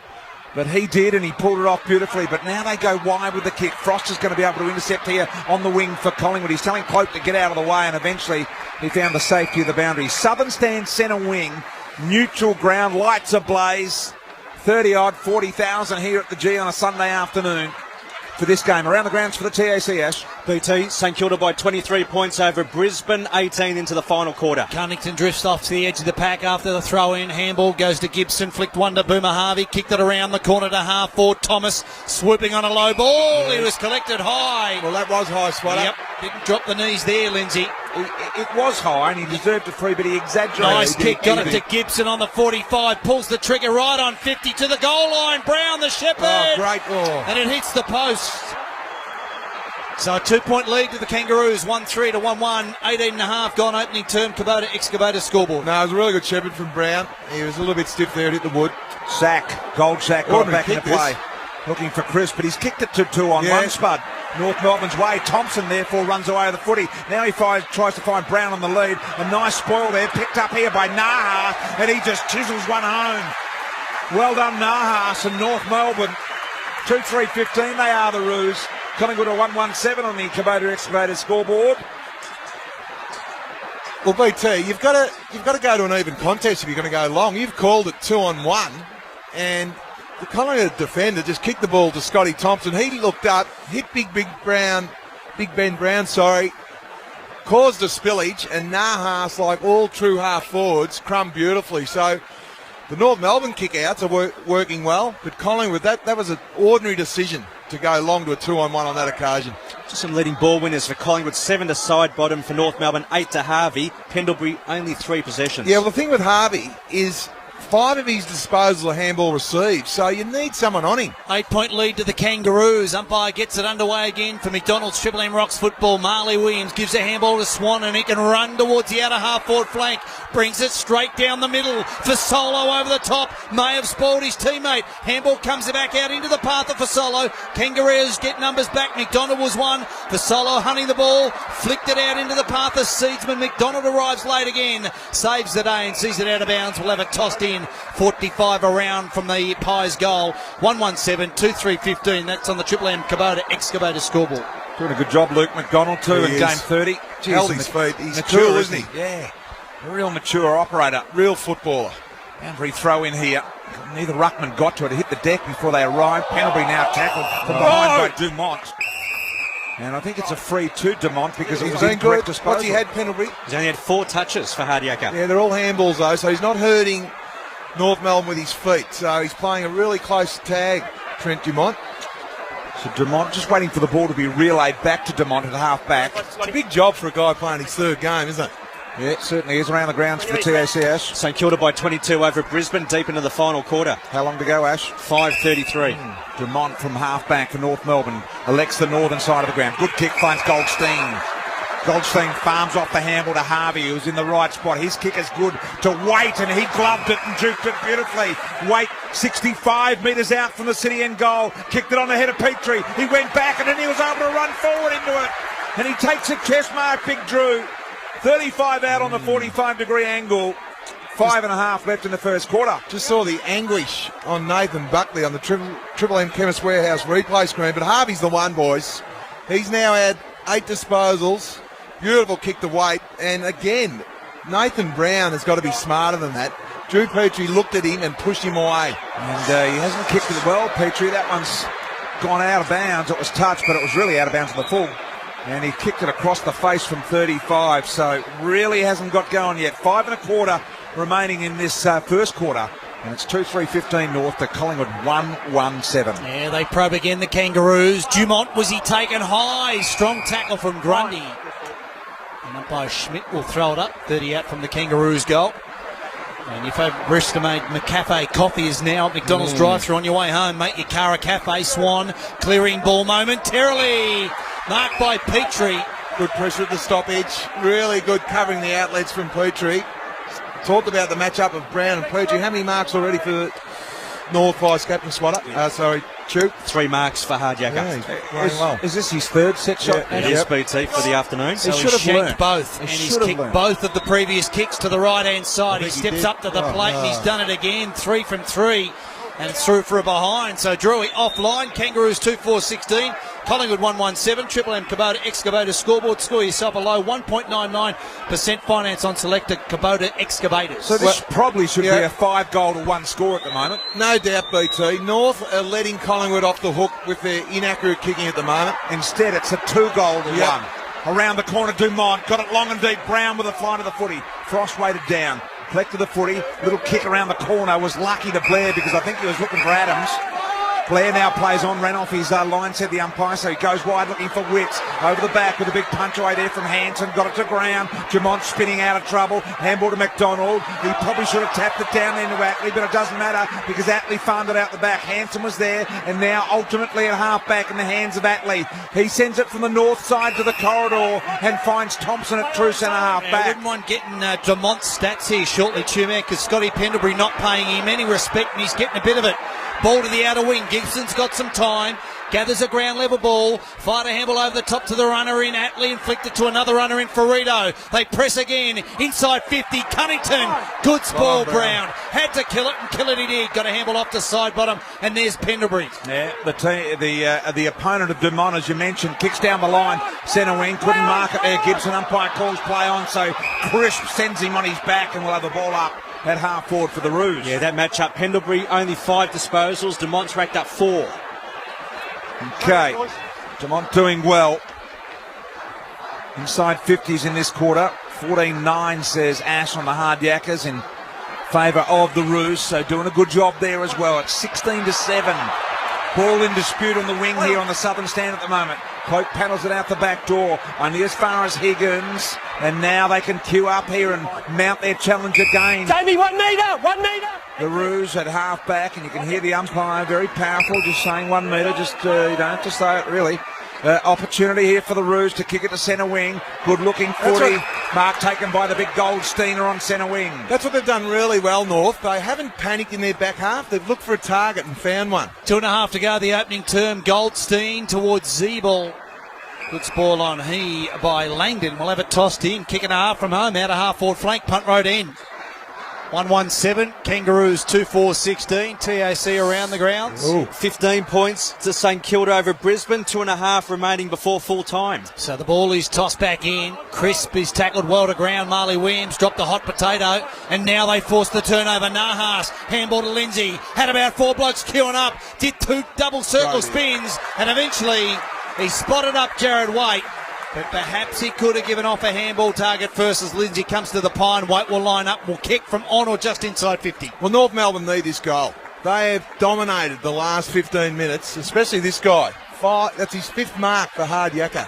[SPEAKER 1] But he did, and he pulled it off beautifully. But now they go wide with the kick. Frost is going to be able to intercept here on the wing for Collingwood. He's telling Cloak to get out of the way, and eventually he found the safety of the boundary. Southern stand centre wing, neutral ground, lights ablaze. 30-odd, 40,000 here at the G on a Sunday afternoon for this game. Around the grounds for the TAC, Ash.
[SPEAKER 15] BT, St Kilda by 23 points over Brisbane, 18 into the final quarter.
[SPEAKER 9] Cunnington drifts off to the edge of the pack after the throw-in. Handball goes to Gibson, flicked one to Boomer Harvey, kicked it around the corner to half forward. Thomas swooping on a low ball. He was collected high.
[SPEAKER 4] Well, that was high, Spotter.
[SPEAKER 9] Yep, didn't drop the knees there, Lindsay.
[SPEAKER 1] It was high, and he deserved a free, but he exaggerated.
[SPEAKER 9] Nice kick, got it to Gibson on the 45, pulls the trigger right on 50 to the goal line. Brown, the shepherd.
[SPEAKER 4] Oh, great ball.
[SPEAKER 9] And it hits the post. So a 2-point lead to the Kangaroos, 1-3 to 1-1, 18.5 gone opening term. Kubota Excavator scoreboard.
[SPEAKER 4] No, it was a really good shepherd from Brown. He was a little bit stiff there, hit the wood.
[SPEAKER 1] Sack, gold sack, got back into play. Looking for Chris, but he's kicked it to 2-on-1 Spud. North Melbourne's way. Thompson, therefore, runs away with the footy. Now he tries to find Brown on the lead. A nice spoil there, picked up here by Nahas, and he just chisels one home. Well done, Nahas and North Melbourne. 2-3-15, they are the Roos. Collingwood are 1-1-7 on the Kubota Excavator scoreboard.
[SPEAKER 4] Well, BT, you've got to go to an even contest if you're going to go long. You've called it 2-on-1, and the Collingwood defender just kicked the ball to Scotty Thompson. He looked up, hit Big Ben Brown, caused a spillage, and Nahas, like all true half forwards, crumbed beautifully. So the North Melbourne kick-outs are working well, but Collingwood, that was an ordinary decision to go long to a 2-on-1 on that occasion.
[SPEAKER 15] Just some leading ball winners for Collingwood. 7 to side bottom for North Melbourne, 8 to Harvey. Pendlebury only 3 possessions.
[SPEAKER 4] Yeah, well, the thing with Harvey is 5 of his disposals are handball received, so you need someone on him.
[SPEAKER 9] 8-point lead to the Kangaroos. Umpire gets it underway again for McDonald's Triple M Rocks football. Marley Williams gives a handball to Swan, and he can run towards the outer half forward flank. Brings it straight down the middle for Solo over the top. May have spoiled his teammate. Handball comes back out into the path of Fasolo. Kangaroos get numbers back. McDonald was one. Fasolo hunting the ball. Flicked it out into the path of Seedsman. McDonald arrives late again. Saves the day and sees it out of bounds. We'll have it tossed in. 45 around from the Pies goal. 117, 2-3-15. That's on the Triple M Kubota excavator scoreboard.
[SPEAKER 1] Doing a good job, Luke McDonald, too, in game 30.
[SPEAKER 4] Held his feet. He's
[SPEAKER 1] mature,
[SPEAKER 4] cool,
[SPEAKER 1] isn't he? Yeah. A real mature operator.
[SPEAKER 4] Real footballer.
[SPEAKER 1] Boundary throw in here. Neither ruckman got to it. It hit the deck before they arrived. Pendlebury now tackled from behind by Dumont. And I think it's a free to Dumont because it was incorrect disposal.
[SPEAKER 4] What's he had, Pendlebury?
[SPEAKER 15] He's only had 4 touches for Hardiaka.
[SPEAKER 4] Yeah, they're all handballs, though, so he's not hurting North Melbourne with his feet. So he's playing a really close tag, Trent Dumont.
[SPEAKER 1] So Dumont just waiting for the ball to be relayed back to Dumont at half back.
[SPEAKER 4] It's a big job for a guy playing his 3rd game, isn't it?
[SPEAKER 1] Yeah, it certainly is around the grounds for the TACS.
[SPEAKER 15] St Kilda by 22 over Brisbane, deep into the final quarter.
[SPEAKER 1] How long to go, Ash?
[SPEAKER 15] 5:33.
[SPEAKER 1] Dumont from half back for North Melbourne elects the northern side of the ground. Good kick, finds Goldstein. Goldstein farms off the handball to Harvey, who's in the right spot. His kick is good to Waite, and he gloved it and juked it beautifully. Waite, 65 metres out from the City end goal. Kicked it on the head of Petrie. He went back, and then he was able to run forward into it. And he takes a chest mark, Big Drew. 35 out on the 45-degree angle. 5.5 left in the first quarter.
[SPEAKER 4] Just saw the anguish on Nathan Buckley on the Triple M Chemist Warehouse replay screen. But Harvey's the one, boys. He's now had 8 disposals. Beautiful kick to Waite. And again, Nathan Brown has got to be smarter than that. Drew Petrie looked at him and pushed him away.
[SPEAKER 1] And he hasn't kicked it well, Petrie. That one's gone out of bounds. It was touched, but it was really out of bounds on the full. And he kicked it across the face from 35, so really hasn't got going yet. 5.25 remaining in this first quarter. And it's 2-3-15 North to Collingwood 1-1-7.
[SPEAKER 9] Yeah, they probe again, the Kangaroos. Dumont, was he taken high? Strong tackle from Grundy. And umpire Schmidt will throw it up. 30 out from the Kangaroos goal. And if I've underestimated McCafe, coffee is now at McDonald's drive-thru on your way home. Make your car a cafe. Swan clearing ball momentarily. Marked by Petrie.
[SPEAKER 4] Good pressure at the stoppage. Really good covering the outlets from Petrie. Talked about the matchup of Brown and Petrie. How many marks already for North Vice Captain Swatter? Chew.
[SPEAKER 15] 3 marks for Hardiaka.
[SPEAKER 4] Yeah, he's playing well.
[SPEAKER 1] Is this his 3rd set shot?
[SPEAKER 15] It is, BT, for the afternoon.
[SPEAKER 9] So he shanked both, and he's kicked both of the previous kicks to the right-hand side. He steps up to the plate, and he's done it again. 3 from 3, and it's through for a behind. So Drewy offline. Kangaroos 2-4-16. Collingwood 1-1-7. Triple M Kubota excavator scoreboard. Score yourself a low 1.99% finance on selected Kubota excavators.
[SPEAKER 1] So this probably should be a 5-goal to 1 score at the moment.
[SPEAKER 4] No doubt, BT. North are letting Collingwood off the hook with their inaccurate kicking at the moment.
[SPEAKER 1] Instead, it's a 2-goal to 1. Around the corner, Dumont got it long and deep. Brown with a fly to the footy. Frost weighted down. Collected the footy. Little kick around the corner. Was lucky to Blair because I think he was looking for Adams. Blair now plays on, ran off his line, said the umpire, so he goes wide looking for Witts. Over the back with a big punch away there from Hanson, got it to ground. Dumont spinning out of trouble, handball to McDonald. He probably should have tapped it down into Attlee, but it doesn't matter because Attlee farmed it out the back. Hanson was there, and now ultimately at half back in the hands of Attlee. He sends it from the north side to the corridor and finds Thompson at true centre half back.
[SPEAKER 9] I wouldn't mind getting Dumont's stats here shortly, Tumac, because Scotty Pendlebury not paying him any respect, and he's getting a bit of it. Ball to the outer wing. Gibson's got some time. Gathers a ground level ball. Fired a handball over the top to the runner in. Attlee inflicted to another runner in Ferrito. They press again. Inside 50. Cunnington. Good spoil, Brown. Had to kill it, and kill it he did. Got a handball off the side bottom, and there's Pendlebury.
[SPEAKER 1] Yeah, the opponent of Dumont, as you mentioned, kicks down the line. Centre wing. Couldn't mark it there. Gibson umpire calls play on, so Crisp sends him on his back, and we'll have the ball up at half forward for the Roos.
[SPEAKER 15] Yeah, that matchup. Pendlebury only 5 disposals. Dumont's racked up 4.
[SPEAKER 1] Okay, Dumont doing well. Inside 50s in this quarter. 14-9 says Ash on the Hardyackers in favour of the Roos. So doing a good job there as well. It's 16-7. Ball in dispute on the wing here on the southern stand at the moment. Cloak paddles it out the back door, only as far as Higgins. And now they can queue up here and mount their challenge again.
[SPEAKER 16] Jamie, 1 metre, 1 metre.
[SPEAKER 1] The Roos at half back, and you can hear the umpire very powerful, just saying 1 metre. Just you don't have to say it really. Opportunity here for the Roos to kick it to centre wing. Good looking footy. Mark taken by the big Goldsteiner on centre wing.
[SPEAKER 4] That's what they've done really well, North. They haven't panicked in their back half. They've looked for a target and found one.
[SPEAKER 9] 2.5 to go, the opening term. Goldstein towards Zeeble. Good spoil on he by Langdon. We'll have it tossed in. Kick and a half from home. Out of half forward flank. Punt road end. 1-1-7. Kangaroos 2-4-16. TAC around the grounds.
[SPEAKER 15] Ooh. 15 points to St Kilda over Brisbane. 2.5 remaining before full time.
[SPEAKER 9] So the ball is tossed back in. Crisp is tackled well to ground. Marley Williams dropped the hot potato. And now they force the turnover. Nahas. Handball to Lindsay. Had about 4 blokes queuing up. Did 2 double circle spins. And eventually he spotted up Jared Waite. But perhaps he could have given off a handball target first as Lindsay comes to the pine. Waite will line up, will kick from on or just inside 50.
[SPEAKER 4] Well, North Melbourne need this goal. They have dominated the last 15 minutes, especially this guy. That's his 5th mark for Hard Yakka.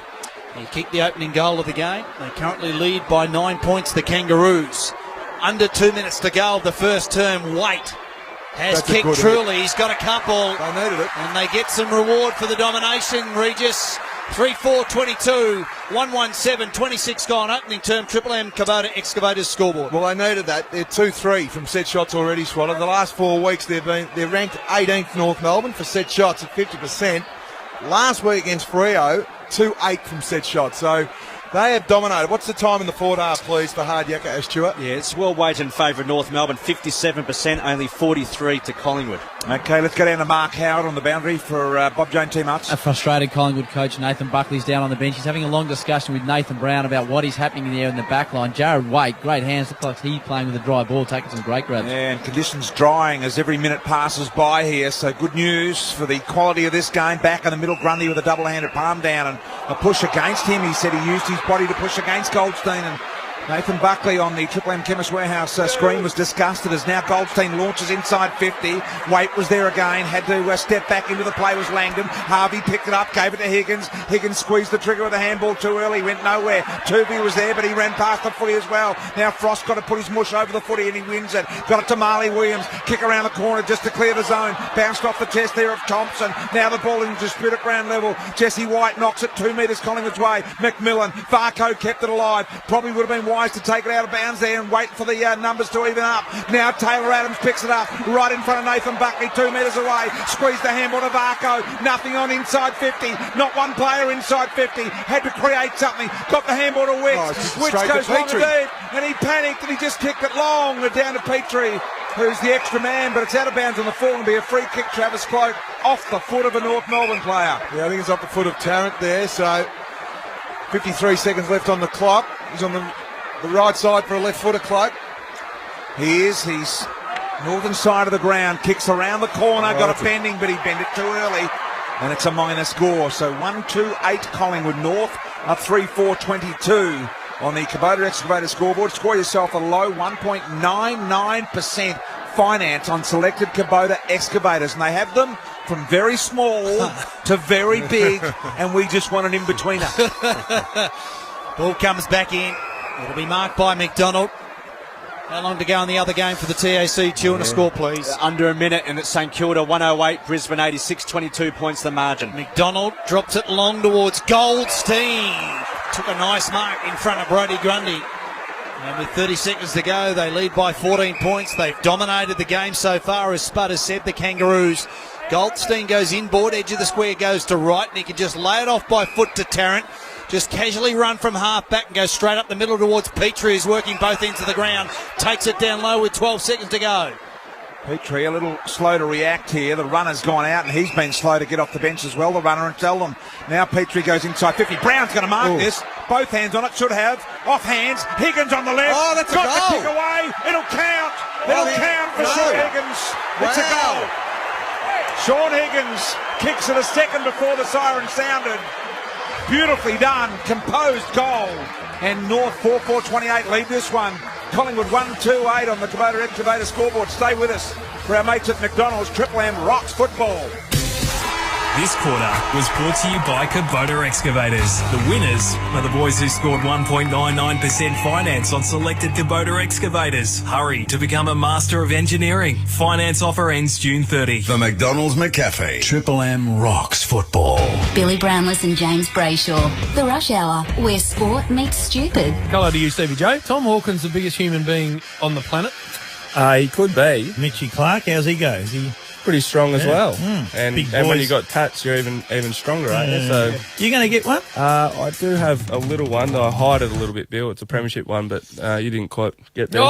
[SPEAKER 9] He kicked the opening goal of the game. They currently lead by 9 points, the Kangaroos. Under 2 minutes to go of the first term. Waite has kicked truly. He's got a couple.
[SPEAKER 4] They needed it.
[SPEAKER 9] And they get some reward for the domination, Regis. 3-4-22, 1-1-7, 26 gone, opening term, Triple M Kubota Excavators scoreboard.
[SPEAKER 4] Well, they needed that. They're 2-3 from set shots already, Swatter. The last 4 weeks they're ranked 18th North Melbourne for set shots at 50%. Last week against Freo, 2-8 from set shots. So they have dominated. What's the time in the forward half, please, for Hard Yakka, Stuart?
[SPEAKER 15] Yeah, it's well weighted in favour of North Melbourne, 57%, only 43 to Collingwood.
[SPEAKER 1] Okay, let's go down to Mark Howard on the boundary for Bob Jones Team Ups.
[SPEAKER 6] A frustrated Collingwood coach, Nathan Buckley's down on the bench. He's having a long discussion with Nathan Brown about what is happening there in the back line. Jared Waite, great hands, looks like he's playing with a dry ball, taking some great grabs.
[SPEAKER 1] Yeah, and conditions drying as every minute passes by here, so good news for the quality of this game. Back in the middle, Grundy with a double-handed palm down and a push against him. He said he used his body to push against Goldstein, and Nathan Buckley on the Triple M Chemist Warehouse screen was disgusted as now Goldstein launches inside 50. Waite was there again, had to step back into the play was Langdon. Harvey picked it up, gave it to Higgins. Higgins squeezed the trigger with the handball too early, went nowhere. Tooby was there, but he ran past the footy as well. Now Frost got to put his mush over the footy and he wins it. Got it to Marley Williams, kick around the corner just to clear the zone. Bounced off the chest there of Thompson. Now the ball in dispute at ground level. Jesse White knocks it 2 metres Collingwood's way. McMillan, Varco kept it alive. Probably would have been wise to take it out of bounds there and wait for the numbers to even up. Now Taylor Adams picks it up right in front of Nathan Buckley, 2 metres away. Squeezed the handball to Varco. Nothing on inside 50. Not one player inside 50. Had to create something. Got the handball to Wicks. Wicks goes long indeed, and he panicked and he just kicked it long down to Petrie, who's the extra man, but it's out of bounds on the full and be a free kick. Travis Cloak off the foot of a North Melbourne player.
[SPEAKER 4] Yeah, I think it's off the foot of Tarrant there, so 53 seconds left on the clock. He's on the right side for a left-footer, Cloak.
[SPEAKER 1] He's northern side of the ground, kicks around the corner, got a bending, but he bent it too early, and it's a minor score. So 1-2-8 Collingwood North, up 3-4-22 on the Kubota Excavator scoreboard. Score yourself a low 1.99% finance on selected Kubota excavators, and they have them from very small to very big, and we just want an in-betweener.
[SPEAKER 9] Ball comes back in. It'll be marked by McDonald. How long to go in the other game for the TAC? Tune a score, please.
[SPEAKER 15] Under a minute, and it's St Kilda 108, Brisbane 86, 22 points the margin.
[SPEAKER 9] McDonald drops it long towards Goldstein. Took a nice mark in front of Brodie Grundy. And with 30 seconds to go, they lead by 14 points. They've dominated the game so far, as Spud has said, the Kangaroos. Goldstein goes inboard, edge of the square goes to right, and he can just lay it off by foot to Tarrant. Just casually run from half back and go straight up the middle towards Petrie, who's working both ends of the ground. Takes it down low with 12 seconds to go.
[SPEAKER 1] Petrie a little slow to react here. The runner's gone out and he's been slow to get off the bench as well, the runner, and tell them. Now Petrie goes inside 50. Brown's going to mark this. Both hands on it, should have. Off hands. Higgins on the left.
[SPEAKER 4] Oh, that's
[SPEAKER 1] got
[SPEAKER 4] a goal.
[SPEAKER 1] The kick away. It'll count. It'll count for Sean Higgins. It's a goal. Sean Higgins kicks it a second before the siren sounded. Beautifully done, composed goal. And North 4-4-28 lead this one. Collingwood 1-2-8 on the Kubota Excavator scoreboard. Stay with us for our mates at McDonald's. Triple M rocks football.
[SPEAKER 14] This quarter was brought to you by Kubota Excavators. The winners are the boys who scored 1.99% finance on selected Kubota excavators. Hurry to become a Master of Engineering. Finance offer ends June 30.
[SPEAKER 13] The McDonald's McCafe. Triple M rocks football.
[SPEAKER 10] Billy Brownless and James Brayshaw. The Rush Hour, where sport meets stupid.
[SPEAKER 17] Hello to you, Stevie J. Tom Hawkins, the biggest human being on the planet.
[SPEAKER 19] He could be.
[SPEAKER 17] Mitchy Clark, how's he go? Is he
[SPEAKER 19] pretty strong as well?
[SPEAKER 17] And
[SPEAKER 19] when you got tats, you're even stronger, aren't you? So
[SPEAKER 17] you going to get one?
[SPEAKER 19] I do have a little one. I hide it a little bit, Bill. It's a premiership one, but you didn't quite get there.
[SPEAKER 10] The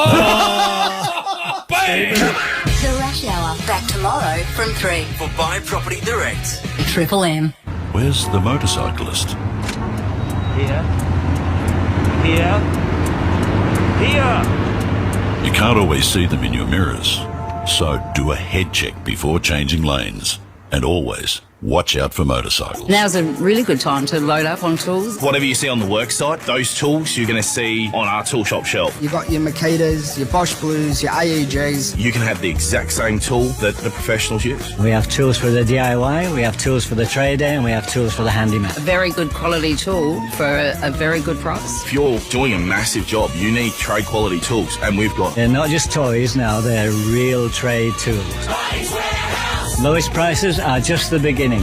[SPEAKER 10] Rush Hour, back tomorrow from 3.
[SPEAKER 18] For Buy Property Direct.
[SPEAKER 10] Triple M.
[SPEAKER 13] Where's the motorcyclist?
[SPEAKER 18] Here.
[SPEAKER 13] You can't always see them in your mirrors, so do a head check before changing lanes. And always watch out for motorcycles.
[SPEAKER 22] Now's a really good time to load up on tools.
[SPEAKER 23] Whatever you see on the work site, those tools you're going to see on our tool shop shelf.
[SPEAKER 24] You've got your Makitas, your Bosch Blues, your AEGs.
[SPEAKER 23] You can have the exact same tool that the professionals use.
[SPEAKER 25] We have tools for the DIY, we have tools for the trader, and we have tools for the handyman.
[SPEAKER 22] A very good quality tool for a very good price.
[SPEAKER 23] If you're doing a massive job, you need trade quality tools, and we've got...
[SPEAKER 25] They're not just toys now, they're real trade tools. Lowest prices are just the beginning.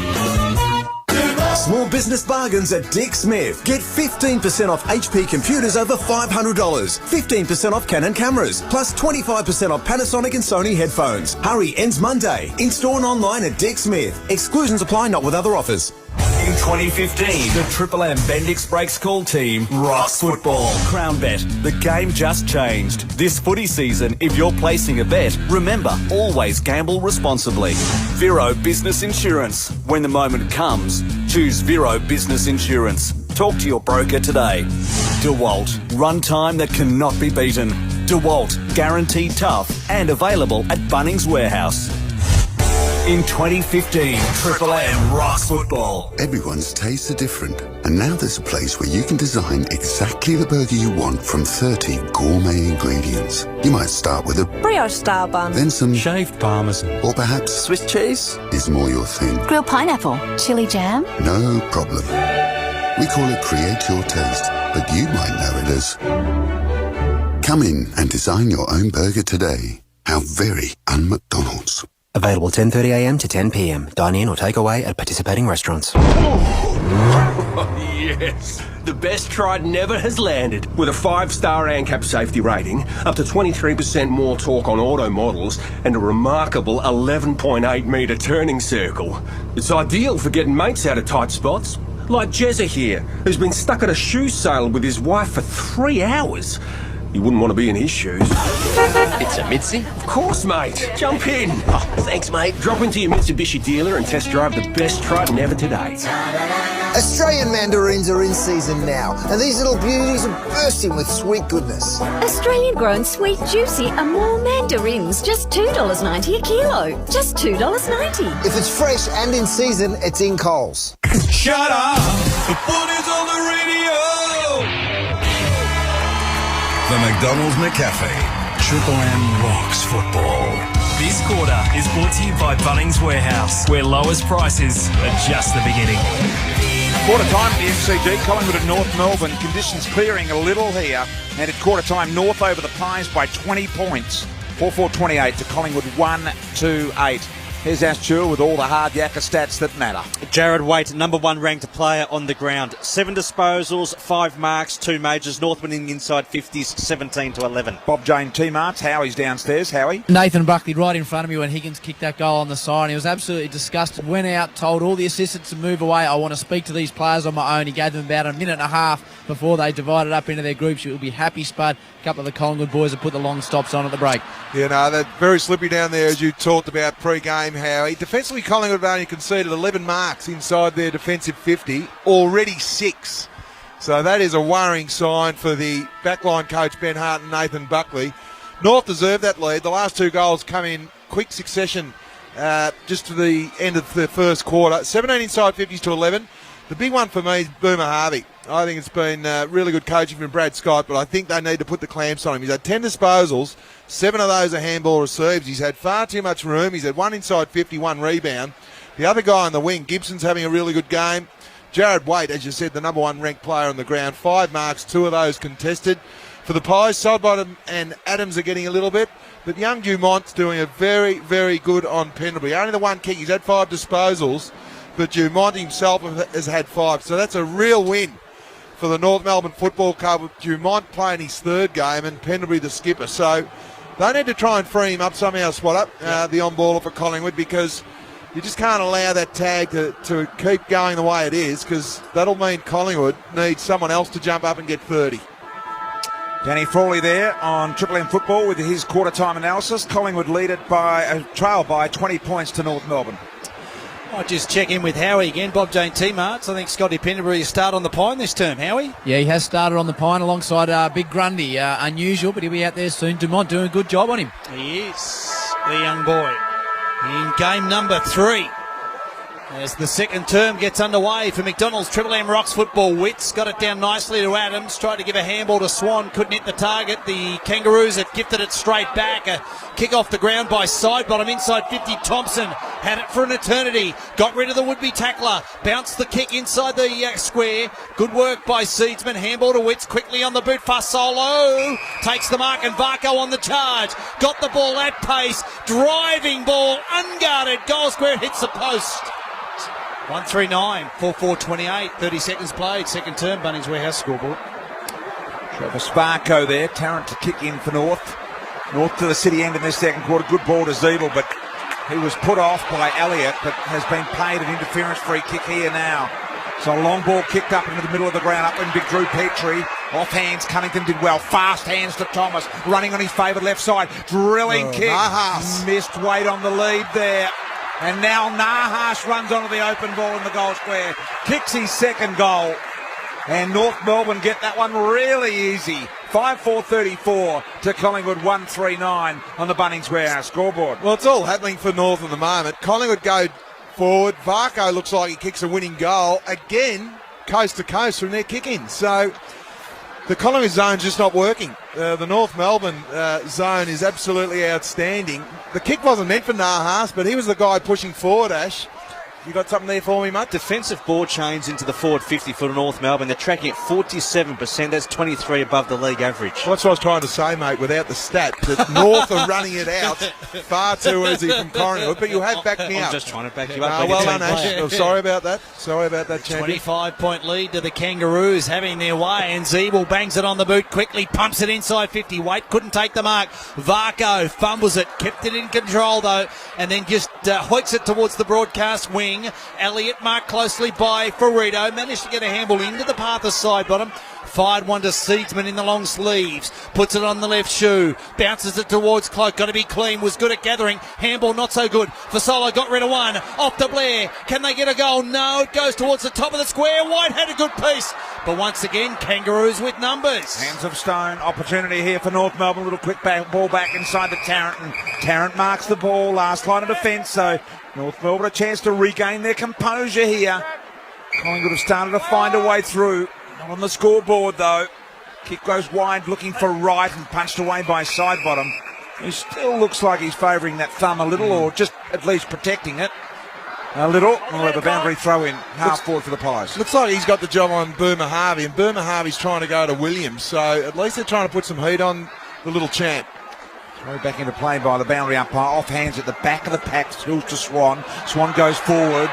[SPEAKER 26] Small business bargains at Dick Smith. Get 15% off HP computers over $500, 15% off Canon cameras, plus 25% off Panasonic and Sony headphones. Hurry, ends Monday. In-store and online at Dick Smith. Exclusions apply, not with other offers.
[SPEAKER 21] In 2015, the Triple M Bendix Breaks Call team rocks football. Crown Bet, the game just changed. This footy season, if you're placing a bet, remember, always gamble responsibly. Vero Business Insurance. When the moment comes, choose Vero Business Insurance. Talk to your broker today. DeWalt, run time that cannot be beaten. DeWalt, guaranteed tough and available at Bunnings Warehouse. In 2015, Triple M rocks football.
[SPEAKER 28] Everyone's tastes are different, and now there's a place where you can design exactly the burger you want from 30 gourmet ingredients. You might start with a
[SPEAKER 30] brioche style bun,
[SPEAKER 28] then some shaved parmesan, or perhaps
[SPEAKER 30] Swiss cheese
[SPEAKER 28] is more your thing.
[SPEAKER 30] Grilled pineapple, chili jam.
[SPEAKER 28] No problem. We call it Create Your Taste, but you might know it as come in and design your own burger today. How very un-McDonald's.
[SPEAKER 31] Available 10:30am to 10pm. Dine in or take away at participating restaurants.
[SPEAKER 32] Yes. The best try never has landed. With a 5-star ANCAP safety rating, up to 23% more torque on auto models, and a remarkable 11.8 metre turning circle. It's ideal for getting mates out of tight spots. Like Jezza here, who's been stuck at a shoe sale with his wife for 3 hours. You wouldn't want to be in his shoes.
[SPEAKER 31] It's a Mitzi?
[SPEAKER 32] Of course, mate. Jump in. Oh, thanks, mate. Drop into your Mitsubishi dealer and test drive the best trike never today.
[SPEAKER 33] Australian mandarins are in season now, and these little beauties are bursting with sweet goodness.
[SPEAKER 30] Australian grown sweet juicy Amore mandarins, just $2.90 a kilo. Just $2.90.
[SPEAKER 33] If it's fresh and in season, it's in Coles.
[SPEAKER 18] Shut up! The footy's on the radio!
[SPEAKER 13] The McDonald's McCafe. Triple M rocks football.
[SPEAKER 14] This quarter is brought to you by Bunnings Warehouse, where lowest prices are just the beginning.
[SPEAKER 1] Quarter time at the MCG, Collingwood at North Melbourne. Conditions clearing a little here. And at quarter time, North over the Pies by 20 points. 4-4-28 to Collingwood 1-2-8. Here's Astur with all the hard yakka stats that matter.
[SPEAKER 9] Jared Waite, number 1 ranked player on the ground. 7 disposals, 5 marks, 2 majors. North winning inside 50s, 17-11.
[SPEAKER 1] Bob Jane T-Marts. Howie's downstairs. Howie.
[SPEAKER 6] Nathan Buckley right in front of me when Higgins kicked that goal on the side. He was absolutely disgusted. Went out, told all the assistants to move away. I want to speak to these players on my own. He gave them about a minute and a half before they divided up into their groups. You'll be happy, Spud. A couple of the Collingwood boys have put the long stops on at the break.
[SPEAKER 4] Yeah, no, they're very slippery down there, as you talked about pre-game, Howie. Defensively, Collingwood have only conceded 11 marks inside their defensive 50, already 6. So that is a worrying sign for the backline coach, Ben Hart and Nathan Buckley. North deserved that lead. The last 2 goals come in quick succession just to the end of the first quarter. 17 inside 50s to 11. The big one for me is Boomer Harvey. I think it's been really good coaching from Brad Scott, but I think they need to put the clamps on him. He's had 10 disposals, 7 of those are handball receives. He's had far too much room. He's had 1 inside 50, 1 rebound. The other guy on the wing, Gibson's having a really good game. Jared Waite, as you said, the number 1 ranked player on the ground. 5 marks, 2 of those contested. For the Pies, Sidebottom and Adams are getting a little bit. But young Dumont's doing a very, very good on Pendlebury. Only the 1 kick. He's had 5 disposals, but Dumont himself has had 5. So that's a real win for the North Melbourne Football Club, with Dumont playing his 3rd game and Pendlebury the skipper. So they need to try and free him up somehow, the on-baller for Collingwood, because you just can't allow that tag to keep going the way it is, because that'll mean Collingwood needs someone else to jump up and get 30.
[SPEAKER 1] Danny Frawley there on Triple M Football with his quarter-time analysis. Collingwood lead it by a trail by 20 points to North Melbourne.
[SPEAKER 9] I'll just check in with Howie again. Bob Jane T-Marts. I think Scotty Pendlebury will start on the pine this term. Howie?
[SPEAKER 6] Yeah, he has started on the pine alongside Big Grundy. Unusual, but he'll be out there soon. Dumont doing a good job on him.
[SPEAKER 9] He is, the young boy. In game number 3. As the second term gets underway for McDonald's Triple M Rocks football. Witts got it down nicely to Adams. Tried to give a handball to Swan. Couldn't hit the target. The Kangaroos had gifted it straight back. A kick off the ground by Sidebottom. Inside 50, Thompson had it for an eternity. Got rid of the would-be tackler. Bounced the kick inside the square. Good work by Seedsman. Handball to Witts. Quickly on the boot. Fasolo takes the mark and Varco on the charge. Got the ball at pace. Driving ball. Unguarded. Goal square. Hits the post. 139, 4-4-28, 30 seconds played, second term, Bunnings Warehouse scoreboard.
[SPEAKER 1] Trevor Sparko there, Tarrant to kick in for North. North to the city end in this second quarter. Good ball to Zeeble, but he was put off by Elliott, but has been paid an interference free kick here now. So a long ball kicked up into the middle of the ground, up in Big Drew Petrie. Off hands, Cunnington did well. Fast hands to Thomas, running on his favourite left side. Drilling kick.
[SPEAKER 4] Nahas
[SPEAKER 1] Missed weight on the lead there. And now Nahas runs onto the open ball in the goal square. Kicks his second goal. And North Melbourne get that one really easy. 5-4-34 to Collingwood 1-3-9 on the Bunnings Warehouse scoreboard.
[SPEAKER 4] Well, it's all happening for North at the moment. Collingwood go forward. Varco looks like he kicks a winning goal. Again, coast to coast from their kick-in. So the Collingwood zone's just not working. The North Melbourne zone is absolutely outstanding. The kick wasn't meant for Nahas, but he was the guy pushing forward, Ash. You got something there for me, mate?
[SPEAKER 2] Defensive ball change into the forward 50 for North Melbourne. They're tracking at 47%. That's 23 above the league average.
[SPEAKER 4] Well, that's what I was trying to say, mate, without the stat. That North are running it out far too easy from Collingwood, but you have backed me up.
[SPEAKER 2] I'm just trying to back you up.
[SPEAKER 4] Well done, Ash. I'm sorry about that. Sorry about that, champion.
[SPEAKER 9] 25-point lead to the Kangaroos having their way, and Zeeble bangs it on the boot quickly, pumps it inside 50. Waite couldn't take the mark. Varco fumbles it, kept it in control though, and then just hoiks it towards the broadcast wing. Elliott marked closely by Ferrito, managed to get a handball into the path of Sidebottom. Fired one to Seedsman in the long sleeves. Puts it on the left shoe. Bounces it towards Cloak. Got to be clean. Was good at gathering. Handball not so good. Fasolo got rid of one. Off to Blair. Can they get a goal? No. It goes towards the top of the square. White had a good piece. But once again, Kangaroos with numbers.
[SPEAKER 1] Hands of stone. Opportunity here for North Melbourne. Little quick ball back inside to Tarrant. And Tarrant marks the ball. Last line of defence. So North Melbourne a chance to regain their composure here. Collingwood have started to find a way through. Not on the scoreboard though. Kick goes wide, looking for Wright and punched away by Sidebottom. He still looks like he's favouring that thumb a little, or just at least protecting it a little. We'll have a boundary throw in, half forward for the Pies.
[SPEAKER 4] Looks like he's got the job on Boomer Harvey, and Boomer Harvey's trying to go to Williams, so at least they're trying to put some heat on the little champ.
[SPEAKER 1] Throw back into play by the boundary umpire. Off hands at the back of the pack, still to Swan. Swan goes forward.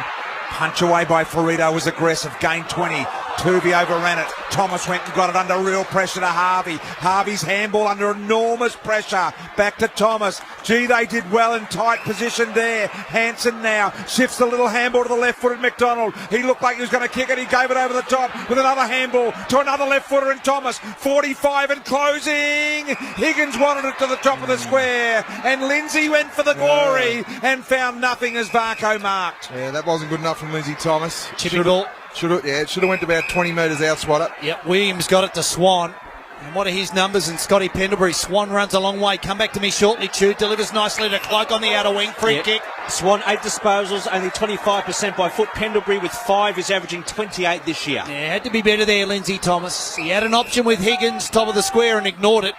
[SPEAKER 1] Punch away by Ferrito was aggressive. Gain 20. Tuvey overran it. Thomas went and got it under real pressure to Harvey. Harvey's handball under enormous pressure. Back to Thomas. Gee, they did well in tight position there. Hanson now shifts the little handball to the left-footed McDonald. He looked like he was going to kick it. He gave it over the top with another handball to another left-footer in Thomas. 45 and closing. Higgins wanted it to the top of the square. And Lindsay went for the glory and found nothing as Varco marked.
[SPEAKER 4] Yeah, that wasn't good enough from Lindsay Thomas.
[SPEAKER 9] Typical.
[SPEAKER 4] Should have went about 20 metres out, Swatter.
[SPEAKER 9] Yep, Williams got it to Swan. And what are his numbers? And Scotty Pendlebury. Swan runs a long way. Come back to me shortly, Chewd. Delivers nicely to Cloak on the outer wing. Free kick.
[SPEAKER 2] Swan, 8 disposals, only 25% by foot. Pendlebury with 5 is averaging 28 this year.
[SPEAKER 9] Yeah, had to be better there, Lindsay Thomas. He had an option with Higgins, top of the square, and ignored it.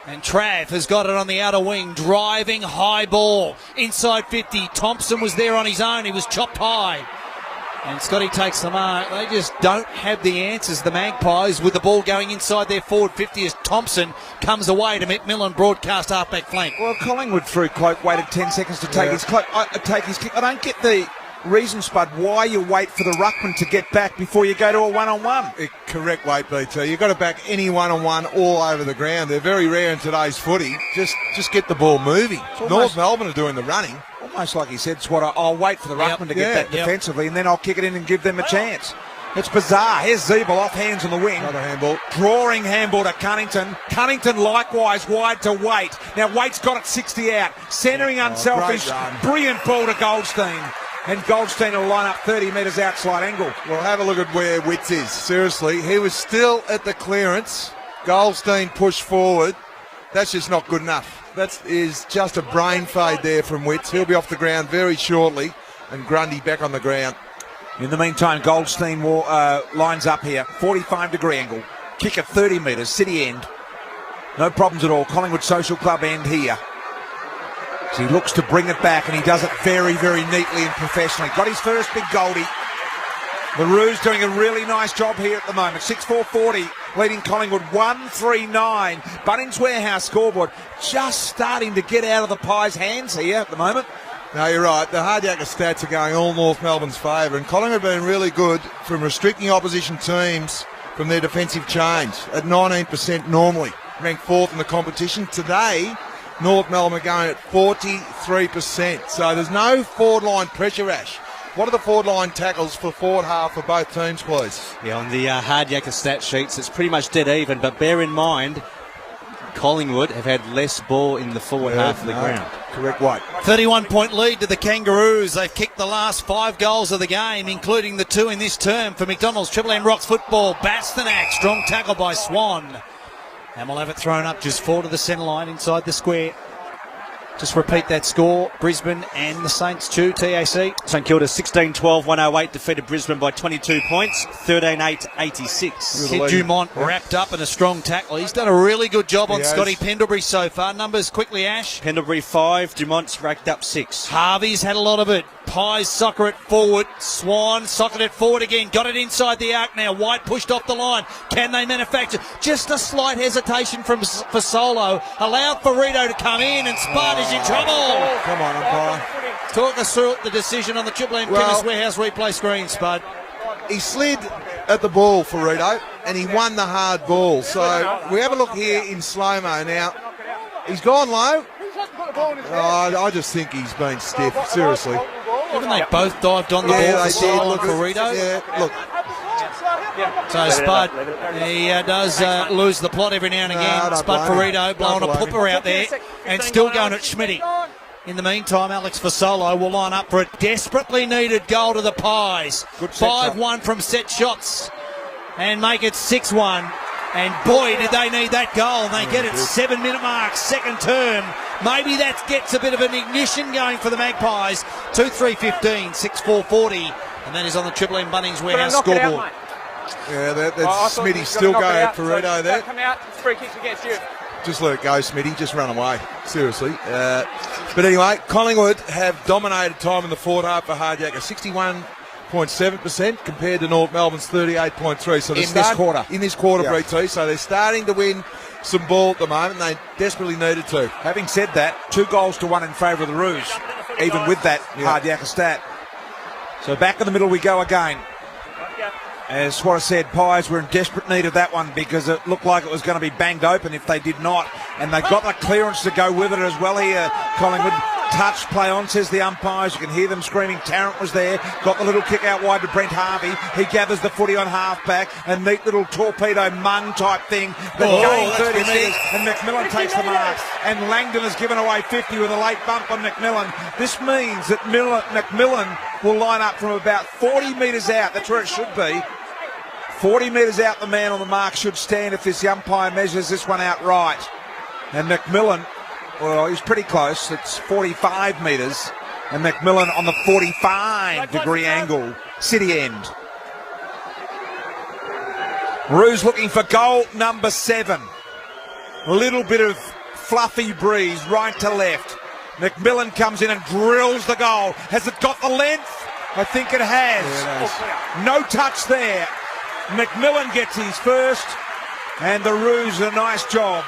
[SPEAKER 9] And Trav has got it on the outer wing, driving high ball. Inside 50, Thompson was there on his own. He was chopped high. And Scotty takes the mark. They just don't have the answers, the Magpies, with the ball going inside their forward 50 as Thompson comes away to McMillan broadcast halfback flank.
[SPEAKER 1] Well, Collingwood through Cloak waited 10 seconds to take his cloak. Take his kick. I don't get the reason, Spud, why you wait for the ruckman to get back before you go to a one-on-one.
[SPEAKER 4] Correct weight, BT. You've got to back any one-on-one all over the ground. They're very rare in today's footy. Just get the ball moving. North Melbourne are doing the running.
[SPEAKER 1] Almost like he said, Swat, I'll wait for the ruckman to get back defensively and then I'll kick it in and give them a chance. It's bizarre. Here's Zeeble off hands on the wing.
[SPEAKER 4] Another handball.
[SPEAKER 1] Drawing handball to Cunnington. Cunnington likewise wide to Waite. Now Waite's got it 60 out. Centering unselfish. Brilliant ball to Goldstein. And Goldstein will line up 30 metres out slight angle.
[SPEAKER 4] Well, have a look at where Witts is. Seriously, he was still at the clearance. Goldstein pushed forward. That's just not good enough. That is just a brain fade there from Witts. He'll be off the ground very shortly. And Grundy back on the ground.
[SPEAKER 1] In the meantime, Goldstein lines up here. 45-degree angle. Kick at 30 metres. City end. No problems at all. Collingwood Social Club end here. So he looks to bring it back, and he does it very, very neatly and professionally. Got his first big goldie. LaRue's doing a really nice job here at the moment. 6-4-40, leading Collingwood 1-3-9. Bunnings Warehouse scoreboard just starting to get out of the Pies' hands here at the moment.
[SPEAKER 4] No, you're right. The Hardyacker stats are going all North Melbourne's favour, and Collingwood have been really good from restricting opposition teams from their defensive change at 19% normally, ranked fourth in the competition. Today, North Melbourne are going at 43%. So there's no forward line pressure, Ash. What are the forward line tackles for forward half for both teams, please?
[SPEAKER 2] Yeah, on the Hardyacker stat sheets, it's pretty much dead even. But bear in mind, Collingwood have had less ball in the forward half of the ground.
[SPEAKER 4] Correct weight.
[SPEAKER 9] 31-point lead to the Kangaroos. They've kicked the last 5 goals of the game, including the 2 in this term for McDonald's. Triple M Rocks football. Bastanak, strong tackle by Swan. And we'll have it thrown up just forward to the centre line inside the square. Just repeat that score. Brisbane and the Saints 2, TAC.
[SPEAKER 2] St Kilda 16-12-108 defeated Brisbane by 22 points, 13-8-86.
[SPEAKER 9] Kid Dumont wrapped up in a strong tackle. He's done a really good job on Scotty Pendlebury so far. Numbers quickly, Ash.
[SPEAKER 2] Pendlebury 5, Dumont's racked up 6.
[SPEAKER 9] Harvey's had a lot of it. Pies soccer it forward. Swan socketed it forward again. Got it inside the arc now. White pushed off the line. Can they manufacture? Just a slight hesitation for Solo. Allowed Ferrito to come in, and Spud is in trouble.
[SPEAKER 4] Come on, umpire.
[SPEAKER 9] Talk us through the decision on the Triple M Chemist Warehouse replay screen, Spud.
[SPEAKER 4] He slid at the ball, Ferrito, and he won the hard ball. So we have a look here in slow-mo now. He's gone low. I just think he's been stiff, seriously.
[SPEAKER 9] Haven't they both dived on the ball for Solo and Ferrito?
[SPEAKER 4] Yeah, look.
[SPEAKER 9] So Spud, he does lose the plot every now and again. Spud Ferrito blowing a pooper out there and still going at Schmitty. In the meantime, Alex Fasolo will line up for a desperately needed goal to the Pies. 5-1 from set shots and make it 6-1. And boy, did they need that goal. And they get it 7-minute mark, second term. Maybe that gets a bit of an ignition going for the Magpies. 2-3-15, 6-4-40. And that is on the Triple M Bunnings Warehouse scoreboard.
[SPEAKER 4] Yeah, that's Smitty still going at Ferrito there.
[SPEAKER 3] Come out, it's free kicks against you.
[SPEAKER 4] Just let it go, Smitty. Just run away. Seriously. But anyway, Collingwood have dominated time in the forward half for Hardyacker. 61.7% compared to North Melbourne's 38.3%. So in this quarter, BT. So they're starting to win some ball at the moment. They desperately needed to.
[SPEAKER 1] Having said that, 2-1 in favour of the Roos, even with that Hardyacker stat. So back in the middle we go again. As what I said, Pies were in desperate need of that one because it looked like it was going to be banged open if they did not. And they got the clearance to go with it as well here. Collingwood touch, play on, says the umpires. You can hear them screaming. Tarrant was there. Got the little kick out wide to Brent Harvey. He gathers the footy on half-back. A neat little torpedo mung type thing. But going 30 metres and McMillan takes the mark. And Langdon has given away 50 with a late bump on McMillan. This means that McMillan will line up from about 40 metres out. That's where it should be. 40 metres out, the man on the mark should stand if this umpire measures this one out right. And McMillan, well, he's pretty close. It's 45 metres. And McMillan on the 45-degree angle. City end. Roos looking for goal number 7. A little bit of fluffy breeze right to left. McMillan comes in and drills the goal. Has it got the length? I think it has.
[SPEAKER 4] Yeah, it has.
[SPEAKER 1] No touch there. McMillan gets his first, and the Roos a nice job.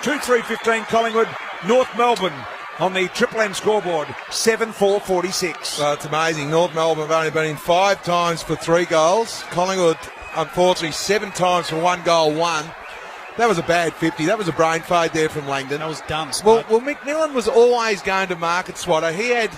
[SPEAKER 1] 2-3-15 Collingwood, North Melbourne on the Triple M scoreboard, 7-4-46.
[SPEAKER 4] Well, it's amazing. North Melbourne have only been in 5 times for 3 goals. Collingwood, unfortunately, 7 times for 1 goal, 1. That was a bad 50. That was a brain fade there from Langdon.
[SPEAKER 9] That was dumb,
[SPEAKER 4] Well, McMillan was always going to market Swatter. He had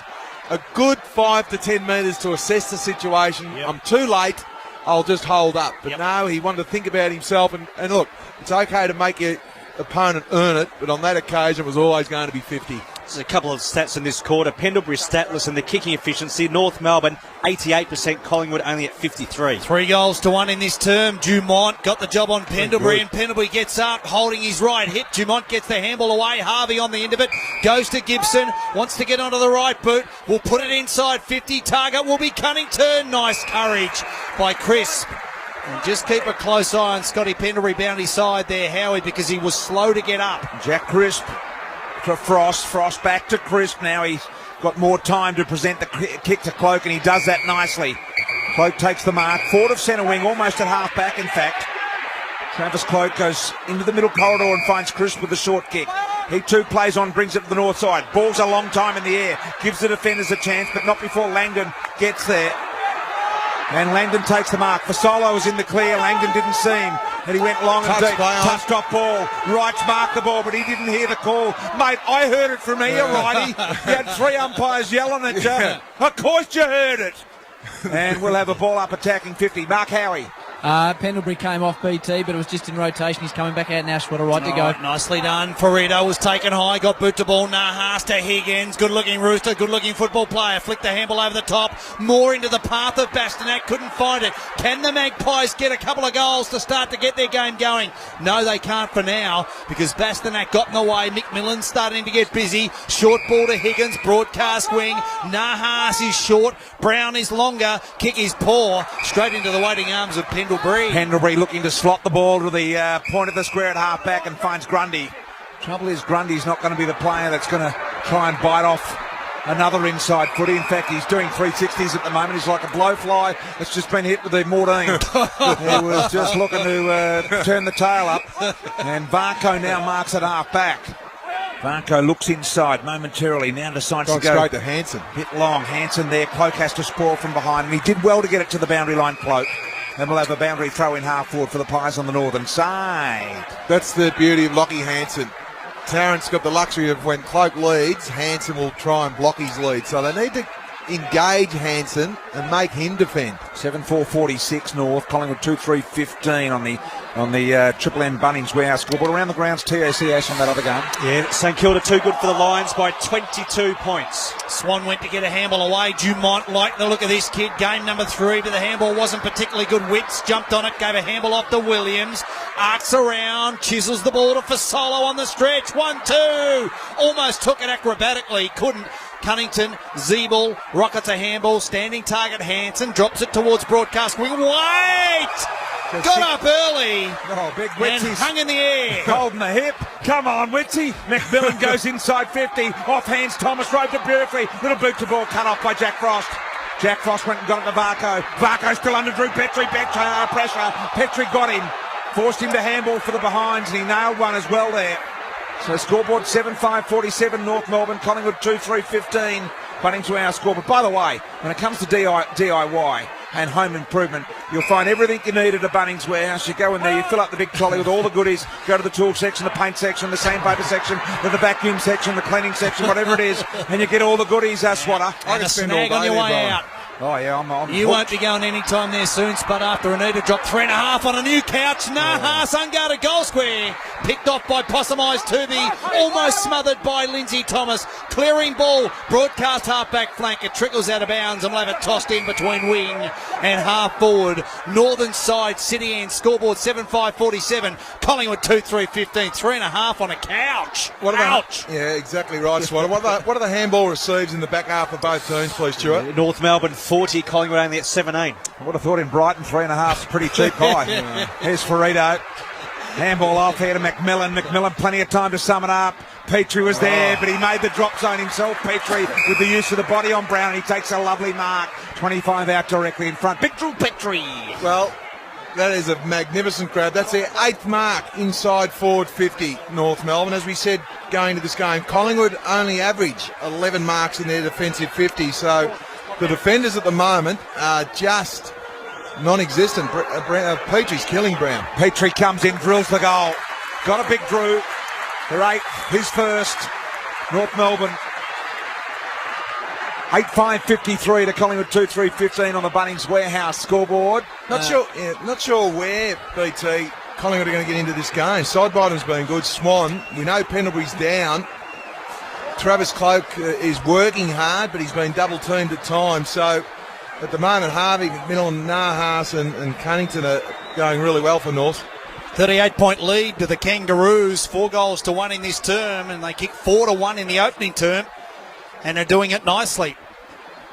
[SPEAKER 4] a good 5 to 10 metres to assess the situation.
[SPEAKER 9] Yep.
[SPEAKER 4] I'm too late. I'll just hold up. But no, he wanted to think about himself. And look, it's okay to make your opponent earn it, but on that occasion it was always going to be 50.
[SPEAKER 2] There's a couple of stats in this quarter. Pendlebury statless in the kicking efficiency. North Melbourne, 88%. Collingwood only at 53.
[SPEAKER 9] 3 goals to 1 in this term. Dumont got the job on Pendlebury, and Pendlebury gets up, holding his right hip. Dumont gets the handball away. Harvey on the end of it. Goes to Gibson. Wants to get onto the right boot. Will put it inside 50. Target will be Cunnington. Nice courage by Crisp. And just keep a close eye on Scotty Pendlebury bounty side there, Howie, because he was slow to get up.
[SPEAKER 1] Jack Crisp to Frost. Frost back to Crisp. Now he's got more time to present the kick to Cloak, and he does that nicely. Cloak takes the mark. Forward of centre wing, almost at half back, in fact. Travis Cloak goes into the middle corridor and finds Crisp with a short kick. He too plays on, brings it to the north side. Ball's a long time in the air. Gives the defenders a chance, but not before Langdon gets there. And Langdon takes the mark. Fasolo was in the clear. Langdon didn't see him. And he went long and deep. Touched off ball. Wrights marked the ball, but he didn't hear the call. Mate, I heard it from here, righty. You had 3 umpires yelling at you. Of course you heard it. And we'll have a ball up attacking 50. Mark Howie.
[SPEAKER 6] Pendlebury came off BT, but it was just in rotation. He's coming back out now. What a right to go.
[SPEAKER 9] Nicely done. Ferrito was taken high, got boot to ball. Nahas to Higgins. Good looking Rooster, good looking football player. Flicked the handball over the top. More into the path of Bastanak. Couldn't find it. Can the Magpies get a couple of goals to start to get their game going? No, they can't for now, because Bastanak got in the way. McMillan starting to get busy. Short ball to Higgins. Broadcast wing. Nahas is short. Brown is longer. Kick is poor. Straight into the waiting arms of Pendlebury.
[SPEAKER 1] Pendlebury looking to slot the ball to the point of the square at half back and finds Grundy. Trouble is, Grundy's not going to be the player that's going to try and bite off another inside footy. In fact, he's doing 360s at the moment. He's like a blowfly that's just been hit with the Mordine. He was just looking to turn the tail up. And Varco now marks at half back. Varco looks inside momentarily, now decides to go
[SPEAKER 4] straight to Hansen.
[SPEAKER 1] Hit long. Hansen there. Cloak has to spoil from behind, and he did well to get it to the boundary line, Cloak. And we'll have a boundary throw in half forward for the Pies on the northern side.
[SPEAKER 4] That's the beauty of Lockie Hansen. Tarrant's got the luxury of when Cloak leads, Hansen will try and block his lead. So they need to engage Hansen and make him defend.
[SPEAKER 1] 7-4-46 North. Collingwood 2-3-15 on the Triple M Bunnings Warehouse scoreboard. Around the grounds, TACS on that other game.
[SPEAKER 2] Yeah, St Kilda too good for the Lions by 22 points.
[SPEAKER 9] Swan went to get a handball away. Dumont liked the look of this kid. Game number 3, but the handball wasn't particularly good. Witts jumped on it, gave a handball off to Williams. Arcs around, chisels the ball to Fasolo on the stretch. 1-2. Almost took it acrobatically, couldn't. Cunnington, Zeeble, rockets a handball, standing target Hansen, drops it towards broadcast wing. Wait! Got up early.
[SPEAKER 1] Oh, big
[SPEAKER 9] and
[SPEAKER 1] Witsy's
[SPEAKER 9] hung in the air.
[SPEAKER 1] holding the hip. Come on, Witsy. McMillan goes inside 50. Off hands Thomas, roped it beautifully. Little boot to ball cut off by Jack Frost. Jack Frost went and got it to Varco. Varco still under Drew Petrie. Pressure. Petrie got him. Forced him to handball for the behinds, and he nailed one as well there. So scoreboard 7-5-47 North Melbourne, Collingwood 2-3-15. Bunnings Warehouse scoreboard. By the way, when it comes to DIY and home improvement, you'll find everything you need at a Bunnings Warehouse. You go in there, you fill up the big trolley with all the goodies, go to the tool section, the paint section, the sandpaper section, the vacuum section, the cleaning section, whatever it is, and you get all the goodies, Swatter.
[SPEAKER 9] And a snag on your way out.
[SPEAKER 1] Oh, yeah, I'm
[SPEAKER 9] You won't be going any time there soon, Spud, after Anita dropped 3.5 on a new couch. Nahas unguarded goal square. Picked off by Possum Eyes Tooby. Almost smothered by Lindsay Thomas. Clearing ball. Broadcast half-back flank. It trickles out of bounds and we'll have it tossed in between wing and half forward. Northern side, City End. Scoreboard 7-5-47. Collingwood 2-3-15. 3.5 on a couch.
[SPEAKER 4] Ouch. Yeah, exactly right, Swatter. What are the handball receives in the back half of both teams, please, Stuart?
[SPEAKER 2] North Melbourne 40, Collingwood only at 17.
[SPEAKER 1] I would have thought in Brighton 3.5 is pretty cheap high. Here's Ferrito. Handball off here to McMillan. McMillan, plenty of time to sum it up. Petrie was there, but he made the drop zone himself. Petrie with the use of the body on Brown. He takes a lovely mark. 25 out directly in front. Big Drew Petrie.
[SPEAKER 4] Well, that is a magnificent grab. That's their 8th mark inside forward 50, North Melbourne. As we said going into this game, Collingwood only average 11 marks in their defensive 50. So the defenders at the moment are just non-existent. Petrie's killing Brown.
[SPEAKER 1] Petrie comes in, drills the goal. Got a big Drew. Their 8th, his first. North Melbourne 8-5-53 to Collingwood 2-3-15 on the Bunnings Warehouse scoreboard.
[SPEAKER 4] Not sure where BT Collingwood are going to get into this game. Sidebottom's been good. Swan, we know Pendlebury's down. Travis Cloak is working hard, but he's been double teamed at times. So at the moment, Harvey, McMillan, Nahas and Cunnington are going really well for North.
[SPEAKER 9] 38-point lead to the Kangaroos, 4-1 in this term, and they kicked 4-1 in the opening term, and they're doing it nicely.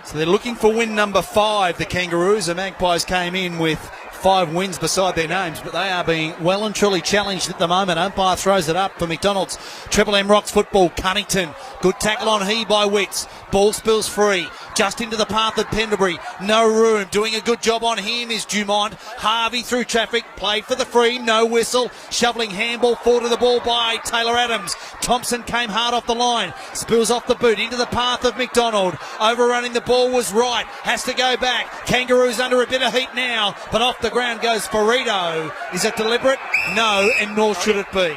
[SPEAKER 9] So they're looking for win number 5, the Kangaroos. The Magpies came in with 5 wins beside their names, but they are being well and truly challenged at the moment. Umpire throws it up for McDonald's. Triple M Rocks football. Cunnington, good tackle on he by Witts. Ball spills free, just into the path of Pendlebury. No room. Doing a good job on him is Dumont. Harvey through traffic, played for the free, no whistle. Shoveling handball forward to the ball by Taylor Adams. Thompson came hard off the line, spills off the boot into the path of McDonald. Overrunning the ball was right, has to go back. Kangaroos under a bit of heat now, but off the ground goes Ferrito. Is it deliberate? No, and nor should it be.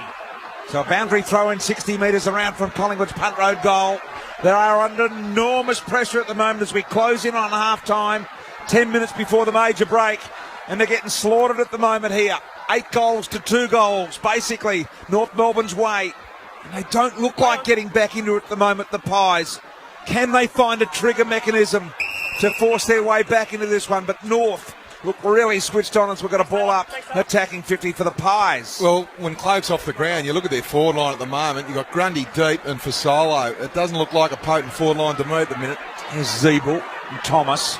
[SPEAKER 1] So a boundary throw in 60 metres around from Collingwood's punt road goal. They are under enormous pressure at the moment as we close in on half time, 10 minutes before the major break, and they're getting slaughtered at the moment here. 8 goals to 2 goals, basically North Melbourne's way. And they don't look like getting back into it at the moment, the Pies. Can they find a trigger mechanism to force their way back into this one? But North look really switched on as we've got a ball up, attacking 50 for the Pies.
[SPEAKER 4] Well, when Cloak's off the ground, you look at their forward line at the moment, you've got Grundy deep and Fasolo. It doesn't look like a potent forward line to me at the minute.
[SPEAKER 1] Here's Zeeble and Thomas.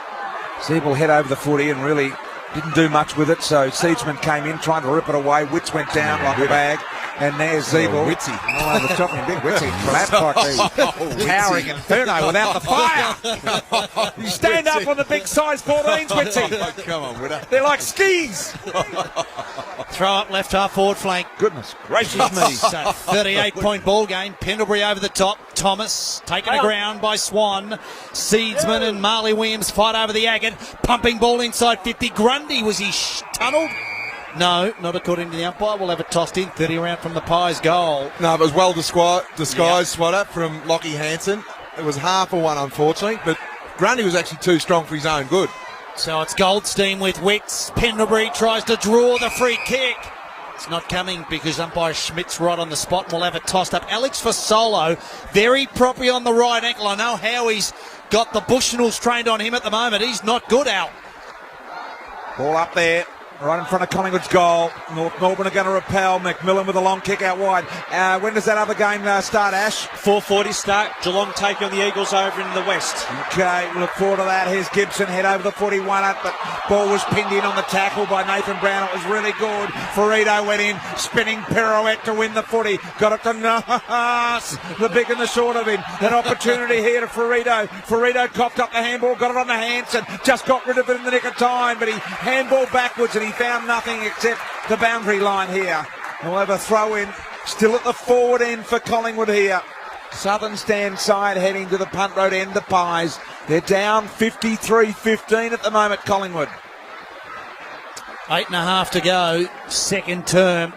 [SPEAKER 1] Zeeble head over the footy and really didn't do much with it, so Seedsman came in trying to rip it away. Witts went down like a bag. And there's Zeeble.
[SPEAKER 4] Witsy.
[SPEAKER 1] All over the top of him. Big Witsy. That's like the towering inferno without the fire. You stand up on the big size 14s, Witsy.
[SPEAKER 4] Oh, come on, Widow.
[SPEAKER 1] They're like skis.
[SPEAKER 9] Throw up left half forward flank.
[SPEAKER 1] Goodness gracious me.
[SPEAKER 9] So 38-point ball game. Pendlebury over the top. Thomas taken to ground by Swan. Seedsman and Marley Williams fight over the agate. Pumping ball inside 50. Grundy, was he tunnelled? No, not according to the umpire. We'll have it tossed in. 30 around from the Pies goal.
[SPEAKER 4] No, it was well disguised swatter from Lockie Hansen. It was half a one, unfortunately, but Grundy was actually too strong for his own good.
[SPEAKER 9] So it's Goldstein with Witts. Pendlebury tries to draw the free kick. It's not coming because umpire Schmidt's right on the spot. We'll have it tossed up. Alex Fasolo, very properly on the right ankle. I know Howie's got the Bushnells trained on him at the moment. He's not good, Al.
[SPEAKER 1] Ball up there. Right in front of Collingwood's goal. North Melbourne are going to repel. McMillan with a long kick out wide. When does that other game start, Ash?
[SPEAKER 2] 4:40 start. Geelong taking on the Eagles over in the west.
[SPEAKER 1] Okay, we look forward to that. Here's Gibson, head over the 41 up, but ball was pinned in on the tackle by Nathan Brown. It was really good. Ferrito went in, spinning pirouette to win the footy. Got it to Nas, the big and the short of him. An opportunity here to Ferrito. Ferrito copped up the handball, got it on the Hansen, just got rid of it in the nick of time, but he handballed backwards and he found nothing except the boundary line here. And we'll have a throw in, still at the forward end for Collingwood here. Southern stand side heading to the punt road end, the Pies. They're down 53-15 at the moment, Collingwood.
[SPEAKER 9] 8.5 to go, second term.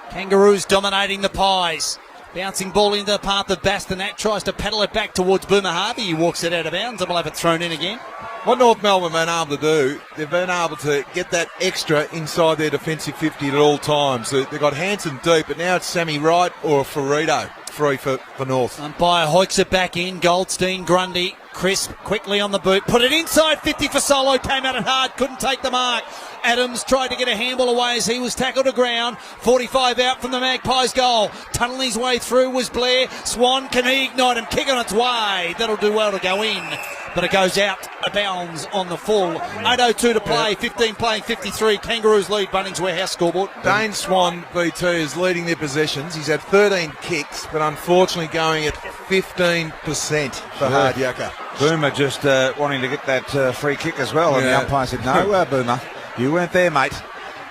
[SPEAKER 9] Kangaroos dominating the Pies. Bouncing ball into the path of Bastonak, tries to paddle it back towards Boomer Harvey. He walks it out of bounds and we'll have it thrown in again.
[SPEAKER 4] What North Melbourne have been able to do, they've been able to get that extra inside their defensive 50 at all times. They've got Hansen deep, but now it's Sammy Wright or Ferrito free for North.
[SPEAKER 9] Umpire hoiks it back in. Goldstein, Grundy, Crisp quickly on the boot. Put it inside 50 for Solo. Came at it hard. Couldn't take the mark. Adams tried to get a handball away as he was tackled to ground. 45 out from the Magpies goal. Tunnelling his way through was Blair. Swan, can he ignite him? Kick on its way. That'll do well to go in. but it goes out of bounds on the full. 8:02 to play, 15 playing 53. Kangaroos lead Bunnings Warehouse scoreboard.
[SPEAKER 4] Dane Swan, BT, is leading their possessions. He's had 13 kicks, but unfortunately going at 15% for hard yucca.
[SPEAKER 1] Boomer just wanting to get that free kick as well, and the umpire said, no, Boomer, you weren't there, mate.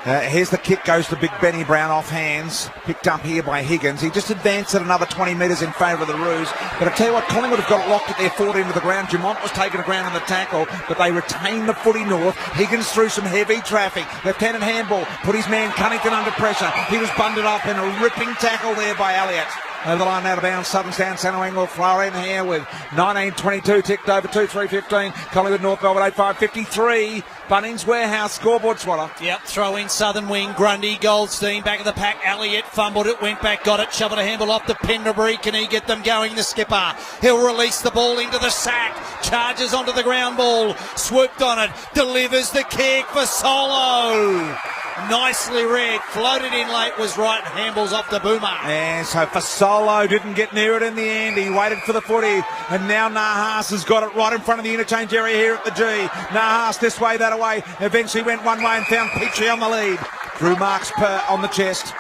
[SPEAKER 1] Here's the kick, goes to Big Benny Brown off hands, picked up here by Higgins. He just advanced it another 20 metres in favour of the Roos. But I tell you what, Collingwood have got it locked at their 14 to the ground. Dumont was taking the ground on the tackle, but they retain the footy north. Higgins through some heavy traffic. Lieutenant handball, put his man Cunnington under pressure. He was bundled up in a ripping tackle there by Elliott. Over the line, out of bounds, Southern Sound, Centre Wing will flow in here with 19:22 ticked over 2:3:15. Collingwood, North Melbourne, 8:5:53. Bunnings Warehouse scoreboard, Swatter.
[SPEAKER 9] Yep, throw in Southern Wing, Grundy, Goldstein, back of the pack, Elliott fumbled it, went back, got it, shoveled a handball off to Penderbury. Can he get them going, the skipper? He'll release the ball into the sack, charges onto the ground ball, swooped on it, delivers the kick for Solo. Nicely read, floated in late, was right, handballs off to Boomer.
[SPEAKER 1] And so Fasolo didn't get near it in the end. He waited for the footy, and now Nahas has got it right in front of the interchange area here at the G. Nahas this way, that away. Eventually went one way and found Petrie on the lead. Drew Marks on the chest.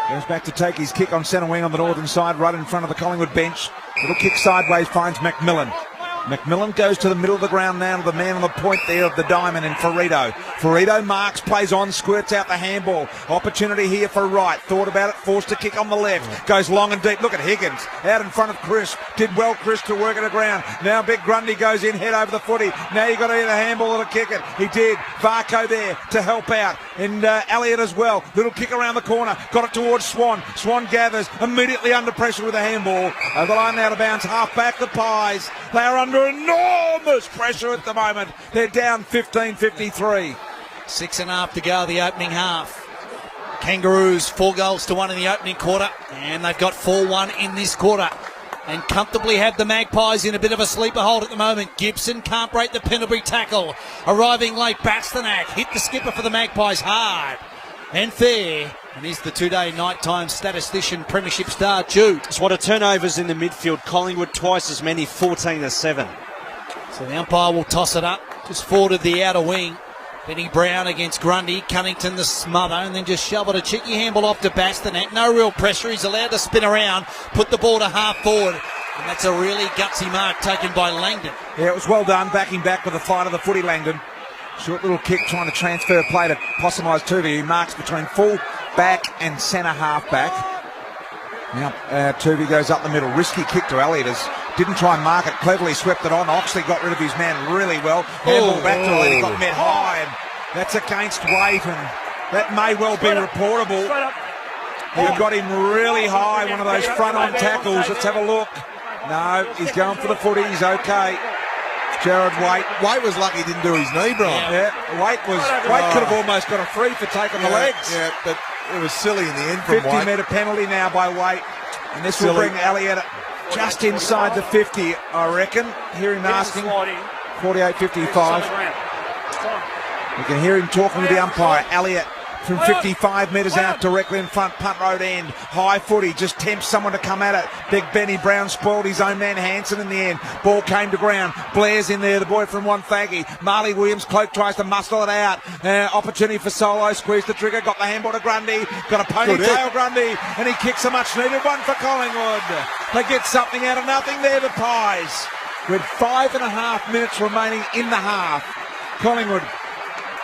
[SPEAKER 1] Goes back to take his kick on centre wing on the northern side, right in front of the Collingwood bench. Little kick sideways, finds McMillan. McMillan goes to the middle of the ground now to the man on the point there of the diamond in Ferrito. Ferrito marks, plays on, squirts out the handball. Opportunity here for Wright. Thought about it, forced to kick on the left. Goes long and deep. Look at Higgins out in front of Chris. Did well, Chris, to work at the ground. Now Big Grundy goes in, head over the footy. Now you got to hit a handball to kick it. He did. Varco there to help out. And Elliott as well. Little kick around the corner. Got it towards Swan. Swan gathers, immediately under pressure with a handball. Over the line, out of bounds. Half back the Pies. They are under enormous pressure at the moment. They're down 15-53.
[SPEAKER 9] 6.5 to go the opening half. Kangaroos 4-1 in the opening quarter, and they've got 4-1 in this quarter, and comfortably have the Magpies in a bit of a sleeper hold at the moment. Gibson can't break the Pendlebury tackle. Arriving late, Bastanak hit the skipper for the Magpies hard and fair. And he's the two-day nighttime statistician, premiership star, Jude.
[SPEAKER 2] It's what a turnovers in the midfield. Collingwood twice as many, 14-7.
[SPEAKER 9] So the umpire will toss it up, just forward of the outer wing. Benny Brown against Grundy, Cunnington the smother, and then just shoveled a cheeky handball off to Bastanak. No real pressure, he's allowed to spin around, put the ball to half forward. And that's a really gutsy mark taken by Langdon.
[SPEAKER 1] Yeah, it was well done, backing back with the fight of the footy, Langdon. Short little kick trying to transfer play to Possemize Tuvi, who marks between full back and centre half back. Now Tuvi goes up the middle. Risky kick to Elliott. Didn't try and mark it. Cleverly swept it on. Oxley got rid of his man really well. Handball back to Elliott. He got met high. And that's against weight. And that may well be reportable. He got him really high. One of those front-on tackles. Let's have a look. No, he's going for the footy. He's okay. Jared Waite.
[SPEAKER 4] Waite was lucky he didn't do his knee, Brian.
[SPEAKER 1] Yeah, Waite could have almost got a free for taking the legs.
[SPEAKER 4] Yeah, but it was silly in the end from
[SPEAKER 1] 50-metre penalty now by Waite. And this will bring Elliott just inside the 50, I reckon. Hear him asking. 48-55. You can hear him talking to the umpire. Elliott from 55 metres out directly in front, punt road end. High footy, just tempts someone to come at it. Big Benny Brown spoiled his own man Hanson in the end. Ball came to ground. Blair's in there, the boy from Wonthaggi. Marley Williams, Cloak tries to muscle it out. Opportunity for Solo, squeezed the trigger, got the handball to Grundy. Got a ponytail Grundy, and he kicks a much needed one for Collingwood. They get something out of nothing there, the Pies. With 5.5 minutes remaining in the half. Collingwood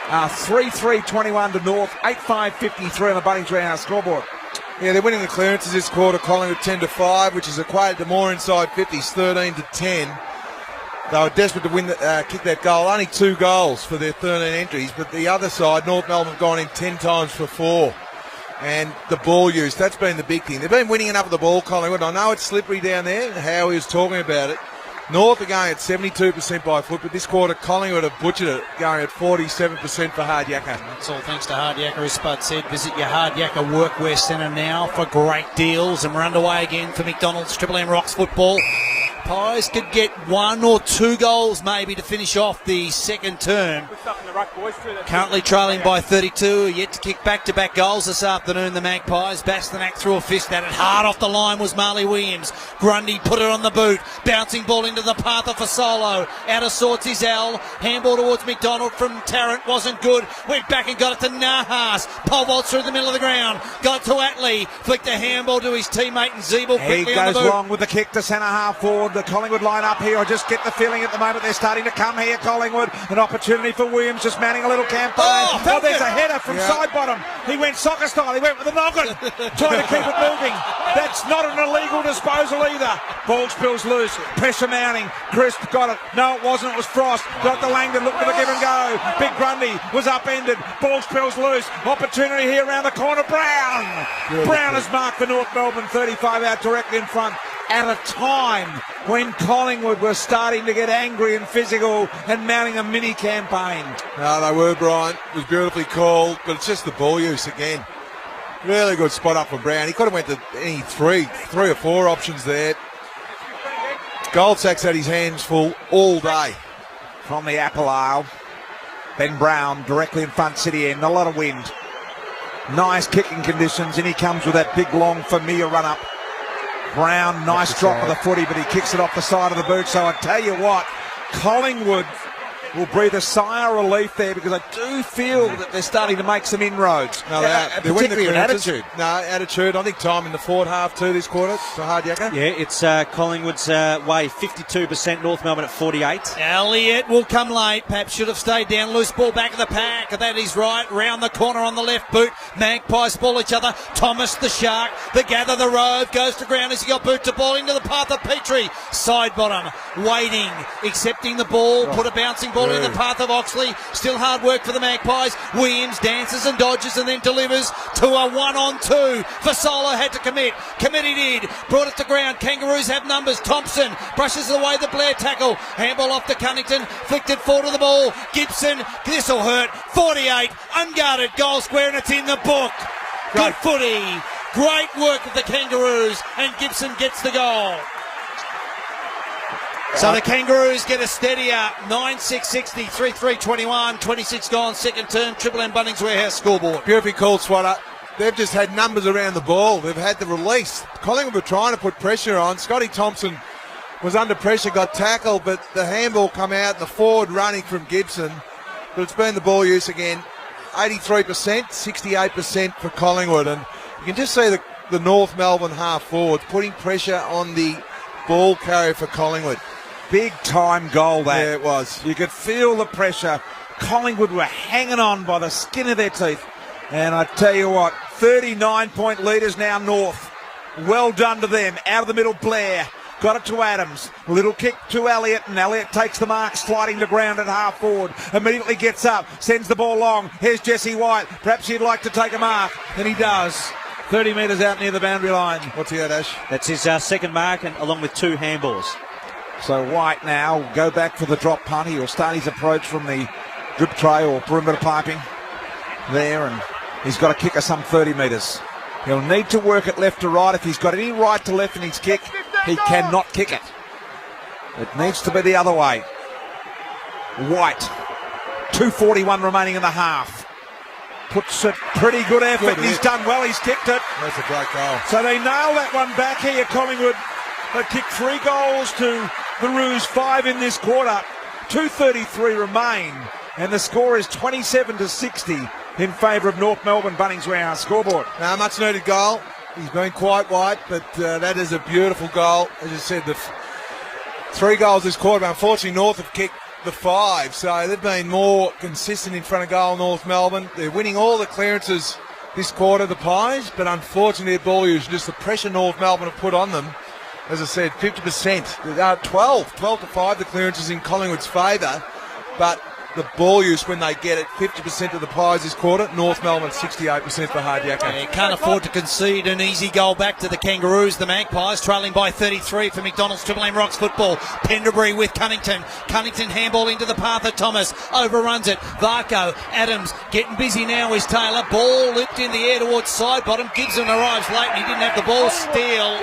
[SPEAKER 1] 3-3-21 to North, 8-5-53 on the Bunnings Warehouse scoreboard.
[SPEAKER 4] Yeah, they're winning the clearances this quarter. Collingwood 10-5, which is equated to more inside 50s, 13-10. They were desperate to win, kick that goal. Only 2 goals for their 13 entries, but the other side, North Melbourne, have gone in 10 times for 4. And the ball use, that's been the big thing. They've been winning enough of the ball, Collingwood. I know it's slippery down there, Howie was talking about it. North are going at 72% by foot, but this quarter Collingwood have butchered it, going at 47% for Hard Yakka.
[SPEAKER 9] That's all thanks to Hard Yakka, as Spud said. Visit your Hard Yakka Workwear Centre now for great deals, and we're underway again for McDonald's Triple M Rocks football. Pies could get 1 or 2 goals maybe to finish off the second term. Currently trailing by 32, yet to kick back-to-back goals this afternoon, the Magpies. Bastanak threw a fist at it. Hard off the line was Marley Williams. Grundy put it on the boot. Bouncing ball into the path of Fasolo. Out of sorts is Al. Handball towards McDonald from Tarrant. Wasn't good. Went back and got it to Nahas. Pole vaults through the middle of the ground. Got it to Atley. Flicked a handball to his teammate and Zeeble quickly
[SPEAKER 1] He
[SPEAKER 9] on the
[SPEAKER 1] goes
[SPEAKER 9] boot.
[SPEAKER 1] long with the kick to centre half forward. The Collingwood line up here. I just get the feeling at the moment they're starting to come here, Collingwood. An opportunity for Williams, just mounting a little campaign. Oh, there's a header from side bottom. He went soccer style. He went with the noggin, trying to keep it moving. That's not an illegal disposal either. Ball spills loose. Pressure mounting. Crisp got it. No, it wasn't. It was Frost. Got the Langdon. Looked at the give and go. Big Grundy was upended. Ball spills loose. Opportunity here around the corner. Brown. Brown has marked for North Melbourne. 35 out directly in front. At a time when Collingwood were starting to get angry and physical and mounting a mini campaign.
[SPEAKER 4] No, they were, Brian. It was beautifully called, but it's just the ball use again. Really good spot up for Brown. He could have went to any three or four options there. Goldsack's had his hands full all day.
[SPEAKER 1] From the Apple Isle, Ben Brown directly in front, City End. A lot of wind. Nice kicking conditions, and he comes with that big, long, familiar run-up. Brown, nice drop of the footy, but he kicks it off the side of the boot. So I tell you what, Collingwood will breathe a sigh of relief there, because I do feel that they're starting to make some inroads.
[SPEAKER 4] No, they're
[SPEAKER 1] particularly in attitude.
[SPEAKER 4] No, attitude. I think time in the forward half too this quarter for Hard Yakka.
[SPEAKER 2] Yeah, it's Collingwood's way, 52%, North Melbourne at 48.
[SPEAKER 9] Elliott will come late. Perhaps should have stayed down. Loose ball back of the pack. That is right. Round the corner on the left boot. Magpies ball each other. Thomas the Shark. The gather the Rove. Goes to ground as he got boot to ball into the path of Petrie. Side bottom. Waiting. Accepting the ball. Put a bouncing ball in the path of Oxley. Still hard work for the Magpies. Williams dances and dodges and then delivers to a 1-on-2. Fasolo had to commit. Commit he did. Brought it to ground. Kangaroos have numbers. Thompson brushes away the Blair tackle. Handball off to Cunnington. Flicked it forward to the ball. Gibson. This will hurt. 48. Unguarded. Goal square, and it's in the book. Good footy. Great work of the Kangaroos, and Gibson gets the goal. So the Kangaroos get a steadier 9-6-60, 3-3-21, 26 gone, second term, Triple M Bunnings Warehouse scoreboard.
[SPEAKER 4] Beautifully called, Swatter. They've just had numbers around the ball. They've had the release. Collingwood were trying to put pressure on. Scotty Thompson was under pressure, got tackled, but the handball come out and the forward running from Gibson. But it's been the ball use again. 83%, 68% for Collingwood. And you can just see the North Melbourne half forwards putting pressure on the ball carrier for Collingwood.
[SPEAKER 1] Big time goal that.
[SPEAKER 4] Yeah, it was.
[SPEAKER 1] You could feel the pressure. Collingwood were hanging on by the skin of their teeth. And I tell you what, 39-point leaders now North. Well done to them. Out of the middle, Blair. Got it to Adams. Little kick to Elliott, and Elliott takes the mark, sliding to ground at half forward. Immediately gets up, sends the ball long. Here's Jesse White. Perhaps he'd like to take a mark. And he does. 30 metres out near the boundary line.
[SPEAKER 4] What's he at, Ash?
[SPEAKER 2] That's his second mark, and along with 2 handballs.
[SPEAKER 1] So White now will go back for the drop punt. He'll start his approach from the drip tray or perimeter piping there, and he's got to kick us some 30 metres. He'll need to work it left to right. If he's got any right to left in his kick, he cannot kick it. It needs to be the other way. White, 2:41 remaining in the half. Puts it pretty good effort.
[SPEAKER 4] Good,
[SPEAKER 1] he's done well. He's kicked it.
[SPEAKER 4] That's a great goal.
[SPEAKER 1] So they nail that one back here, Collingwood. They kicked 3 goals to the Roos, 5 in this quarter. 2:33 remain, and the score is 27-60 in favour of North Melbourne. Bunnings Warehouse scoreboard.
[SPEAKER 4] Now, much needed goal. He's been quite white, but that is a beautiful goal. As you said, the 3 goals this quarter. But unfortunately, North have kicked the 5, so they've been more consistent in front of goal. North Melbourne, they're winning all the clearances this quarter, the Pies, but unfortunately, their ball use, just the pressure North Melbourne have put on them. As I said, 50%, 12-5 the clearances in Collingwood's favour, but the ball use when they get it, 50% of the Pies this quarter. North Melbourne 68% for Hard Yakka.
[SPEAKER 9] Yeah, can't afford to concede an easy goal back to the Kangaroos. The Magpies trailing by 33 for McDonald's Triple M Rocks football. Pendlebury with Cunnington. Cunnington handball into the path of Thomas. Overruns it. Varco. Adams getting busy now is Taylor. Ball lipped in the air towards side bottom. Gibson arrives late and he didn't have the ball. Steele.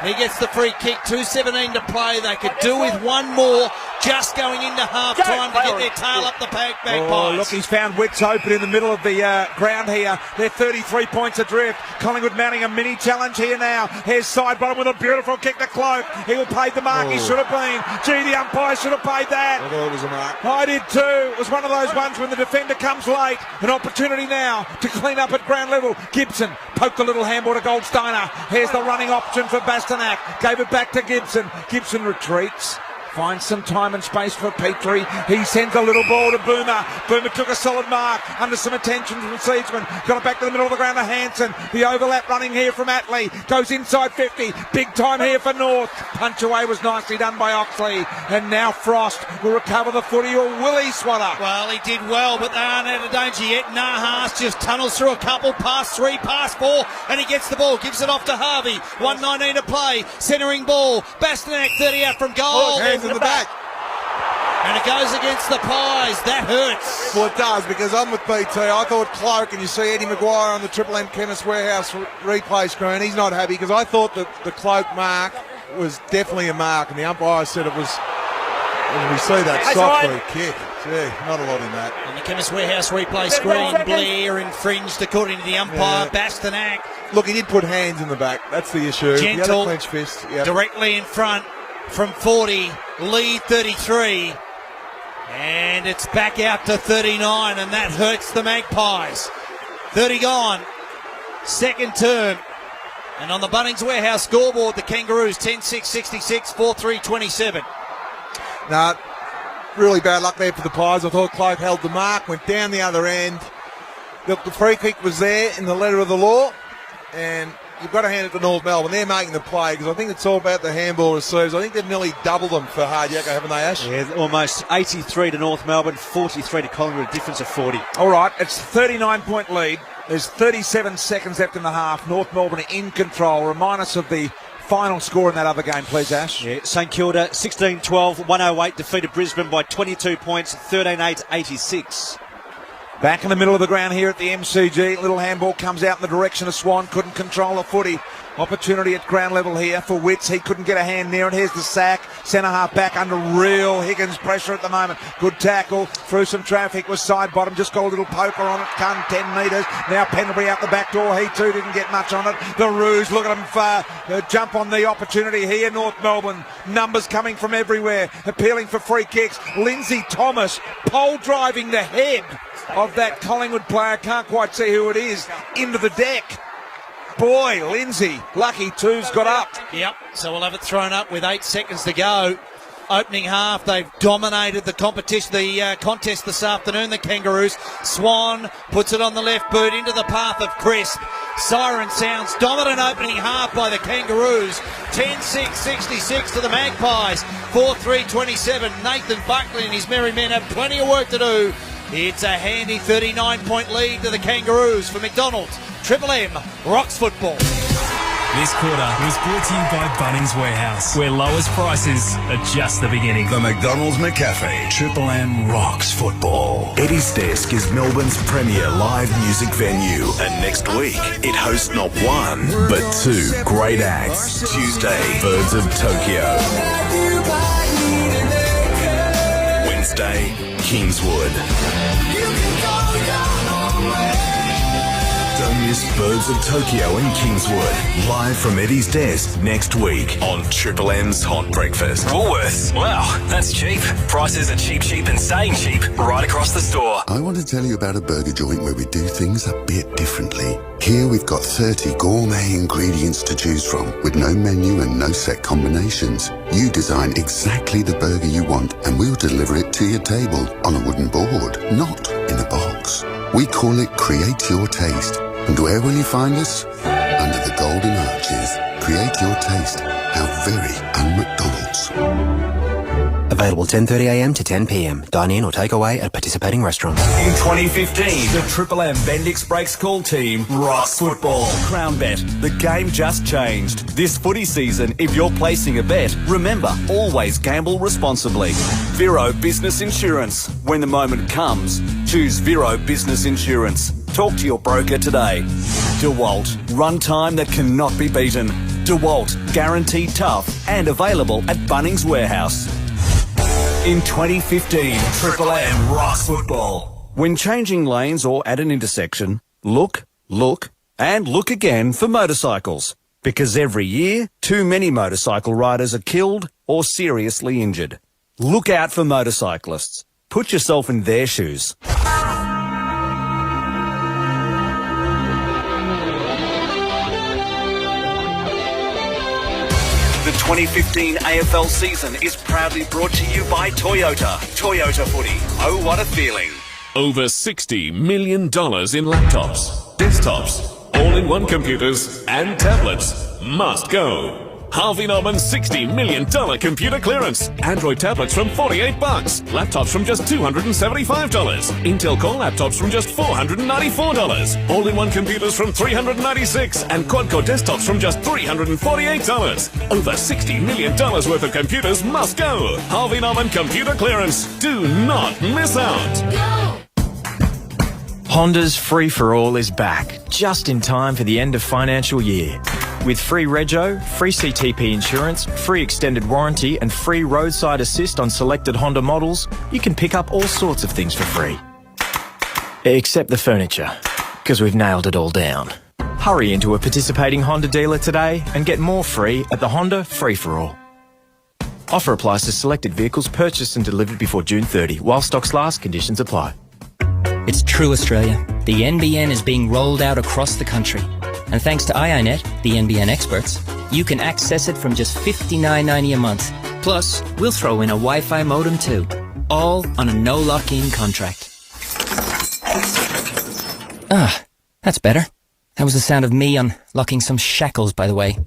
[SPEAKER 9] He gets the free kick, 2:17 to play. They could do with one more, just going into half-time to get their tail up the Magpies.
[SPEAKER 1] Oh, look, he's found Wits open in the middle of the ground here. They're 33 points adrift. Collingwood mounting a mini challenge here now. Here's Sidebottom with a beautiful kick to Cloak. He will pay the mark. He should have been. Gee, the umpire should have paid that.
[SPEAKER 4] I thought it was a mark.
[SPEAKER 1] I did too. It was one of those ones when the defender comes late. An opportunity now to clean up at ground level. Gibson poked a little handball to Goldsteiner. Here's the running option for Bastanak. Gave it back to Gibson. Gibson retreats. Finds some time and space for Petrie. He sends a little ball to Boomer. Boomer took a solid mark under some attention from Seedsman. Got it back to the middle of the ground to Hansen. The overlap running here from Atley. Goes inside 50. Big time here for North. Punch away was nicely done by Oxley. And now Frost will recover the footy, or will he, Swatter?
[SPEAKER 9] Well, he did well, but they aren't out of danger yet. Nahas just tunnels through a couple, past 3, past 4, and he gets the ball. Gives it off to Harvey. 1:19 to play. Centering ball. Bastanak 30 out from goal.
[SPEAKER 4] Hands in the back.
[SPEAKER 9] And it goes against the Pies. That hurts.
[SPEAKER 4] Well, it does, because I'm with BT. I thought Cloak, and you see Eddie Maguire on the Triple M Chemist Warehouse replay screen. He's not happy, because I thought that the Cloak mark was definitely a mark, and the umpire said it was. And we see that soft free kick. Gee, not a lot in that.
[SPEAKER 9] On the Chemist Warehouse replay screen, Blair infringed according to the umpire.
[SPEAKER 4] Yeah.
[SPEAKER 9] Bastanak.
[SPEAKER 4] Look, he did put hands in the back. That's the issue.
[SPEAKER 9] Gentle,
[SPEAKER 4] the other clenched fist. Yep.
[SPEAKER 9] Directly in front from 40. Lead 33. And it's back out to 39, and that hurts the Magpies. 30 gone. Second term. And on the Bunnings Warehouse scoreboard, the Kangaroos 10-6-66, 4-3-27.
[SPEAKER 4] No, really bad luck there for the Pies. I thought Cloak held the mark, went down the other end. The free kick was there in the letter of the law, and you've got to hand it to North Melbourne. They're making the play, because I think it's all about the handball receives. I think they've nearly doubled them for Hardyaker, haven't they, Ash?
[SPEAKER 2] Yeah, almost 83 to North Melbourne, 43 to Collingwood, a difference of 40.
[SPEAKER 1] All right, it's a 39-point lead. There's 37 seconds left in the half. North Melbourne in control. Remind us of the final score in that other game, please, Ash.
[SPEAKER 2] Yeah, St Kilda 16-12, 108, defeated Brisbane by 22 points, 13-8, 86.
[SPEAKER 1] Back in the middle of the ground here at the MCG. Little handball comes out in the direction of Swan. Couldn't control the footy. Opportunity at ground level here for Wits. He couldn't get a hand near it. Here's the sack. Centre half back under real Higgins pressure at the moment. Good tackle. Through some traffic was Sidebottom. Just got a little poker on it. Come 10 metres. Now Pendlebury out the back door. He too didn't get much on it. The Roos, look at him jump on the opportunity here. North Melbourne. Numbers coming from everywhere. Appealing for free kicks. Lindsay Thomas pole driving the head of that Collingwood player. Can't quite see who it is. Into the deck. Boy, Lindsay, lucky two's got up.
[SPEAKER 9] Yep, so we'll have it thrown up with 8 seconds to go. Opening half, they've dominated the competition, the contest this afternoon, the Kangaroos. Swan puts it on the left boot into the path of Crisp. Siren sounds, dominant opening half by the Kangaroos. 10-6-66 to the Magpies. 4-3-27. Nathan Buckley and his merry men have plenty of work to do. It's a handy 39-point lead to the Kangaroos for McDonald's. Triple M rocks football.
[SPEAKER 14] This quarter was brought to you by Bunnings Warehouse, where lowest prices are just the beginning.
[SPEAKER 13] The McDonald's McCafe. Triple M rocks football. Eddie's Desk is Melbourne's premier live music venue. And next week, it hosts not one, but two great acts. Tuesday, Birds of Tokyo. Wednesday, Kingswood. Don't miss Birds of Tokyo in Kingswood. Live from Eddie's Desk next week on Triple M's Hot Breakfast.
[SPEAKER 14] Woolworths. Wow, that's cheap. Prices are cheap, cheap and staying cheap right across the store.
[SPEAKER 28] I want to tell you about a burger joint where we do things a bit differently. Here we've got 30 gourmet ingredients to choose from with no menu and no set combinations. You design exactly the burger you want and we'll deliver it to your table on a wooden board, not in a box. We call it Create Your Taste. And where will you find us? Under the golden arches. Create your taste. How very un-McDonald's.
[SPEAKER 31] Available 10:30am to 10pm. Dine in or take away at participating restaurants.
[SPEAKER 21] In 2015, the Triple M Bendix Breaks Call team rocks football. Crown Bet, the game just changed. This footy season, if you're placing a bet, remember, always gamble responsibly. Vero Business Insurance. When the moment comes, choose Vero Business Insurance. Talk to your broker today. DeWalt, run time that cannot be beaten. DeWalt, guaranteed tough and available at Bunnings Warehouse. In 2015, Triple M rocks football. When changing lanes or at an intersection, look, and look again for motorcycles. Because every year, too many motorcycle riders are killed or seriously injured. Look out for motorcyclists. Put yourself in their shoes. The 2015 AFL season is proudly brought to you by Toyota. Toyota Footy. Oh, what a feeling.
[SPEAKER 3] Over $60 million in laptops, desktops, all-in-one computers and tablets must go. Harvey Norman's $60 million computer clearance. Android tablets from $48. Laptops from just $275. Intel Core laptops from just $494. All-in-one computers from $396. And quad-core desktops from just $348. Over $60 million worth of computers must go. Harvey Norman computer clearance. Do not miss out.
[SPEAKER 5] Honda's Free For All is back, just in time for the end of financial year. With free rego, free CTP insurance, free extended warranty and free roadside assist on selected Honda models, you can pick up all sorts of things for free. Except the furniture, because we've nailed it all down. Hurry into a participating Honda dealer today and get more free at the Honda Free For All. Offer applies to selected vehicles purchased and delivered before June 30. While stocks last, conditions apply.
[SPEAKER 7] It's true, Australia. The NBN is being rolled out across the country. And thanks to iiNet, the NBN experts, you can access it from just $59.90 a month. Plus, we'll throw in a Wi-Fi modem too. All on a no lock-in contract. Ah, that's better. That was the sound of me unlocking some shackles, by the way.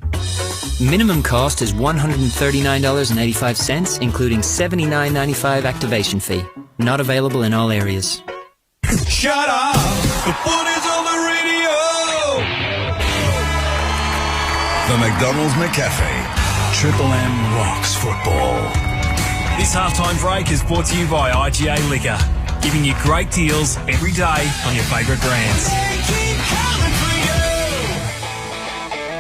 [SPEAKER 7] Minimum cost is $139.85, including $79.95 activation fee. Not available in all areas.
[SPEAKER 18] Shut up! The footy's on the radio!
[SPEAKER 13] The McDonald's McCafe. Triple M rocks football.
[SPEAKER 14] This halftime break is brought to you by IGA Liquor, giving you great deals every day on your favourite brands.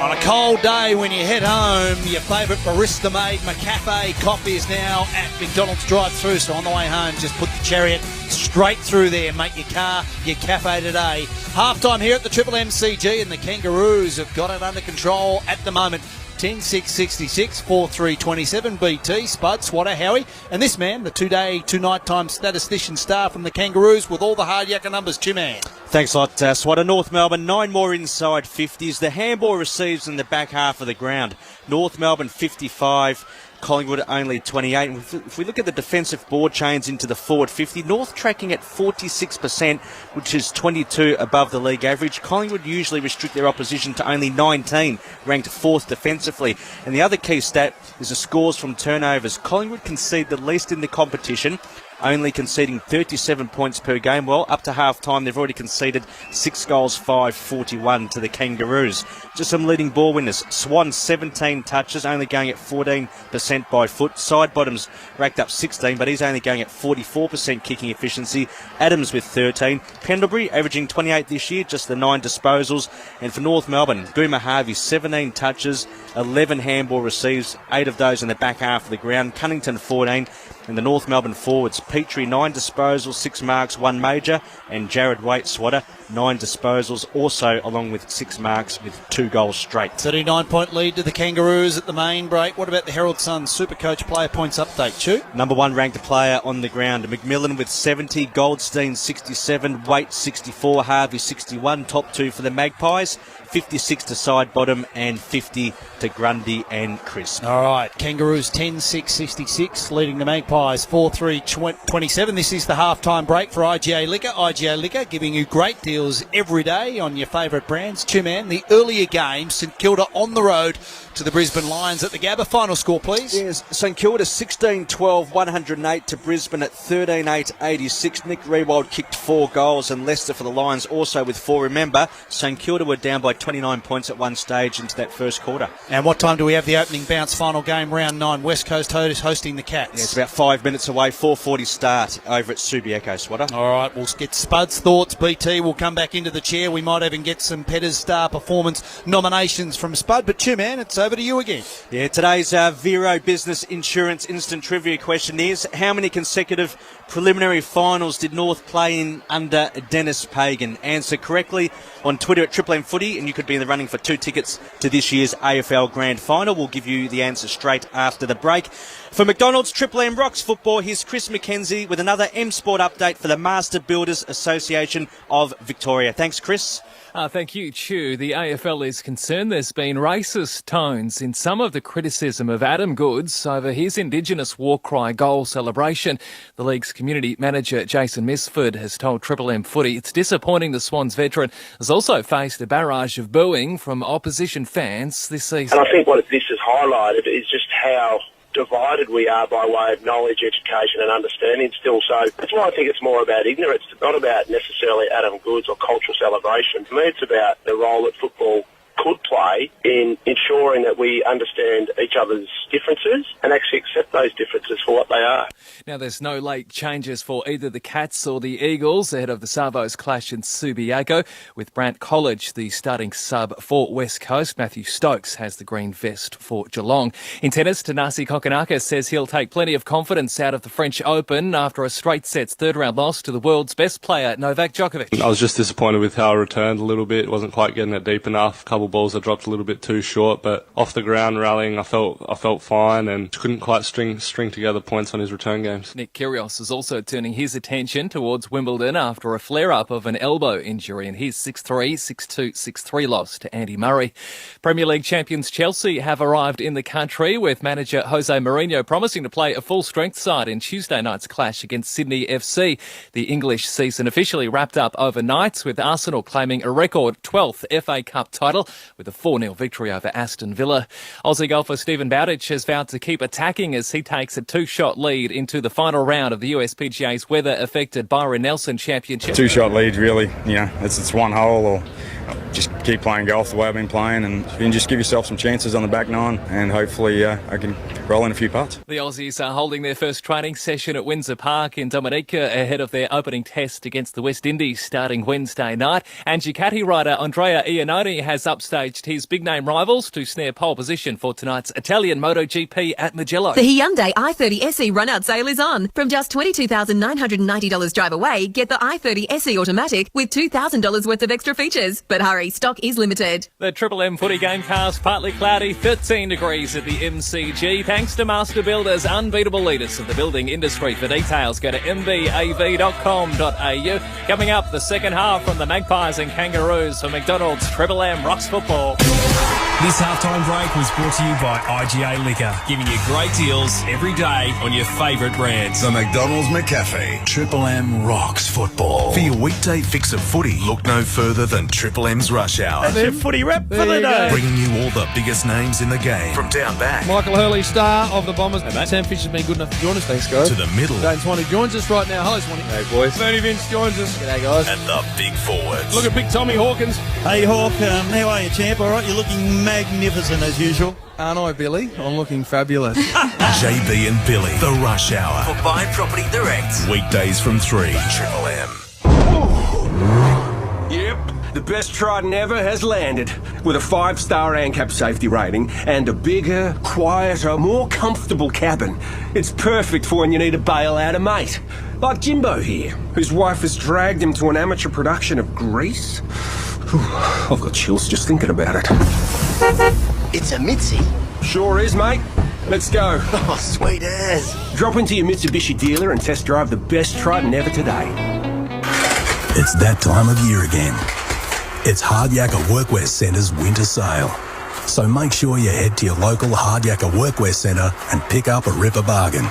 [SPEAKER 9] On a cold day when you head home, your favourite barista-made McCafe coffee is now at McDonald's drive-thru. So on the way home, just put the Chariot straight through there. Make your car your cafe today. Halftime here at the Triple MCG, and the Kangaroos have got it under control at the moment. 10-6-66, 4-3-27, BT, Spud, Swatter, Howie, and this man, the two-day, two-night-time statistician star from the Kangaroos with all the hard yakka numbers, Two-Man.
[SPEAKER 2] Thanks a lot, Swatter. North Melbourne, 9 more inside 50s. The handball receives in the back half of the ground. North Melbourne, 55. Collingwood only 28. If we look at the defensive board chains into the forward 50, North tracking at 46%, which is 22 above the league average. Collingwood usually restrict their opposition to only 19, ranked 4th defensively. And the other key stat is the scores from turnovers. Collingwood concede the least in the competition, only conceding 37 points per game. Well, up to half-time, they've already conceded 6 goals, 5-41 to the Kangaroos. Just some leading ball winners. Swan, 17 touches, only going at 14% by foot. Sidebottoms racked up 16, but he's only going at 44% kicking efficiency. Adams with 13. Pendlebury averaging 28 this year, just the 9 disposals. And for North Melbourne, Boomer Harvey, 17 touches, 11 handball receives, 8 of those in the back half of the ground. Cunnington, 14. And the North Melbourne forwards, Petrie, 9 disposals, 6 marks, 1 major. And Jared Waite, Swatter, 9 disposals, also along with 6 marks with 2 goals straight.
[SPEAKER 9] 39-point lead to the Kangaroos at the main break. What about the Herald Sun Supercoach player points update, Chu?
[SPEAKER 2] Number 1 ranked player on the ground, McMillan with 70, Goldstein 67, Waite 64, Harvey 61. Top 2 for the Magpies, 56 to Sidebottom and 50 to Grundy and Crisp.
[SPEAKER 9] All right, Kangaroos 10-6-66, leading the Magpies 4-3-27. This is the halftime break for IGA Liquor. IGA Liquor giving you great deals every day on your favourite brands. Two-man, the earlier game, St Kilda on the road to the Brisbane Lions at the Gabba. Final score, please.
[SPEAKER 2] Yes, St Kilda 16-12, 108 to Brisbane at 13-8, 86. Nick Rewald kicked 4 goals, and Leicester for the Lions also with 4. Remember, St Kilda were down by 29 points at one stage into that first quarter.
[SPEAKER 9] And what time do we have the opening bounce final game, round 9? West Coast hosting the Cats.
[SPEAKER 2] Yeah, it's about 5 minutes away, 4:40 start over at Subiaco, Swatter.
[SPEAKER 9] All right, we'll get Spud's thoughts. BT will come back into the chair. We might even get some Petters Star Performance nominations from Spud. But, man, it's over to you again.
[SPEAKER 2] Yeah, today's Vero Business Insurance Instant Trivia question is, how many consecutive preliminary finals did North play in under Dennis Pagan? Answer correctly on Twitter at Triple M Footy, and you could be in the running for 2 tickets to this year's AFL Grand Final. We'll give you the answer straight after the break. For McDonald's Triple M Rocks Football, here's Chris McKenzie with another M Sport update for the Master Builders Association of Victoria. Thanks, Chris.
[SPEAKER 8] Thank you, Chu. The AFL is concerned there's been racist tones in some of the criticism of Adam Goodes over his Indigenous war cry goal celebration. The league's community manager, Jason Misford, has told Triple M Footy it's disappointing the Swans veteran has also faced a barrage of booing from opposition fans this season.
[SPEAKER 10] And I think what this has highlighted is just how divided we are by way of knowledge, education and understanding still. So that's why I think it's more about ignorance. It's not about necessarily Adam Goodes or cultural celebration. For me, it's about the role that football could play in ensuring that we understand each other's differences and actually accept those differences for what they are.
[SPEAKER 8] Now, there's no late changes for either the Cats or the Eagles ahead of the Savos clash in Subiaco. With Brant College, the starting sub for West Coast, Matthew Stokes has the green vest for Geelong. In tennis, Tanasi Kokonaka says he'll take plenty of confidence out of the French Open after a straight sets third-round loss to the world's best player, Novak Djokovic.
[SPEAKER 11] I was just disappointed with how I returned a little bit. Wasn't quite getting it deep enough. Couple balls I dropped a little bit too short, but off the ground rallying I felt fine and couldn't quite string together points on his return games.
[SPEAKER 8] Nick Kyrgios is also turning his attention towards Wimbledon after a flare-up of an elbow injury in his 6-3, 6-2, 6-3 loss to Andy Murray. Premier League champions Chelsea have arrived in the country, with manager Jose Mourinho promising to play a full-strength side in Tuesday night's clash against Sydney FC. The English season officially wrapped up overnight, with Arsenal claiming a record 12th FA Cup title with a 4-0 victory over Aston Villa. Aussie golfer Stephen Bowditch has vowed to keep attacking as he takes a 2-shot lead into the final round of the USPGA's weather-affected Byron Nelson Championship.
[SPEAKER 12] 2-shot lead, really. It's one hole, or just keep playing golf the way I've been playing, and you can just give yourself some chances on the back nine, and hopefully I can roll in a few putts.
[SPEAKER 8] The Aussies are holding their first training session at Windsor Park in Dominica ahead of their opening test against the West Indies starting Wednesday night. And Ducati rider Andrea Iannone has upstaged his big-name rivals to snare pole position for tonight's Italian MotoGP at Mugello.
[SPEAKER 15] The Hyundai i30 SE run-out sale is on. From just $22,990 drive away, get the i30 SE Automatic with $2,000 worth of extra features. But hurry, stock is limited.
[SPEAKER 8] The Triple M Footy Gamecast, partly cloudy, 13 degrees at the MCG. Thanks to Master Builders, unbeatable leaders of the building industry. For details, go to mbav.com.au. Coming up, the second half from the Magpies and Kangaroos for McDonald's Triple M Rocks Football.
[SPEAKER 14] This halftime break was brought to you by IGA Liquor, giving you great deals every day on your favourite brands.
[SPEAKER 13] The McDonald's McCafe. Triple M Rocks Football. For your weekday fix of footy, look no further than Triple M's Rush Hour.
[SPEAKER 2] That's your footy rep for the day.
[SPEAKER 13] Bringing you all the biggest names in the game. From down back.
[SPEAKER 16] Michael Hurley, star of the Bombers. Hey, Sam Fisher's been good enough to join us. Thanks, guys.
[SPEAKER 13] To the middle.
[SPEAKER 16] Dane Swanee joins us right now. Hello, Swanee.
[SPEAKER 13] Hey, boys.
[SPEAKER 16] Bernie Vince joins us. G'day, guys.
[SPEAKER 13] And the big forwards.
[SPEAKER 16] Look at big Tommy Hawkins.
[SPEAKER 17] Hey, Hawk. How are you, champ? All right, you're looking magnificent as usual.
[SPEAKER 16] Aren't I, Billy? I'm looking fabulous.
[SPEAKER 13] JB and Billy, the Rush Hour.
[SPEAKER 18] For Buy Property Direct.
[SPEAKER 13] Weekdays from 3. Triple M.
[SPEAKER 32] Yep, the best Trident ever has landed, with a 5-star ANCAP safety rating and a bigger, quieter, more comfortable cabin. It's perfect for when you need to bail out a mate. Like Jimbo here, whose wife has dragged him to an amateur production of Grease. I've got chills just thinking about it.
[SPEAKER 33] It's a Mitzi.
[SPEAKER 32] Sure is, mate. Let's go.
[SPEAKER 33] Oh, sweet as.
[SPEAKER 32] Drop into your Mitsubishi dealer and test drive the best Trident ever today.
[SPEAKER 13] It's that time of year again. It's Hard Yakka Workwear Centre's winter sale. So make sure you head to your local Hard Yakka Workwear Centre and pick up a ripper bargain.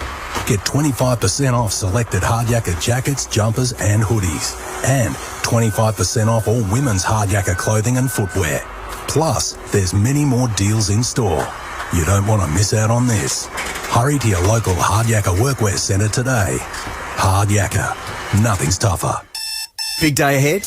[SPEAKER 13] Get 25% off selected Hard Yakka jackets, jumpers and hoodies. And 25% off all women's Hard Yakka clothing and footwear. Plus, there's many more deals in store. You don't want to miss out on this. Hurry to your local Hard Yakka Workwear Centre today. Hard Yakka. Nothing's tougher.
[SPEAKER 31] Big day ahead?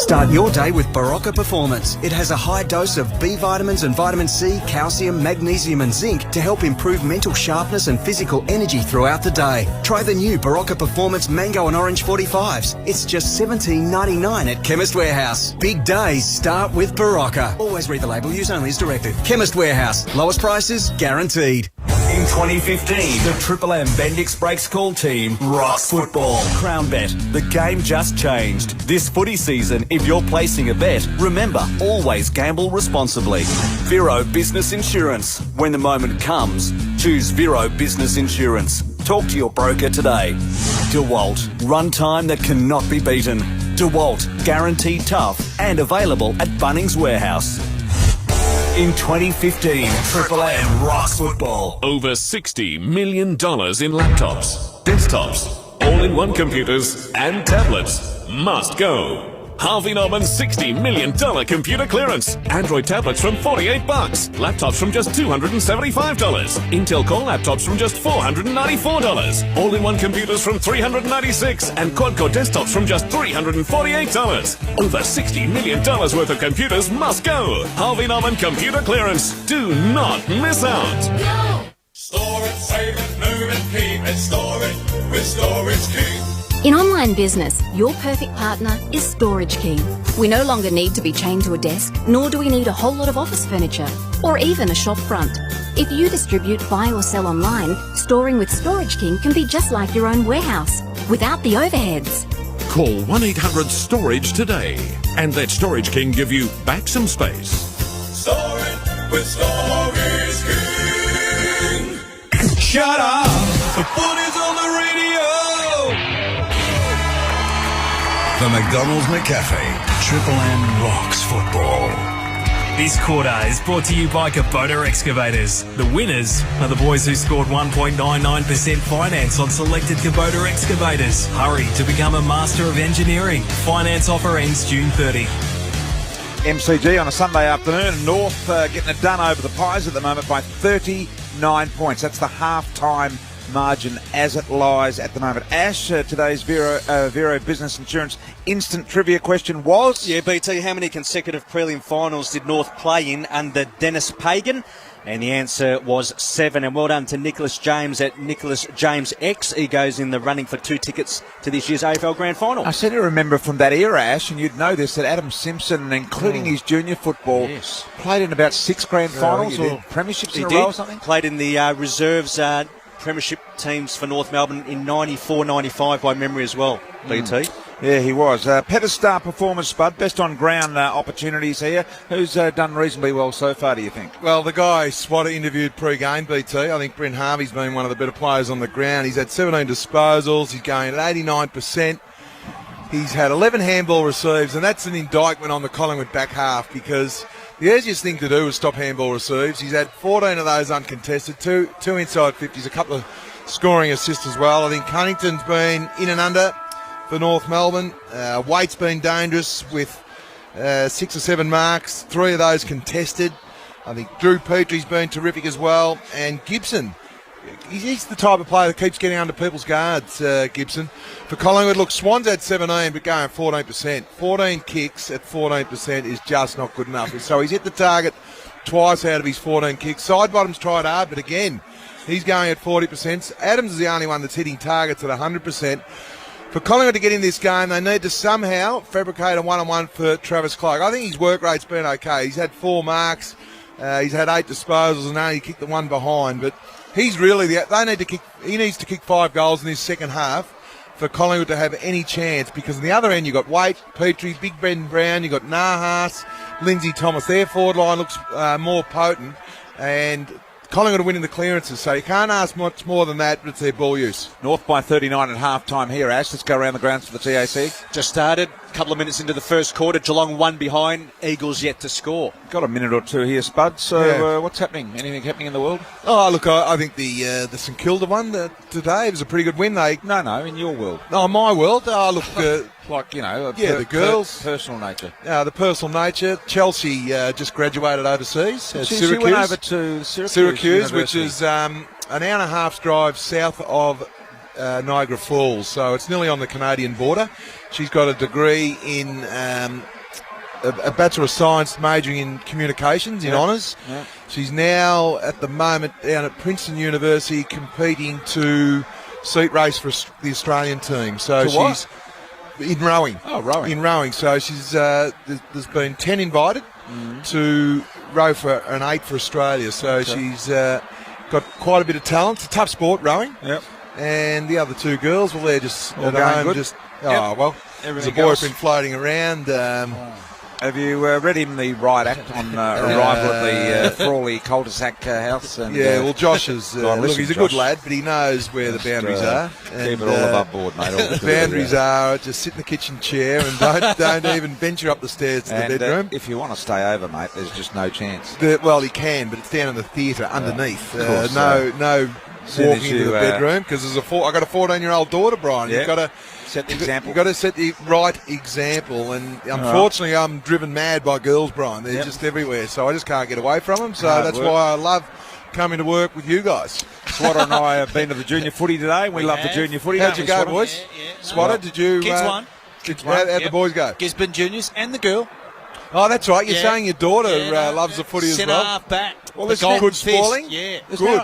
[SPEAKER 1] Start your day with Barocca Performance. It has a high dose of B vitamins and vitamin C, calcium, magnesium and zinc to help improve mental sharpness and physical energy throughout the day. Try the new Barocca Performance Mango and Orange 45s. It's just $17.99 at Chemist Warehouse. Big days start with Barocca. Always read the label. Use only as directed. Chemist Warehouse. Lowest prices guaranteed.
[SPEAKER 21] In 2015, the Triple M Bendix Breaks Call team rocks football. Crown Bet, the game just changed. This footy season, if you're placing a bet, remember, always gamble responsibly. Vero Business Insurance. When the moment comes, choose Vero Business Insurance. Talk to your broker today. DeWalt, runtime that cannot be beaten. DeWalt, guaranteed tough and available at Bunnings Warehouse. In 2015, Triple M rocks football.
[SPEAKER 3] Over $60 million in laptops, desktops, all-in-one computers and tablets must go. Harvey Norman's $60 million computer clearance. Android tablets from $48. Laptops from just $275. Intel Core laptops from just $494. All-in-one computers from $396. And quad-core desktops from just $348. Over $60 million worth of computers must go. Harvey Norman computer clearance. Do not miss out.
[SPEAKER 18] Go! Store it, save it, move it, keep it, store it with Storage King.
[SPEAKER 4] In online business, your perfect partner is Storage King. We no longer need to be chained to a desk, nor do we need a whole lot of office furniture, or even a shop front. If you distribute, buy or sell online, storing with Storage King can be just like your own warehouse, without the overheads.
[SPEAKER 6] Call 1-800-STORAGE today and let Storage King give you back some space.
[SPEAKER 18] Store it with Storage King.
[SPEAKER 6] Shut up!
[SPEAKER 18] The foot is on the radio.
[SPEAKER 13] The McDonald's McCafe. Triple M rocks football.
[SPEAKER 14] This quarter is brought to you by Kubota Excavators. The winners are the boys who scored 1.99% finance on selected Kubota excavators. Hurry to become a Master of Engineering. Finance offer ends June 30.
[SPEAKER 19] MCG on a Sunday afternoon. North getting it done over the Pies at the moment by 39 points. That's the half-time margin as it lies at the moment. Ash, today's Vero Business Insurance instant trivia question was?
[SPEAKER 2] Yeah, BT, how many consecutive prelim finals did North play in under Dennis Pagan? And the answer was 7. And well done to Nicholas James at Nicholas James X. He goes in the running for 2 tickets to this year's AFL Grand Final.
[SPEAKER 19] I seem to remember from that era, Ash, and you'd know this, that Adam Simpson, including his junior football, played in about 6 grand finals or premierships in a row or something?
[SPEAKER 2] Played in the reserves premiership teams for North Melbourne in 94-95 by memory as well, BT.
[SPEAKER 19] Yeah, he was. Pettis star performance, Spud. Best on ground opportunities here. Who's done reasonably well so far, do you think?
[SPEAKER 20] Well, the guy Swatter interviewed pre-game, BT. I think Brent Harvey's been one of the better players on the ground. He's had 17 disposals. He's going at 89%. He's had 11 handball receives, and that's an indictment on the Collingwood back half because the easiest thing to do is stop handball receives. He's had 14 of those uncontested, two inside 50s, a couple of scoring assists as well. I think Cunnington's been in and under for North Melbourne. Waite's been dangerous with 6 or 7 marks, 3 of those contested. I think Drew Petrie's been terrific as well. And Gibson, he's the type of player that keeps getting under people's guards, Gibson. For Collingwood, look, Swan's at 17 but going 14%. 14 kicks at 14% is just not good enough. So he's hit the target twice out of his 14 kicks. Sidebottom's tried hard, but again, he's going at 40%. Adams is the only one that's hitting targets at 100%. For Collingwood to get in this game, they need to somehow fabricate a one-on-one for Travis Clark. I think his work rate's been okay. He's had 4 marks, he's had 8 disposals, and only kicked the one behind. But he's really he needs to kick 5 goals in his second half for Collingwood to have any chance. Because on the other end, you've got Waite, Petrie, Big Ben Brown, you've got Nahas, Lindsay Thomas. Their forward line looks more potent, and Collingwood are winning the clearances, so you can't ask much more than that, but it's their ball use.
[SPEAKER 19] North by 39 at half-time here, Ash. Let's go around the grounds for the TAC.
[SPEAKER 2] Just started, a couple of minutes into the first quarter. Geelong 1 behind, Eagles yet to score.
[SPEAKER 19] Got a minute or 2 here, Spud, so what's happening? Anything happening in the world?
[SPEAKER 20] Oh, look, I think the St Kilda one today was a pretty good win.
[SPEAKER 19] No, in your world.
[SPEAKER 20] Oh, my world? Oh, look...
[SPEAKER 19] like, you know,
[SPEAKER 20] the girls.
[SPEAKER 19] Personal nature.
[SPEAKER 20] The personal nature. Chelsea just graduated overseas. Syracuse.
[SPEAKER 19] She went over to Syracuse
[SPEAKER 20] which is an hour and a half's drive south of Niagara Falls, so it's nearly on the Canadian border. She's got a degree in a Bachelor of Science majoring in communications, in honours.
[SPEAKER 19] Yeah.
[SPEAKER 20] She's now, at the moment, down at Princeton University competing to seat race for the Australian team. So
[SPEAKER 19] To what?
[SPEAKER 20] she's in rowing.
[SPEAKER 19] Oh, rowing.
[SPEAKER 20] In rowing. So she's there's been 10 invited to row for an 8 for Australia. So she's got quite a bit of talent. It's a tough sport, rowing.
[SPEAKER 19] Yep.
[SPEAKER 20] And the other two girls, well, they're just
[SPEAKER 19] All
[SPEAKER 20] at
[SPEAKER 19] going
[SPEAKER 20] home.
[SPEAKER 19] good?
[SPEAKER 20] Just
[SPEAKER 19] Yep.
[SPEAKER 20] well, there's a boyfriend floating around.
[SPEAKER 19] Have you read him the riot act on arrival at the Frawley cul-de-sac house? And,
[SPEAKER 20] well, Josh is look,
[SPEAKER 19] listen,
[SPEAKER 20] he's a good
[SPEAKER 19] Josh.
[SPEAKER 20] lad, but he knows where the boundaries are.
[SPEAKER 19] Keep it all above board, mate. All
[SPEAKER 20] The boundaries are just sit in the kitchen chair and don't even venture up the stairs to the bedroom.
[SPEAKER 19] If you want to stay over, mate, there's just no chance.
[SPEAKER 20] Well, he can, but it's down in the theatre underneath.
[SPEAKER 19] Of course,
[SPEAKER 20] no
[SPEAKER 19] soon
[SPEAKER 20] walking
[SPEAKER 19] as
[SPEAKER 20] into
[SPEAKER 19] you,
[SPEAKER 20] the bedroom because I got a 14-year-old daughter, Brian.
[SPEAKER 19] Yeah.
[SPEAKER 20] You've got to
[SPEAKER 19] set the example.
[SPEAKER 20] You've got to set the right example, and unfortunately, I'm driven mad by girls, Brian. They're just everywhere, so I just can't get away from them. So that's why I love coming to work with you guys.
[SPEAKER 19] Swatter and I have been to the junior footy today. We love the junior footy.
[SPEAKER 20] How'd
[SPEAKER 19] don't
[SPEAKER 20] you
[SPEAKER 19] we,
[SPEAKER 20] go,
[SPEAKER 19] Swatter?
[SPEAKER 20] boys? Swatter, did you?
[SPEAKER 16] Kids won.
[SPEAKER 20] How'd the boys go?
[SPEAKER 16] Gisborne Juniors and the girl.
[SPEAKER 20] Oh, that's right. You're
[SPEAKER 16] Yeah.
[SPEAKER 20] saying your daughter
[SPEAKER 16] Yeah,
[SPEAKER 20] loves the footy as
[SPEAKER 16] Centre
[SPEAKER 20] well.
[SPEAKER 16] half back.
[SPEAKER 20] Well,
[SPEAKER 16] the
[SPEAKER 20] there's good
[SPEAKER 16] golden fist.
[SPEAKER 20] spalling.
[SPEAKER 16] Yeah.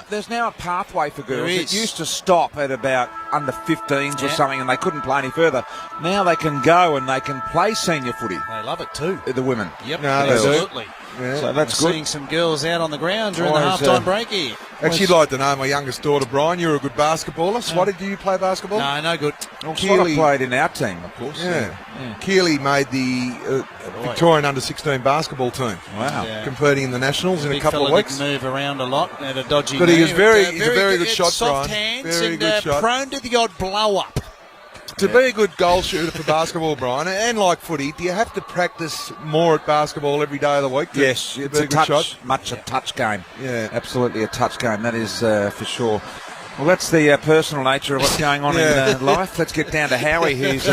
[SPEAKER 19] There's now a pathway for girls.
[SPEAKER 16] There
[SPEAKER 19] It
[SPEAKER 16] is.
[SPEAKER 19] used to stop at about under 15s or
[SPEAKER 16] Yeah.
[SPEAKER 19] something, and they couldn't play any further. Now they can go and they can play senior footy.
[SPEAKER 16] They love it too.
[SPEAKER 19] The women.
[SPEAKER 16] Yep.
[SPEAKER 20] No, they do.
[SPEAKER 16] Absolutely.
[SPEAKER 20] Yeah.
[SPEAKER 19] So that's
[SPEAKER 16] We're
[SPEAKER 19] good.
[SPEAKER 16] seeing some girls out on the ground during the
[SPEAKER 19] Always,
[SPEAKER 16] halftime break here.
[SPEAKER 20] Actually, you'd like to know my youngest daughter, Brian. You're a good basketballer. Swatter, do you play basketball?
[SPEAKER 16] No good.
[SPEAKER 19] Well,
[SPEAKER 20] Keely-
[SPEAKER 19] Swatter played in our team, of course.
[SPEAKER 20] Yeah. Keely made the Victorian under-16 basketball team.
[SPEAKER 19] Wow.
[SPEAKER 16] Yeah.
[SPEAKER 20] Competing in the Nationals in a
[SPEAKER 16] Big
[SPEAKER 20] couple of
[SPEAKER 16] fella
[SPEAKER 20] weeks.
[SPEAKER 16] didn't move around a lot. Had a dodgy
[SPEAKER 20] But he
[SPEAKER 16] knee,
[SPEAKER 20] was very-
[SPEAKER 16] but,
[SPEAKER 20] he's a very good shot,
[SPEAKER 16] soft
[SPEAKER 20] Brian.
[SPEAKER 16] hands
[SPEAKER 20] Very
[SPEAKER 16] and
[SPEAKER 20] good shot.
[SPEAKER 16] prone to the odd blow up.
[SPEAKER 20] To be a good goal shooter for basketball, Brian, and like footy, do you have to practice more at basketball every day of the week?
[SPEAKER 19] Yes,
[SPEAKER 20] to
[SPEAKER 19] it's
[SPEAKER 20] be
[SPEAKER 19] a
[SPEAKER 20] good
[SPEAKER 19] touch,
[SPEAKER 20] shot?
[SPEAKER 19] much a touch game.
[SPEAKER 20] Yeah.
[SPEAKER 19] Absolutely a touch game, that is for sure. Well, that's the personal nature of what's going on in life. Let's get down to Howie, who's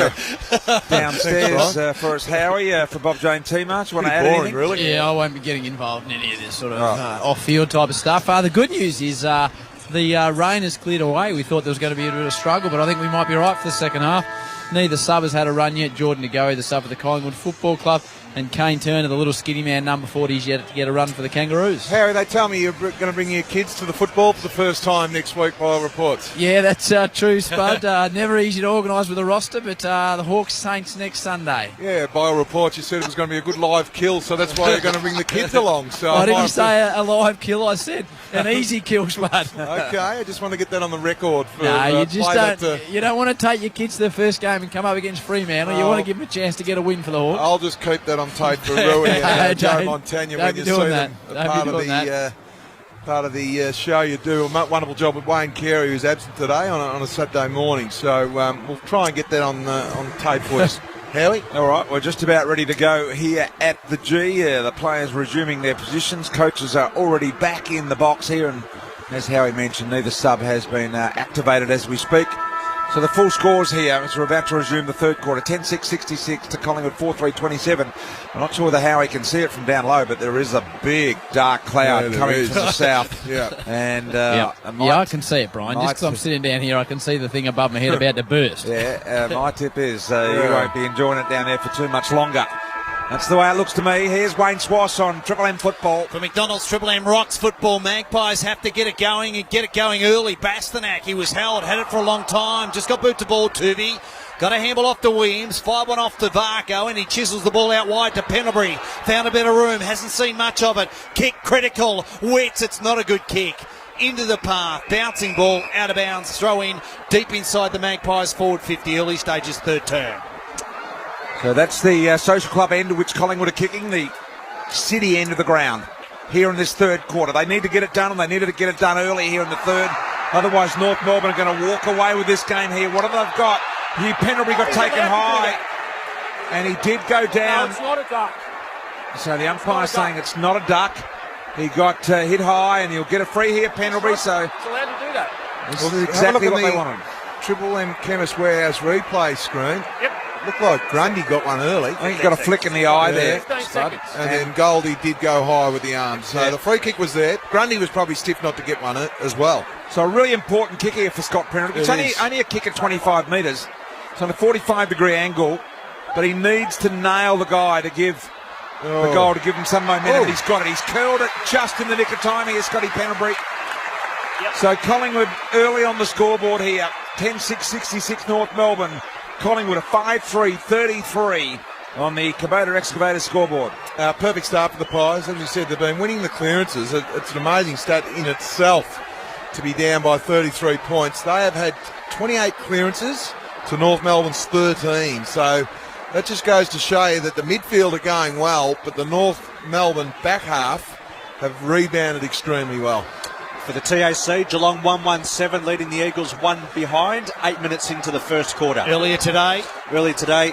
[SPEAKER 19] downstairs for us. Howie, for Bob Jane T-March. Want to add
[SPEAKER 20] boring,
[SPEAKER 19] anything?
[SPEAKER 20] really.
[SPEAKER 5] Yeah, I won't be getting involved in any of this sort of off-field type of stuff. The good news is the rain has cleared away. We thought there was going to be a bit of a struggle, but I think we might be right for the second half. Neither sub has had a run yet. Jordan DeGoey, the sub for the Collingwood Football Club, and Kane Turner, the little skinny man, number 40, is yet to get a run for the Kangaroos.
[SPEAKER 20] Harry, they tell me you're going to bring your kids to the football for the first time next week by all reports.
[SPEAKER 5] Yeah, that's true, Spud. Never easy to organise with a roster, but the Hawks Saints next Sunday.
[SPEAKER 20] Yeah, by all reports, you said it was going to be a good live kill, so that's why you're going to bring the kids along. So
[SPEAKER 5] I didn't say a live kill, I said an easy kill, Spud.
[SPEAKER 20] Okay, I just want to get that on the record. For,
[SPEAKER 5] No, you just
[SPEAKER 20] play
[SPEAKER 5] don't. You don't want to take your kids to the first game and come up against Fremantle. You want to give them a chance to get a win for the Hawks.
[SPEAKER 20] I'll just keep that on tape for Rui and Joe Montagna when you see them. Part of the show you do a wonderful job with Wayne Carey, who's absent today on a Saturday morning. So we'll try and get that on tape for us. Howie?
[SPEAKER 19] All right, we're just about ready to go here at the G. The players resuming their positions. Coaches are already back in the box here, and as Howie mentioned, neither sub has been activated as we speak. So the full scores here as we're about to resume the third quarter. 10-6-66 to Collingwood 4-3-27. I'm not sure whether Howie can see it from down low, but there is a big dark cloud coming from the south.
[SPEAKER 20] Yeah.
[SPEAKER 19] And
[SPEAKER 5] I can see it, Brian. Just because I'm sitting down here, I can see the thing above my head about to burst.
[SPEAKER 19] Yeah, my tip is you won't be enjoying it down there for too much longer. That's the way it looks to me. Here's Wayne Swass on Triple M Football.
[SPEAKER 16] For McDonald's Triple M Rocks Football, Magpies have to get it going and get it going early. Bastanak, he was held, had it for a long time. Just got boot to ball, Tuvey. Got a handball off to Williams, 5-1 off to Varco, and he chisels the ball out wide to Pendlebury. Found a bit of room, hasn't seen much of it. Kick critical, Wits, it's not a good kick. Into the path, bouncing ball, out of bounds, throw in, deep inside the Magpies, forward 50, early stages, third term.
[SPEAKER 19] So that's the social club end, which Collingwood are kicking, the city end of the ground here in this third quarter. They need to get it done, and they needed to get it done early here in the third. Otherwise, North Melbourne are going to walk away with this game here. What have they got? Hugh Pendlebury got taken high, and he did go down.
[SPEAKER 7] No, it's not a duck.
[SPEAKER 19] So the umpire's saying it's not a duck. He got hit high, and he'll get a free here, Pendlebury. So
[SPEAKER 7] It's allowed to do that.
[SPEAKER 19] this is exactly what they wanted.
[SPEAKER 20] Triple M Chemist Warehouse replay screen.
[SPEAKER 7] Yep.
[SPEAKER 20] Looked like Grundy got one early.
[SPEAKER 19] I think he got a flick in the eye there.
[SPEAKER 7] 15 seconds.
[SPEAKER 20] And then Goldie did go high with the arms. So the free kick was there. Grundy was probably stiff not to get one as well.
[SPEAKER 19] So a really important kick here for Scott Penrith. It's only a kick at 25 metres. It's on a 45-degree angle, but he needs to nail the guy to give the goal, to give him some momentum. He's got it. He's curled it just in the nick of time here, Scotty Penrith. So Collingwood early on the scoreboard here. 10-6-66 North Melbourne. Collingwood a 5-3-33 on the Kubota Excavator scoreboard.
[SPEAKER 20] Perfect start for the Pies. As you said, they've been winning the clearances. It's an amazing stat in itself to be down by 33 points. They have had 28 clearances to North Melbourne's 13. So that just goes to show you that the midfield are going well, but the North Melbourne back half have rebounded extremely well.
[SPEAKER 2] For the TAC, Geelong 1-1-7, leading the Eagles 1 behind, 8 minutes into the first quarter.
[SPEAKER 16] Earlier today,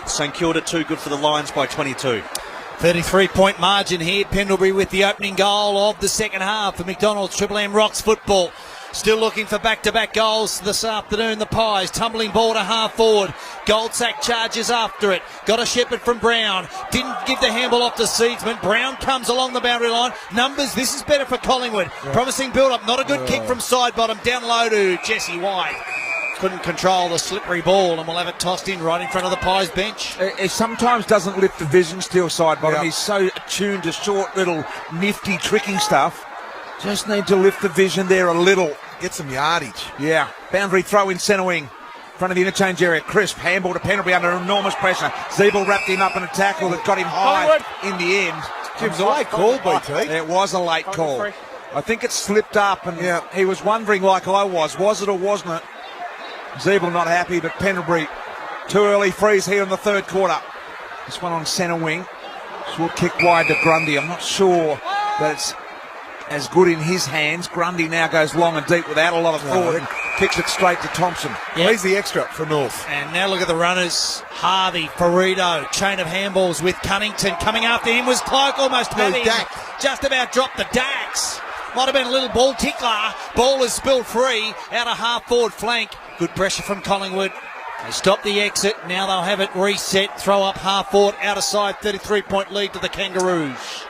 [SPEAKER 2] St Kilda too good for the Lions by 22.
[SPEAKER 16] 33-point margin here. Pendlebury with the opening goal of the second half for McDonald's. Triple M Rocks football. Still looking for back-to-back goals this afternoon. The Pies tumbling ball to half forward. Goldsack charges after it. Got a shepherd from Brown. Didn't give the handball off to Seedsman. Brown comes along the boundary line. Numbers, this is better for Collingwood. Yeah. Promising build-up. Not a good kick from side bottom. Down low to Jesse White. Couldn't control the slippery ball, and we'll have it tossed in right in front of the Pies bench.
[SPEAKER 19] He sometimes doesn't lift the vision, still side bottom. Yep. He's so attuned to short, little, nifty, tricky stuff. Just need to lift the vision there a little.
[SPEAKER 20] Get some yardage.
[SPEAKER 19] Yeah. Boundary throw in centre wing. Front of the interchange area. Crisp. Handball to Pendlebury under enormous pressure. Zeeble wrapped him up in a tackle that got him high in the end.
[SPEAKER 20] It was a late call, BT.
[SPEAKER 19] It was a late call. I think it slipped up, and he was wondering, like I was it or wasn't it? Zeeble not happy, but Pendlebury too early freeze here in the third quarter. This one on centre wing. This will kick wide to Grundy. I'm not sure that it's as good in his hands. Grundy now goes long and deep without a lot of thought and kicks it straight to Thompson.
[SPEAKER 20] Yeah. He's the extra for North.
[SPEAKER 16] And now look at the runners. Harvey, Ferrito, chain of handballs with Cunnington. Coming after him was Cloak, almost had him. Just about dropped the Dax. Might have been a little ball tickler. Ball is spilled free out of half forward flank. Good pressure from Collingwood. They stop the exit. Now they'll have it reset. Throw up half forward, out of side. 33-point lead to the Kangaroos.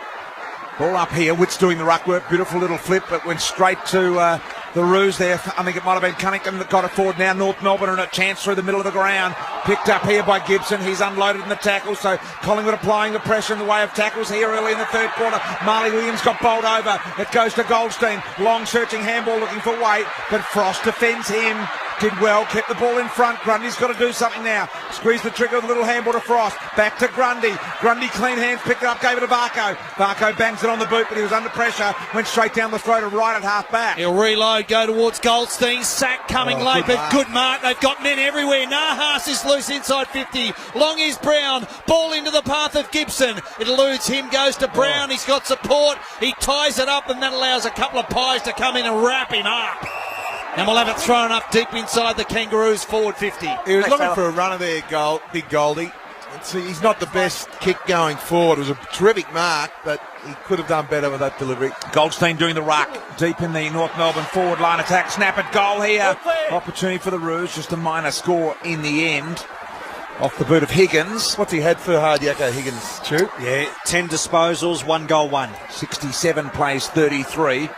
[SPEAKER 19] Ball up here. Witt's doing the ruck work. Beautiful little flip, but went straight to the Roos there. I think it might have been Cunnington that got it forward. Now North Melbourne and a chance through the middle of the ground. Picked up here by Gibson. He's unloaded in the tackle, so Collingwood applying the pressure in the way of tackles here early in the third quarter. Marley Williams got bowled over. It goes to Goldstein. Long searching handball looking for Waite, but Frost defends him. Did well, kept the ball in front. Grundy's got to do something now. Squeeze the trigger with a little handball to Frost. Back to Grundy. Grundy clean hands, picked it up, gave it to Barco. Barco bangs it on the boot, but he was under pressure. Went straight down the throat and right at half back.
[SPEAKER 16] He'll reload, go towards Goldstein. Sack coming late, but good mark. They've got men everywhere. Nahas is loose inside 50. Long is Brown. Ball into the path of Gibson. It eludes him, goes to Brown. He's got support. He ties it up, and that allows a couple of Pies to come in and wrap him up. And we'll have it thrown up deep inside the Kangaroos forward 50.
[SPEAKER 20] He was looking for a runner there, Big Goldie. He's not the best kick going forward. It was a terrific mark, but he could have done better with that delivery.
[SPEAKER 19] Goldstein doing the ruck deep in the North Melbourne forward line attack. Snap at goal here. Opportunity for the Roos, just a minor score in the end. Off the boot of Higgins.
[SPEAKER 20] What's he had for hard yakko, Higgins, Chu?
[SPEAKER 2] Yeah, 10 disposals, 1 goal, 1.
[SPEAKER 19] 67 plays 33.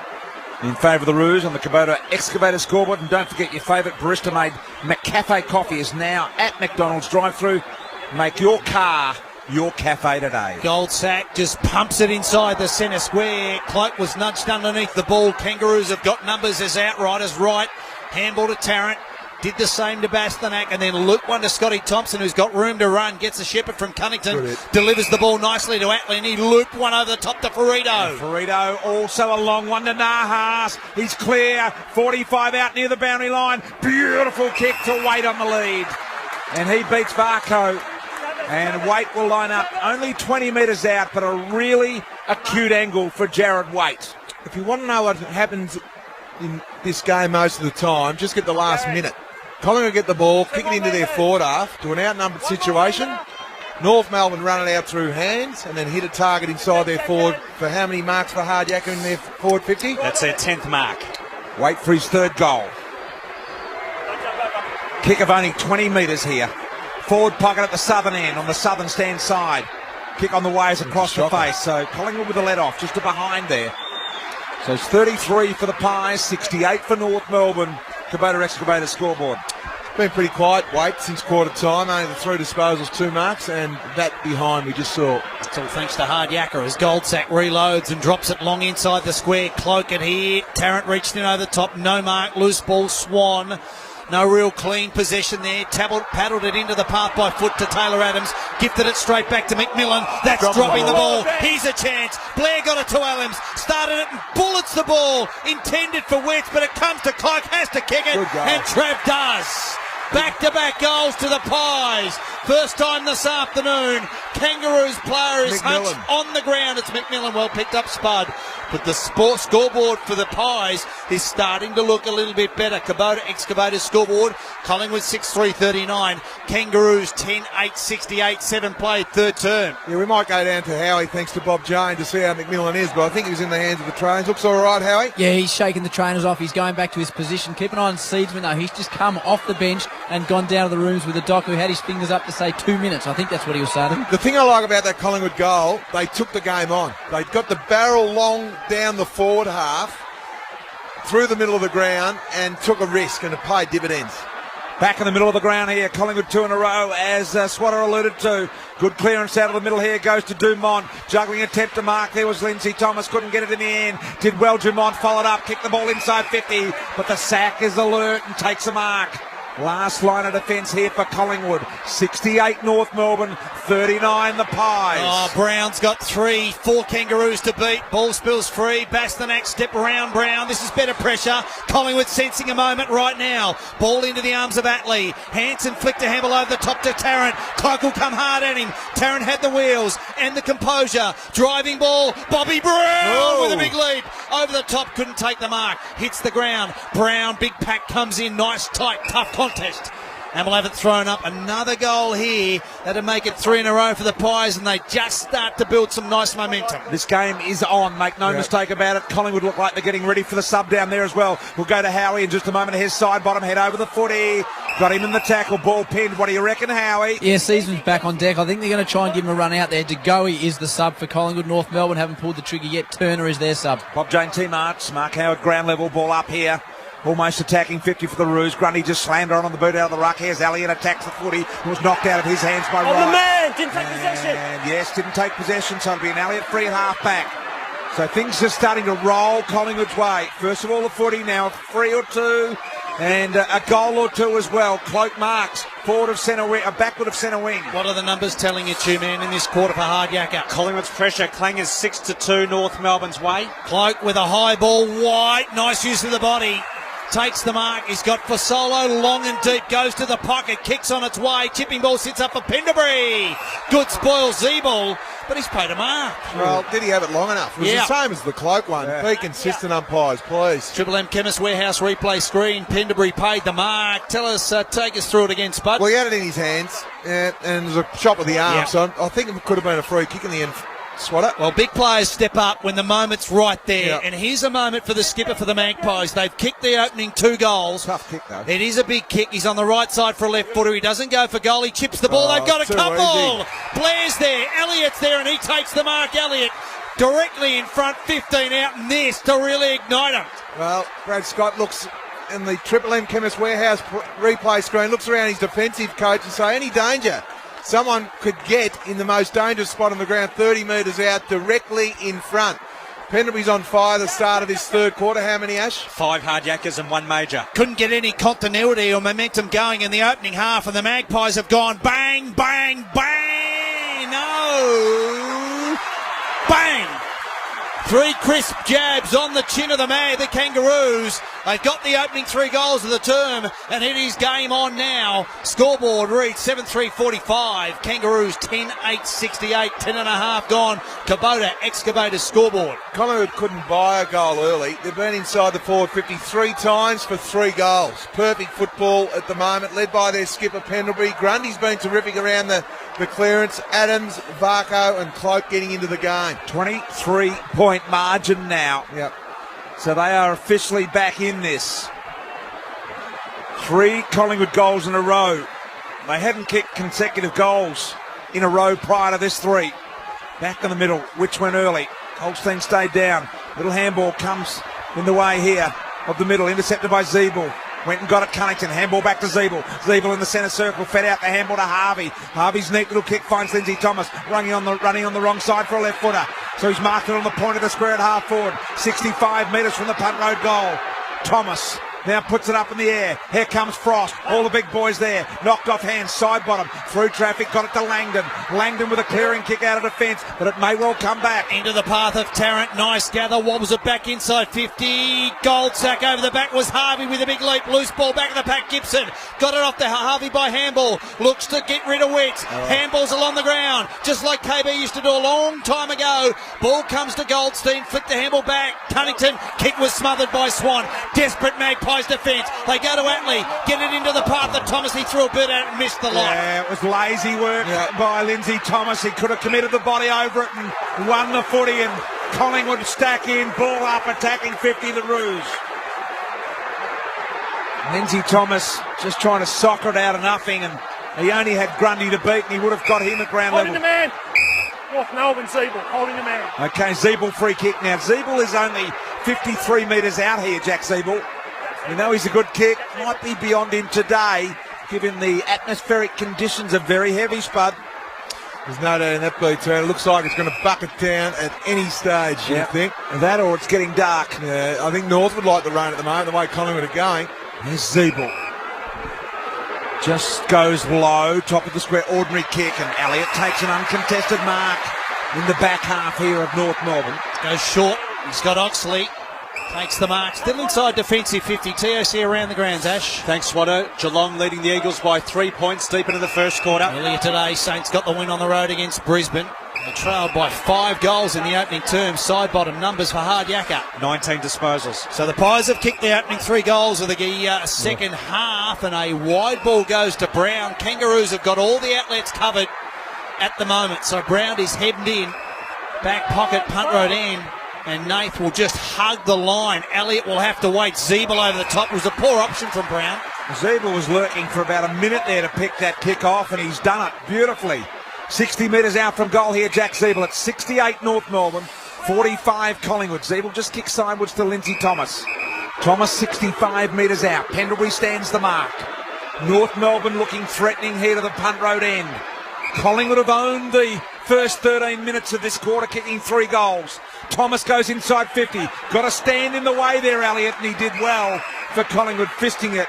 [SPEAKER 19] In favour of the Roos on the Kubota Excavator scoreboard. And don't forget your favourite barista-made McCafe coffee is now at McDonald's drive-through. Make your car your cafe today.
[SPEAKER 16] Goldsack just pumps it inside the centre square. Cloak was nudged underneath the ball. Kangaroos have got numbers as outriders right. Handball to Tarrant. Did the same to Bastanak, and then loop one to Scotty Thompson, who's got room to run. Gets a shepherd from Cunnington.
[SPEAKER 20] Brilliant.
[SPEAKER 16] Delivers the ball nicely to Atlin. He looped one over the top to Ferrito.
[SPEAKER 19] And Ferrito also a long one to Nahas. He's clear. 45 out near the boundary line. Beautiful kick to Waite on the lead. And he beats Barco. And Waite will line up only 20 metres out, but a really acute angle for Jared Waite.
[SPEAKER 20] If you want to know what happens in this game most of the time, just get the last minute. Collingwood get the ball, kick it into their forward half to an outnumbered situation. North Melbourne run it out through hands and then hit a target inside their forward for how many marks for hard yakka in their forward 50?
[SPEAKER 2] That's their 10th mark.
[SPEAKER 19] Waite for his third goal. Kick of only 20 metres here. Forward pocket at the southern end, on the southern stand side. Kick on the way is across the face, so Collingwood with the let off, just to behind there. So it's 33 for the Pies, 68 for North Melbourne. Kubota Excavator scoreboard.
[SPEAKER 20] Been pretty quiet, Wait, since quarter time. Only the 3 disposals, 2 marks, and that behind we just saw.
[SPEAKER 16] It's all thanks to Hard Yakka as Goldsack reloads and drops it long inside the square. Cloak it here. Tarrant reached in over the top. No mark. Loose ball. Swan. No real clean possession there. Paddled it into the path by foot to Taylor Adams. Gifted it straight back to McMillan. That's dropping the ball. Here's a chance. Blair got it to Adams. Started it and bullets the ball. Intended for Wets, but it comes to Cloak. Has to kick it. And Trav does. Back-to-back goals to the Pies. First time this afternoon. Kangaroos player is hunched on the ground. It's McMillan. Well picked up, Spud. But the scoreboard for the Pies is starting to look a little bit better. Kubota Excavator scoreboard. Collingwood 6-3-39. Kangaroos 10-8-68. 7 played, third term.
[SPEAKER 20] Yeah, we might go down to Howie thanks to Bob Jane to see how McMillan is, but I think he was in the hands of the trainers. Looks all right, Howie?
[SPEAKER 5] Yeah, he's shaking the trainers off. He's going back to his position. Keep an eye on Seedsman, though. He's just come off the bench and gone down to the rooms with the doc who had his fingers up to say 2 minutes. I think that's what he was saying.
[SPEAKER 20] The thing I like about that Collingwood goal, they took the game on. They got the barrel long down the forward half, through the middle of the ground, and took a risk, and it paid dividends.
[SPEAKER 19] Back in the middle of the ground here, Collingwood 2 in a row, as Swatter alluded to. Good clearance out of the middle here, goes to Dumont. Juggling attempt to mark, there was Lindsay Thomas, couldn't get it in the end. Did well, Dumont followed up, kicked the ball inside 50, but the sack is alert and takes a mark. Last line of defence here for Collingwood. 68 North Melbourne, 39 the Pies.
[SPEAKER 16] Oh, Brown's got 3, 4 Kangaroos to beat. Ball spills free. Bastanak step around Brown. This is better pressure. Collingwood sensing a moment right now. Ball into the arms of Atley. Hanson flicked a handle over the top to Tarrant. Cloak will come hard at him. Tarrant had the wheels and the composure. Driving ball. Bobby Brown with a big leap. Over the top, couldn't take the mark. Hits the ground. Brown, big pack comes in. Nice, tight, tough contest. And we'll have it thrown up. Another goal here. That'll make it 3 in a row for the Pies, and they just start to build some nice momentum.
[SPEAKER 19] This game is on, make no mistake about it. Collingwood look like they're getting ready for the sub down there as well. We'll go to Howie in just a moment. His side bottom, head over the footy. Got him in the tackle, ball pinned. What do you reckon, Howie?
[SPEAKER 5] Yeah, Seasman's back on deck. I think they're going to try and give him a run out there. DeGoey is the sub for Collingwood. North Melbourne haven't pulled the trigger yet. Turner is their sub.
[SPEAKER 19] Bob Jane T-March, Mark Howard ground level, ball up here. Almost attacking 50 for the Roos. Grundy just slammed her on the boot out of the ruck. Here's Elliott, attacks the footy. It was knocked out of his hands by Wright.
[SPEAKER 18] the man! Didn't take possession!
[SPEAKER 19] And yes, didn't take possession, so it'll be an Elliott free half back. So things are starting to roll Collingwood's way. First of all, the footy, now 3 or 2. And a goal or 2 as well. Cloak marks. Forward of centre wing, backward of centre wing.
[SPEAKER 16] What are the numbers telling you, two-man, in this quarter for Hard Yakka?
[SPEAKER 2] Collingwood's pressure. Clangers 6-2 North Melbourne's way.
[SPEAKER 16] Cloak with a high ball. White. Nice use of the body. Takes the mark. He's got Fasolo long and deep. Goes to the pocket. Kicks on its way. Chipping ball sits up for Pendlebury. Good spoil Zeeble, but he's paid a mark.
[SPEAKER 20] Well, did he have it long enough? It was the same as the Cloak one. Be consistent, umpires, please.
[SPEAKER 16] Triple M Chemist Warehouse replay screen. Pendlebury paid the mark. Tell us, take us through it again, Spud.
[SPEAKER 20] Well, he had it in his hands, and it was a shot with the arm, so I think it could have been a free kick in the end. Swatter.
[SPEAKER 16] Well, big players step up when the moment's right there. And here's a moment for the skipper for the Magpies. They've kicked the opening 2 goals.
[SPEAKER 20] Tough kick, though.
[SPEAKER 16] It is a big kick. He's on the right side for a left footer. He doesn't go for goal. He chips the ball. They've got a couple.
[SPEAKER 20] Easy.
[SPEAKER 16] Blair's there. Elliott's there, and he takes the mark. Elliott directly in front, 15 out, and this to really ignite him.
[SPEAKER 20] Well, Brad Scott looks in the Triple M Chemist Warehouse replay screen, looks around his defensive coach and say, any danger? Someone could get in the most dangerous spot on the ground, 30 metres out, directly in front. Pendlebury's on fire the start of this third quarter. How many, Ash?
[SPEAKER 2] 5 Hard Yakkers and 1 major.
[SPEAKER 16] Couldn't get any continuity or momentum going in the opening half, and the Magpies have gone bang, bang, bang. No. Bang. 3 crisp jabs on the chin of the Kangaroos. They've got the opening 3 goals of the term, and it is game on now. Scoreboard reads 7-3-45. Kangaroos 10-8-68. 10.5 gone. Kubota Excavator scoreboard.
[SPEAKER 20] Collingwood couldn't buy a goal early. They've been inside the forward 50 3 times for 3 goals. Perfect football at the moment, led by their skipper Pendlebury. Grundy's been terrific around the clearance. Adams, Varco and Cloak getting into the game.
[SPEAKER 19] 23-point margin now.
[SPEAKER 20] Yep.
[SPEAKER 19] So they are officially back in this. 3 Collingwood goals in a row. They hadn't kicked consecutive goals in a row prior to this 3. Back in the middle, which went early. Holstein stayed down. Little handball comes in the way here of the middle, intercepted by Zeeble. Went and got it, Cunnington. Handball back to Zeeble. Zeeble in the centre circle, fed out the handball to Harvey. Harvey's neat little kick finds Lindsay Thomas, running on the wrong side for a left footer. So he's marked it on the point of the square at half forward. 65 metres from the punt road goal. Thomas now puts it up in the air. Here comes Frost. All the big boys there. Knocked off hands, side bottom. Through traffic, got it to Langdon. Langdon with a clearing kick out of defence, but it may well come back.
[SPEAKER 16] Into the path of Tarrant. Nice gather. Wobbles it back inside 50. Goldsack over the back was Harvey with a big leap. Loose ball back in the pack. Gibson got it off to Harvey by handball. Looks to get rid of Witts. Handball's along the ground, just like KB used to do a long time ago. Ball comes to Goldstein. Flicked the handball back. Cunnington. Kick was smothered by Swan. Desperate Magpies defence. They go to Atley, get it into the path of Thomas. He threw a bit at it and missed the lot.
[SPEAKER 19] Yeah, it was lazy work by Lindsay Thomas. He could have committed the body over it and won the footy, and Collingwood stack in, ball up, attacking 50 the Roos. Lindsay Thomas just trying to soccer it out of nothing, and he only had Grundy to beat, and he would have got him at ground level.
[SPEAKER 7] Holding the man. North Melbourne, Zeeble, holding the man.
[SPEAKER 19] Okay, Zeeble free kick now. Zeeble is only 53 metres out here, Jack Zeeble. We know he's a good kick. Might be beyond him today, given the atmospheric conditions are very heavy, Spud.
[SPEAKER 20] There's no doubt in that, BT. It looks like it's going to bucket down at any stage, you think.
[SPEAKER 19] That or it's getting dark.
[SPEAKER 20] Yeah, I think North would like the rain at the moment, the way Collingwood are going.
[SPEAKER 19] There's Zeeble. Just goes low, top of the square, ordinary kick, and Elliott takes an uncontested mark in the back half here of North Melbourne.
[SPEAKER 16] Goes short. He's got Oxley. Takes the mark. Still inside defensive 50. TOC around the grounds, Ash.
[SPEAKER 2] Thanks, Swatto. Geelong leading the Eagles by 3 points deep into the first quarter.
[SPEAKER 16] Earlier today, Saints got the win on the road against Brisbane. They trailed by 5 goals in the opening term. Side bottom numbers for Hard Yakka.
[SPEAKER 2] 19 disposals.
[SPEAKER 16] So the Pies have kicked the opening 3 goals of the second half, and a wide ball goes to Brown. Kangaroos have got all the outlets covered at the moment. So Brown is hemmed in. Back pocket, punt road end. And Nath will just hug the line. Elliott will have to wait. Zeeble over the top. It was a poor option from Brown.
[SPEAKER 19] Zeeble was lurking for about a minute there to pick that kick off, and he's done it beautifully. 60 metres out from goal here, Jack Zeeble at 68 North Melbourne, 45 Collingwood. Zeeble just kicks sideways to Lindsay Thomas. Thomas 65 metres out. Pendlebury stands the mark. North Melbourne looking threatening here to the punt road end. Collingwood have owned the first 13 minutes of this quarter, kicking 3 goals. Thomas goes inside 50. Got to stand in the way there, Elliott, and he did well for Collingwood, fisting it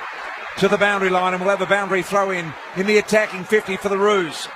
[SPEAKER 19] to the boundary line, and we'll have a boundary throw in the attacking 50 for the Roos.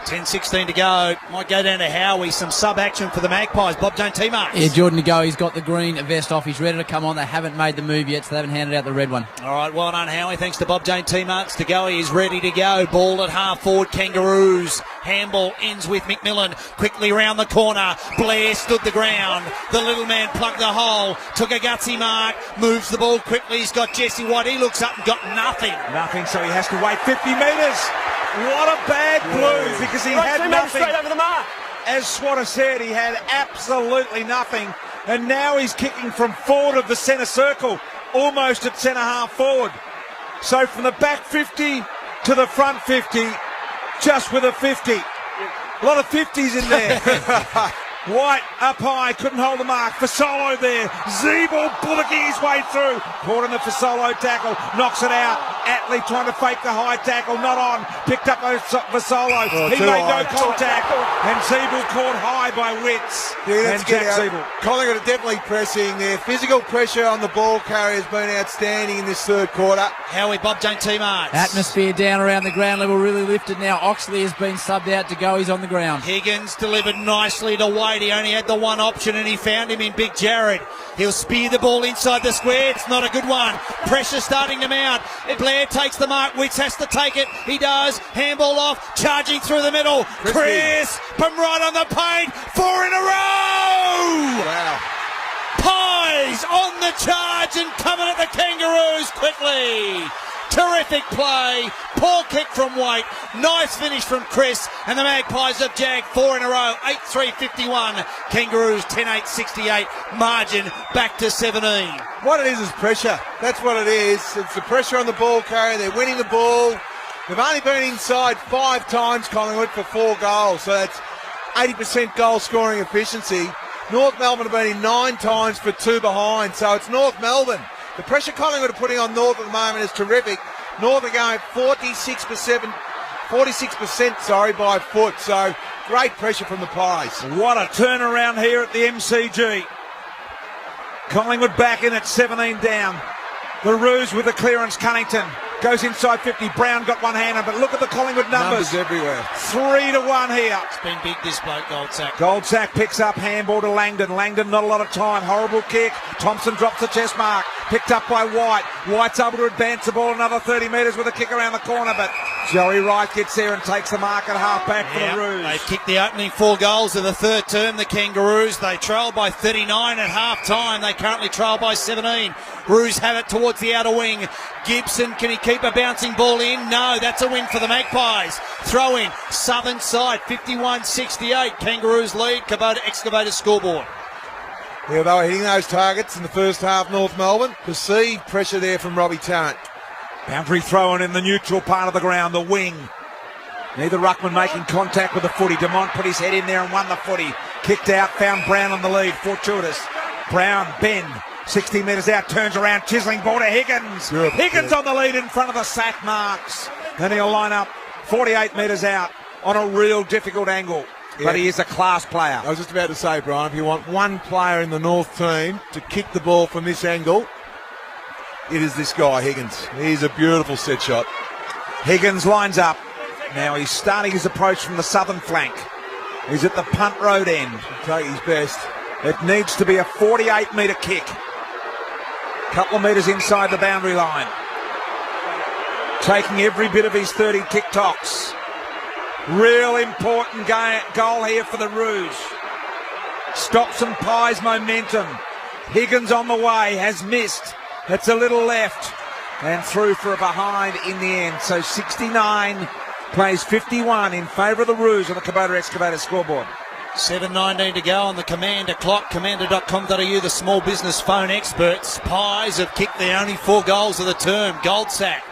[SPEAKER 16] 10-16 to go. Might go down to Howie. Some sub-action for the Magpies. Bob Jane T-Marks.
[SPEAKER 5] Yeah, Jordan to go. He's got the green vest off. He's ready to come on. They haven't made the move yet, so they haven't handed out the red one.
[SPEAKER 16] All right, well done, Howie. Thanks to Bob Jane T-Marks. To go, he is ready to go. Ball at half forward, Kangaroos. Handball ends with McMillan. Quickly round the corner. Blair stood the ground. The little man plugged the hole. Took a gutsy mark. Moves the ball quickly. He's got Jesse White. He looks up and got nothing.
[SPEAKER 19] Nothing, so he has to wait 50 metres. What a bad blue, because he had nothing.
[SPEAKER 7] Straight over the mark.
[SPEAKER 19] As Swatter said, he had absolutely nothing. And now he's kicking from forward of the centre circle, almost at centre half forward. So from the back 50 to the front 50, just with a 50. A lot of 50s in there. White up high, couldn't hold the mark. Fasolo there. Zeeble bullocking his way through. Caught in the Fasolo tackle. Knocks it out. Atley trying to fake the high tackle. Not on. Picked up Fasolo. He made no contact. And Zeeble caught high by Witts.
[SPEAKER 20] Yeah,
[SPEAKER 19] and Jack Zeeble.
[SPEAKER 20] Collingwood are definitely pressing there. Physical pressure on the ball carrier has been outstanding in this third quarter.
[SPEAKER 16] Howie, Bob Jane T-Marks.
[SPEAKER 5] Atmosphere down around the ground level really lifted now. Oxley has been subbed out to go. He's on the ground.
[SPEAKER 16] Higgins delivered nicely to Wade. He only had the one option and he found him in Big Jared. He'll spear the ball inside the square. It's not a good one. Pressure starting to mount. Blair takes the mark. Witts has to take it. He does. Handball off. Charging through the middle. Chris from right on the paint. 4 in a row.
[SPEAKER 20] Wow.
[SPEAKER 16] Pies on the charge and coming at the Kangaroos quickly. Terrific play. Poor kick from White. Nice finish from Chris. And the Magpies have jagged 4 in a row. 8-3-51. Kangaroos 10-8-68. Margin back to 17.
[SPEAKER 20] What it is pressure. That's what it is. It's the pressure on the ball carrier. They're winning the ball. They've only been inside 5 times, Collingwood, for 4 goals. So that's 80% goal scoring efficiency. North Melbourne have been in 9 times for 2 behind, so it's North Melbourne. The pressure Collingwood are putting on North at the moment is terrific. North are going 46% by foot, so great pressure from the Pies.
[SPEAKER 19] What a turnaround here at the MCG. Collingwood back in at 17 down. The Roos with the clearance. Cunnington goes inside 50. Brown got one-handed, but look at the Collingwood numbers.
[SPEAKER 20] Everywhere.
[SPEAKER 19] 3-1 here.
[SPEAKER 16] It's been big, this bloke, Goldsack.
[SPEAKER 19] Goldsack picks up handball to Langdon. Langdon not a lot of time. Horrible kick. Thompson drops the chest mark. Picked up by White. White's able to advance the ball another 30 metres with a kick around the corner, but Joey Wright gets there and takes the mark at half-back for the Roos.
[SPEAKER 16] They've kicked the opening 4 goals of the third term, the Kangaroos. They trail by 39 at half-time. They currently trail by 17. Roos have it towards the outer wing. Gibson, can he keep a bouncing ball in? No, that's a win for the Magpies. Throw in, southern side, 51-68. Kangaroos lead, Kubota Excavator scoreboard.
[SPEAKER 20] Yeah, they were hitting those targets in the first half, North Melbourne. Perceived pressure there from Robbie Tarrant.
[SPEAKER 19] Boundary thrown in the neutral part of the ground, the wing. Neither ruckman making contact with the footy. Demont put his head in there and won the footy. Kicked out, found Brown on the lead, fortuitous. Brown, Ben, 60 metres out, turns around, chiselling ball to Higgins. Higgins on the lead in front of the sack marks. Then he'll line up 48 metres out on a real difficult angle. Yeah. But he is a class player.
[SPEAKER 20] I was just about to say, Brian, if you want one player in the North team to kick the ball from this angle, it is this guy, Higgins. He's a beautiful set shot.
[SPEAKER 19] Higgins lines up. Now he's starting his approach from the southern flank. He's at the punt road end.
[SPEAKER 20] He'll take his best.
[SPEAKER 19] It needs to be a 48-metre kick. Couple of metres inside the boundary line. Taking every bit of his 30 tick-tocks. Real important goal here for the Roos. Stops some Pies momentum. Higgins on the way, has missed. It's a little left and through for a behind in the end. So 69 plays 51 in favour of the Roos on the Kubota Excavator scoreboard.
[SPEAKER 16] 7:19 to go on the Commander clock. Commander.com.au, the small business phone experts. Pies have kicked their only 4 goals of the term. Goldsack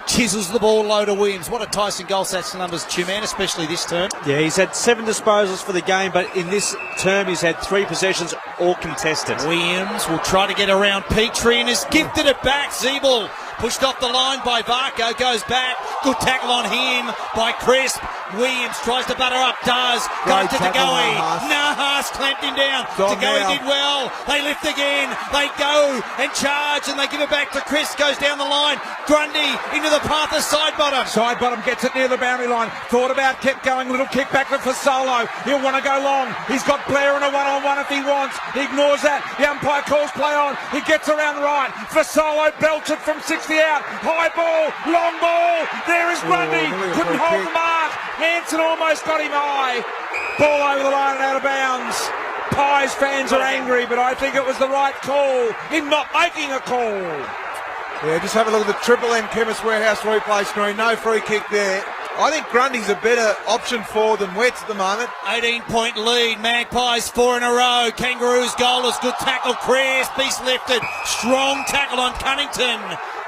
[SPEAKER 16] chisels the ball low to Williams. What a Tyson Goldsack's numbers, Two-Man, especially this term.
[SPEAKER 2] Yeah, he's had 7 disposals for the game, but in this term he's had 3 possessions, all contested.
[SPEAKER 16] Williams will try to get around Petrie and has gifted it back. Zeeble pushed off the line by Varco, goes back. Good tackle on him by Crisp. Williams tries to butter up, does. Goes to Tagoe. Nahas clamped him down. Tagoe did well. They lift again. They go and charge and they give it back to Crisp. Goes down the line. Grundy into the path of side bottom.
[SPEAKER 19] Side bottom gets it near the boundary line. Thought about, kept going. Little kick back to Fasolo. He'll want to go long. He's got Blair in a one-on-one if he wants. He ignores that. The umpire calls play on. He gets around right. Fasolo belts it from 60 out. High ball. Long ball. There is Grundy. Couldn't hold the mark. Hanson almost got him high. Ball over the line and out of bounds. Pies fans are angry, but I think it was the right call in not making a call.
[SPEAKER 20] Yeah, just have a look at the Triple M Chemist Warehouse replay screen. No free kick there. I think Grundy's a better option for than Wetts at the moment.
[SPEAKER 16] 18-point lead. Magpies 4 in a row. Kangaroos goalless. Good tackle. Crisp. He's lifted. Strong tackle on Cunnington.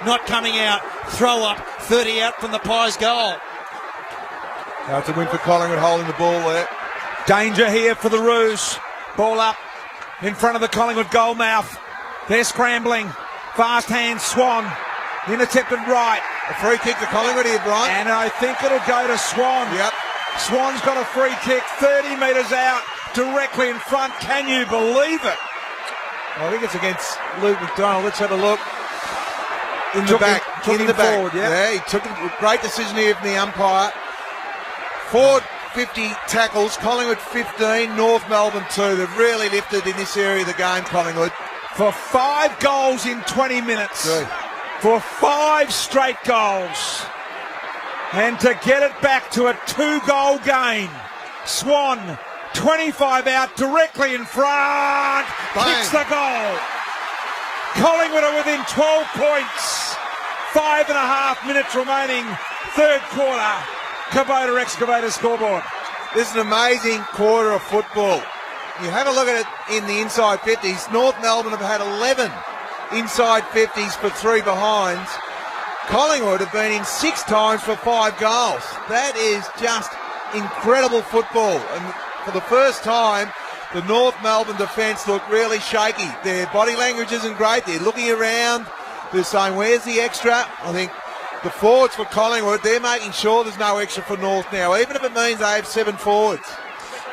[SPEAKER 16] Not coming out. Throw up. 30 out from the Pies goal.
[SPEAKER 20] Now it's a win for Collingwood holding the ball there.
[SPEAKER 19] Danger here for the Roos. Ball up in front of the Collingwood goal mouth. They're scrambling. Fast hand Swan. Intercepted right.
[SPEAKER 20] A free kick to Collingwood here, Brian.
[SPEAKER 19] And I think it'll go to Swan.
[SPEAKER 20] Yep.
[SPEAKER 19] Swan's got a free kick 30 metres out, directly in front. Can you believe it?
[SPEAKER 20] I think it's against Luke McDonald. Let's have a look. In the back.
[SPEAKER 19] In the back. Forward,
[SPEAKER 20] yeah, he took a great decision here from the umpire. Ford 50 tackles, Collingwood 15, North Melbourne 2. They've really lifted in this area of the game, Collingwood.
[SPEAKER 19] For 5 goals in 20 minutes. Good. For 5 straight goals. And to get it back to a 2-goal game. Swan, 25 out, directly in front.
[SPEAKER 20] Bang.
[SPEAKER 19] Kicks the goal. Collingwood are within 12 points. 5.5 minutes remaining. Third quarter. Kubota Excavator scoreboard.
[SPEAKER 20] This is an amazing quarter of football. You have a look at it in the inside 50s. North Melbourne have had 11 inside 50s for 3 behinds. Collingwood have been in 6 times for 5 goals. That is just incredible football. And for the first time, the North Melbourne defence look really shaky. Their body language isn't great. They're looking around. They're saying, where's the extra? I think the forwards for Collingwood, they're making sure there's no extra for North now, even if it means they have 7 forwards.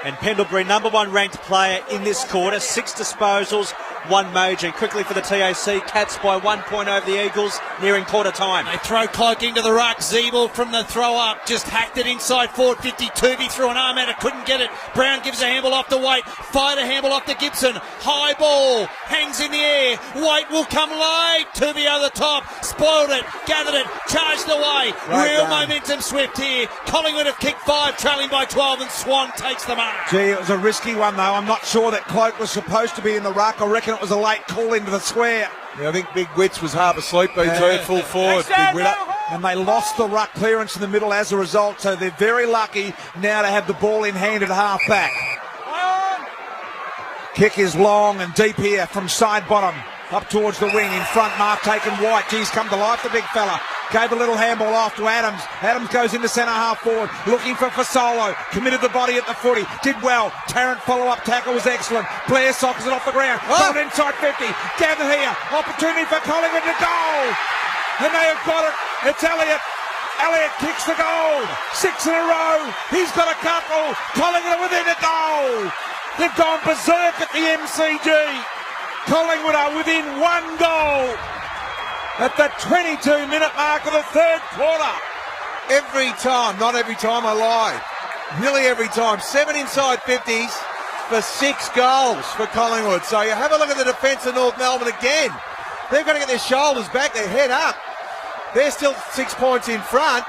[SPEAKER 2] And Pendlebury, number 1 ranked player in this quarter, 6 disposals, 1 major. And quickly for the TAC, Cats by 1 point over the Eagles, nearing quarter time.
[SPEAKER 16] They throw Cloak into the ruck. Zeeble from the throw up, just hacked it inside forward 50. Tooby threw an arm at it, couldn't get it. Brown gives a handball off to Waite. Fired a handball off to Gibson. High ball, hangs in the air. Waite will come late. Tooby over the top, spoiled it, gathered it, charged away. Real momentum swift here. Collingwood have kicked 5, trailing by 12, and Swan takes the mark.
[SPEAKER 19] Gee, it was a risky one, though. I'm not sure that Cloak was supposed to be in the ruck. I reckon it was a late call into the square.
[SPEAKER 20] Yeah, I think Big Wits was half asleep, BT, at full forward. Big Witter.
[SPEAKER 19] And they lost the ruck clearance in the middle as a result, so they're very lucky now to have the ball in hand at half back. Kick is long and deep here from side bottom. Up towards the wing, in front, mark taken White. Geez, come to life, the big fella. Gave a little handball off to Adams. Adams goes into centre half forward, looking for Fasolo. Committed the body at the footy. Did well. Tarrant follow-up tackle was excellent. Blair sockets it off the ground. Got it inside 50. Gather here. Opportunity for Collingwood to goal. And they have got it. It's Elliott. Elliott kicks the goal. 6 in a row. He's got a couple. Collingwood are within a goal. They've gone berserk at the MCG. Collingwood are within 1 goal at the 22-minute mark of the third quarter.
[SPEAKER 20] Every time, not every time, I lied. Nearly every time. 7 inside 50s for 6 goals for Collingwood. So you have a look at the defence of North Melbourne again. They've got to get their shoulders back, their head up. They're still 6 points in front,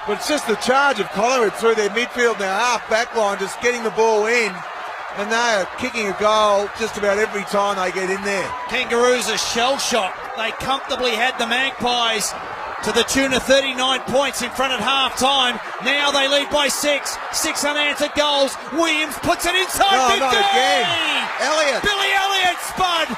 [SPEAKER 20] but it's just the charge of Collingwood through their midfield, their half-back line, just getting the ball in. And they are kicking a goal just about every time they get in there.
[SPEAKER 16] Kangaroos are shell-shocked. They comfortably had the Magpies to the tune of 39 points in front at half-time. Now they lead by 6. 6 unanswered goals. Williams puts it inside 50.
[SPEAKER 20] Not again. Elliott.
[SPEAKER 16] Billy Elliott, Spud.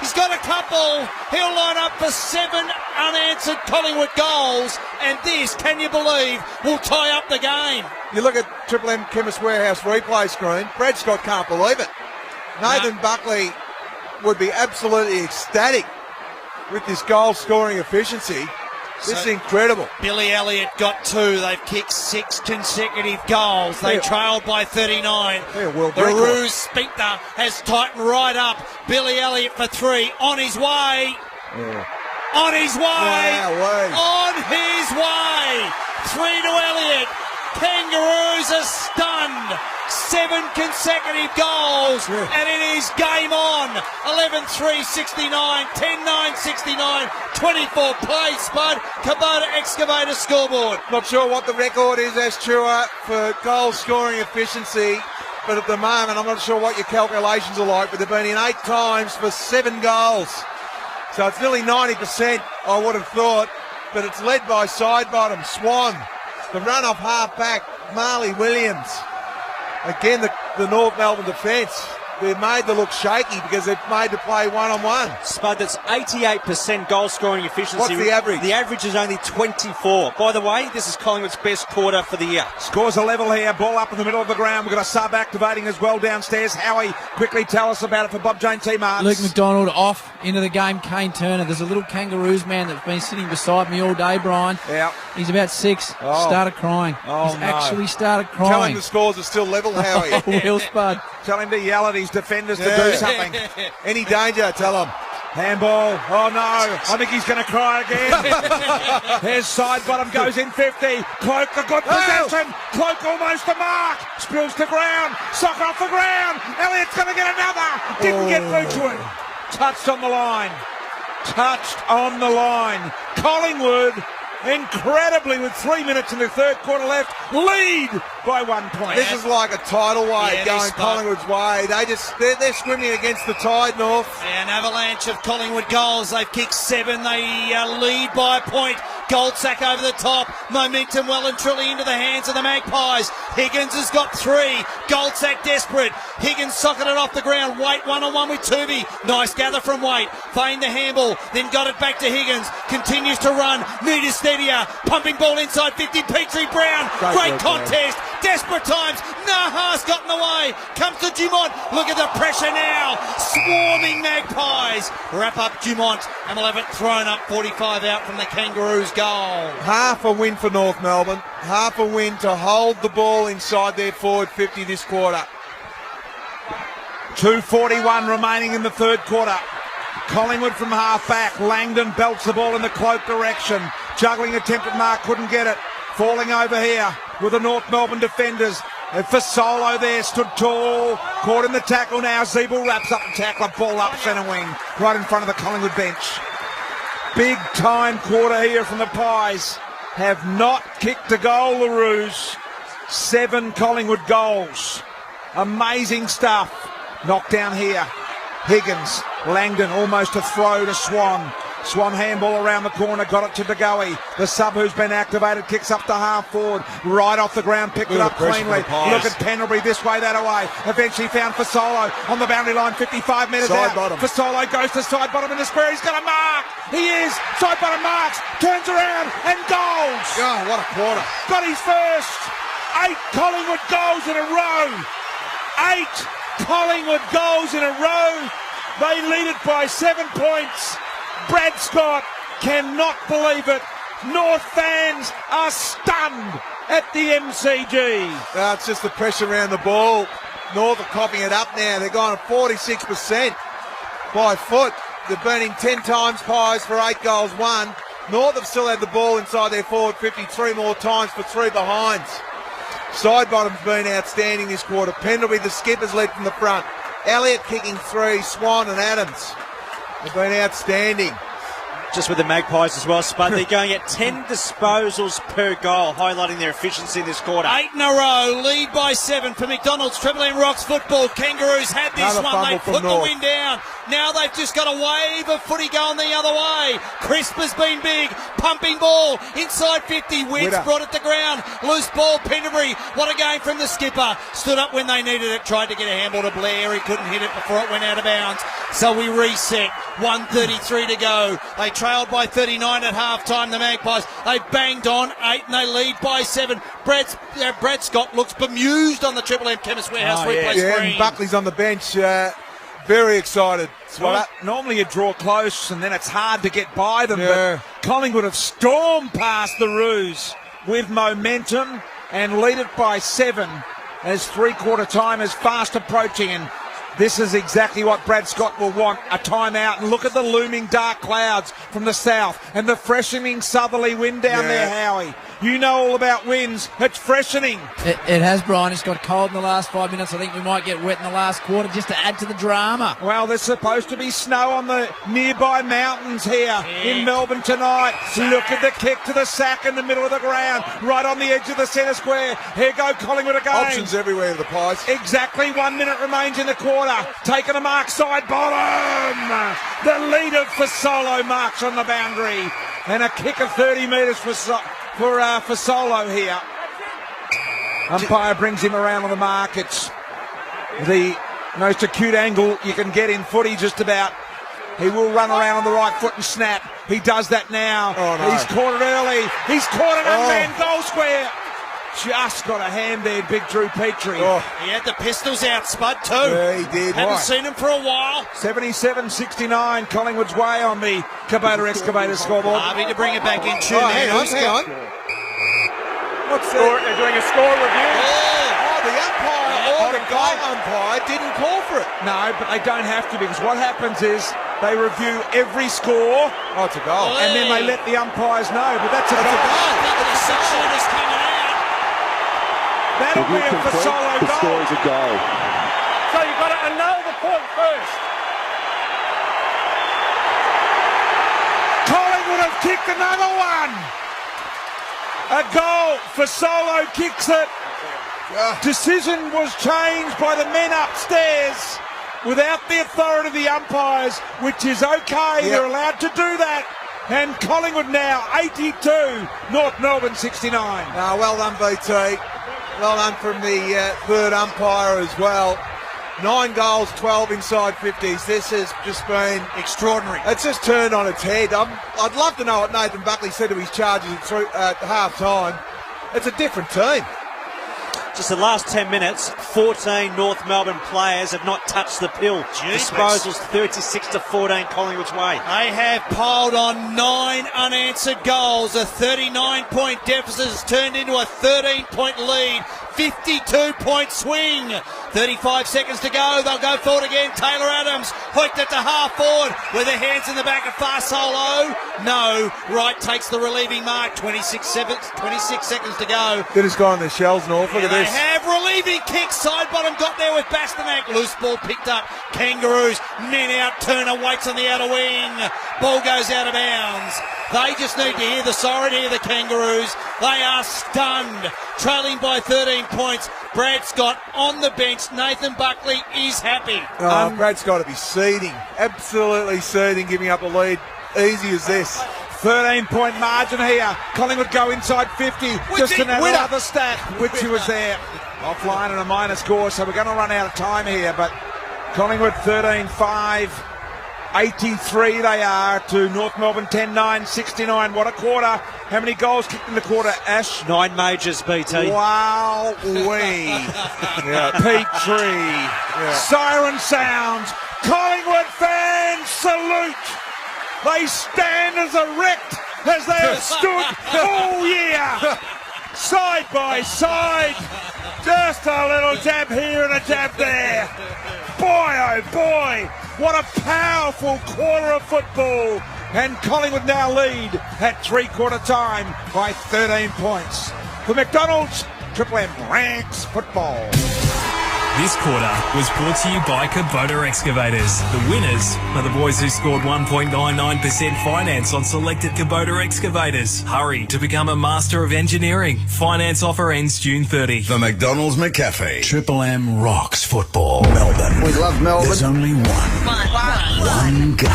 [SPEAKER 16] He's got a couple. He'll line up for 7 unanswered Collingwood goals. And this, can you believe, will tie up the game.
[SPEAKER 20] You look at Triple M Chemist Warehouse replay screen, Brad Scott can't believe it. Nathan Buckley would be absolutely ecstatic with this goal-scoring efficiency. This is incredible.
[SPEAKER 16] Billy Elliott got 2. They've kicked 6 consecutive goals. They trailed by 39. The Ruse Spectre has tightened right up. Billy Elliott for 3. On his way. On his way. On his way. 3 to Elliott. Kangaroos are stunned. 7 consecutive goals, and it is game on. 11-3, 69, 10-9, 69, 24 plays, Spud. Kubota Excavator scoreboard.
[SPEAKER 20] Not sure what the record is, Astua, for goal scoring efficiency, but at the moment, I'm not sure what your calculations are like, but they've been in 8 times for 7 goals. So it's nearly 90%, I would have thought, but it's led by side bottom, Swan. The run off half back, Marley Williams. Again, the North Melbourne defence, they're made to look shaky because they've made to play one-on-one.
[SPEAKER 2] Spud, that's 88% goal-scoring efficiency.
[SPEAKER 20] What's the average?
[SPEAKER 2] The average is only 24. By the way, this is Collingwood's best quarter for the year.
[SPEAKER 19] Scores a level here, ball up in the middle of the ground. We've got a sub activating as well downstairs. Howie, quickly tell us about it for Bob Jane T. Marks.
[SPEAKER 5] Luke McDonald off into the game, Kane Turner. There's a little Kangaroos man that's been sitting beside me all day, Brian.
[SPEAKER 20] Yeah.
[SPEAKER 5] He's about 6. Started crying. He's actually started crying.
[SPEAKER 20] Tell him the scores are still level, Howie.
[SPEAKER 5] Will Spud.
[SPEAKER 19] Tell him to yell at his defenders to do something.
[SPEAKER 20] Any danger, tell him.
[SPEAKER 19] Handball. Oh no, I think he's going to cry again. Here's side bottom, goes in 50. Cloak, the good possession. Cloak almost the mark. Spills to ground. Sock off the ground. Elliott's going to get another. Didn't get through to it. Touched on the line. Touched on the line. Collingwood, incredibly, with 3 minutes in the third quarter left, lead by 1 point.
[SPEAKER 20] This is like a tidal wave going Collingwood's way. They're swimming against the tide, North.
[SPEAKER 16] An avalanche of Collingwood goals. They've kicked 7. They lead by a point. Goldsack over the top. Momentum well and truly into the hands of the Magpies. Higgins has got 3. Goldsack desperate. Higgins socketed off the ground. Waite one-on-one with Tooby. Nice gather from Waite. Feigned the handball. Then got it back to Higgins. Continues to run. Nita steadier. Pumping ball inside 50. Petrie Brown. Great contest. Desperate times. Nahas got in the way. way. Comes to Dumont. Look at the pressure now. Swarming Magpies. Wrap up Dumont and we'll have it thrown up 45 out from the Kangaroos' goal.
[SPEAKER 20] Half a win for North Melbourne. Half a win to hold the ball inside their forward 50 this quarter.
[SPEAKER 19] 2:41 remaining in the third quarter. Collingwood from half back. Langdon belts the ball in the cloak direction. Juggling attempt at mark, couldn't get it. Falling over here with the North Melbourne defenders. And Fasolo there stood tall. Caught in the tackle now. Zeeble wraps up the tackler. Ball up centre wing. Right in front of the Collingwood bench. Big time quarter here from the Pies. Have not kicked a goal, the Roos. 7 Collingwood goals. Amazing stuff. Knocked down here. Higgins, Langdon, almost a throw to Swan. Swan handball around the corner, got it to DeGoey. The sub who's been activated kicks up to half forward. Right off the ground, picked it up cleanly. Look at Pendlebury this way, that away. Eventually found Fasolo on the boundary line, 55 metres out.
[SPEAKER 20] Bottom.
[SPEAKER 19] Fasolo goes to side bottom in the square. He's got a mark. He is. Side bottom marks. Turns around and goals.
[SPEAKER 20] Oh, what a quarter.
[SPEAKER 19] Got his first. 8 Collingwood goals in a row. 8 Collingwood goals in a row. They lead it by 7 points. Brad Scott cannot believe it. North fans are stunned at the MCG.
[SPEAKER 20] It's just the pressure around the ball. North are coughing it up now. They're going at 46% by foot. They're burning 10 times Pies for 8 goals won. North have still had the ball inside their forward 53 more times for 3 behinds. Sidebottom's been outstanding this quarter. Pendlebury, the skipper's led from the front. Elliott kicking 3, Swan and Adams. They've been outstanding.
[SPEAKER 2] Just with the Magpies as well, Spud. They're going at 10 disposals per goal, highlighting their efficiency in this quarter.
[SPEAKER 16] 8 in a row, lead by 7 for McDonald's. Triple M Rocks football. Kangaroos had this one. They put the win down. Now they've just got a wave of footy going the other way. Crisp has been big. Pumping ball inside 50. Witts brought it to ground. Loose ball. Pendlebury. What a game from the skipper. Stood up when they needed it. Tried to get a handball to Blair. He couldn't hit it before it went out of bounds. So we reset. 1:33 to go. They trailed by 39 at half-time, the Magpies. They banged on 8 and they lead by 7. Brad Scott looks bemused on the Triple M Chemist Warehouse replay screen.
[SPEAKER 20] And Buckley's on the bench. Very excited.
[SPEAKER 19] Normally you draw close and then it's hard to get by them, but Collingwood have stormed past the Roos with momentum and lead it by 7 as three-quarter time is fast approaching, and this is exactly what Brad Scott will want, a timeout. And look at the looming dark clouds from the south and the freshening southerly wind down there, Howie. You know all about winds. It's freshening.
[SPEAKER 5] It has, Brian. It's got cold in the last 5 minutes. I think we might get wet in the last quarter just to add to the drama.
[SPEAKER 19] Well, there's supposed to be snow on the nearby mountains here in Melbourne tonight. Look at the kick to the sack in the middle of the ground, right on the edge of the centre square. Here go Collingwood again.
[SPEAKER 20] Options everywhere to the Pies.
[SPEAKER 19] Exactly 1 minute remains in the quarter. Taking a mark side bottom. The leader for Solo marks on the boundary. And a kick of 30 metres for Solo here. Umpire brings him around on the mark. It's the most acute angle you can get in footy just about. He will run around on the right foot and snap. He does that now.
[SPEAKER 20] Oh, no.
[SPEAKER 19] He's caught it early. He's caught an unmanned goal square. Just got a hand there, big Drew Petrie.
[SPEAKER 16] He had the pistols out, Spud, too.
[SPEAKER 20] Yeah, he did.
[SPEAKER 16] Haven't seen him for a while.
[SPEAKER 19] 77-69, Collingwood's way on the Kubota Excavator scoreboard.
[SPEAKER 16] Harvey to bring it back in tune.
[SPEAKER 20] Hang on. What's that?
[SPEAKER 7] They're doing a score review.
[SPEAKER 20] The umpire or the goal umpire didn't call for it.
[SPEAKER 19] No, but they don't have to, because what happens is they review every score.
[SPEAKER 20] Oh, it's a goal.
[SPEAKER 19] And then they let the umpires know, but that's a goal.
[SPEAKER 16] The six-shooter's coming out.
[SPEAKER 19] That'll be a for Solo goal.
[SPEAKER 7] The score is a goal. So you've got to annul the point first.
[SPEAKER 19] Collingwood have kicked another one. A goal for Solo kicks it. Decision was changed by the men upstairs without the authority of the umpires, which is okay. They're allowed to do that. And Collingwood now 82, North Melbourne 69.
[SPEAKER 20] Well done, BT. Well done from the third umpire as well. 9 goals, 12 inside 50s. This has just been
[SPEAKER 16] extraordinary.
[SPEAKER 20] It's just turned on its head. I'd love to know what Nathan Buckley said to his charges at half-time. It's a different team.
[SPEAKER 2] Just the last 10 minutes, 14 North Melbourne players have not touched the pill. Disposals 36-14 Collingwood's way.
[SPEAKER 16] They have piled on 9 unanswered goals. A 39-point deficit has turned into a 13-point lead. 52-point swing. 35 seconds to go. They'll go forward again. Taylor Adams hooked it to half forward with their hands in the back of far solo. No. Wright takes the relieving mark. 26 seconds to go.
[SPEAKER 20] They're just going the shells, North. Look at
[SPEAKER 16] They
[SPEAKER 20] this.
[SPEAKER 16] have relieving kick. Side bottom got there with Bastanak. Loose ball picked up. Kangaroos. Men out. Turner waits on the outer wing. Ball goes out of bounds. They just need to hear the siren, hear the Kangaroos. They are stunned. Trailing by 13 points. Brad Scott on the bench. Nathan Buckley is happy.
[SPEAKER 20] Oh, Brad's got to be seething. Absolutely seething, giving up a lead. Easy as this.
[SPEAKER 19] 13-point margin here. Collingwood go inside 50. Just another stat, which was there. Offline and a minor score, so we're going to run out of time here. But Collingwood 13-5. 83 they are to North Melbourne 10-9, 69. What a quarter. How many goals kicked in the quarter, Ash?
[SPEAKER 2] 9 majors, BT.
[SPEAKER 19] Wow-wee. Petrie. Siren sounds. Collingwood fans salute. They stand as erect as they have stood all year. Side by side. Just a little jab here and a jab there. Boy, oh boy. What a powerful quarter of football. And Collingwood now lead at three-quarter time by 13 points. For McDonald's, Triple M ranks football.
[SPEAKER 14] This quarter was brought to you by Kubota Excavators. The winners are the boys who scored 1.99% finance on selected Kubota excavators. Hurry to become a Master of Engineering. Finance offer ends June 30.
[SPEAKER 13] The McDonald's McCafe. Triple M rocks football. Melbourne.
[SPEAKER 33] We love Melbourne.
[SPEAKER 13] There's only one game.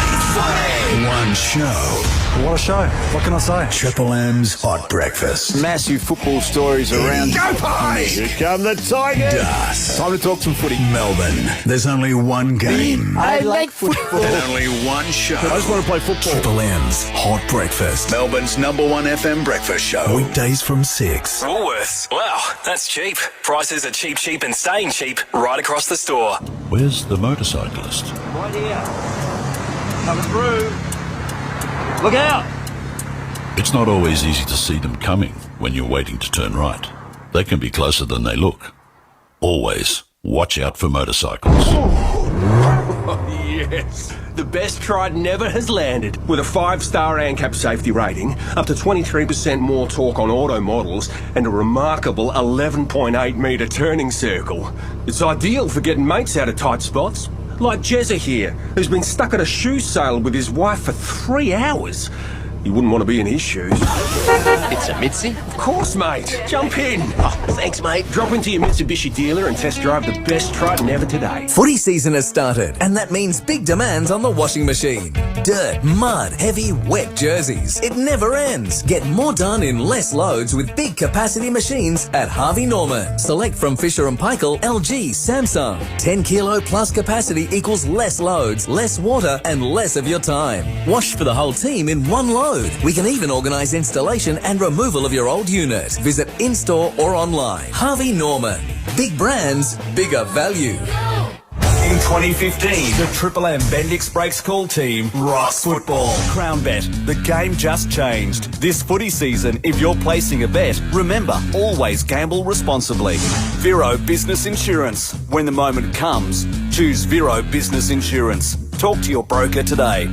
[SPEAKER 13] One show.
[SPEAKER 9] What a show. What can I say?
[SPEAKER 13] Triple M's Hot Breakfast.
[SPEAKER 9] Massive football stories around.
[SPEAKER 13] Go Pies!
[SPEAKER 9] Here come the Tigers.
[SPEAKER 13] Das.
[SPEAKER 9] Time to talk some footy.
[SPEAKER 13] Melbourne. There's only one game.
[SPEAKER 9] I like football.
[SPEAKER 13] And only one show.
[SPEAKER 9] I just want to play football.
[SPEAKER 13] Triple M's Hot Breakfast. Melbourne's #1 FM breakfast show. Weekdays from 6.
[SPEAKER 10] Woolworths. Wow, that's cheap. Prices are cheap, cheap and staying cheap right across the store.
[SPEAKER 11] Where's the motorcyclist?
[SPEAKER 16] Right here. Coming through. Look out!
[SPEAKER 11] It's not always easy to see them coming when you're waiting to turn right. They can be closer than they look. Always watch out for motorcycles.
[SPEAKER 32] Oh, yes. The best tried never has landed. With a 5-star ANCAP safety rating, up to 23% more torque on auto models, and a remarkable 11.8 metre turning circle. It's ideal for getting mates out of tight spots. Like Jezza here, who's been stuck at a shoe sale with his wife for 3 hours. You wouldn't want to be in his shoes.
[SPEAKER 12] It's a Mitzi?
[SPEAKER 32] Of course, mate. Jump in.
[SPEAKER 12] Oh, thanks, mate.
[SPEAKER 32] Drop into your Mitsubishi dealer and test drive the best Triton ever today.
[SPEAKER 22] Footy season has started, and that means big demands on the washing machine. Dirt, mud, heavy, wet jerseys. It never ends. Get more done in less loads with big capacity machines at Harvey Norman. Select from Fisher & Paykel, LG, Samsung. 10 kilo plus capacity equals less loads, less water, and less of your time. Wash for the whole team in one load. We can even organise installation and removal of your old unit. Visit in-store or online. Harvey Norman. Big brands, bigger value.
[SPEAKER 21] In 2015, the Triple M Bendix Breaks Call team rocks football. CrownBet, the game just changed. This footy season, if you're placing a bet, remember, always gamble responsibly. Vero Business Insurance. When the moment comes, choose Vero Business Insurance. Talk to your broker today.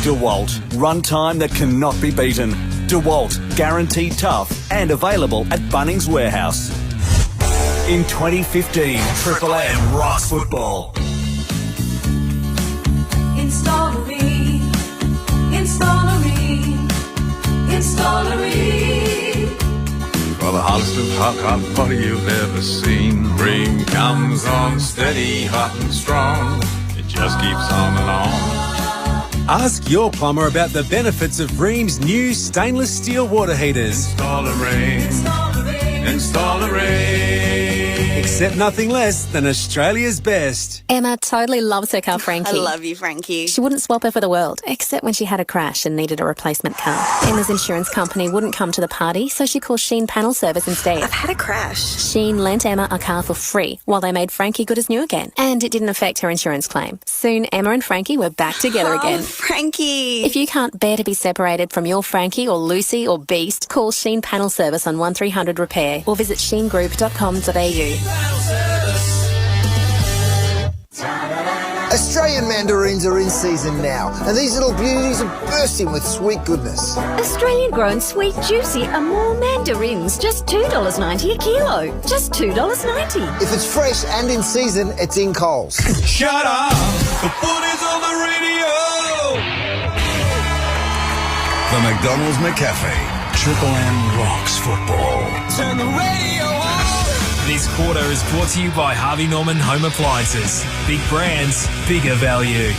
[SPEAKER 21] DeWalt, run time that cannot be beaten. DeWalt, guaranteed tough and available at Bunnings Warehouse. In 2015, Triple M rocks football.
[SPEAKER 18] Installery, installery, installery.
[SPEAKER 23] For the hottest of hot footy you've ever seen. Ream comes on steady, hot and strong. It just keeps on and on.
[SPEAKER 24] Ask your plumber about the benefits of Ream's new stainless steel water heaters.
[SPEAKER 23] Install a Ream. Install a Ream.
[SPEAKER 24] Accept nothing less than Australia's best.
[SPEAKER 1] Emma totally loves her car, Frankie.
[SPEAKER 3] I love you, Frankie.
[SPEAKER 1] She wouldn't swap her for the world, except when she had a crash and needed a replacement car. Emma's insurance company wouldn't come to the party, so she called Sheen Panel Service instead.
[SPEAKER 3] I've had a crash.
[SPEAKER 1] Sheen lent Emma a car for free while they made Frankie good as new again. And it didn't affect her insurance claim. Soon, Emma and Frankie were back together again.
[SPEAKER 3] Frankie!
[SPEAKER 1] If you can't bear to be separated from your Frankie or Lucy or Beast, call Sheen Panel Service on 1300 Repair or visit sheengroup.com.au.
[SPEAKER 33] Australian mandarins are in season now, and these little beauties are bursting with sweet goodness.
[SPEAKER 4] Australian grown sweet juicy Amore mandarins, just $2.90 a kilo. Just $2.90.
[SPEAKER 33] If it's fresh and in season, it's in Coles.
[SPEAKER 18] Shut up! The footy's on the radio!
[SPEAKER 13] The McDonald's McCafe. Triple M rocks football.
[SPEAKER 18] Turn the radio on!
[SPEAKER 14] This quarter is brought to you by Harvey Norman Home Appliances. Big brands, bigger value.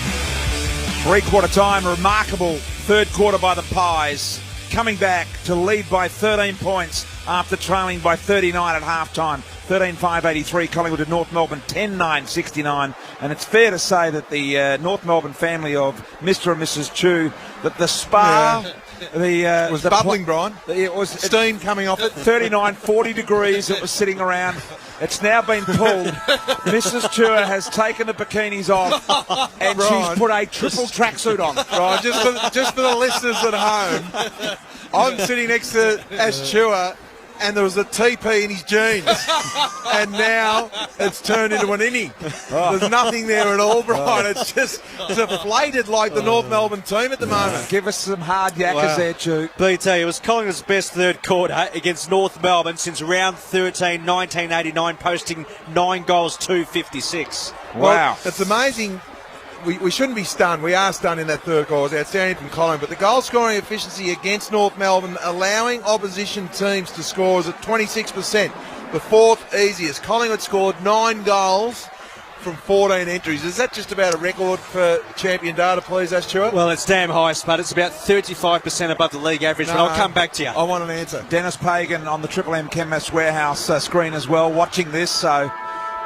[SPEAKER 19] Three-quarter time, remarkable third quarter by the Pies. Coming back to lead by 13 points after trailing by 39 at half-time. 13-5-83, Collingwood to North Melbourne, 10-9-69. And it's fair to say that the North Melbourne family of Mr. and Mrs. Chu, that the spa...
[SPEAKER 20] Yeah. It was bubbling, Brian.
[SPEAKER 19] It was
[SPEAKER 20] steam coming off it.
[SPEAKER 19] 39, 40 degrees it was sitting around. It's now been pulled. Mrs. Chua has taken the bikinis off and
[SPEAKER 20] Brian,
[SPEAKER 19] she's put a triple tracksuit on.
[SPEAKER 20] Right, just for the listeners at home, I'm sitting next to Ash Chua and there was a TP in his jeans. And now it's turned into an innie. There's nothing there at all, Brian. It's just deflated like the North Melbourne team at the moment.
[SPEAKER 19] Give us some hard yakkers there, Chu.
[SPEAKER 2] BT, it was Collingwood's best third quarter against North Melbourne since round 13, 1989, posting 9 goals, 256.
[SPEAKER 19] Wow.
[SPEAKER 20] Well, it's amazing. We shouldn't be stunned. We are stunned in that third goal. It was outstanding from Collingwood. But the goal scoring efficiency against North Melbourne, allowing opposition teams to score, is at 26%. The fourth easiest. Collingwood scored 9 goals from 14 entries. Is that just about a record for champion data, please, Ash Stewart?
[SPEAKER 2] Well, it's damn high, Spud. It's about 35% above the league average, but I'll come back to you.
[SPEAKER 20] I want an answer.
[SPEAKER 19] Dennis Pagan on the Triple M Chemist Warehouse screen as well, watching this, so...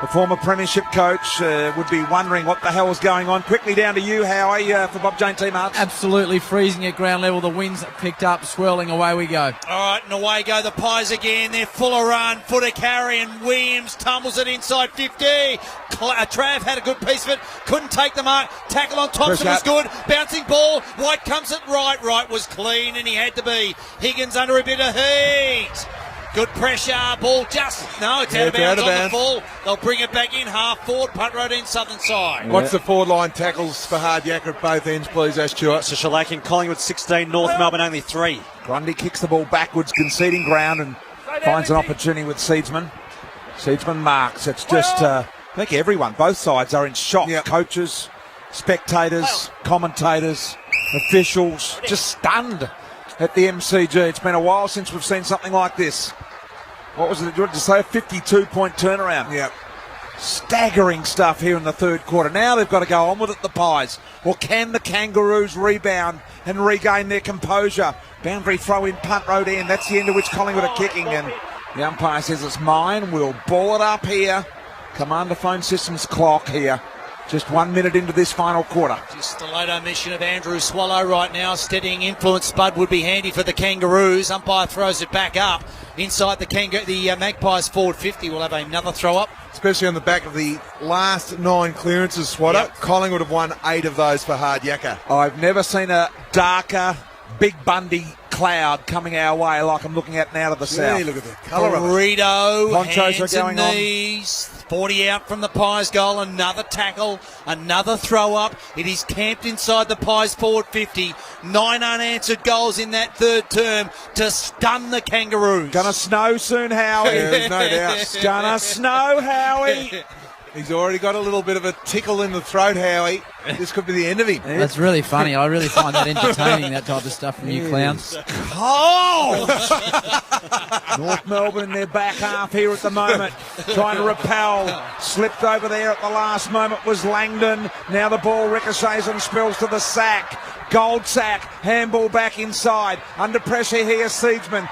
[SPEAKER 19] The former premiership coach would be wondering what the hell was going on. Quickly down to you, Howie, for Bob Jane Team Arts.
[SPEAKER 5] Absolutely freezing at ground level. The wind's picked up, swirling. Away we go.
[SPEAKER 16] All right, and away go the Pies again. They're full of run. Footer carry, and Williams tumbles it inside 50. Trav had a good piece of it. Couldn't take the mark. Tackle on Thompson was good. Bouncing ball. White comes at right. Right was clean, and he had to be. Higgins under a bit of heat. Good pressure, ball just, no, it's out of bounds on the ball. They'll bring it back in, half forward, punt road in, southern side.
[SPEAKER 20] What's the forward line tackles for hard yakka at both ends, please, Ash Stewart?
[SPEAKER 2] So Shalakin, Collingwood 16, North Melbourne only 3.
[SPEAKER 19] Grundy kicks the ball backwards, conceding ground, and finds an opportunity with Seedsman. Seedsman marks. It's just, I think everyone, both sides are in shock. Yep. Coaches, spectators, commentators, officials, just stunned at the MCG. It's been a while since we've seen something like this. What was it? You wanted to say a 52-point turnaround?
[SPEAKER 20] Yep.
[SPEAKER 19] Staggering stuff here in the third quarter. Now they've got to go on with it, the Pies. Or can the Kangaroos rebound and regain their composure? Boundary throw in, punt road in. That's the end of which Collingwood are kicking. And the umpire says it's mine. We'll ball it up here. Commander phone systems clock here. Just 1 minute into this final quarter.
[SPEAKER 16] Just the late omission of Andrew Swallow right now. Steadying influence, Spud, would be handy for the Kangaroos. Umpire throws it back up. Inside the Magpies forward 50 will have another throw up.
[SPEAKER 20] Especially on the back of the last 9 clearances, Swatter. Yep. Collingwood have won 8 of those for hard yakka.
[SPEAKER 19] I've never seen a darker, Big Bundy cloud coming our way like I'm looking at now to the south.
[SPEAKER 20] Look at the colour of it.
[SPEAKER 16] Burrito,
[SPEAKER 19] Ponchos
[SPEAKER 16] hands
[SPEAKER 19] are going
[SPEAKER 16] and knees. 40 out from the Pies goal. Another tackle. Another throw up. It is camped inside the Pies forward 50. 9 unanswered goals in that third term to stun the Kangaroos.
[SPEAKER 19] Gonna snow soon, Howie.
[SPEAKER 20] Yeah, no doubt.
[SPEAKER 19] It's gonna snow, Howie.
[SPEAKER 20] He's already got a little bit of a tickle in the throat, Howie. This could be the end of him.
[SPEAKER 5] That's really funny. I really find that entertaining, that type of stuff from you clowns.
[SPEAKER 19] Cold! North Melbourne in their back half here at the moment, trying to repel. Slipped over there at the last moment was Langdon. Now the ball ricochets and spills to the sack. Goldsack, handball back inside. Under pressure here, Seedsman.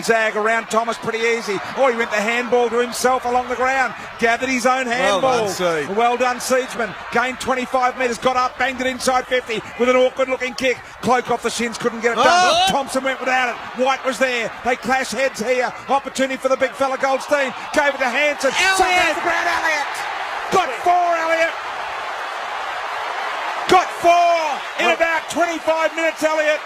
[SPEAKER 19] Zag around Thomas, pretty easy. Oh, he went the handball to himself along the ground. Gathered his own handball. Well done, Seedsman. Gained 25 metres, got up, banged it inside 50 with an awkward-looking kick. Cloak off the shins, couldn't get it done. Thompson went without it. White was there. They clash heads here. Opportunity for the big fella, Goldstein. Gave it to Hanson. Elliott! Elliott! Got 4, Elliott! Got 4 in about 25 minutes, Elliott.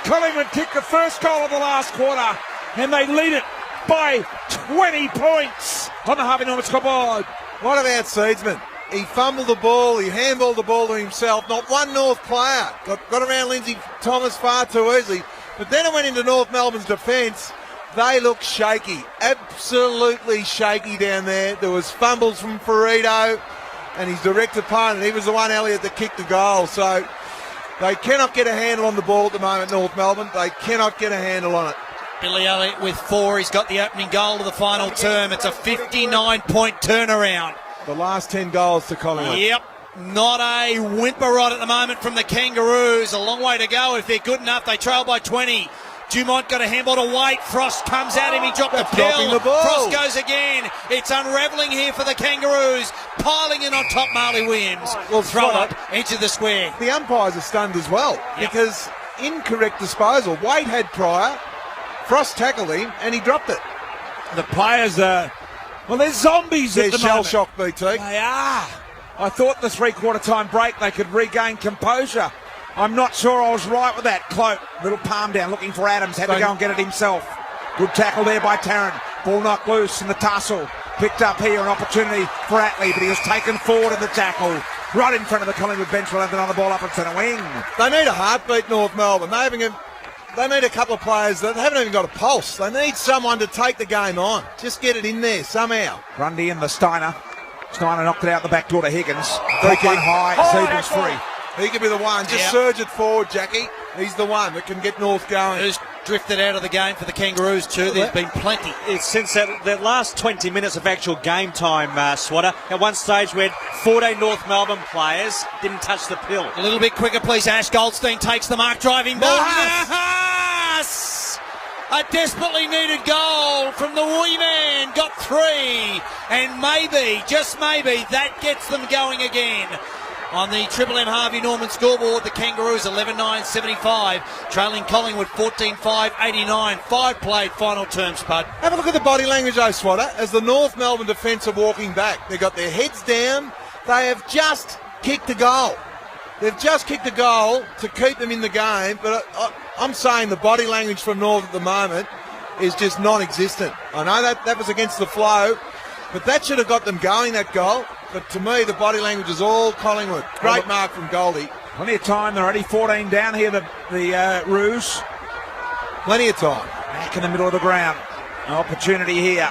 [SPEAKER 19] Collingwood kicked the first goal of the last quarter, and they lead it by 20 points on the Harvey Norman scoreboard.
[SPEAKER 20] What about Seedsman? He fumbled the ball, he handballed the ball to himself. Not one North player got around Lindsay Thomas far too easily. But then it went into North Melbourne's defence. They looked shaky, absolutely shaky down there. There was fumbles from Ferrito and his direct opponent. He was the one, Elliott, that kicked the goal. So they cannot get a handle on the ball at the moment, North Melbourne. They cannot get a handle on it.
[SPEAKER 16] Billy Elliott with 4. He's got the opening goal of the final term. It's a 59-point turnaround.
[SPEAKER 20] The last 10 goals to Collingwood.
[SPEAKER 16] Yep. Not a whimper right at the moment from the Kangaroos. A long way to go if they're good enough. They trail by 20. Dumont got a handball to White. Frost comes at him. He dropped the pill. Frost goes again. It's unravelling here for the Kangaroos. Piling in on top, Marley Williams.
[SPEAKER 20] Well,
[SPEAKER 16] throw up into the square.
[SPEAKER 20] The umpires are stunned as well because incorrect disposal. White had prior. Frost tackled him and he dropped it.
[SPEAKER 19] The players are... Well, they're zombies at the moment.
[SPEAKER 20] They're shell-shocked, BT.
[SPEAKER 19] They are. I thought in the three-quarter time break they could regain composure. I'm not sure I was right with that. Cloak, little palm down, looking for Adams. Had to go and get it himself. Good tackle there by Tarrant. Ball knocked loose in the tussle. Picked up here, an opportunity for Atley, but he was taken forward in the tackle. Right in front of the Collingwood bench. We'll have another ball up in centre wing.
[SPEAKER 20] They need a heartbeat, North Melbourne. They need a couple of players that haven't even got a pulse. They need someone to take the game on. Just get it in there somehow.
[SPEAKER 19] Grundy and the Steiner. Steiner knocked it out the back door to Higgins. Quick one high. Seabrams free.
[SPEAKER 20] He could be the one. Just surge it forward, Jackie. He's the one that can get North going.
[SPEAKER 16] Who's drifted out of the game for the Kangaroos too. There's been plenty.
[SPEAKER 2] It's since that last 20 minutes of actual game time, Swatter. At one stage we had 14 North Melbourne players didn't touch the pill.
[SPEAKER 16] A little bit quicker, please. Ash Goldstein takes the mark, driving ball. Nahas! A desperately needed goal from the wee man. Got 3. And maybe, just maybe, that gets them going again. On the Triple M Harvey Norman scoreboard, the Kangaroos 11-9-75, trailing Collingwood 14-5-89. 5 played final term, Spud.
[SPEAKER 20] Have a look at the body language, Swatter, as the North Melbourne defence are walking back. They've got their heads down. They have just kicked a goal. They've just kicked a goal to keep them in the game, but I'm saying the body language from North at the moment is just non-existent. I know that was against the flow, but that should have got them going, that goal. But to me, the body language is all Collingwood. Great mark from Goldie.
[SPEAKER 19] Plenty of time. They're already 14 down here, the Roos.
[SPEAKER 20] Plenty of time.
[SPEAKER 19] Back in the middle of the ground. An opportunity here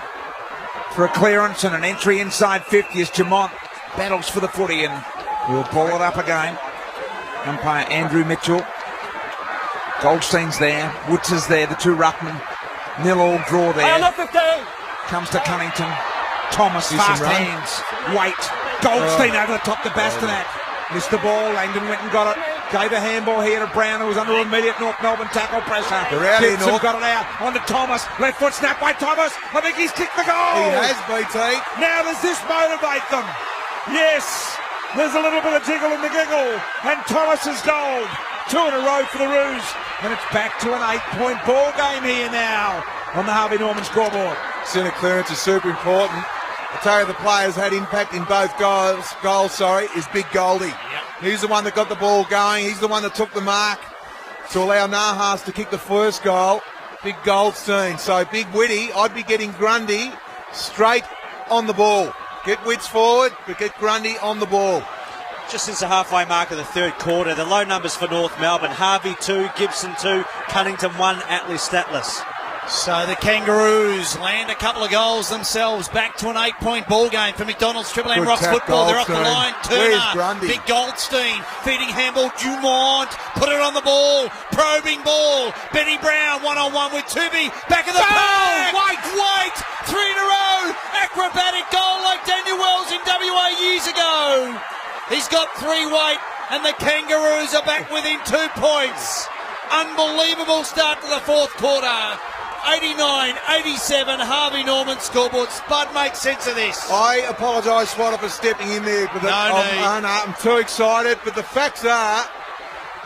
[SPEAKER 19] for a clearance and an entry inside 50 as Jamont battles for the footy and will pull it up again. Umpire Andrew Mitchell. Goldstein's there. Woods is there. The two ruckmen. 0-all draw there. Comes to Cunnington. Thomas, fast hands, Wait, Goldstein over the top to Bastanak. Missed the ball, Langdon went and got it. Gave a handball here to Brown, who was under immediate North Melbourne tackle pressure. Gibson got it out onto Thomas. Left foot snap by Thomas. I think he's kicked the goal.
[SPEAKER 20] He has, BT.
[SPEAKER 19] Now does this motivate them? Yes. There's a little bit of jiggle in the giggle. And Thomas is goal. 2 in a row for the Roos. And it's back to an 8-point ball game here now on the Harvey Norman scoreboard.
[SPEAKER 20] Centre clearance is super important. I tell you, the players had impact in both goals, is Big Goldie. Yep. He's the one that got the ball going. He's the one that took the mark to allow Nahas to kick the first goal. Big Goldstein. So Big Witty, I'd be getting Grundy straight on the ball. Get Witts forward, but get Grundy on the ball.
[SPEAKER 2] Just since the halfway mark of the third quarter, the low numbers for North Melbourne. Harvey 2, Gibson 2, Cunnington 1, Atley Statless.
[SPEAKER 16] So the Kangaroos land a couple of goals themselves. Back to an 8-point ball game for McDonald's Triple M Rocks football. They're off the line. Turner, Big Goldstein, feeding handball. Dumont, put it on the ball. Probing ball. Benny Brown, one-on-one with Tooby. Back of the pole. White, 3 in a row. Acrobatic goal like Daniel Wells in WA years ago. He's got 3 White. and the Kangaroos are back within 2 points. Unbelievable start to the fourth quarter. 89-87, Harvey Norman scoreboard. Spud, make sense of this.
[SPEAKER 20] I apologise, Swatter, for stepping in there, but I'm too excited. But the facts are,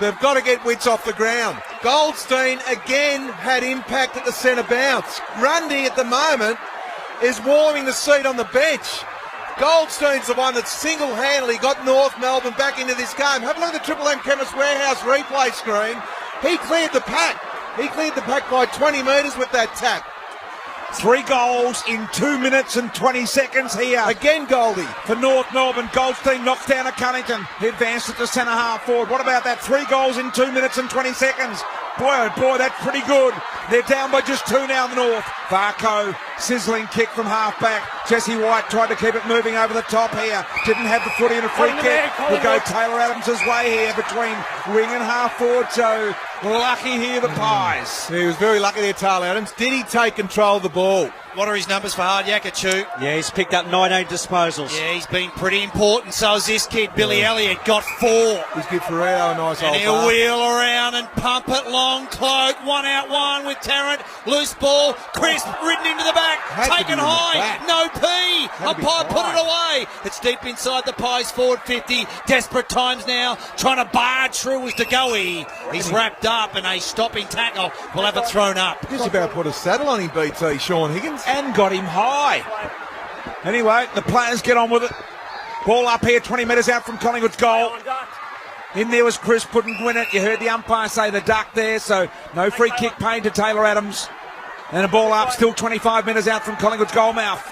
[SPEAKER 20] they've got to get Wits off the ground. Goldstein again had impact at the centre bounce. Grundy at the moment is warming the seat on the bench. Goldstein's the one that single-handedly got North Melbourne back into this game. Have a look at the Triple M Chemist Warehouse replay screen. He cleared the pack. He cleared the pack by 20 metres with that tap.
[SPEAKER 19] 3 goals in 2 minutes and 20 seconds here.
[SPEAKER 20] Again, Goldie.
[SPEAKER 19] For North Melbourne, Goldstein knocks down a Cunnington. He advanced it to centre half forward. What about that? 3 goals in 2 minutes and 20 seconds. Boy, that's pretty good. They're down by just 2 now in the North. Varco, sizzling kick from half-back. Jesse White tried to keep it moving over the top here. Didn't have the footy in a free kick. Will go Taylor Adams' way here between wing and half-forward. So lucky here, the Pies.
[SPEAKER 20] He was very lucky there, Taylor Adams. Did he take control of the ball?
[SPEAKER 16] What are his numbers for Hardyak, Achu?
[SPEAKER 2] Yeah, he's picked up 19 disposals.
[SPEAKER 16] Yeah, he's been pretty important. So is this kid, Billy Elliott, got 4.
[SPEAKER 20] He's good for a nice
[SPEAKER 16] and
[SPEAKER 20] old
[SPEAKER 16] he'll
[SPEAKER 20] pass.
[SPEAKER 16] wheel around and pump it long. Cloak, 1 out 1 with Tarrant. Loose ball. Crisp ridden into the back. Taken high. No P. Umpire put it away. It's deep inside the Pies forward 50. Desperate times now. Trying to barge through was DeGoey. He's wrapped up and a stopping tackle will have it thrown up.
[SPEAKER 20] Just about put a saddle on him, BT, Sean Higgins.
[SPEAKER 19] And got him high. Anyway, the players get on with it. Ball up here, 20 metres out from Collingwood's goal. In there was Chris, couldn't win it. You heard the umpire say the duck there, so no free kick paid to Taylor Adams. And a ball up, still 25 metres out from Collingwood's goal mouth.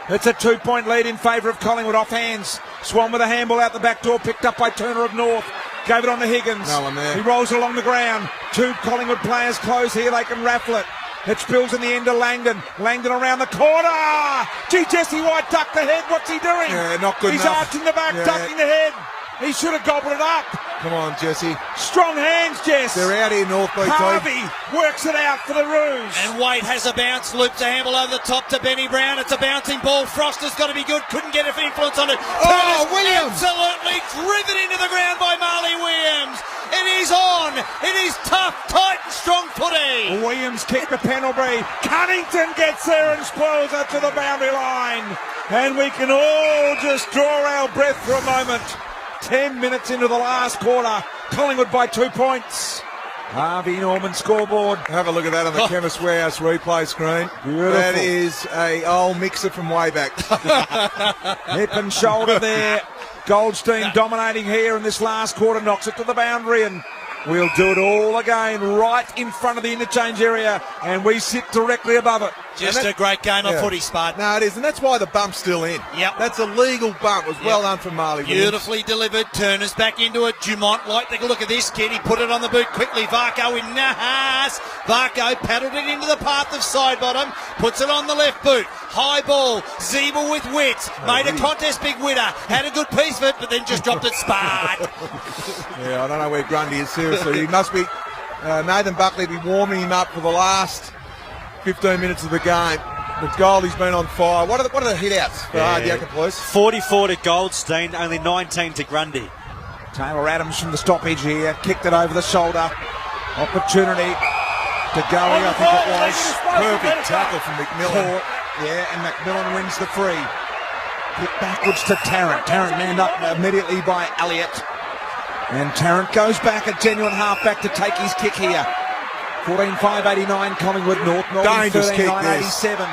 [SPEAKER 19] It's a 2-point lead in favour of Collingwood off hands. Swan with a handball out the back door, picked up by Turner of North. Gave it on to Higgins.
[SPEAKER 20] No one there.
[SPEAKER 19] He rolls along the ground. 2 Collingwood players close here, they can raffle it. It spills in the end to Langdon. Langdon around the corner. Gee, Jesse White ducked the head. What's he doing?
[SPEAKER 20] Yeah, not good
[SPEAKER 19] He's
[SPEAKER 20] enough.
[SPEAKER 19] arching the back, ducking the head. He should have gobbled it up.
[SPEAKER 20] Come on, Jesse.
[SPEAKER 19] Strong hands, Jess.
[SPEAKER 20] They're out here, North BT.
[SPEAKER 19] Harvey works it out for the Roos.
[SPEAKER 16] And Wade has a bounce, loops a handle over the top to Benny Brown. It's a bouncing ball. Froster's got to be good. Couldn't get an influence on it.
[SPEAKER 20] Oh, Williams!
[SPEAKER 16] Absolutely driven into the ground by Marley Williams. It is on. It is tough, tight and strong footy.
[SPEAKER 19] Williams kicked the penalty. Cunnington gets there and spoils it to the boundary line. And we can all just draw our breath for a moment. 10 minutes into the last quarter. Collingwood by 2 points. Harvey Norman scoreboard.
[SPEAKER 20] Have a look at that on the Chemist Warehouse replay screen.
[SPEAKER 19] Beautiful.
[SPEAKER 20] That is a old mixer from way back.
[SPEAKER 19] Hip and shoulder there. Goldstein dominating here in this last quarter. Knocks it to the boundary and we'll do it all again right in front of the interchange area and we sit directly above it.
[SPEAKER 16] Just a great game of footy, Spud.
[SPEAKER 20] No, it is, and that's why the bump's still in.
[SPEAKER 16] Yep.
[SPEAKER 20] That's a legal bump. It was well done from Marley Williams.
[SPEAKER 16] Beautifully delivered. Turner's back into it. Dumont like to look at this kid. He put it on the boot quickly. Varco in Nahas. Varco paddled it into the path of side bottom. Puts it on the left boot. High ball. Zeeble with wits. Made a contest big winner. Had a good piece of it, but then just dropped it. Spud.
[SPEAKER 20] Yeah, I don't know where Grundy is, seriously. He must be... Nathan Buckley be warming him up for the last 15 minutes of the game. But Goldie's been on fire. What are the hit-outs for Hardyak, please?
[SPEAKER 2] 44 to Goldstein, only 19 to Grundy.
[SPEAKER 19] Taylor Adams from the stoppage here. Kicked it over the shoulder. Opportunity to go, I think it was.
[SPEAKER 20] Perfect tackle from McMillan.
[SPEAKER 19] Yeah, and McMillan wins the free. Kick backwards to Tarrant. Tarrant manned up immediately by Elliott. And Tarrant goes back, a genuine halfback to take his kick here. 14-5-89 Collingwood, North Melbourne 13-9-87.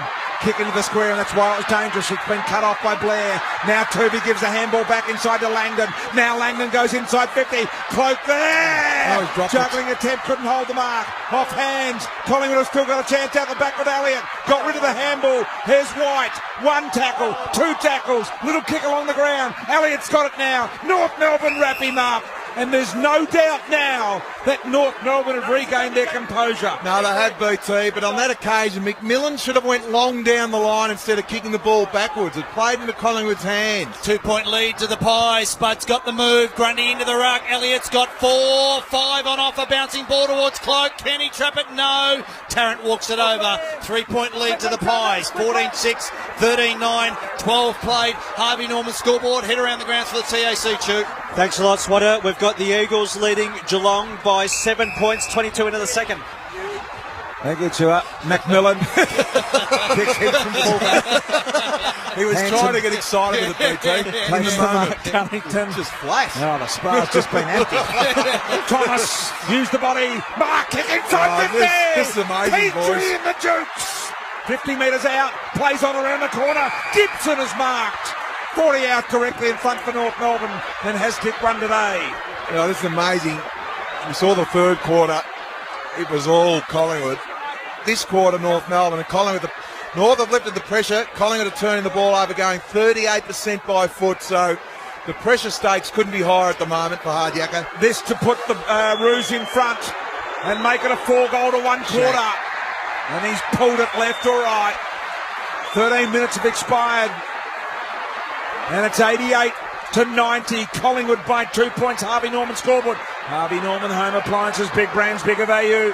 [SPEAKER 19] Kick into the square, and that's why it was dangerous. It's been cut off by Blair. Now Tooby gives the handball back inside to Langdon. Now Langdon goes inside 50. Cloak there! Juggling attempt, couldn't hold the mark. Off hands. Collingwood have still got a chance out the back with Elliott. Got rid of the handball. Here's White. 1 tackle, 2 tackles. Little kick along the ground. Elliott's got it now. North Melbourne wrap him up. And there's no doubt now that North Melbourne have regained their composure.
[SPEAKER 20] No, they have, BT, but on that occasion, McMillan should have went long down the line instead of kicking the ball backwards. It played into Collingwood's hands.
[SPEAKER 16] 2-point lead to the Pies. Spud's got the move. Grundy into the ruck. Elliott's got 4. 5 on offer. Bouncing ball towards Cloak. Can he trap it? No. Tarrant walks it over. 3-point lead to the Pies. 14-6 13-9, 12 played. Harvey Norman scoreboard. Head around the grounds for the TAC, Chew.
[SPEAKER 2] Thanks a lot, Swatter. We've got the Eagles leading Geelong by 7 points, 22 into the second.
[SPEAKER 19] Thank you, Chua. Macmillan kicks in from fullback.
[SPEAKER 20] He was trying to get excited with the BT.
[SPEAKER 19] Plays to Mark Cunnington.
[SPEAKER 20] Just flat.
[SPEAKER 19] Oh, the spar's just been empty. Thomas used the body. Mark kick inside 50.
[SPEAKER 20] This is amazing, boys.
[SPEAKER 19] Petrie in the Jukes. 50 metres out. Plays on around the corner. Gibson is marked. 40 out correctly in front for North Melbourne. And has kicked one today.
[SPEAKER 20] Yeah, this is amazing. We saw the third quarter. It was all Collingwood. This quarter, North Melbourne and Collingwood. North have lifted the pressure. Collingwood are turning the ball over, going 38% by foot. So the pressure stakes couldn't be higher at the moment for Hardyacker.
[SPEAKER 19] This to put the Roos in front and make it a 4-goal to 1 quarter. And he's pulled it left or right. 13 minutes have expired. And it's 88-90. Collingwood by 2 points. Harvey Norman scoreboard. Harvey Norman Home Appliances, big brands, bigger value.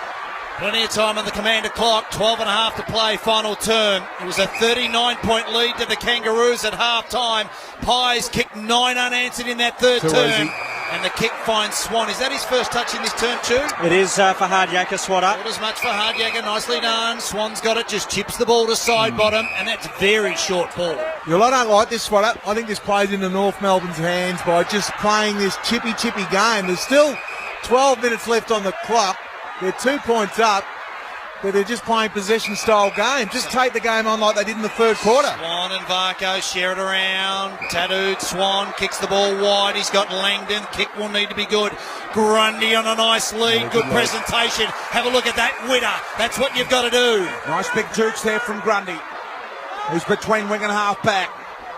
[SPEAKER 16] Plenty of time on the commander clock, 12 and a half to play, final term. It was a 39-point lead to the Kangaroos at half-time. Pies kicked 9 unanswered in that third term.
[SPEAKER 20] Easy.
[SPEAKER 16] And the kick finds Swan. Is that his first touch in this term, too?
[SPEAKER 2] It is for Hardyacker, Swatter.
[SPEAKER 16] Not as much for Hardyacker, nicely done. Swan's got it, just chips the ball to side bottom, and that's very short ball.
[SPEAKER 20] Well, I don't like this, Swatter. I think this plays into North Melbourne's hands by just playing this chippy game. There's still 12 minutes left on the clock. They're 2 points up, but they're just playing possession-style game. Just take the game on like they did in the third quarter.
[SPEAKER 16] Swan and Varco share it around. Tattooed Swan kicks the ball wide. He's got Langdon. Kick will need to be good. Grundy on a nice lead. Good presentation. Have a look at that winner. That's what you've got to do.
[SPEAKER 19] Nice big jukes there from Grundy. He's between wing and half-back.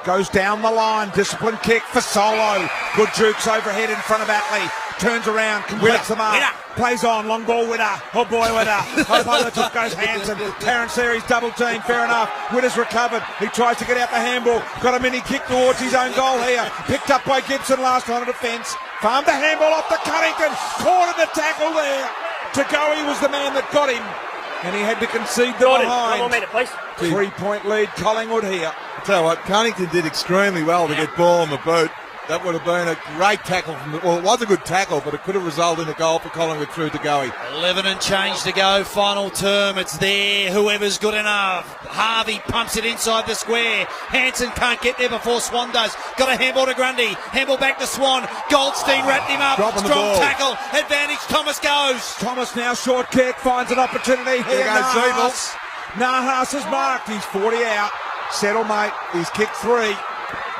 [SPEAKER 19] Goes down the line. Disciplined kick for Solo. Good jukes overhead in front of Atley. Turns around, completes the mark. Plays on, long ball winner. Oh boy, winner. Over the top goes Hanson. Terrence Series double team, fair enough. Winner's recovered. He tries to get out the handball. Got a mini kick towards his own goal here. Picked up by Gibson last on a defence. Farmed the handball off to Cunnington. Cornered the tackle there. Tagawi was the man that got him. And he had to concede the behind.
[SPEAKER 12] 1 more minute, please.
[SPEAKER 19] 3-point lead, Collingwood here.
[SPEAKER 20] I tell you what, Cunnington did extremely well to get ball on the boot. That would have been a great tackle. Well, it was a good tackle, but it could have resulted in a goal for Collingwood through to Goey.
[SPEAKER 16] 11 and change to go. Final term. It's there. Whoever's good enough. Harvey pumps it inside the square. Hanson can't get there before Swan does. Got a handball to Grundy. Handball back to Swan. Goldstein wrapped him up.
[SPEAKER 20] Dropping
[SPEAKER 16] Strong tackle. Advantage. Thomas goes.
[SPEAKER 19] Thomas now short kick. Finds an opportunity here. Nahas. Nahas is marked. He's 40 out. Settle, mate. He's kicked 3.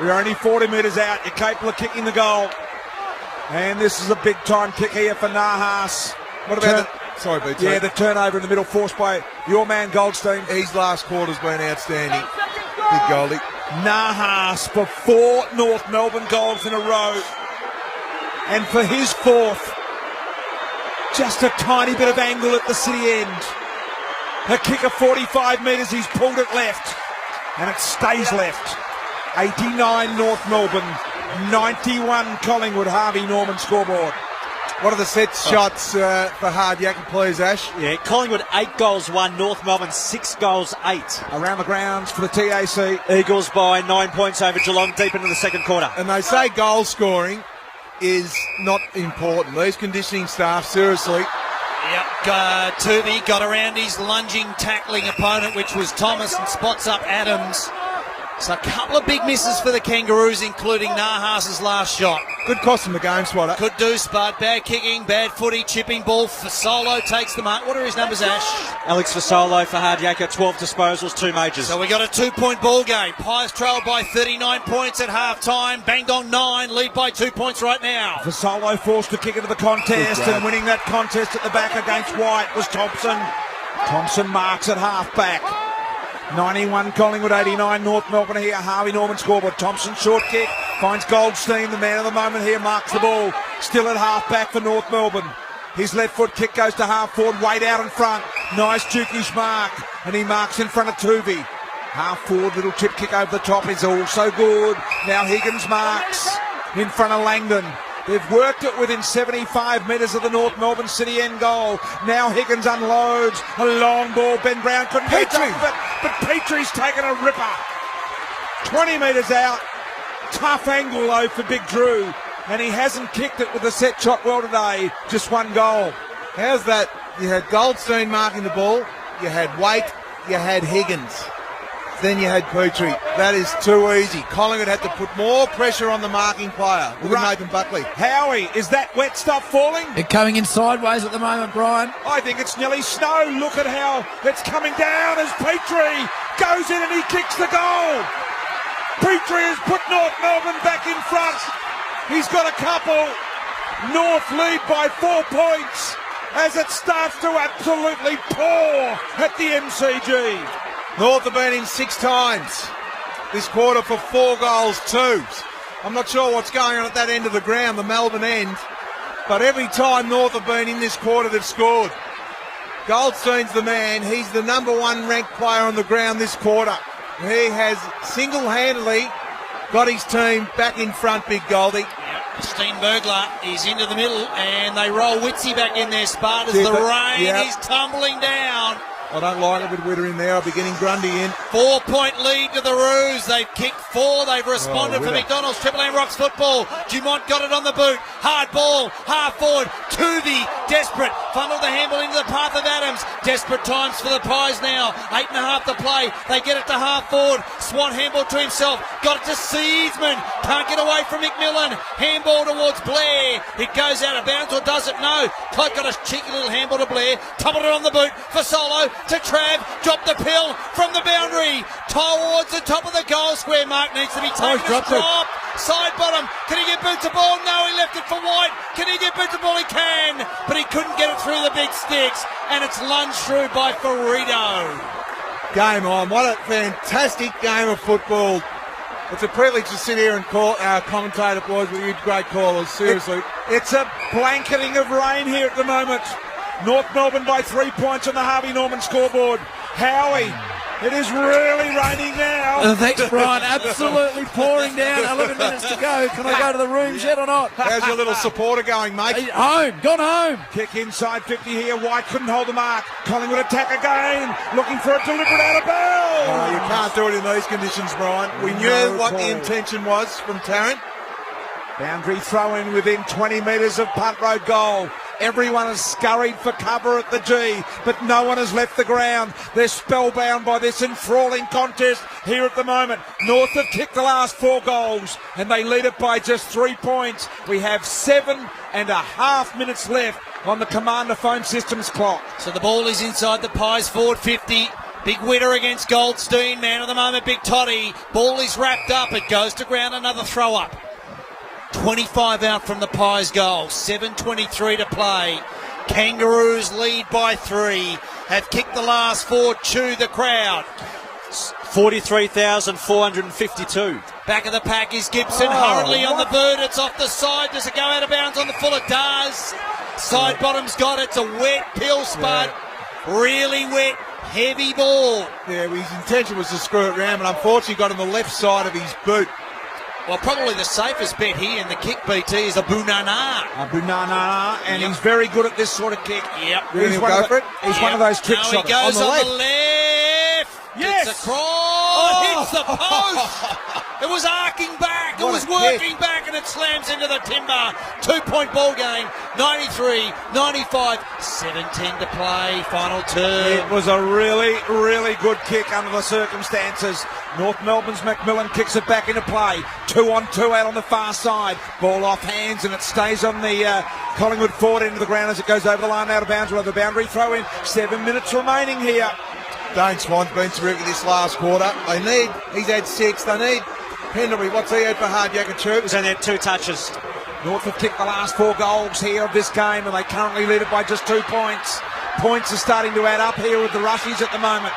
[SPEAKER 19] We're only 40 metres out. You're capable of kicking the goal. And this is a big-time kick here for Nahas.
[SPEAKER 20] What about sorry, BT.
[SPEAKER 19] Yeah, the turnover in the middle forced by your man Goldstein.
[SPEAKER 20] His last quarter's been outstanding. Big goalie.
[SPEAKER 19] Nahas for 4 North Melbourne goals in a row. And for his 4th, just a tiny bit of angle at the city end. A kick of 45 metres, he's pulled it left. And it stays left. 89 North Melbourne, 91 Collingwood. Harvey Norman scoreboard.
[SPEAKER 20] What are the set shots for Hardyacker, please, Ash?
[SPEAKER 2] Yeah, Collingwood 8 goals 1, North Melbourne 6 goals 8.
[SPEAKER 19] Around the grounds for the TAC.
[SPEAKER 2] Eagles by 9 points over Geelong deep into the second quarter.
[SPEAKER 20] And they say goal scoring is not important. These conditioning staff, seriously.
[SPEAKER 16] Yep, Tooby got around his lunging, tackling opponent, which was Thomas, and spots up Adams. So a couple of big misses for the Kangaroos, including Nahas's last shot.
[SPEAKER 20] Could cost them the game, Swatter.
[SPEAKER 16] Could do, Spud. Bad kicking, bad footy, chipping ball. Fasolo takes the mark. What are his numbers, Ash?
[SPEAKER 2] Alex Fasolo for Hardyacker, 12 disposals, 2 majors.
[SPEAKER 16] So we got a 2-point ball game. Pies trailed by 39 points at half-time. Banged on 9, lead by 2 points right now.
[SPEAKER 19] Fasolo forced to kick into the contest, and winning that contest at the back against White was Thompson. Thompson marks at half-back. 91 Collingwood, 89 North Melbourne here. Harvey Norman scoreboard. Thompson short kick. Finds Goldstein, the man of the moment here. Marks the ball. Still at half-back for North Melbourne. His left foot kick goes to half-forward. Wade out in front. Nice Jukish mark. And he marks in front of Tuvey. Half-forward little chip kick over the top is also good. Now Higgins marks in front of Langdon. They've worked it within 75 metres of the North Melbourne City end goal. Now Higgins unloads. A long ball. Ben Brown couldn't get it, but Petrie's taken a ripper. 20 metres out. Tough angle though for Big Drew, and he hasn't kicked it with a set shot well today. Just one goal.
[SPEAKER 20] How's that? You had Goldstein marking the ball, you had Waite, you had Higgins, then you had Petrie. That is too easy. Collingwood had to put more pressure on the marking player. Look at Nathan Buckley.
[SPEAKER 19] Howie, is that wet stuff falling?
[SPEAKER 5] They're coming in sideways at the moment, Brian.
[SPEAKER 19] I think it's nearly snow. Look at how it's coming down as Petrie goes in and he kicks the goal. Petrie has put North Melbourne back in front. He's got a couple. North lead by 4 points as it starts to absolutely pour at the MCG.
[SPEAKER 20] North have been in 6 times this quarter for 4 goals, 2. I'm not sure what's going on at that end of the ground, the Melbourne end, but every time North have been in this quarter, they've scored. Goldstein's the man. He's the number 1 ranked player on the ground this quarter. He has single-handedly got his team back in front, Big Goldie.
[SPEAKER 16] Steenbergler is into the middle, and they roll Witsy back in their spot as the rain is tumbling down.
[SPEAKER 20] I don't like it with Witter in there. I'll be getting Grundy in.
[SPEAKER 16] 4-point lead to the Roos. They've kicked 4. They've responded for McDonald's. Triple M Rocks football. Dumont got it on the boot. Hard ball. Half forward. Tuvey. Desperate. Funneled the handball into the path of Adams. Desperate times for the Pies now. 8.5 to play. They get it to half forward. Swan handball to himself. Got it to Searsman. Can't get away from McMillan. Handball towards Blair. It goes out of bounds, or does it? No. Clyde got a cheeky little handball to Blair. Tumbled it on the boot for Solo. To Trav, dropped the pill from the boundary towards the top of the goal square mark. Needs to be taken. Drop. Side bottom. Can he get Boots a ball? No, he left it for White. Can he get Boots a ball? He can, but he couldn't get it through the big sticks, and it's lunged through by Ferrito.
[SPEAKER 20] Game on. What a fantastic game of football. It's a privilege to sit here and call our commentator, boys, with you great callers. Seriously.
[SPEAKER 19] It's a blanketing of rain here at the moment. North Melbourne by 3 points on the Harvey Norman scoreboard. Howie, it is really raining now.
[SPEAKER 5] Thanks, Brian. Absolutely pouring down. 11 minutes to go. Can I go to the rooms yet or not?
[SPEAKER 20] How's your little supporter going, mate?
[SPEAKER 5] Home. Gone home.
[SPEAKER 19] Kick inside 50 here. White couldn't hold the mark. Collingwood attack again. Looking for a deliberate out of bounds.
[SPEAKER 20] Oh, you can't do it in these conditions, Brian. We knew what the intention was from Tarrant.
[SPEAKER 19] Boundary throw in within 20 metres of punt road goal. Everyone has scurried for cover at the G, but no one has left the ground. They're spellbound by this enthralling contest here at the moment. North have kicked the last 4 goals, and they lead it by just 3 points. We have 7.5 minutes left on the Commander Phone Systems clock.
[SPEAKER 16] So the ball is inside the Pies forward 50. Big Witter against Goldstein. Man of the moment, Big Toddy. Ball is wrapped up. It goes to ground. Another throw up. 25 out from the Pies goal. 7:23 to play. Kangaroos lead by 3. Have kicked the last 4. Chew the crowd.
[SPEAKER 2] 43,452.
[SPEAKER 16] Back of the pack is Gibson. Hurriedly on the boot. It's off the side. Does it go out of bounds on the full? It does. Side bottom's got it. It's a wet pill spud. Really wet. Heavy ball.
[SPEAKER 20] Yeah, his intention was to screw it round, but unfortunately got on the left side of his boot.
[SPEAKER 16] Well, probably the safest bet here in the kick, BT, is a Bunana.
[SPEAKER 19] And he's very good at this sort of kick.
[SPEAKER 16] Yep.
[SPEAKER 19] He's one of those trick shots.
[SPEAKER 16] He goes on the left.
[SPEAKER 19] Yes.
[SPEAKER 16] It's across. Hits the post. It was arcing back. It was working back, and it slams into the timber. 2-point ball game. 93-95. 7:10 to play. Final turn.
[SPEAKER 19] It was a really, really good kick under the circumstances. North Melbourne's McMillan kicks it back into play. 2-on-2 out on the far side. Ball off hands, and it stays on the Collingwood forward end of the ground as it goes over the line out of bounds. We'll have the boundary throw in. 7 minutes remaining here.
[SPEAKER 20] Dane Swan's been terrific this last quarter. He's had 6. They need Pendlebury. What's he had for hard jacket shoot?
[SPEAKER 2] He's only had 2 touches.
[SPEAKER 19] North have kicked the last 4 goals here of this game, and they currently lead it by just 2 points. Points are starting to add up here with the Rushies at the moment.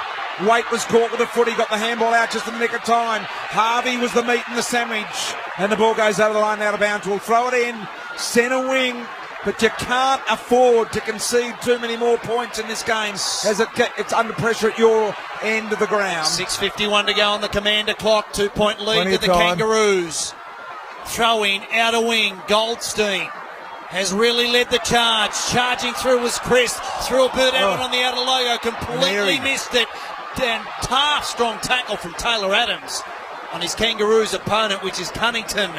[SPEAKER 19] Waite was caught with a foot. He got the handball out just in the nick of time. Harvey was the meat in the sandwich. And the ball goes over the line out of bounds. We'll throw it in. Centre wing. But you can't afford to concede too many more points in this game as it's under pressure at your end of the ground.
[SPEAKER 16] 6:51 to go on the Commander clock. 2-point lead to the Kangaroos. Throw in, outer wing. Goldstein has really led the charge. Charging through was Chris. Threw a bird out on the outer logo. Completely missed it. And tough, strong tackle from Taylor Adams. on his Kangaroos opponent, which is Cunnington.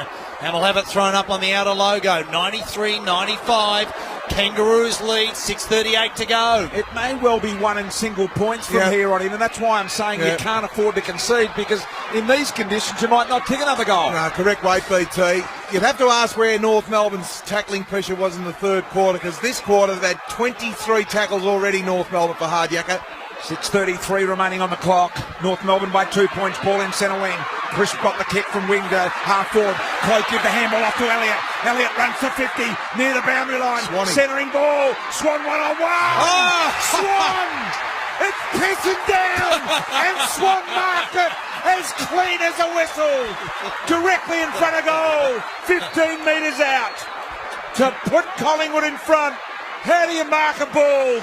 [SPEAKER 16] And we'll have it thrown up on the outer logo. 93-95. Kangaroos lead, 6:38 to go.
[SPEAKER 19] It may well be won in single points from here on in, and that's why I'm saying you can't afford to concede, because in these conditions you might not kick another goal.
[SPEAKER 20] No, correct weight, BT. You'd have to ask where North Melbourne's tackling pressure was in the third quarter, because this quarter they've had 23 tackles already, North Melbourne, for Hardyacker.
[SPEAKER 19] 6:33 remaining on the clock. North Melbourne by 2 points. Ball in centre wing. Chris got the kick from wing to half forward. Cloak give the handball off to Elliott. Elliott runs to 50 near the boundary line. Centering ball. Swan 1-on-1. Oh, Swan! It's pissing down, and Swan marked it as clean as a whistle, directly in front of goal. 15 metres out to put Collingwood in front. How do you mark a ball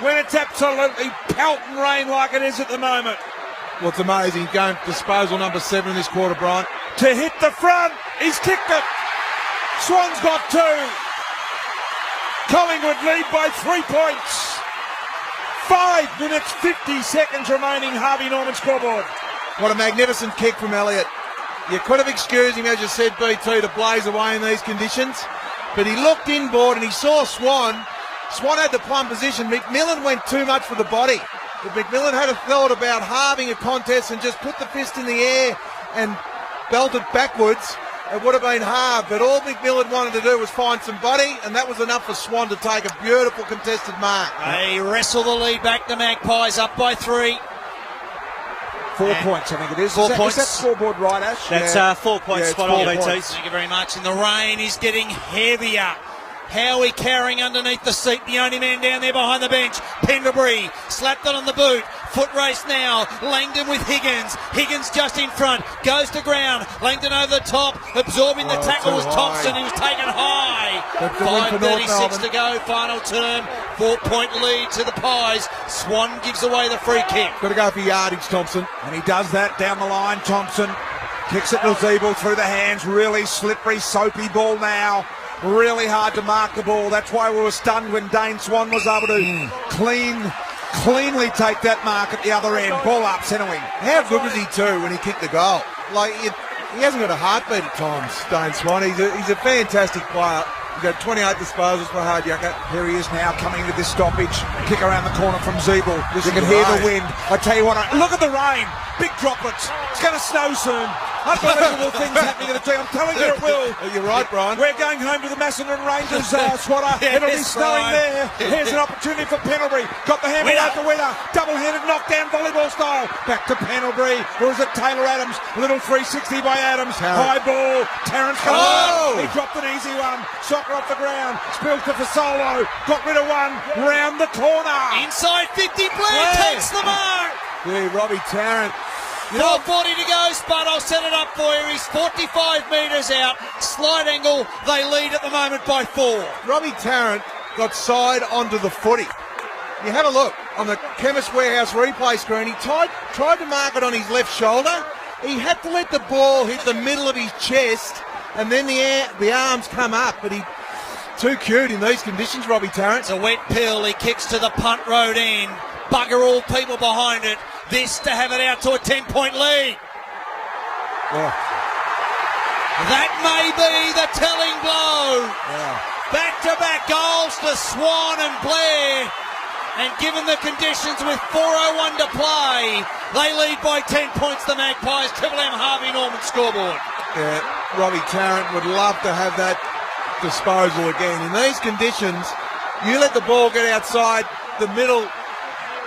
[SPEAKER 19] when it's absolutely pelting rain like it is at the moment?
[SPEAKER 20] Well, it's amazing. Going disposal number 7 in this quarter, Brian.
[SPEAKER 19] To hit the front, he's kicked it. Swan's got 2. Collingwood lead by 3 points. 5 minutes, 50 seconds remaining. Harvey Norman scoreboard.
[SPEAKER 20] What a magnificent kick from Elliott. You could have excused him, as you said, BT, to blaze away in these conditions. But he looked inboard and he saw Swan. Swan had the plumb position. McMillan went too much for the body. If McMillan had a thought about halving a contest and just put the fist in the air and belted backwards, it would have been halved. But all McMillan wanted to do was find some body, and that was enough for Swan to take a beautiful contested mark.
[SPEAKER 16] They wrestle the lead back. The Magpies up by 3.
[SPEAKER 19] 4 points, I think it is.
[SPEAKER 16] 4 points.
[SPEAKER 19] Is that scoreboard right, Ash?
[SPEAKER 2] That's 4 points, spot on, BT.
[SPEAKER 16] Thank you very much. And the rain is getting heavier. Howie carrying underneath the seat, the only man down there behind the bench. Pendlebury slapped it on the boot. Foot race now. Langdon with Higgins. Higgins just in front. Goes to ground. Langdon over the top. Absorbing the tackle was Thompson. He was taken high. 5:36 to go. Final term. 4-point lead to the Pies. Swan gives away the free kick.
[SPEAKER 20] Got to go for yardage, Thompson.
[SPEAKER 19] And he does that down the line. Thompson kicks it to Zeeble through the hands. Really slippery, soapy ball now. Really hard to mark the ball. That's why we were stunned when Dane Swan was able to cleanly take that mark at the other end. Ball up, centre wing.
[SPEAKER 20] How good was he too when he kicked the goal? Like, he hasn't got a heartbeat at times, Dane Swan. He's a fantastic player. He's got 28 disposals for Hardyacker.
[SPEAKER 19] Here he is now coming into this stoppage. Kick around the corner from Zeeble. You can hear the wind. I tell you what, look at the rain. Big droplets. It's going to snow soon. Unbelievable things happening to the team. I'm telling you it will.
[SPEAKER 20] You're right, Brian.
[SPEAKER 19] We're going home to the Macedon Rangers, Swatter. It'll be snowing there. Here's an opportunity for Pendlebury. Got the handle out the winner. Double-handed knockdown volleyball style. Back to Pendlebury. Or is it Taylor Adams? Little 360 by Adams. High ball. Terrence comes up. He dropped an easy one. Soccer off the ground. Spills to Fasolo. Got rid of one. Round the corner.
[SPEAKER 16] Inside 50. Blair takes the mark.
[SPEAKER 20] Yeah, Robbie Tarrant.
[SPEAKER 16] 4:40 to go, Spud. I'll set it up for you. He's 45 metres out. Slight angle. They lead at the moment by 4.
[SPEAKER 20] Robbie Tarrant got side onto the footy. You have a look on the Chemist Warehouse replay screen. He tried to mark it on his left shoulder. He had to let the ball hit the middle of his chest, and then the arms come up. But he too cute in these conditions, Robbie Tarrant.
[SPEAKER 16] It's a wet pill. He kicks to the punt road end. Bugger all people behind it. This to have it out to a 10-point lead.
[SPEAKER 20] Oh.
[SPEAKER 16] That may be the telling blow.
[SPEAKER 20] Yeah.
[SPEAKER 16] Back-to-back goals to Swan and Blair. And given the conditions with 4:01 to play, they lead by 10 points, the Magpies. Triple M Harvey Norman scoreboard.
[SPEAKER 20] Yeah, Robbie Tarrant would love to have that disposal again. In these conditions, you let the ball get outside the middle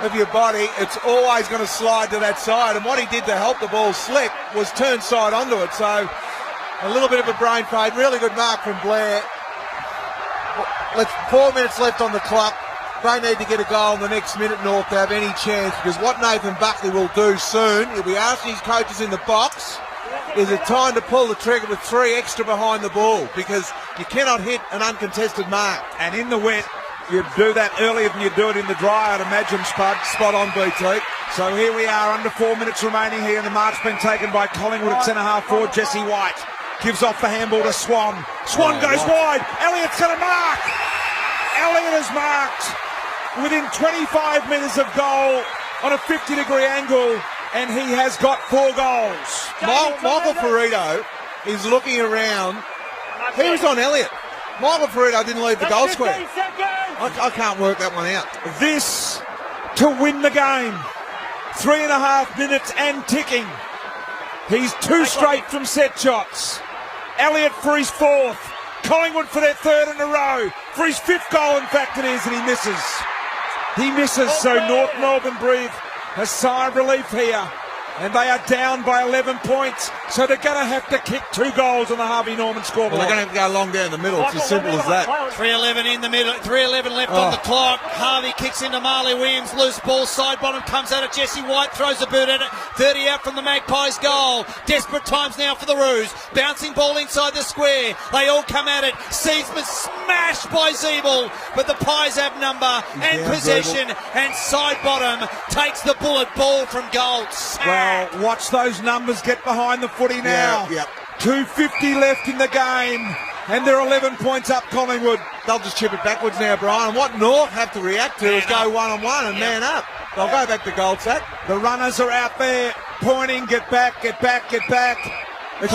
[SPEAKER 20] of your body, it's always going to slide to that side. And what he did to help the ball slip was turn side onto it. So a little bit of a brain fade. Really good mark from Blair. 4 minutes left on the clock. They need to get a goal in the next minute, North, to have any chance, because what Nathan Buckley will do soon, he'll be asking his coaches in the box, is it time to pull the trigger with 3 extra behind the ball, because you cannot hit an uncontested mark.
[SPEAKER 19] And in the wet, you do that earlier than you do it in the dry, I'd imagine, Spud.
[SPEAKER 20] Spot on, BT.
[SPEAKER 19] So here we are, under 4 minutes remaining here, and the mark's been taken by Collingwood at centre-half forward. Jesse White gives off the handball to Swan. Swan goes wide. Elliott's going to mark. Elliott has marked within 25 metres of goal on a 50-degree angle, and he has got 4 goals.
[SPEAKER 20] Michael Ferrito is looking around. He was on Elliott. Michael Ferrito didn't leave the goal square. I can't work that one out.
[SPEAKER 19] This to win the game. 3.5 minutes and ticking. He's 2 straight from set shots. Elliott for his 4th. Collingwood for their 3rd in a row. For his 5th goal, in fact, it is, and he misses. He misses, so North Melbourne breathe a sigh of relief here. And they are down by 11 points, so they're going to have to kick 2 goals on the Harvey Norman scoreboard.
[SPEAKER 20] Well, they're going to have to go long down the middle. It's as simple as that.
[SPEAKER 16] 3:11 in the middle, 3:11 left on the clock. Harvey kicks into Marley Williams, loose ball, side bottom, comes at it. Jesse White throws a boot at it. 30 out from the Magpies' goal. Desperate times now for the Roos. Bouncing ball inside the square. They all come at it. Seatsman smashed by Zeeble, but the Pies have number and possession. And side bottom takes the bullet ball from goal.
[SPEAKER 19] Well, watch those numbers get behind the footy now.
[SPEAKER 20] Yeah.
[SPEAKER 19] 2:50 left in the game, and they're 11 points up, Collingwood.
[SPEAKER 20] They'll just chip it backwards now, Brian. And what North have to react to is go one-on-one and man up. They'll go back to goal sack.
[SPEAKER 19] The runners are out there pointing, get back, get back, get back.
[SPEAKER 20] It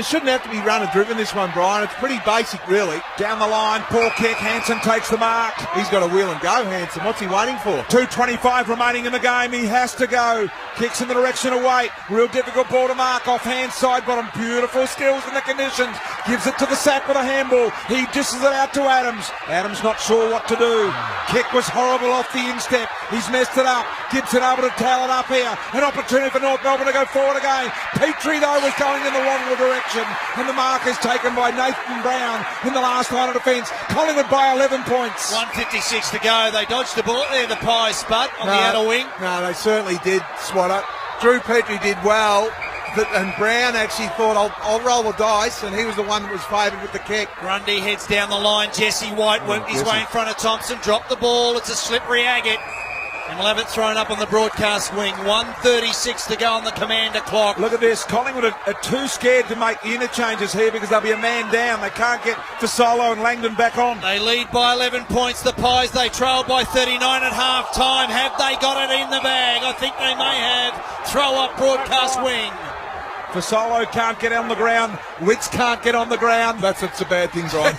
[SPEAKER 20] shouldn't have to be runner-driven, this one, Brian. It's pretty basic, really.
[SPEAKER 19] Down the line, poor kick. Hansen takes the mark.
[SPEAKER 20] He's got a wheel and go, Hansen. What's he waiting for?
[SPEAKER 19] 2:25 remaining in the game. He has to go. Kicks in the direction of Waite. Real difficult ball to mark. Off-hand side bottom. Beautiful skills in the conditions. Gives it to the sack with a handball. He dishes it out to Adams. Adams not sure what to do. Kick was horrible off the instep. He's messed it up. Gibson able to towel it up here. An opportunity for North Melbourne to go forward again. Petrie, though, was going in the wrong direction, and the mark is taken by Nathan Brown in the last line of defence. Collingwood by 11 points.
[SPEAKER 16] 1:56 to go. They dodged the bullet there, the Pies, Spud, on the outer wing.
[SPEAKER 20] No, they certainly did, Swatter. Drew Petrie did well, and Brown actually thought, I'll roll the dice, and he was the one that was favoured with the kick.
[SPEAKER 16] Grundy heads down the line. Jesse White worked his way in front of Thompson, dropped the ball. It's a slippery agate. And we'll have it thrown up on the broadcast wing. 1:36 to go on the commander clock.
[SPEAKER 19] Look at this. Collingwood are too scared to make the interchanges here because they'll be a man down. They can't get Fasolo and Langdon back on.
[SPEAKER 16] They lead by 11 points. The Pies, they trailed by 39 at half time. Have they got it in the bag? I think they may have. Throw up broadcast wing.
[SPEAKER 19] Fasolo can't get on the ground. Wicks can't get on the ground.
[SPEAKER 20] That's a bad thing, Brian.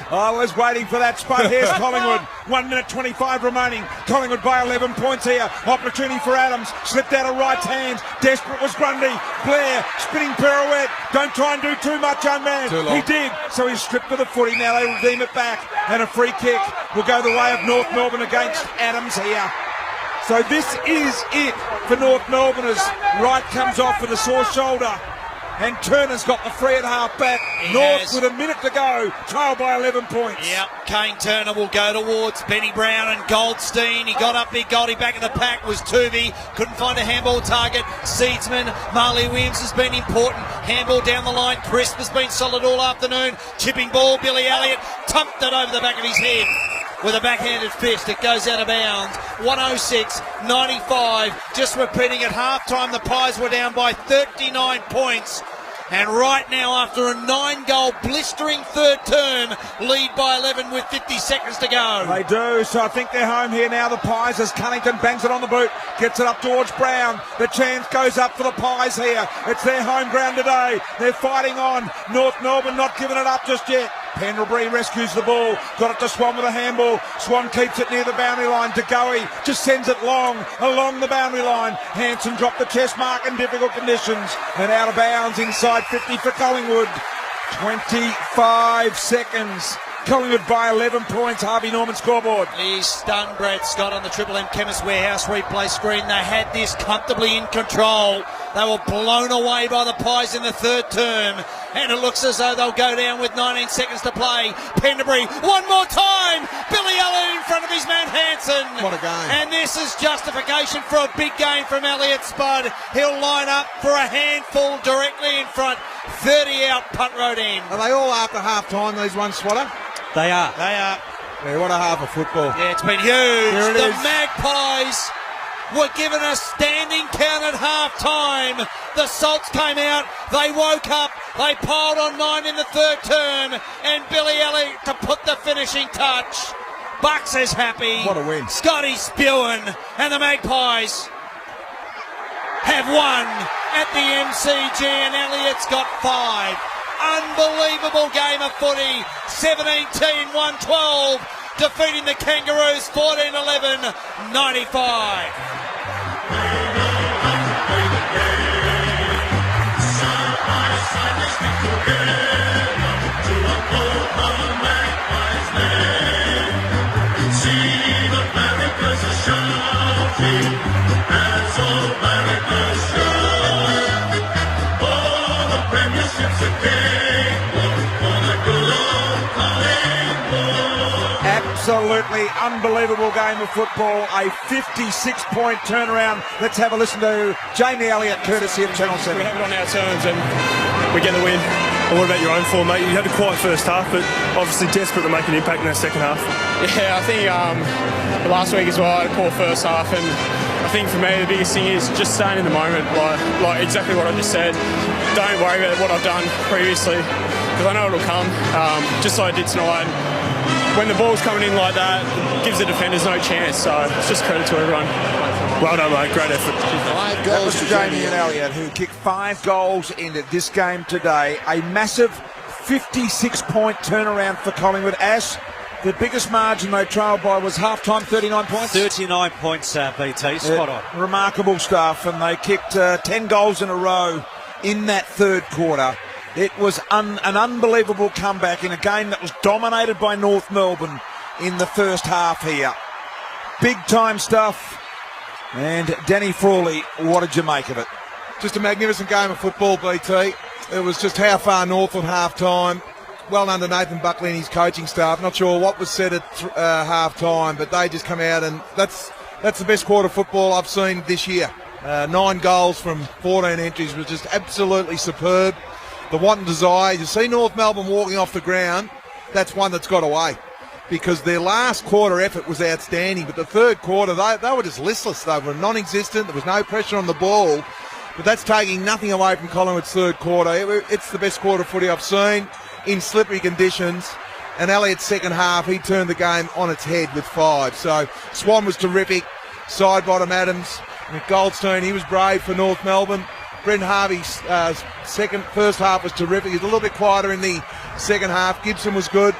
[SPEAKER 19] I was waiting for that spot. Here's Collingwood. 1 minute 25 remaining. Collingwood by 11 points here. Opportunity for Adams. Slipped out of right hand. Desperate was Grundy. Blair, spinning pirouette. Don't try and do too much, young man. He did. So he's stripped of the footy. Now they redeem it back. And a free kick will go the way of North Melbourne against Adams here. So this is it for North Melbourne as Wright comes off with a sore shoulder. And Turner's got the free at half back. North with a minute to go, trail by 11 points.
[SPEAKER 16] Yep, Kane Turner will go towards Benny Brown and Goldstein. He got up big, Goldie back in the pack was Tuvey. Couldn't find a handball target. Seedsman, Marley Williams has been important. Handball down the line. Crisp has been solid all afternoon. Chipping ball, Billy Elliott thumped it over the back of his head. With a backhanded fist, it goes out of bounds. 106-95. Just repeating at halftime, the Pies were down by 39 points. And right now, after a 9-goal blistering third term, lead by 11 with 50 seconds to go.
[SPEAKER 19] They do, so I think they're home here now, the Pies, as Cunnington bangs it on the boot, gets it up towards Brown. The chance goes up for the Pies here. It's their home ground today. They're fighting on. North Melbourne not giving it up just yet. Pendlebury rescues the ball, got it to Swan with a handball. Swan keeps it near the boundary line. DeGoey just sends it long, along the boundary line. Hansen dropped the chest mark in difficult conditions and out of bounds inside 50 for Collingwood. 25 seconds. Collingwood by 11 points. Harvey Norman scoreboard.
[SPEAKER 16] He's stunned Brad Scott on the Triple M Chemist Warehouse replay screen. They had this comfortably in control. They were blown away by the Pies in the third term. And it looks as though they'll go down with 19 seconds to play. Pendlebury, one more time. Billy Elliott in front of his man Hansen.
[SPEAKER 20] What a game.
[SPEAKER 16] And this is justification for a big game from Elliott Spud. He'll line up for a handful directly in front. 30 out, punt road in.
[SPEAKER 20] Are they all after half time, these ones, Swatter?
[SPEAKER 2] They are.
[SPEAKER 16] They are.
[SPEAKER 20] Yeah, what a half of football.
[SPEAKER 16] Yeah, it's been huge.
[SPEAKER 20] Here it
[SPEAKER 16] the
[SPEAKER 20] is.
[SPEAKER 16] Magpies were given a standing count at half-time. The Salts came out, they woke up, they piled on 9 in the third term, and Billy Elliott to put the finishing touch. Bucks is happy.
[SPEAKER 20] What a win.
[SPEAKER 16] Scotty spewing, and the Magpies have won at the MCG, and Elliott's got 5. Unbelievable game of footy. 17-10, 112, defeating the Kangaroos 14-11, 95.
[SPEAKER 19] Absolutely unbelievable game of football. A 56-point turnaround. Let's have a listen to Jamie Elliott, courtesy of Channel 7.
[SPEAKER 6] We have it on our terms and we get the win. And what about your own form, mate? You had a quiet first half, but obviously desperate to make an impact in that second half.
[SPEAKER 7] Yeah, I think last week as well, I had a poor first half, and I think for me the biggest thing is just staying in the moment, like exactly what I just said. Don't worry about what I've done previously, because I know it'll come, just like I did tonight. When the ball's coming in like that, it gives the defenders no chance, so it's just credit to everyone. Well done, mate. Great effort.
[SPEAKER 19] 5 goals to Jamie Elliott, who kicked 5 goals into this game today. A massive 56-point turnaround for Collingwood. Ash, the biggest margin they trailed by was half-time, 39 points?
[SPEAKER 2] 39 points, BT. Spot on.
[SPEAKER 19] Remarkable stuff, and they kicked 10 goals in a row in that third quarter. It was an unbelievable comeback in a game that was dominated by North Melbourne in the first half here. Big-time stuff. And Danny Frawley, what did you make of it?
[SPEAKER 20] Just a magnificent game of football, BT. It was just how far north at half-time. Well done to Nathan Buckley and his coaching staff. Not sure what was said at half-time, but they just come out, and that's the best quarter of football I've seen this year. 9 goals from 14 entries was just absolutely superb. The want and desire. You see North Melbourne walking off the ground, that's one that's got away. Because their last quarter effort was outstanding, but the third quarter, they were just listless. They were non-existent. There was no pressure on the ball. But that's taking nothing away from Collingwood's third quarter. It's the best quarter of footy I've seen in slippery conditions. And Elliott's second half, he turned the game on its head with 5. So Swan was terrific. Side bottom Adams. Goldstein, he was brave for North Melbourne. Brent Harvey's first half was terrific. He's a little bit quieter in the second half. Gibson was good.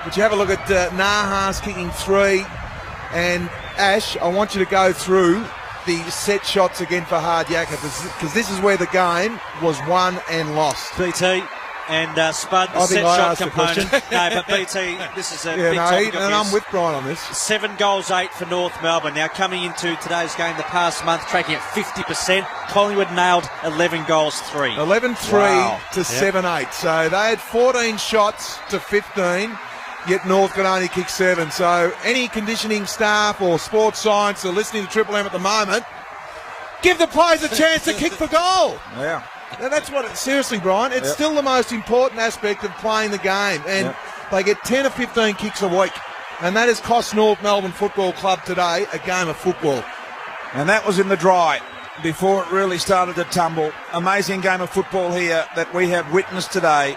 [SPEAKER 20] But you have a look at Nahas kicking 3. And Ash, I want you to go through the set shots again for Hard Yakka, because this is where the game was won and lost.
[SPEAKER 2] BT and Spud, the set shot component. No, but BT, this is a big topic of
[SPEAKER 20] and
[SPEAKER 2] yours.
[SPEAKER 20] I'm with Brian on this.
[SPEAKER 2] 7 goals, 8 for North Melbourne. Now coming into today's game, the past month, tracking at 50%. Collingwood nailed 11 goals, 3.
[SPEAKER 20] 11-3
[SPEAKER 2] wow.
[SPEAKER 20] to 7-8. So they had 14 shots to 15. Yet North could only kick 7. So any conditioning staff or sports science are listening to Triple M at the moment, give the players a chance to kick for goal.
[SPEAKER 19] Yeah.
[SPEAKER 20] Now that's seriously, Brian, it's still the most important aspect of playing the game. And they get 10 or 15 kicks a week. And that has cost North Melbourne Football Club today a game of football.
[SPEAKER 19] And that was in the dry before it really started to tumble. Amazing game of football here that we have witnessed today.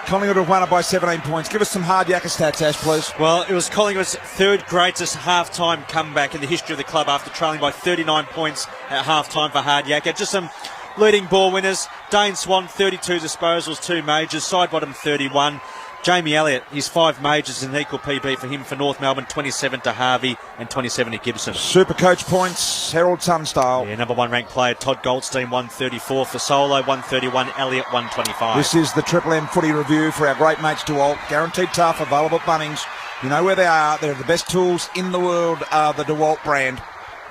[SPEAKER 19] Collingwood have won it by 17 points. Give us some Hard Yakka stats, Ash, please.
[SPEAKER 2] Well, it was Collingwood's third greatest half-time comeback in the history of the club after trailing by 39 points at half-time for Hard Yakka. Just some leading ball winners. Dane Swan, 32 disposals, 2 majors. Sidebottom, 31. Jamie Elliott, his 5 majors in equal PB for him for North Melbourne, 27 to Harvey and 27 to Gibson.
[SPEAKER 19] Super coach points, Harold Sunstyle.
[SPEAKER 2] Yeah, number 1 ranked player Todd Goldstein, 134 for Solo, 131, Elliott, 125.
[SPEAKER 19] This is the Triple M footy review for our great mates DeWalt. Guaranteed tough, available at Bunnings. You know where they are. They're the best tools in the world, the DeWalt brand.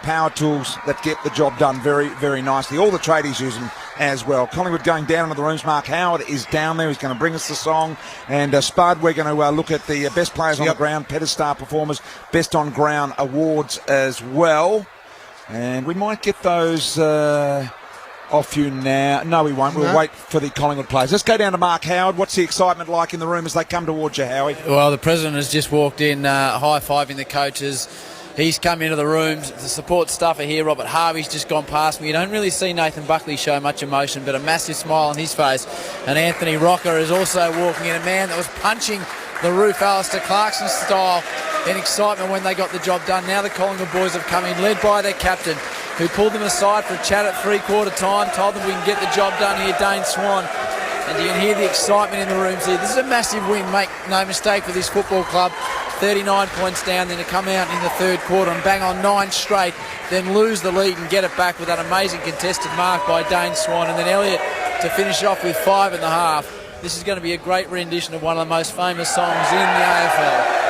[SPEAKER 19] Power tools that get the job done very, very nicely. All the tradies use them as well. Collingwood going down into the rooms. Mark Howard is down there. He's going to bring us the song. And Spud, we're going to look at the best players on the ground, Pettis Star Performers, Best on Ground awards as well. And we might get those off you now. No, we won't. We'll wait for the Collingwood players. Let's go down to Mark Howard. What's the excitement like in the room as they come towards you, Howie?
[SPEAKER 5] Well, the president has just walked in, high-fiving the coaches. He's come into the rooms. The support staff are here. Robert Harvey's just gone past me. You don't really see Nathan Buckley show much emotion, but a massive smile on his face. And Anthony Rocker is also walking in, a man that was punching the roof Alistair Clarkson style in excitement when they got the job done. Now the Collingwood boys have come in, led by their captain, who pulled them aside for a chat at three-quarter time, told them we can get the job done here, Dane Swan. And you can hear the excitement in the rooms here. This is a massive win, make no mistake, for this football club. 39 points down, then to come out in the third quarter and bang on 9 straight, then lose the lead and get it back with that amazing contested mark by Dane Swan. And then Elliott to finish off with 5.5. This is going to be a great rendition of one of the most famous songs in the AFL.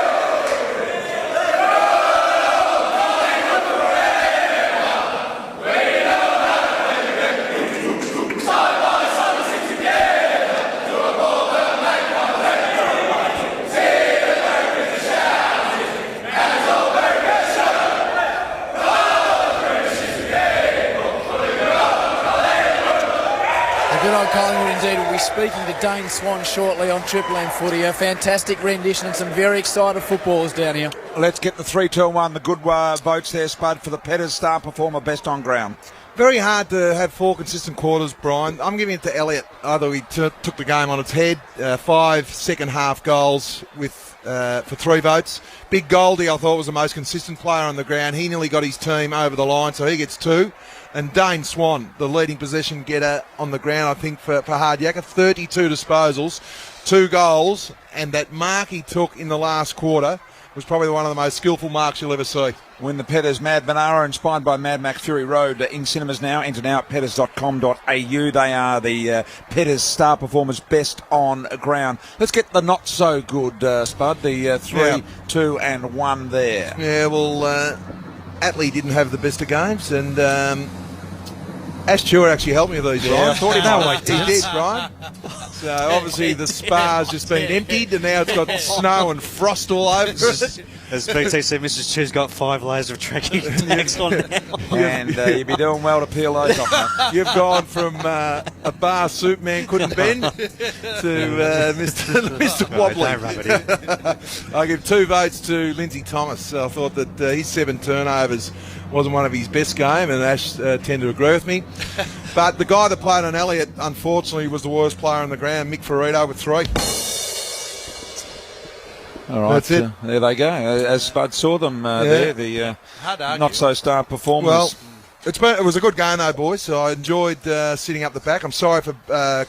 [SPEAKER 5] Good old Collingwood indeed. We'll be speaking to Dane Swan shortly on Triple M Footy. A fantastic rendition and some very excited footballers down here.
[SPEAKER 19] Let's get the 3-2-1. The good votes there, Spud, for the Petters star performer, best on ground.
[SPEAKER 20] Very hard to have 4 consistent quarters, Brian. I'm giving it to Elliott. Either he took the game on its head, 5 second-half goals for 3 votes. Big Goldie, I thought, was the most consistent player on the ground. He nearly got his team over the line, so he gets 2. And Dane Swan, the leading possession getter on the ground, I think, for Hard Yakka, 32 disposals, 2 goals, and that mark he took in the last quarter was probably one of the most skillful marks you'll ever see.
[SPEAKER 19] When the Petters Mad Banana, inspired by Mad Max Fury Road, in cinemas now. Enter now at petters.com.au. They are the Petters star performers best on ground. Let's get the not so good, Spud, the 3, 2 and 1 there.
[SPEAKER 20] Yeah, well, Atley didn't have the best of games, and Ash Stewart actually helped me with these.
[SPEAKER 19] Yeah, I thought he
[SPEAKER 20] He did, right? So obviously the spa's just been emptied, and now it's got snow and frost all over it.
[SPEAKER 2] As BT said, Mrs. Chu's got 5 layers of tracking tags on now.
[SPEAKER 19] And you'd be doing well to peel those off, mate.
[SPEAKER 20] You've gone from a bar soup man couldn't bend to Mr. Wobbly.
[SPEAKER 2] Don't rub it in.
[SPEAKER 20] I give 2 votes to Lindsay Thomas. I thought that his 7 turnovers wasn't one of his best game, and Ash tend to agree with me. But the guy that played on Elliott, unfortunately, was the worst player on the ground, Mick Ferrito, with 3.
[SPEAKER 19] All right,
[SPEAKER 20] that's it.
[SPEAKER 19] There they go. As Spud saw them there, the not-so-star performers.
[SPEAKER 20] Well, it was a good game, though, boys. So I enjoyed sitting up the back. I'm sorry for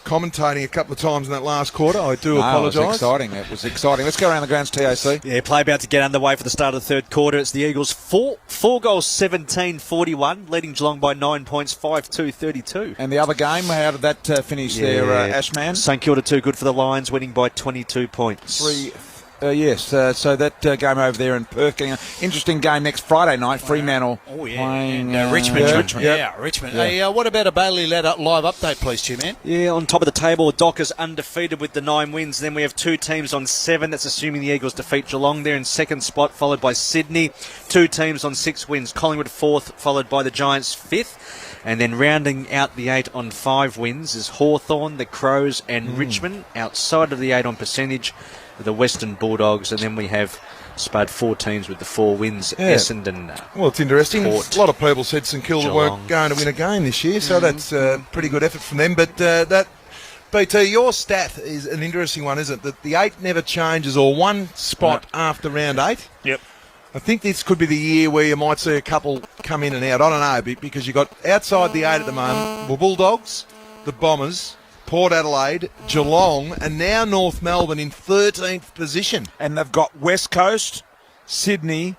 [SPEAKER 20] commentating a couple of times in that last quarter. I do apologise.
[SPEAKER 19] It was exciting. It was exciting. Let's go around the grounds, TAC.
[SPEAKER 2] Yeah, play about to get underway for the start of the third quarter. It's the Eagles 4 goals, 17-41, leading Geelong by 9 points, 5-2-32.
[SPEAKER 19] And the other game, how did that finish there, Ashman?
[SPEAKER 2] St Kilda too good for the Lions, winning by 22 points.
[SPEAKER 19] Yes, so that game over there in Perth, getting an interesting game next Friday night. Fremantle playing
[SPEAKER 16] Richmond.
[SPEAKER 19] Richmond.
[SPEAKER 16] Hey, what about a Bailey live update, please, Stu, man?
[SPEAKER 2] Yeah, on top of the table, Dockers undefeated with the 9 wins. Then we have 2 teams on 7. That's assuming the Eagles defeat Geelong. They're in second spot, followed by Sydney. 2 teams on 6 wins. Collingwood 4th, followed by the Giants 5th. And then rounding out the 8 on 5 wins is Hawthorn, the Crows and Richmond. Outside of the 8 on percentage, the Western Bulldogs, and then we have Spud 4 teams with the 4 wins. Essendon.
[SPEAKER 20] Well, it's interesting.
[SPEAKER 2] Port,
[SPEAKER 20] a lot of people said St Kilda weren't going to win a game this year, so that's a pretty good effort from them. But that, BT, your stat is an interesting one, isn't it? That the 8 never changes, or 1 spot after round 8.
[SPEAKER 2] Yep.
[SPEAKER 20] I think this could be the year where you might see a couple come in and out. I don't know, because you've got outside the 8 at the moment, the Bulldogs, the Bombers, Port Adelaide, Geelong, and now North Melbourne in 13th position.
[SPEAKER 19] And they've got West Coast, Sydney,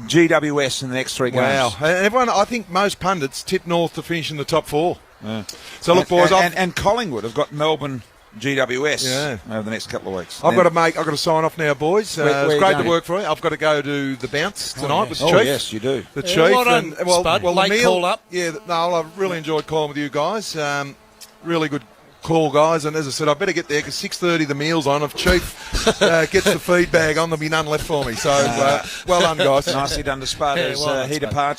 [SPEAKER 19] GWS in the next 3 games.
[SPEAKER 20] Wow. And everyone, I think most pundits tip North to finish in the top 4. Yeah. So look, boys,
[SPEAKER 19] and Collingwood have got Melbourne, GWS over the next couple of weeks.
[SPEAKER 20] I've got to sign off now, boys. It's great to work for you. I've got to go to the bounce tonight with the Chief.
[SPEAKER 19] Oh, yes, you do.
[SPEAKER 20] The Chief.
[SPEAKER 16] Well done, Spud.
[SPEAKER 20] Well,
[SPEAKER 16] late call up.
[SPEAKER 20] Yeah, no, I've really enjoyed calling with you guys. Really good call, guys, and as I said, I better get there because 6:30 the meal's on. If Chief gets the feedback on, there'll be none left for me. So well done, guys.
[SPEAKER 19] Nicely done to Spud as he departs.